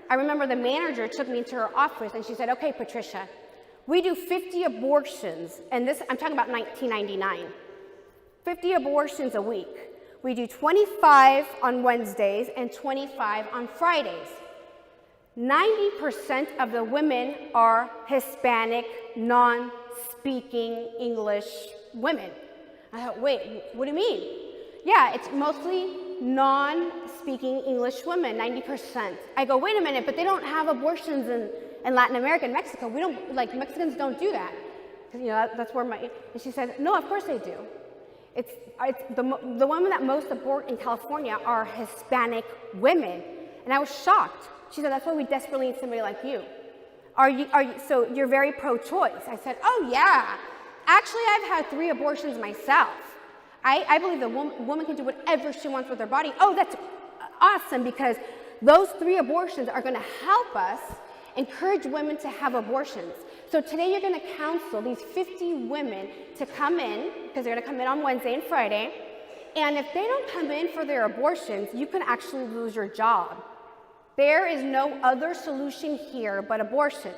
I remember the manager took me into her office and she said, okay, Patricia, we do 50 abortions, and this, I'm talking about 1999, 50 abortions a week. We do 25 on Wednesdays and 25 on Fridays. 90% of the women are Hispanic, non-speaking English women. I thought, wait, what do you mean? Yeah, it's mostly non-speaking English women, 90%. I go, wait a minute, but they don't have abortions in Latin America and Mexico. We don't, like, Mexicans don't do that. Because, you know, that's where and she said, no, of course they do. It's the women that most abort in California are Hispanic women. And I was shocked. She said, that's why we desperately need somebody like you. So you're very pro-choice. I said, oh yeah. Actually, I've had 3 abortions myself. I believe the woman can do whatever she wants with her body. Oh, that's awesome, because those 3 abortions are gonna help us encourage women to have abortions. So today you're gonna counsel these 50 women to come in, because they're gonna come in on Wednesday and Friday, and if they don't come in for their abortions, you can actually lose your job. There is no other solution here but abortion.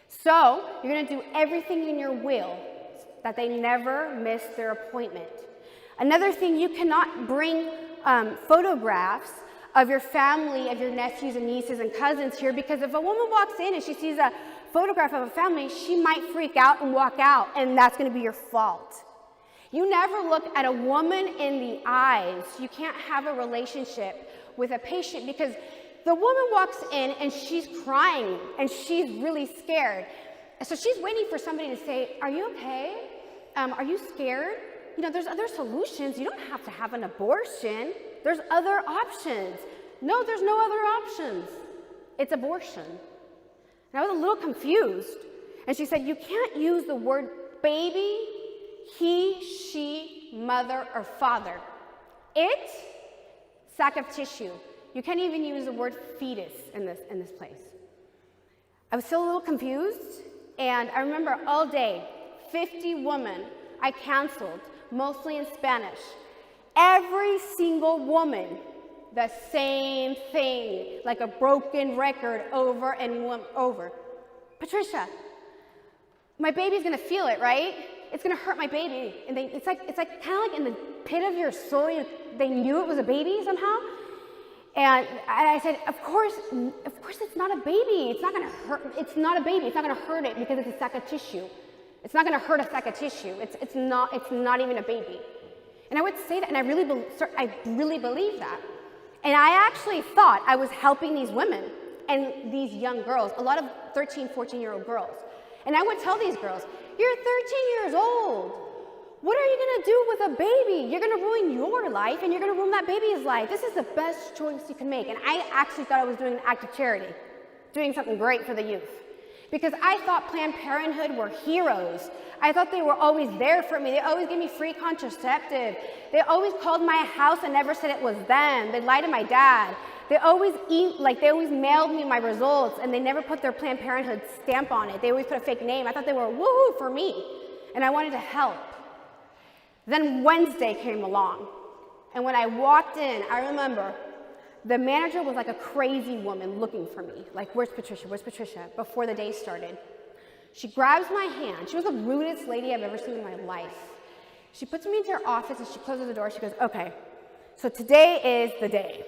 So you're gonna do everything in your will that they never miss their appointment. Another thing, you cannot bring photographs of your family, of your nephews and nieces and cousins here, because if a woman walks in and she sees a photograph of a family, she might freak out and walk out, and that's gonna be your fault. You never look at a woman in the eyes. You can't have a relationship with a patient, because the woman walks in and she's crying and she's really scared. So she's waiting for somebody to say, are you okay? Are you scared? You know, there's other solutions. You don't have to have an abortion. There's other options. No, there's no other options. It's abortion. And I was a little confused. And she said, you can't use the word baby, he, she, mother, or father. It, sack of tissue. You can't even use the word fetus in this place. I was still a little confused, and I remember all day, 50 women I counseled, mostly in Spanish. Every single woman, the same thing, like a broken record over and over. Patricia, my baby's gonna feel it, right? It's gonna hurt my baby. And it's like kind of like in the pit of your soul, they knew it was a baby somehow. And I said, of course it's not a baby. It's not gonna hurt, it's not a baby. It's not gonna hurt it because it's a sack of tissue. It's not gonna hurt a sack of tissue. It's not even a baby. And I would say that, and I really believe that. And I actually thought I was helping these women and these young girls, a lot of 13, 14-year-old girls. And I would tell these girls, you're 13 years old. What are you gonna do with a baby? You're gonna ruin your life and you're gonna ruin that baby's life. This is the best choice you can make. And I actually thought I was doing an act of charity, doing something great for the youth. Because I thought Planned Parenthood were heroes. I thought they were always there for me. They always gave me free contraceptive. They always called my house and never said it was them. They lied to my dad. They always mailed me my results and they never put their Planned Parenthood stamp on it. They always put a fake name. I thought they were woohoo for me. And I wanted to help. Then Wednesday came along. And when I walked in, I remember the manager was like a crazy woman looking for me. Like, where's Patricia? Where's Patricia? Before the day started. She grabs my hand. She was the rudest lady I've ever seen in my life. She puts me into her office and she closes the door. She goes, okay, so today is the day.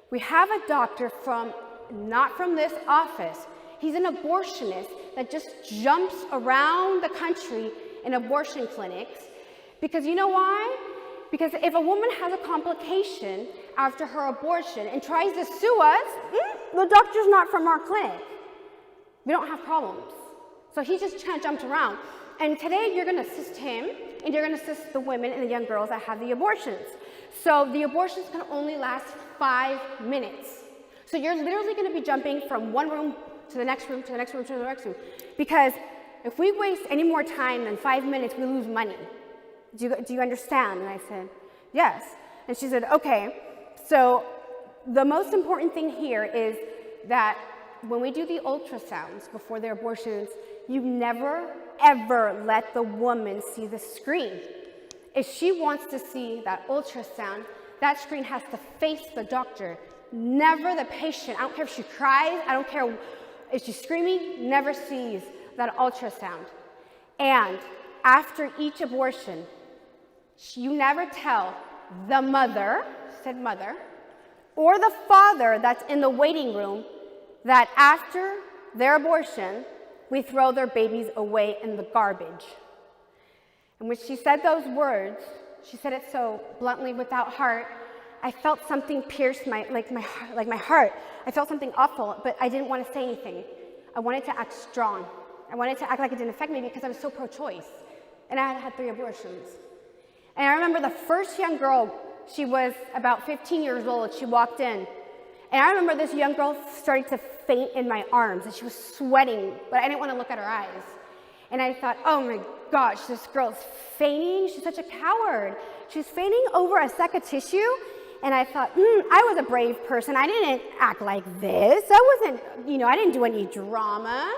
We have a doctor not from this office. He's an abortionist that just jumps around the country in abortion clinics. Because you know why? Because if a woman has a complication after her abortion and tries to sue us, the doctor's not from our clinic. We don't have problems. So he just kind of jumped around. And today you're gonna assist him and you're gonna assist the women and the young girls that have the abortions. So the abortions can only last 5 minutes. So you're literally gonna be jumping from one room to the next room, to the next room, to the next room. Because if we waste any more time than 5 minutes, we lose money. Do you understand? And I said, yes. And she said, okay. So the most important thing here is that when we do the ultrasounds before their abortions, you never, ever let the woman see the screen. If she wants to see that ultrasound, that screen has to face the doctor, never the patient. I don't care if she cries, I don't care if she's screaming, never sees that ultrasound. And after each abortion, you never tell the mother, said mother, or the father that's in the waiting room that after their abortion, we throw their babies away in the garbage. And when she said those words, she said it so bluntly without heart, I felt something pierce my heart. I felt something awful, but I didn't want to say anything. I wanted to act strong. I wanted to act like it didn't affect me because I was so pro-choice. And I had had 3 abortions. And I remember the first young girl, she was about 15 years old, she walked in. And I remember this young girl started to faint in my arms, and she was sweating, but I didn't want to look at her eyes. And I thought, oh my gosh, this girl's fainting. She's such a coward. She's fainting over a sack of tissue. And I thought, I was a brave person. I didn't act like this. I wasn't, I didn't do any drama.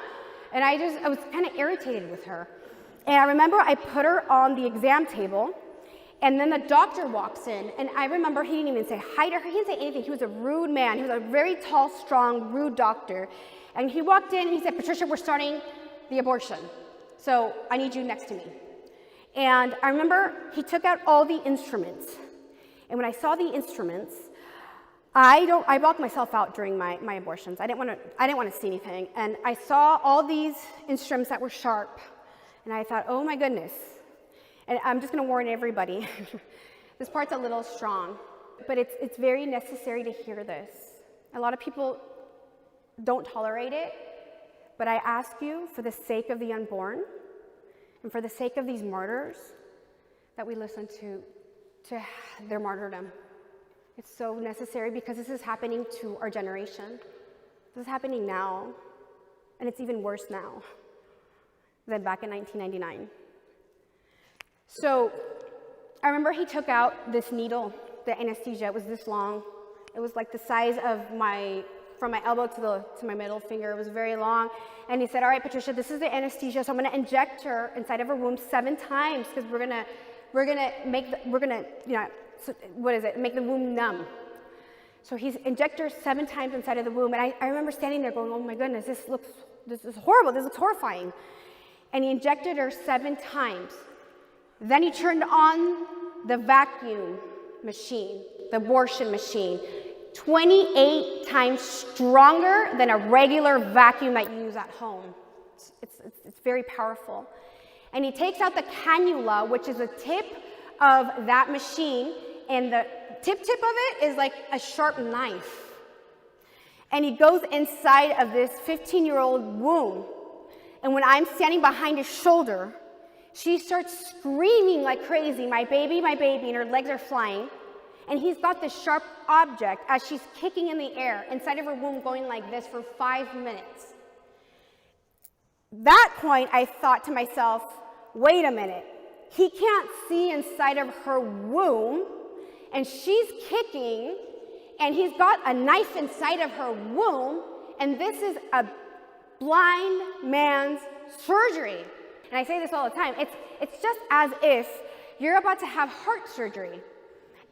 And I was kind of irritated with her. And I remember I put her on the exam table, and then the doctor walks in, and I remember he didn't even say hi to her. He didn't say anything. He was a rude man. He was a very tall, strong, rude doctor. And he walked in and he said, Patricia, we're starting the abortion. So I need you next to me. And I remember he took out all the instruments. And when I saw the instruments, I blocked myself out during my abortions. I didn't want to see anything. And I saw all these instruments that were sharp. And I thought, oh my goodness. And I'm just going to warn everybody, this part's a little strong, but it's very necessary to hear this. A lot of people don't tolerate it, But I ask you, for the sake of the unborn, and for the sake of these martyrs, that we listen to their martyrdom. It's so necessary because this is happening to our generation. This is happening now, and it's even worse now than back in 1999. So I remember he took out this needle, the anesthesia. It was this long. It was like the size of from my elbow to my middle finger. It was very long. And he said, all right, Patricia, this is the anesthesia. So I'm gonna inject her inside of her womb 7 times because we're gonna make the womb numb. So he's injected her 7 times inside of the womb. And I remember standing there going, oh my goodness, this is horrible, this looks horrifying. And he injected her 7 times. Then he turned on the vacuum machine, the abortion machine, 28 times stronger than a regular vacuum that you use at home. It's very powerful. And he takes out the cannula, which is the tip of that machine, and the tip of it is like a sharp knife. And he goes inside of this 15-year-old womb. And when I'm standing behind his shoulder, she starts screaming like crazy, my baby, and her legs are flying. And he's got this sharp object as she's kicking in the air inside of her womb going like this for 5 minutes. That point, I thought to myself, wait a minute. He can't see inside of her womb, and she's kicking, and he's got a knife inside of her womb, and this is a blind man's surgery. And I say this all the time. It's just as if you're about to have heart surgery.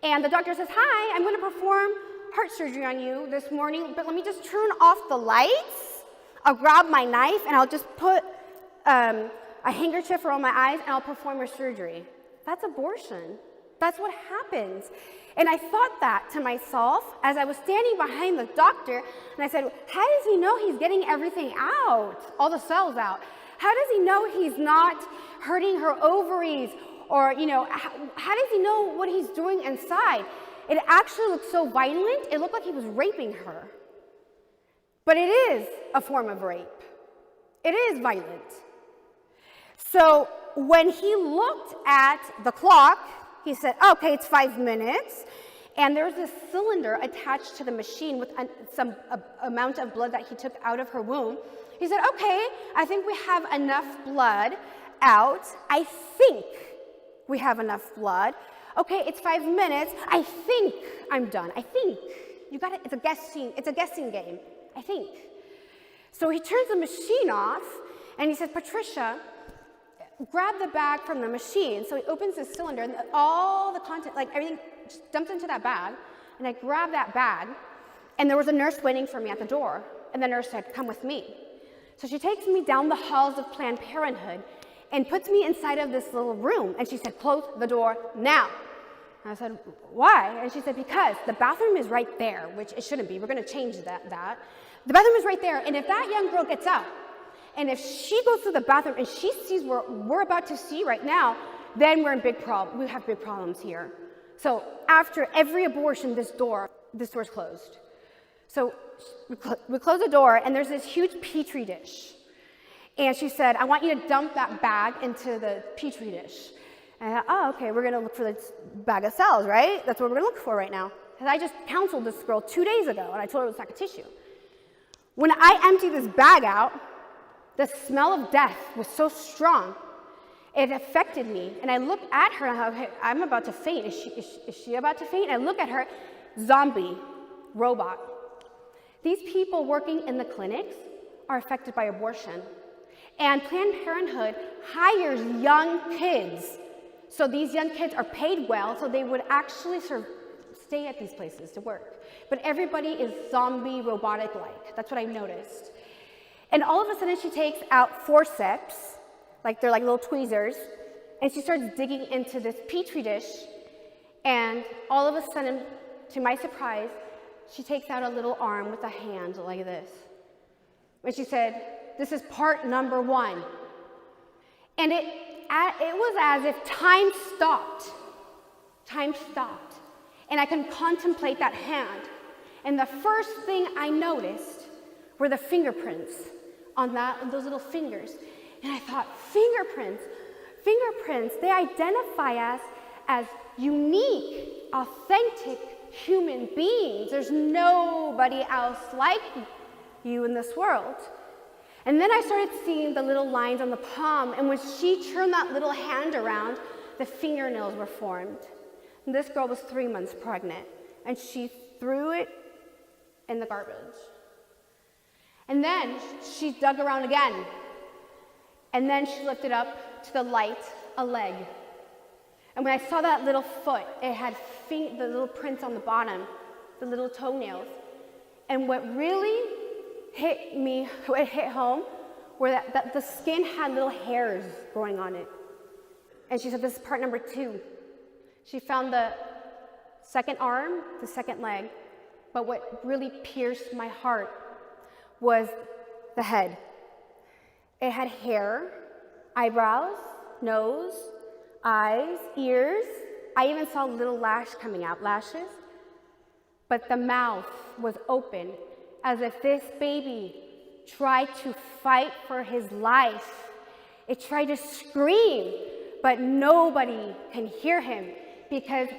And the doctor says, hi, I'm going to perform heart surgery on you this morning, but let me just turn off the lights. I'll grab my knife, and I'll just put a handkerchief around my eyes, and I'll perform your surgery. That's abortion. That's what happens. And I thought that to myself as I was standing behind the doctor, and I said, how does he know he's getting everything out, all the cells out? How does he know he's not hurting her ovaries? Or, how does he know what he's doing inside? It actually looked so violent, it looked like he was raping her. But it is a form of rape. It is violent. So when he looked at the clock, he said, okay, it's 5 minutes. And there's this cylinder attached to the machine with some amount of blood that he took out of her womb. He said, okay, I think we have enough blood out. I think we have enough blood. Okay, it's 5 minutes. I think I'm done. I think. You got it. It's a guessing game. I think. So he turns the machine off and he says, Patricia, grab the bag from the machine. So he opens the cylinder and all the content, like everything just dumped into that bag. And I grabbed that bag and there was a nurse waiting for me at the door. And the nurse said, come with me. So she takes me down the halls of Planned Parenthood and puts me inside of this little room. And she said, close the door now. And I said, why? And she said, because the bathroom is right there, which it shouldn't be. We're going to change that. The bathroom is right there. And if that young girl gets up, and if she goes to the bathroom and she sees what we're about to see right now, then we're in big problem. We have big problems here. So after every abortion, this door's closed. So we close the door, and there's this huge Petri dish. And she said, I want you to dump that bag into the Petri dish. And I thought, oh, okay, we're going to look for this bag of cells, right? That's what we're going to look for right now. Because I just counseled this girl 2 days ago, and I told her it was a sack of tissue. When I emptied this bag out, the smell of death was so strong, it affected me. And I looked at her, and I thought, okay, I'm about to faint. Is she about to faint? And I look at her, zombie, robot. These people working in the clinics are affected by abortion. And Planned Parenthood hires young kids. So these young kids are paid well, so they would actually stay at these places to work. But everybody is zombie robotic-like. That's what I've noticed. And all of a sudden, she takes out forceps, like they're like little tweezers, and she starts digging into this Petri dish. And all of a sudden, to my surprise, she takes out a little arm with a hand like this. And she said, this is part number 1. And it was as if time stopped. Time stopped. And I can contemplate that hand. And the first thing I noticed were the fingerprints on those little fingers. And I thought, fingerprints, they identify us as unique, authentic human beings. There's nobody else like you in this world. And then I started seeing the little lines on the palm, and when she turned that little hand around, the fingernails were formed. And this girl was 3 months pregnant, and she threw it in the garbage. And then she dug around again, and then she lifted up to the light a leg. And when I saw that little foot, it had the little prints on the bottom, the little toenails. And what really hit me, what hit home, were that the skin had little hairs growing on it. And she said, this is part number 2. She found the second arm, the second leg, but what really pierced my heart was the head. It had hair, eyebrows, nose, eyes, ears. I even saw little lash coming out, lashes. But the mouth was open, as if this baby tried to fight for his life. It tried to scream, but nobody can hear him because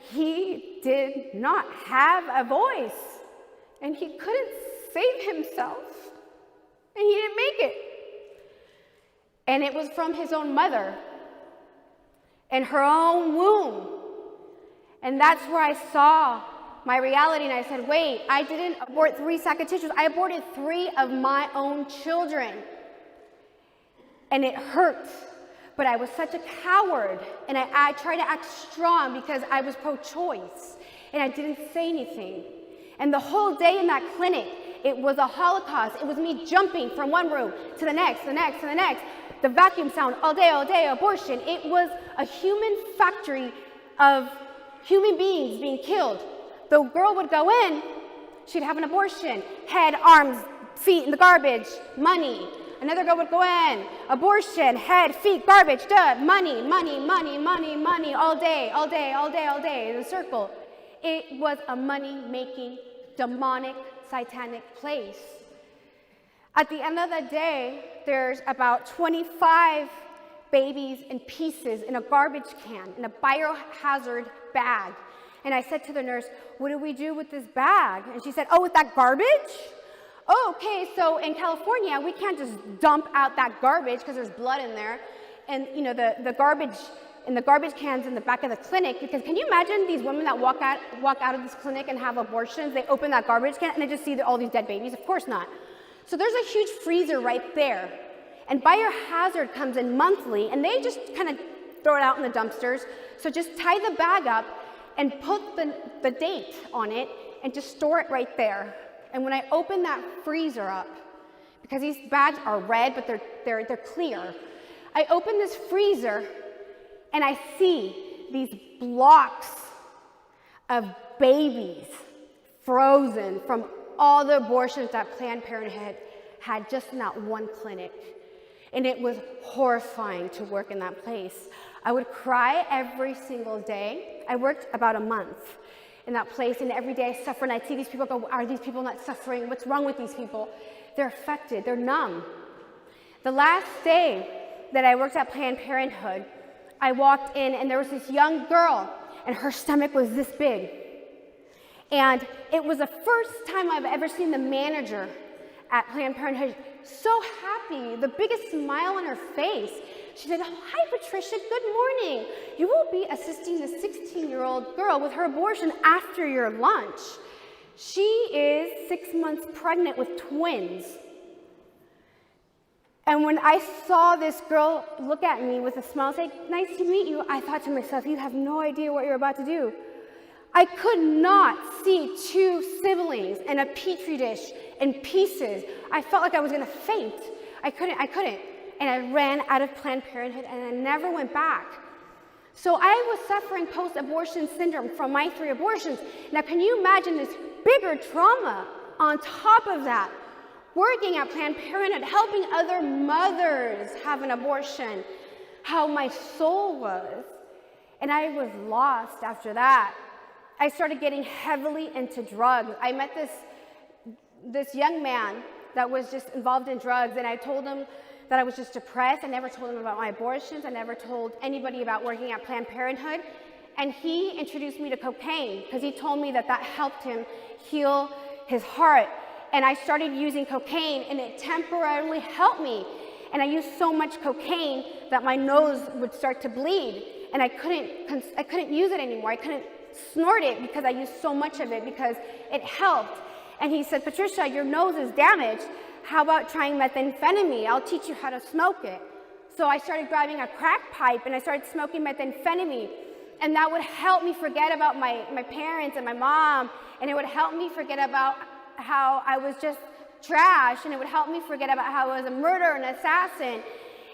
he did not have a voice, and he couldn't save himself, and he didn't make it. And it was from his own mother, in her own womb. And that's where I saw my reality, and I said, wait, I didn't abort 3 sack of tissues, I aborted 3 of my own children. And it hurt, but I was such a coward, and I tried to act strong because I was pro-choice, and I didn't say anything. And the whole day in that clinic, it was a Holocaust. It was me jumping from one room to the next, the next, and the next. The vacuum sound, all day, abortion. It was a human factory of human beings being killed. The girl would go in, she'd have an abortion, head, arms, feet in the garbage, money. Another girl would go in, abortion, head, feet, garbage, money, all day, in a circle. It was a money-making, demonic, satanic place. At the end of the day, there's about 25 babies in pieces in a garbage can, in a biohazard bag. And I said to the nurse, what do we do with this bag? And she said, oh, with that garbage? Oh, okay, so in California, we can't just dump out that garbage because there's blood in there. And you know, the garbage in the garbage cans in the back of the clinic, because can you imagine these women that walk out of this clinic and have abortions, they open that garbage can and they just see all these dead babies? Of course not. So there's a huge freezer right there. And biohazard comes in monthly, and they just kind of throw it out in the dumpsters. So just tie the bag up and put the date on it and just store it right there. And when I open that freezer up, because these bags are red, but they're clear, I open this freezer and I see these blocks of babies frozen from all the abortions that Planned Parenthood had just in that one clinic. And it was horrifying to work in that place. I would cry every single day. I worked about a month in that place, and every day I suffer, and I'd see these people go, are these people not suffering? What's wrong with these people? They're affected, they're numb. The last day that I worked at Planned Parenthood, I walked in and there was this young girl, and her stomach was this big. And it was the first time I've ever seen the manager at Planned Parenthood so happy, the biggest smile on her face. She said, oh, hi, Patricia, good morning. You will be assisting the 16-year-old girl with her abortion after your lunch. She is 6 months pregnant with twins. And when I saw this girl look at me with a smile, say, nice to meet you, I thought to myself, you have no idea what you're about to do. I could not see 2 siblings in a petri dish in pieces. I felt like I was gonna faint. I couldn't. And I ran out of Planned Parenthood and I never went back. So I was suffering post-abortion syndrome from my 3 abortions. Now can you imagine this bigger trauma on top of that? Working at Planned Parenthood, helping other mothers have an abortion, how my soul was. And I was lost after that. I started getting heavily into drugs. I met this young man that was just involved in drugs, and I told him that I was just depressed. I never told him about my abortions. I never told anybody about working at Planned Parenthood. And he introduced me to cocaine because he told me that that helped him heal his heart. And I started using cocaine, and it temporarily helped me. And I used so much cocaine that my nose would start to bleed, and I couldn't use it anymore. I couldn't snort it because I used so much of it because it helped. And he said, Patricia, your nose is damaged. How about trying methamphetamine? I'll teach you how to smoke it. So I started grabbing a crack pipe and I started smoking methamphetamine. And that would help me forget about my parents and my mom. And it would help me forget about how I was just trash. And it would help me forget about how I was a murderer and assassin.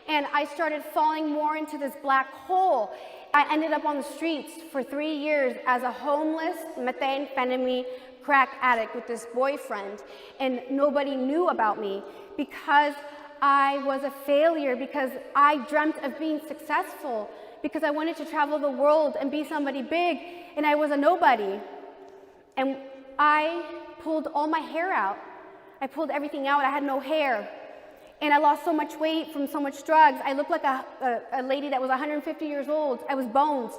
And I started falling more into this black hole. I ended up on the streets for 3 years as a homeless methamphetamine crack addict with this boyfriend, and nobody knew about me because I was a failure, because I dreamt of being successful, because I wanted to travel the world and be somebody big, and I was a nobody. And I pulled all my hair out. I pulled everything out. I had no hair. And I lost so much weight from so much drugs. I looked like a lady that was 150 years old. I was bones.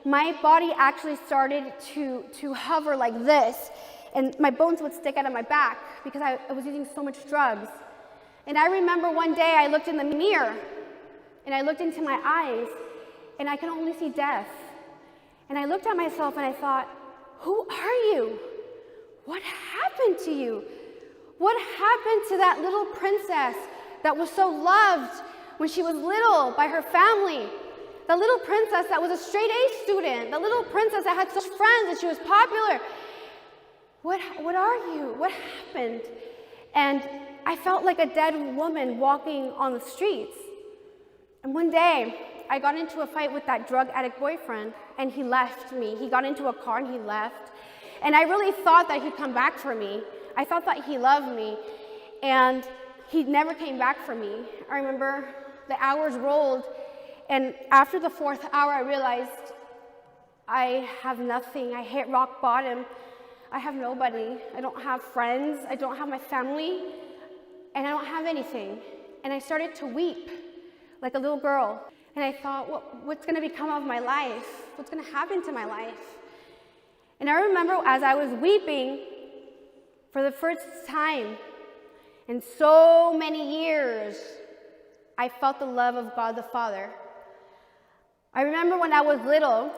My body actually started to hover like this, and my bones would stick out of my back because I was using so much drugs. And I remember one day I looked in the mirror, and I looked into my eyes, and I could only see death. And I looked at myself and I thought, who are you? What happened to you? What happened to that little princess that was so loved when she was little by her family? The little princess that was a straight A student, the little princess that had such friends and she was popular. What are you? What happened? And I felt like a dead woman walking on the streets. And one day, I got into a fight with that drug addict boyfriend, and he left me. He got into a car and he left. And I really thought that he'd come back for me. I thought that he loved me, and he never came back for me. I remember the hours rolled, and after the 4th hour, I realized I have nothing. I hit rock bottom. I have nobody. I don't have friends. I don't have my family, and I don't have anything. And I started to weep like a little girl. And I thought, what's going to become of my life? What's going to happen to my life? And I remember as I was weeping, for the first time in so many years, I felt the love of God the Father. I remember when I was little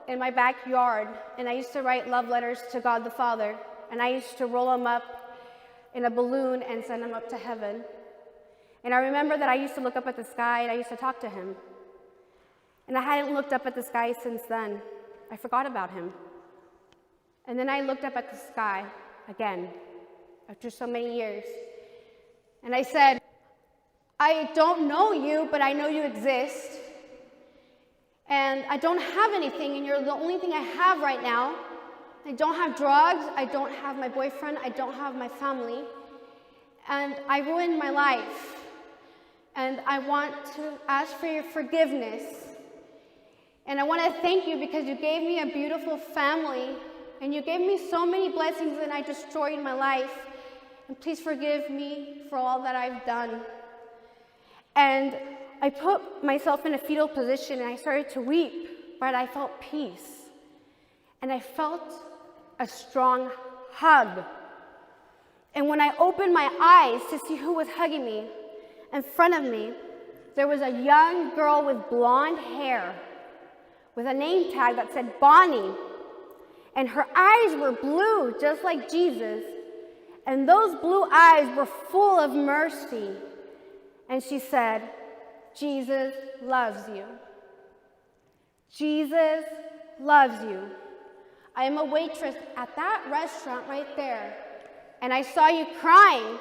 in my backyard, and I used to write love letters to God the Father, and I used to roll them up in a balloon and send them up to heaven. And I remember that I used to look up at the sky and I used to talk to him. And I hadn't looked up at the sky since then. I forgot about him. And then I looked up at the sky again after so many years. And I said, I don't know you, but I know you exist. And I don't have anything, and you're the only thing I have right now. I don't have drugs, I don't have my boyfriend, I don't have my family. And I ruined my life. And I want to ask for your forgiveness. And I want to thank you because you gave me a beautiful family, and you gave me so many blessings, and I destroyed my life. And please forgive me for all that I've done. And I put myself in a fetal position and I started to weep, but I felt peace. And I felt a strong hug. And when I opened my eyes to see who was hugging me, in front of me, there was a young girl with blonde hair with a name tag that said Bonnie. And her eyes were blue, just like Jesus. And those blue eyes were full of mercy. And she said, Jesus loves you. Jesus loves you. I am a waitress at that restaurant right there. And I saw you crying.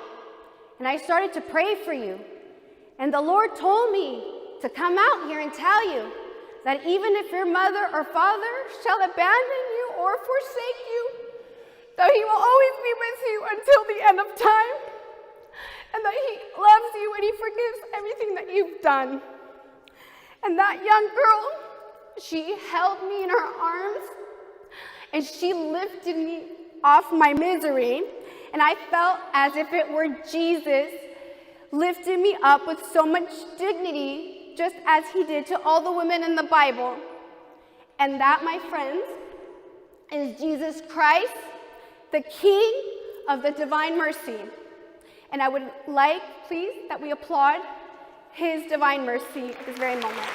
And I started to pray for you. And the Lord told me to come out here and tell you that even if your mother or father shall abandon you or forsake you, that he will always be with you until the end of time, and that he loves you and he forgives everything that you've done. And that young girl, she held me in her arms, and she lifted me off my misery, And I felt as if it were Jesus lifting me up with so much dignity, just as he did to all the women in the Bible. And that, my friends, is Jesus Christ, the King of the divine mercy. And I would like, please, that we applaud his divine mercy at this very moment.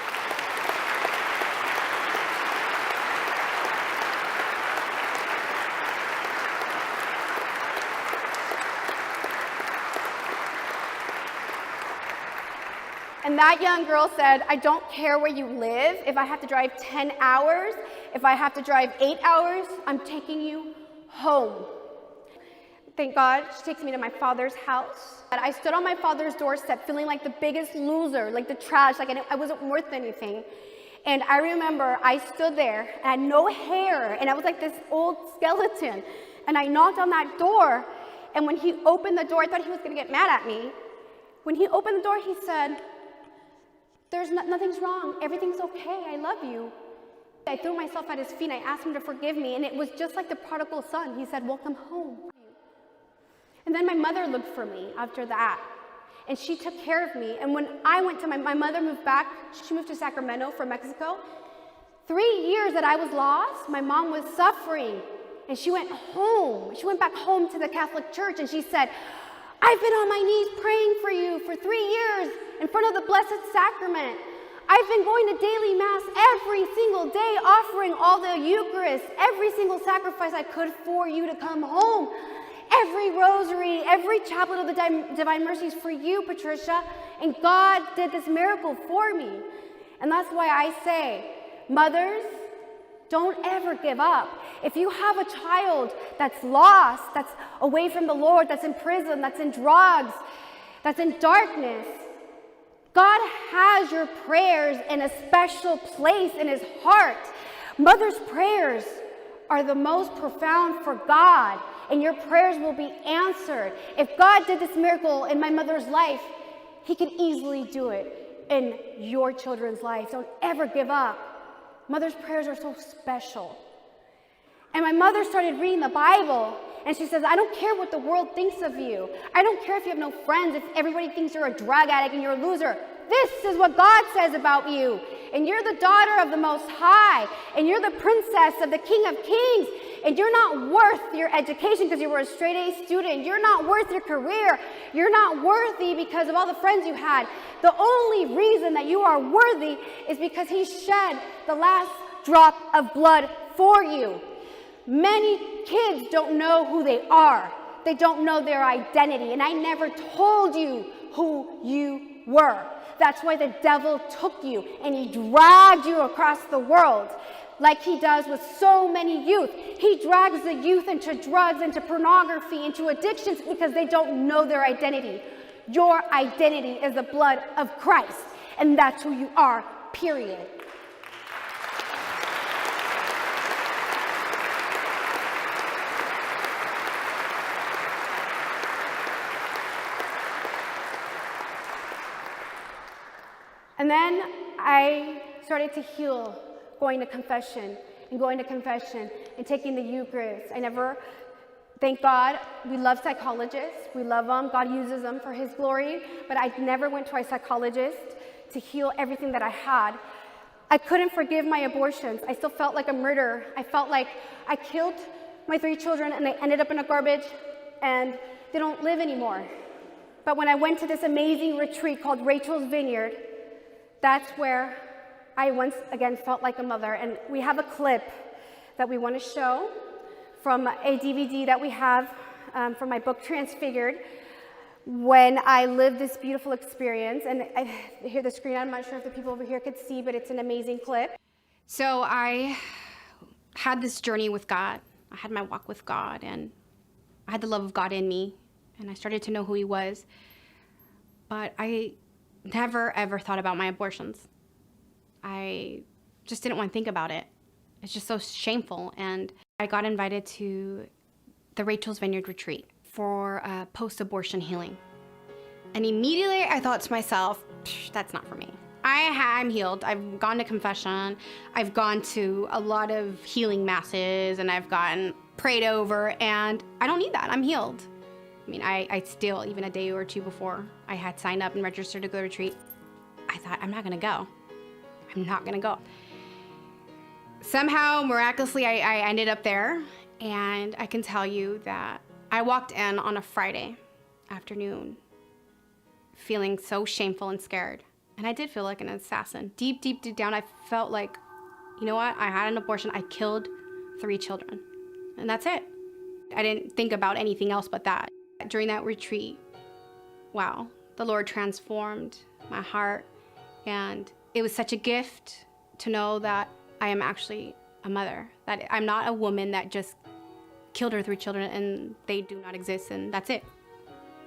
And that young girl said, I don't care where you live. If I have to drive 10 hours, if I have to drive 8 hours, I'm taking you home. Thank God, she takes me to my father's house. And I stood on my father's doorstep feeling like the biggest loser, like the trash, like I wasn't worth anything. And I remember I stood there and I had no hair and I was like this old skeleton. And I knocked on that door, and when he opened the door, I thought he was gonna get mad at me. When he opened the door, he said, nothing's wrong, everything's okay, I love you. I threw myself at his feet and I asked him to forgive me, and it was just like the prodigal son. He said, welcome home. And then my mother looked for me after that, and she took care of me. And when I went to my mother moved back, she moved to Sacramento from Mexico. 3 years that I was lost, my mom was suffering, and she went home. She went back home to the Catholic Church, and she said, I've been on my knees praying for you for 3 years in front of the Blessed Sacrament. I've been going to daily Mass every single day, offering all the Eucharist, every single sacrifice I could for you to come home. Every rosary, every chaplet of the Divine Mercies for you, Patricia. And God did this miracle for me. And that's why I say, mothers, don't ever give up. If you have a child that's lost, that's away from the Lord, that's in prison, that's in drugs, that's in darkness, God has your prayers in a special place in his heart. Mother's prayers are the most profound for God, and your prayers will be answered. If God did this miracle in my mother's life, he can easily do it in your children's life. Don't ever give up. Mother's prayers are so special. And my mother started reading the Bible, and she says, I don't care what the world thinks of you. I don't care if you have no friends, if everybody thinks you're a drug addict and you're a loser. This is what God says about you. And you're the daughter of the Most High, and you're the princess of the King of Kings, and you're not worth your education because you were a straight A student. You're not worth your career. You're not worthy because of all the friends you had. The only reason that you are worthy is because he shed the last drop of blood for you. Many kids don't know who they are. They don't know their identity, and I never told you who you were. That's why the devil took you and he dragged you across the world like he does with so many youth. He drags the youth into drugs, into pornography, into addictions because they don't know their identity. Your identity is the blood of Christ, and that's who you are, period. And then I started to heal, going to confession and taking the Eucharist. Thank God, we love psychologists. We love them. God uses them for his glory. But I never went to a psychologist to heal everything that I had. I couldn't forgive my abortions. I still felt like a murderer. I felt like I killed my 3 children and they ended up in a garbage and they don't live anymore. But when I went to this amazing retreat called Rachel's Vineyard, that's where I once again felt like a mother. And we have a clip that we want to show from a DVD that we have from my book Transfigured, when I lived this beautiful experience. And I hear the screen, I'm not sure if the people over here could see, but it's an amazing clip. So I had this journey with God. I had my walk with God, and I had the love of God in me, and I started to know who he was. But I never, ever thought about my abortions. I just didn't want to think about it. It's just so shameful. And I got invited to the Rachel's Vineyard retreat for post-abortion healing. And immediately I thought to myself, that's not for me. I'm healed. I've gone to confession. I've gone to a lot of healing masses, and I've gotten prayed over, and I don't need that. I'm healed. I mean, I still, even a day or two before I had signed up and registered to go to retreat, I thought, I'm not gonna go. I'm not gonna go. Somehow, miraculously, I ended up there, and I can tell you that I walked in on a Friday afternoon feeling so shameful and scared. And I did feel like an assassin. Deep, deep, deep down, I felt like, you know what? I had an abortion. I killed 3 children. And that's it. I didn't think about anything else but that. During that retreat, wow, the Lord transformed my heart. And it was such a gift to know that I am actually a mother, that I'm not a woman that just killed her 3 children and they do not exist and that's it,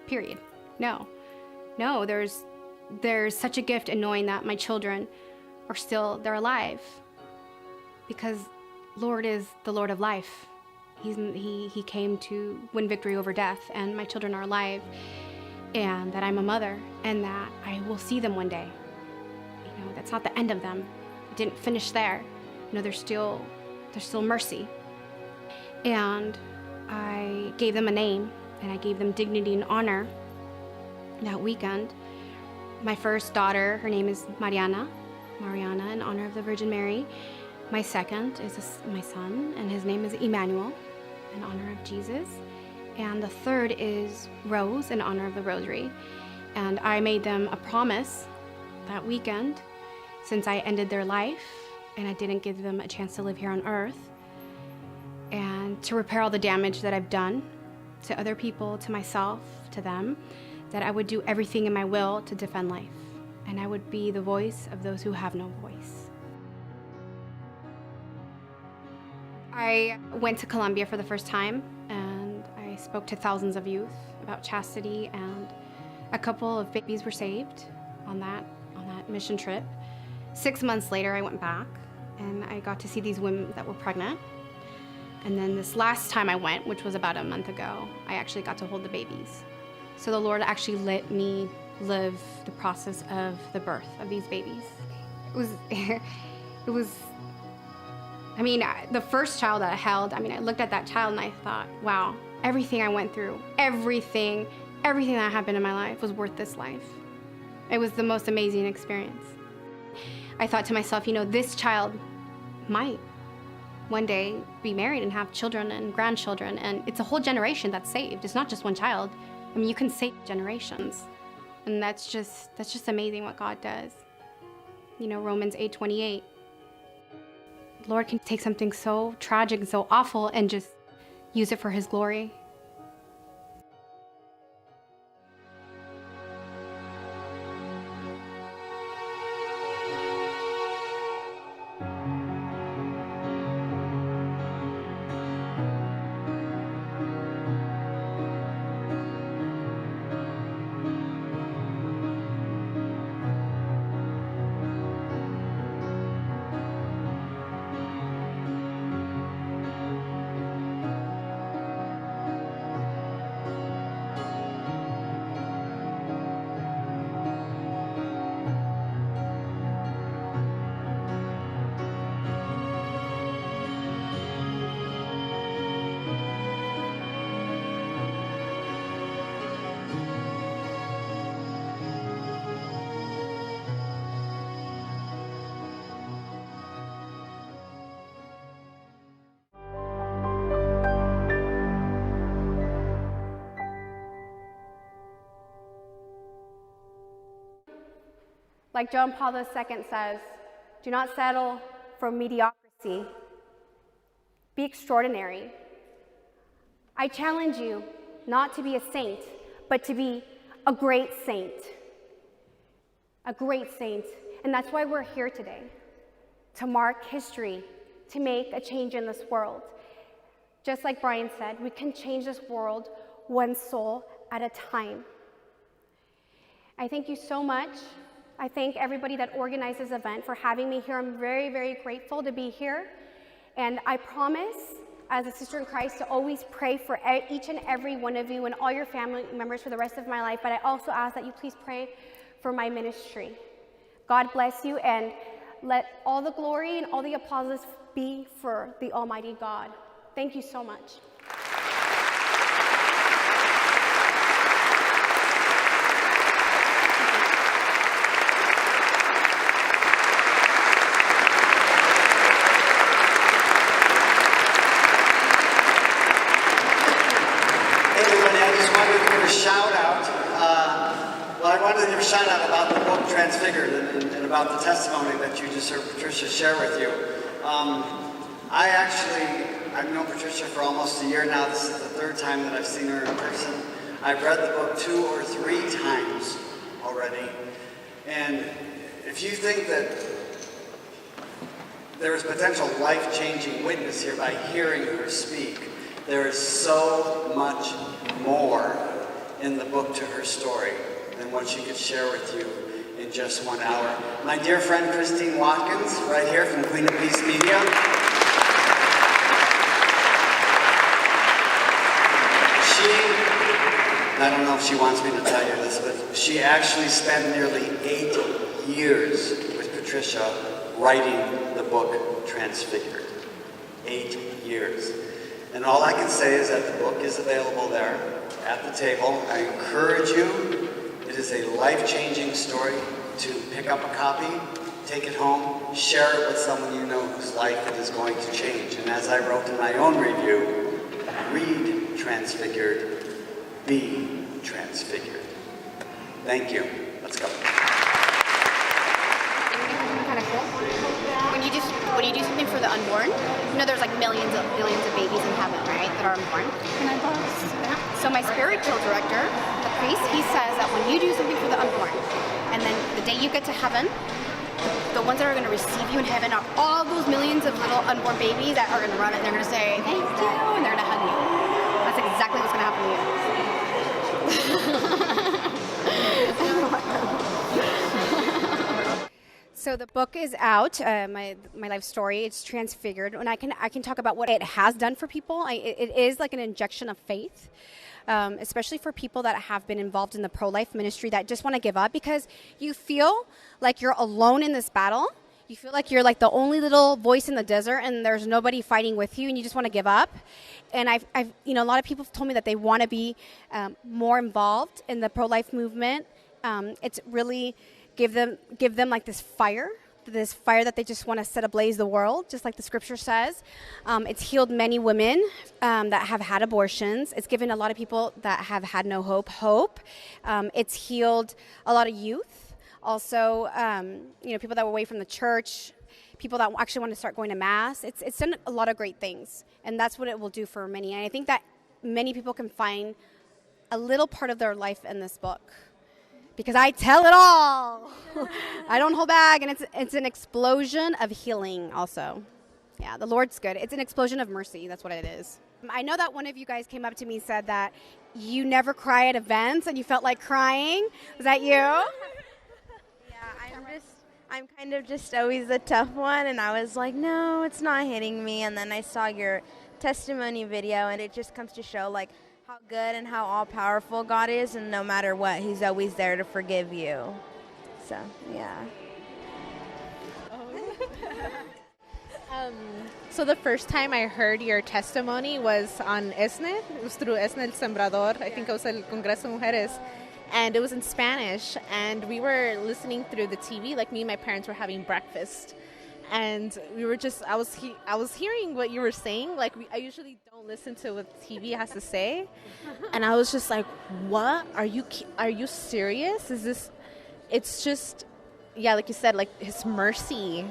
period. No, there's such a gift in knowing that my children are still, they're alive, because Lord is the Lord of life. He came to win victory over death, and my children are alive, and that I'm a mother, and that I will see them one day. You know, that's not the end of them. It didn't finish there. You know, there's still mercy. And I gave them a name, and I gave them dignity and honor that weekend. My first daughter, her name is Mariana, in honor of the Virgin Mary. My second is my son, and his name is Emmanuel, in honor of Jesus. And the third is Rose, in honor of the Rosary. And I made them a promise that weekend, since I ended their life and I didn't give them a chance to live here on earth, and to repair all the damage that I've done to other people, to myself, to them, that I would do everything in my will to defend life, and I would be the voice of those who have no voice. I went to Colombia for the first time, and I spoke to thousands of youth about chastity, and a couple of babies were saved on that mission trip. 6 months later, I went back, and I got to see these women that were pregnant. And then this last time I went, which was about a month ago, I actually got to hold the babies. So the Lord actually let me live the process of the birth of these babies. It was, I mean, the first child that I held, I mean, I looked at that child and I thought, wow, everything I went through, everything that happened in my life was worth this life. It was the most amazing experience. I thought to myself, you know, this child might one day be married and have children and grandchildren, and it's a whole generation that's saved. It's not just one child. I mean, you can save generations, and that's just amazing what God does. You know, Romans 8:28. The Lord can take something so tragic and so awful and just use it for His glory. Like John Paul II says, do not settle for mediocrity. Be extraordinary. I challenge you not to be a saint, but to be a great saint. A great saint. And that's why we're here today, to mark history, to make a change in this world. Just like Brian said, we can change this world one soul at a time. I thank you so much. I thank everybody that organized this event for having me here. I'm very, very grateful to be here. And I promise, as a sister in Christ, to always pray for each and every one of you and all your family members for the rest of my life. But I also ask that you please pray for my ministry. God bless you, and let all the glory and all the applause be for the Almighty God. Thank you so much. really shine out about the book Transfigured and about the testimony that you just heard Patricia share with you. I've known Patricia for almost a year now. This is the third time that I've seen her in person. I've read the book 2 or 3 times already. And if you think that there is potential life-changing witness here by hearing her speak, there is so much more in the book to her story than what she could share with you in just 1 hour. My dear friend Christine Watkins, right here from Queen of Peace Media. I don't know if she wants me to tell you this, but she actually spent nearly 8 years with Patricia writing the book Transfigured. 8 years. And all I can say is that the book is available there at the table. I encourage you, it is a life-changing story, to pick up a copy, take it home, share it with someone you know whose life it is going to change. And as I wrote in my own review, read Transfigured, be transfigured. Thank you. Let's go. Kind of cool. When you do something for the unborn, you know there's like millions of billions of babies in heaven, right, that are unborn. Can I borrow this? Yeah. So my spiritual director, the priest, he says that when you do something for the unborn, and then the day you get to heaven, the ones that are going to receive you in heaven are all those millions of little unborn babies that are going to run and they're going to say, thank you, and they're going to hug you. That's exactly what's going to happen to you. So the book is out, my life story. It's Transfigured, and I can talk about what it has done for people. It is like an injection of faith, especially for people that have been involved in the pro-life ministry that just want to give up because you feel like you're alone in this battle. You feel like you're like the only little voice in the desert, and there's nobody fighting with you, and you just want to give up. And I've a lot of people have told me that they want to be more involved in the pro-life movement. It's really give them like this fire that they just want to set ablaze the world, just like the scripture says. It's healed many women that have had abortions. It's given a lot of people that have had no hope. It's healed a lot of youth. Also, people that were away from the church, people that actually want to start going to mass. It's done a lot of great things, and that's what it will do for many. And I think that many people can find a little part of their life in this book. Because I tell it all. I don't hold back, and it's an explosion of healing also. Yeah, the Lord's good. It's an explosion of mercy. That's what it is. I know that one of you guys came up to me and said that you never cry at events and you felt like crying. Was that you? Yeah, I'm kind of just always the tough one, and I was like, no, it's not hitting me. And then I saw your testimony video, and it just comes to show like how good and how all-powerful God is, and no matter what, He's always there to forgive you. So, yeah. So the first time I heard your testimony was on ESNE. It was through ESNE El Sembrador. I think it was El Congreso de Mujeres. And it was in Spanish. And we were listening through the TV, like me and my parents were having breakfast. And we were just, I was hearing what you were saying. Like, I usually don't listen to what TV has to say. And I was just like, what? Are you serious? It's just, yeah, like you said, like His mercy.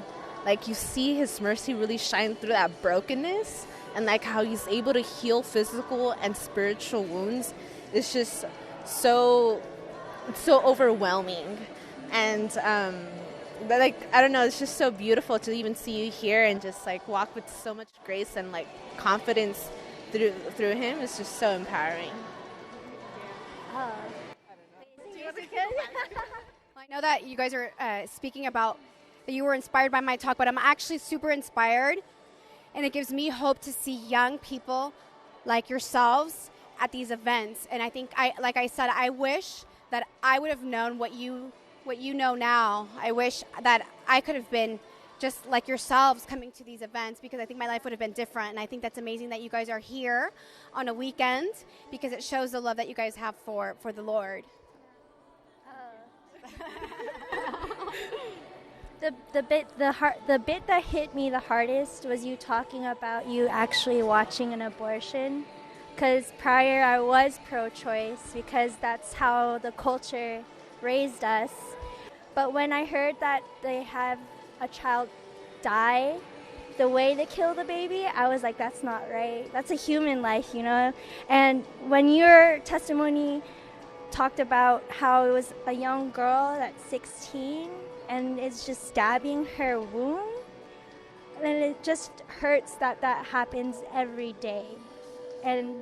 Like, you see His mercy really shine through that brokenness. And like how He's able to heal physical and spiritual wounds. It's just so overwhelming. And, but like, I don't know, it's just so beautiful to even see you here and just like walk with so much grace and like confidence through Him. It's just so empowering. I know that you guys are speaking about that you were inspired by my talk, but I'm actually super inspired, and it gives me hope to see young people like yourselves at these events. And I think, like I said, I wish that I would have known what you know now. I wish that I could have been just like yourselves coming to these events, because I think my life would have been different. And I think that's amazing that you guys are here on a weekend, because it shows the love that you guys have for the Lord. The bit that hit me the hardest was you talking about you actually watching an abortion, because prior I was pro-choice, because that's how the culture raised us. But when I heard that they have a child die the way they kill the baby, I was like, that's not right. That's a human life, you know? And when your testimony talked about how it was a young girl that's 16 and it's just stabbing her womb, and it just hurts that that happens every day. And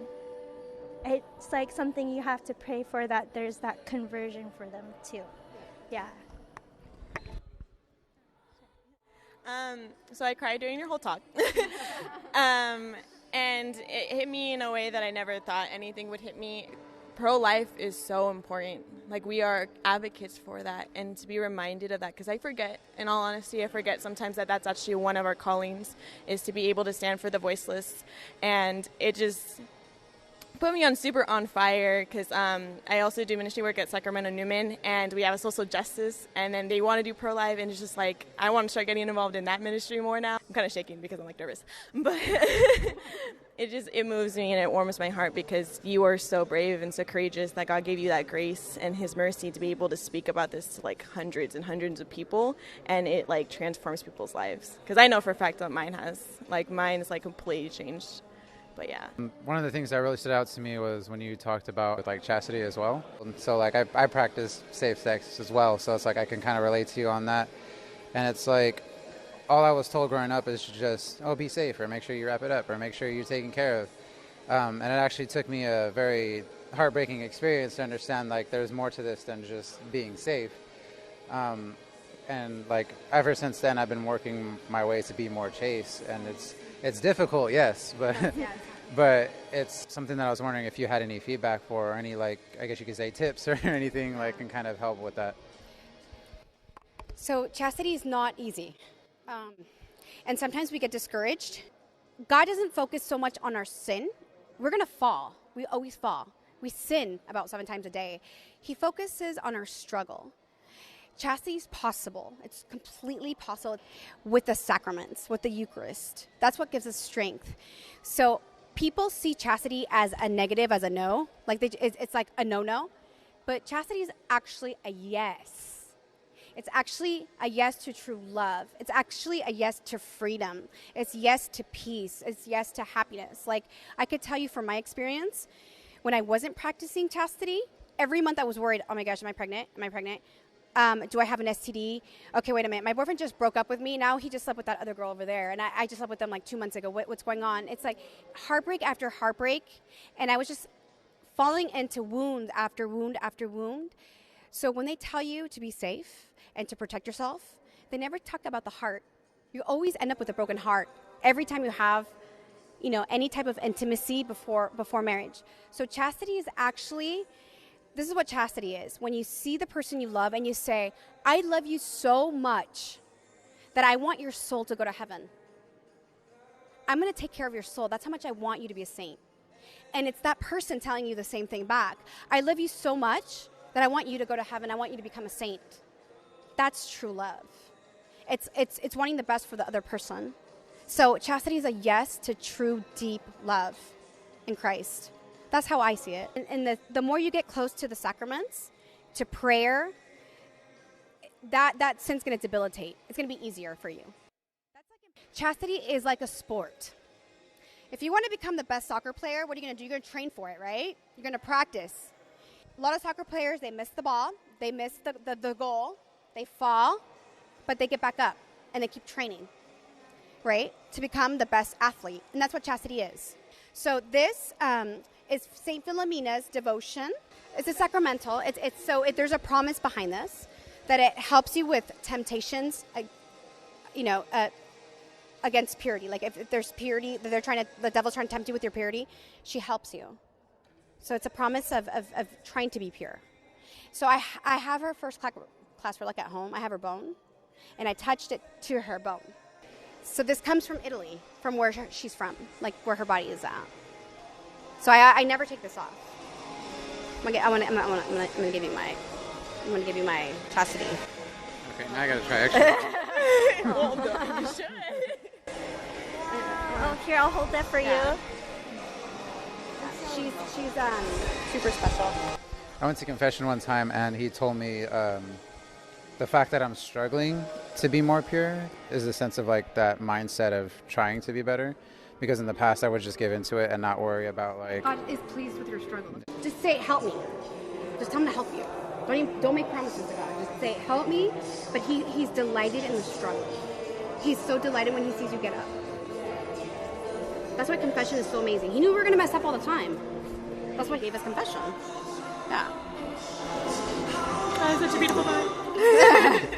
it's like something you have to pray for, that there's that conversion for them too. Yeah. So I cried during your whole talk. And it hit me in a way that I never thought anything would hit me. Pro-life is so important. Like, we are advocates for that, and to be reminded of that, because I forget, in all honesty, I forget sometimes that that's actually one of our callings, is to be able to stand for the voiceless. And it just put me super on fire, because I also do ministry work at Sacramento Newman, and we have a social justice, and then they want to do pro-life, and it's just like, I want to start getting involved in that ministry more now. I'm kind of shaking because I'm like nervous, but it moves me and it warms my heart, because you are so brave and so courageous that God gave you that grace and his mercy to be able to speak about this to like hundreds and hundreds of people, and it like transforms people's lives. Because I know for a fact that mine is like completely changed. But yeah. One of the things that really stood out to me was when you talked about like chastity as well. So like I practice safe sex as well, so it's like I can kind of relate to you on that. And it's like all I was told growing up is just, oh, be safe, or make sure you wrap it up, or make sure you're taken care of. And it actually took me a very heartbreaking experience to understand like there's more to this than just being safe. And like ever since then I've been working my way to be more chaste, and it's difficult, yes, but but it's something that I was wondering if you had any feedback for, or any, like, I guess you could say tips or anything like can kind of help with that. So chastity is not easy, and sometimes we get discouraged. God doesn't focus so much on our sin. We're gonna fall. We always fall. We sin about 7 times a day. He focuses on our struggle. Chastity is possible. It's completely possible with the sacraments, with the Eucharist. That's what gives us strength. So people see chastity as a negative, as a no. Like it's like a no-no. But chastity is actually a yes. It's actually a yes to true love. It's actually a yes to freedom. It's yes to peace. It's yes to happiness. Like, I could tell you from my experience, when I wasn't practicing chastity, every month I was worried, oh my gosh, am I pregnant? Am I pregnant? Do I have an STD? Okay, wait a minute. My boyfriend just broke up with me. Now he just slept with that other girl over there. And I just slept with them like 2 months ago. What's going on? It's like heartbreak after heartbreak. And I was just falling into wound after wound after wound. So when they tell you to be safe and to protect yourself, they never talk about the heart. You always end up with a broken heart every time you have, any type of intimacy before marriage. So chastity is actually... This is what chastity is. When you see the person you love and you say, I love you so much that I want your soul to go to heaven. I'm going to take care of your soul. That's how much I want you to be a saint. And it's that person telling you the same thing back. I love you so much that I want you to go to heaven. I want you to become a saint. That's true love. It's wanting the best for the other person. So chastity is a yes to true, deep love in Christ. That's how I see it. And the more you get close to the sacraments, to prayer, that sin's going to debilitate. It's going to be easier for you. Chastity is like a sport. If you want to become the best soccer player, what are you going to do? You're going to train for it, right? You're going to practice. A lot of soccer players, they miss the ball. They miss the goal. They fall, but they get back up, and they keep training, right, to become the best athlete. And that's what chastity is. So this... is St. Philomena's devotion. It's a sacramental. There's a promise behind this, that it helps you with temptations, against purity. Like if there's purity, the devil's trying to tempt you with your purity, she helps you. So it's a promise of trying to be pure. So I have her first class for at home. I have her bone, and I touched it to her bone. So this comes from Italy, from where she's from, like where her body is at. So I never take this off. I'm gonna give you my chastity. Okay, now I gotta try extra. Oh, you should. Here, I'll hold that for you. She's super special. I went to confession one time, and he told me the fact that I'm struggling to be more pure is a sense of like that mindset of trying to be better. Because in the past, I would just give into it and not worry about like. God is pleased with your struggle. Just say, help me. Just tell him to help you. Don't make promises to God. Just say, help me. But he's delighted in the struggle. He's so delighted when he sees you get up. That's why confession is so amazing. He knew we were going to mess up all the time. That's why he gave us confession. Yeah. That is such a beautiful moment.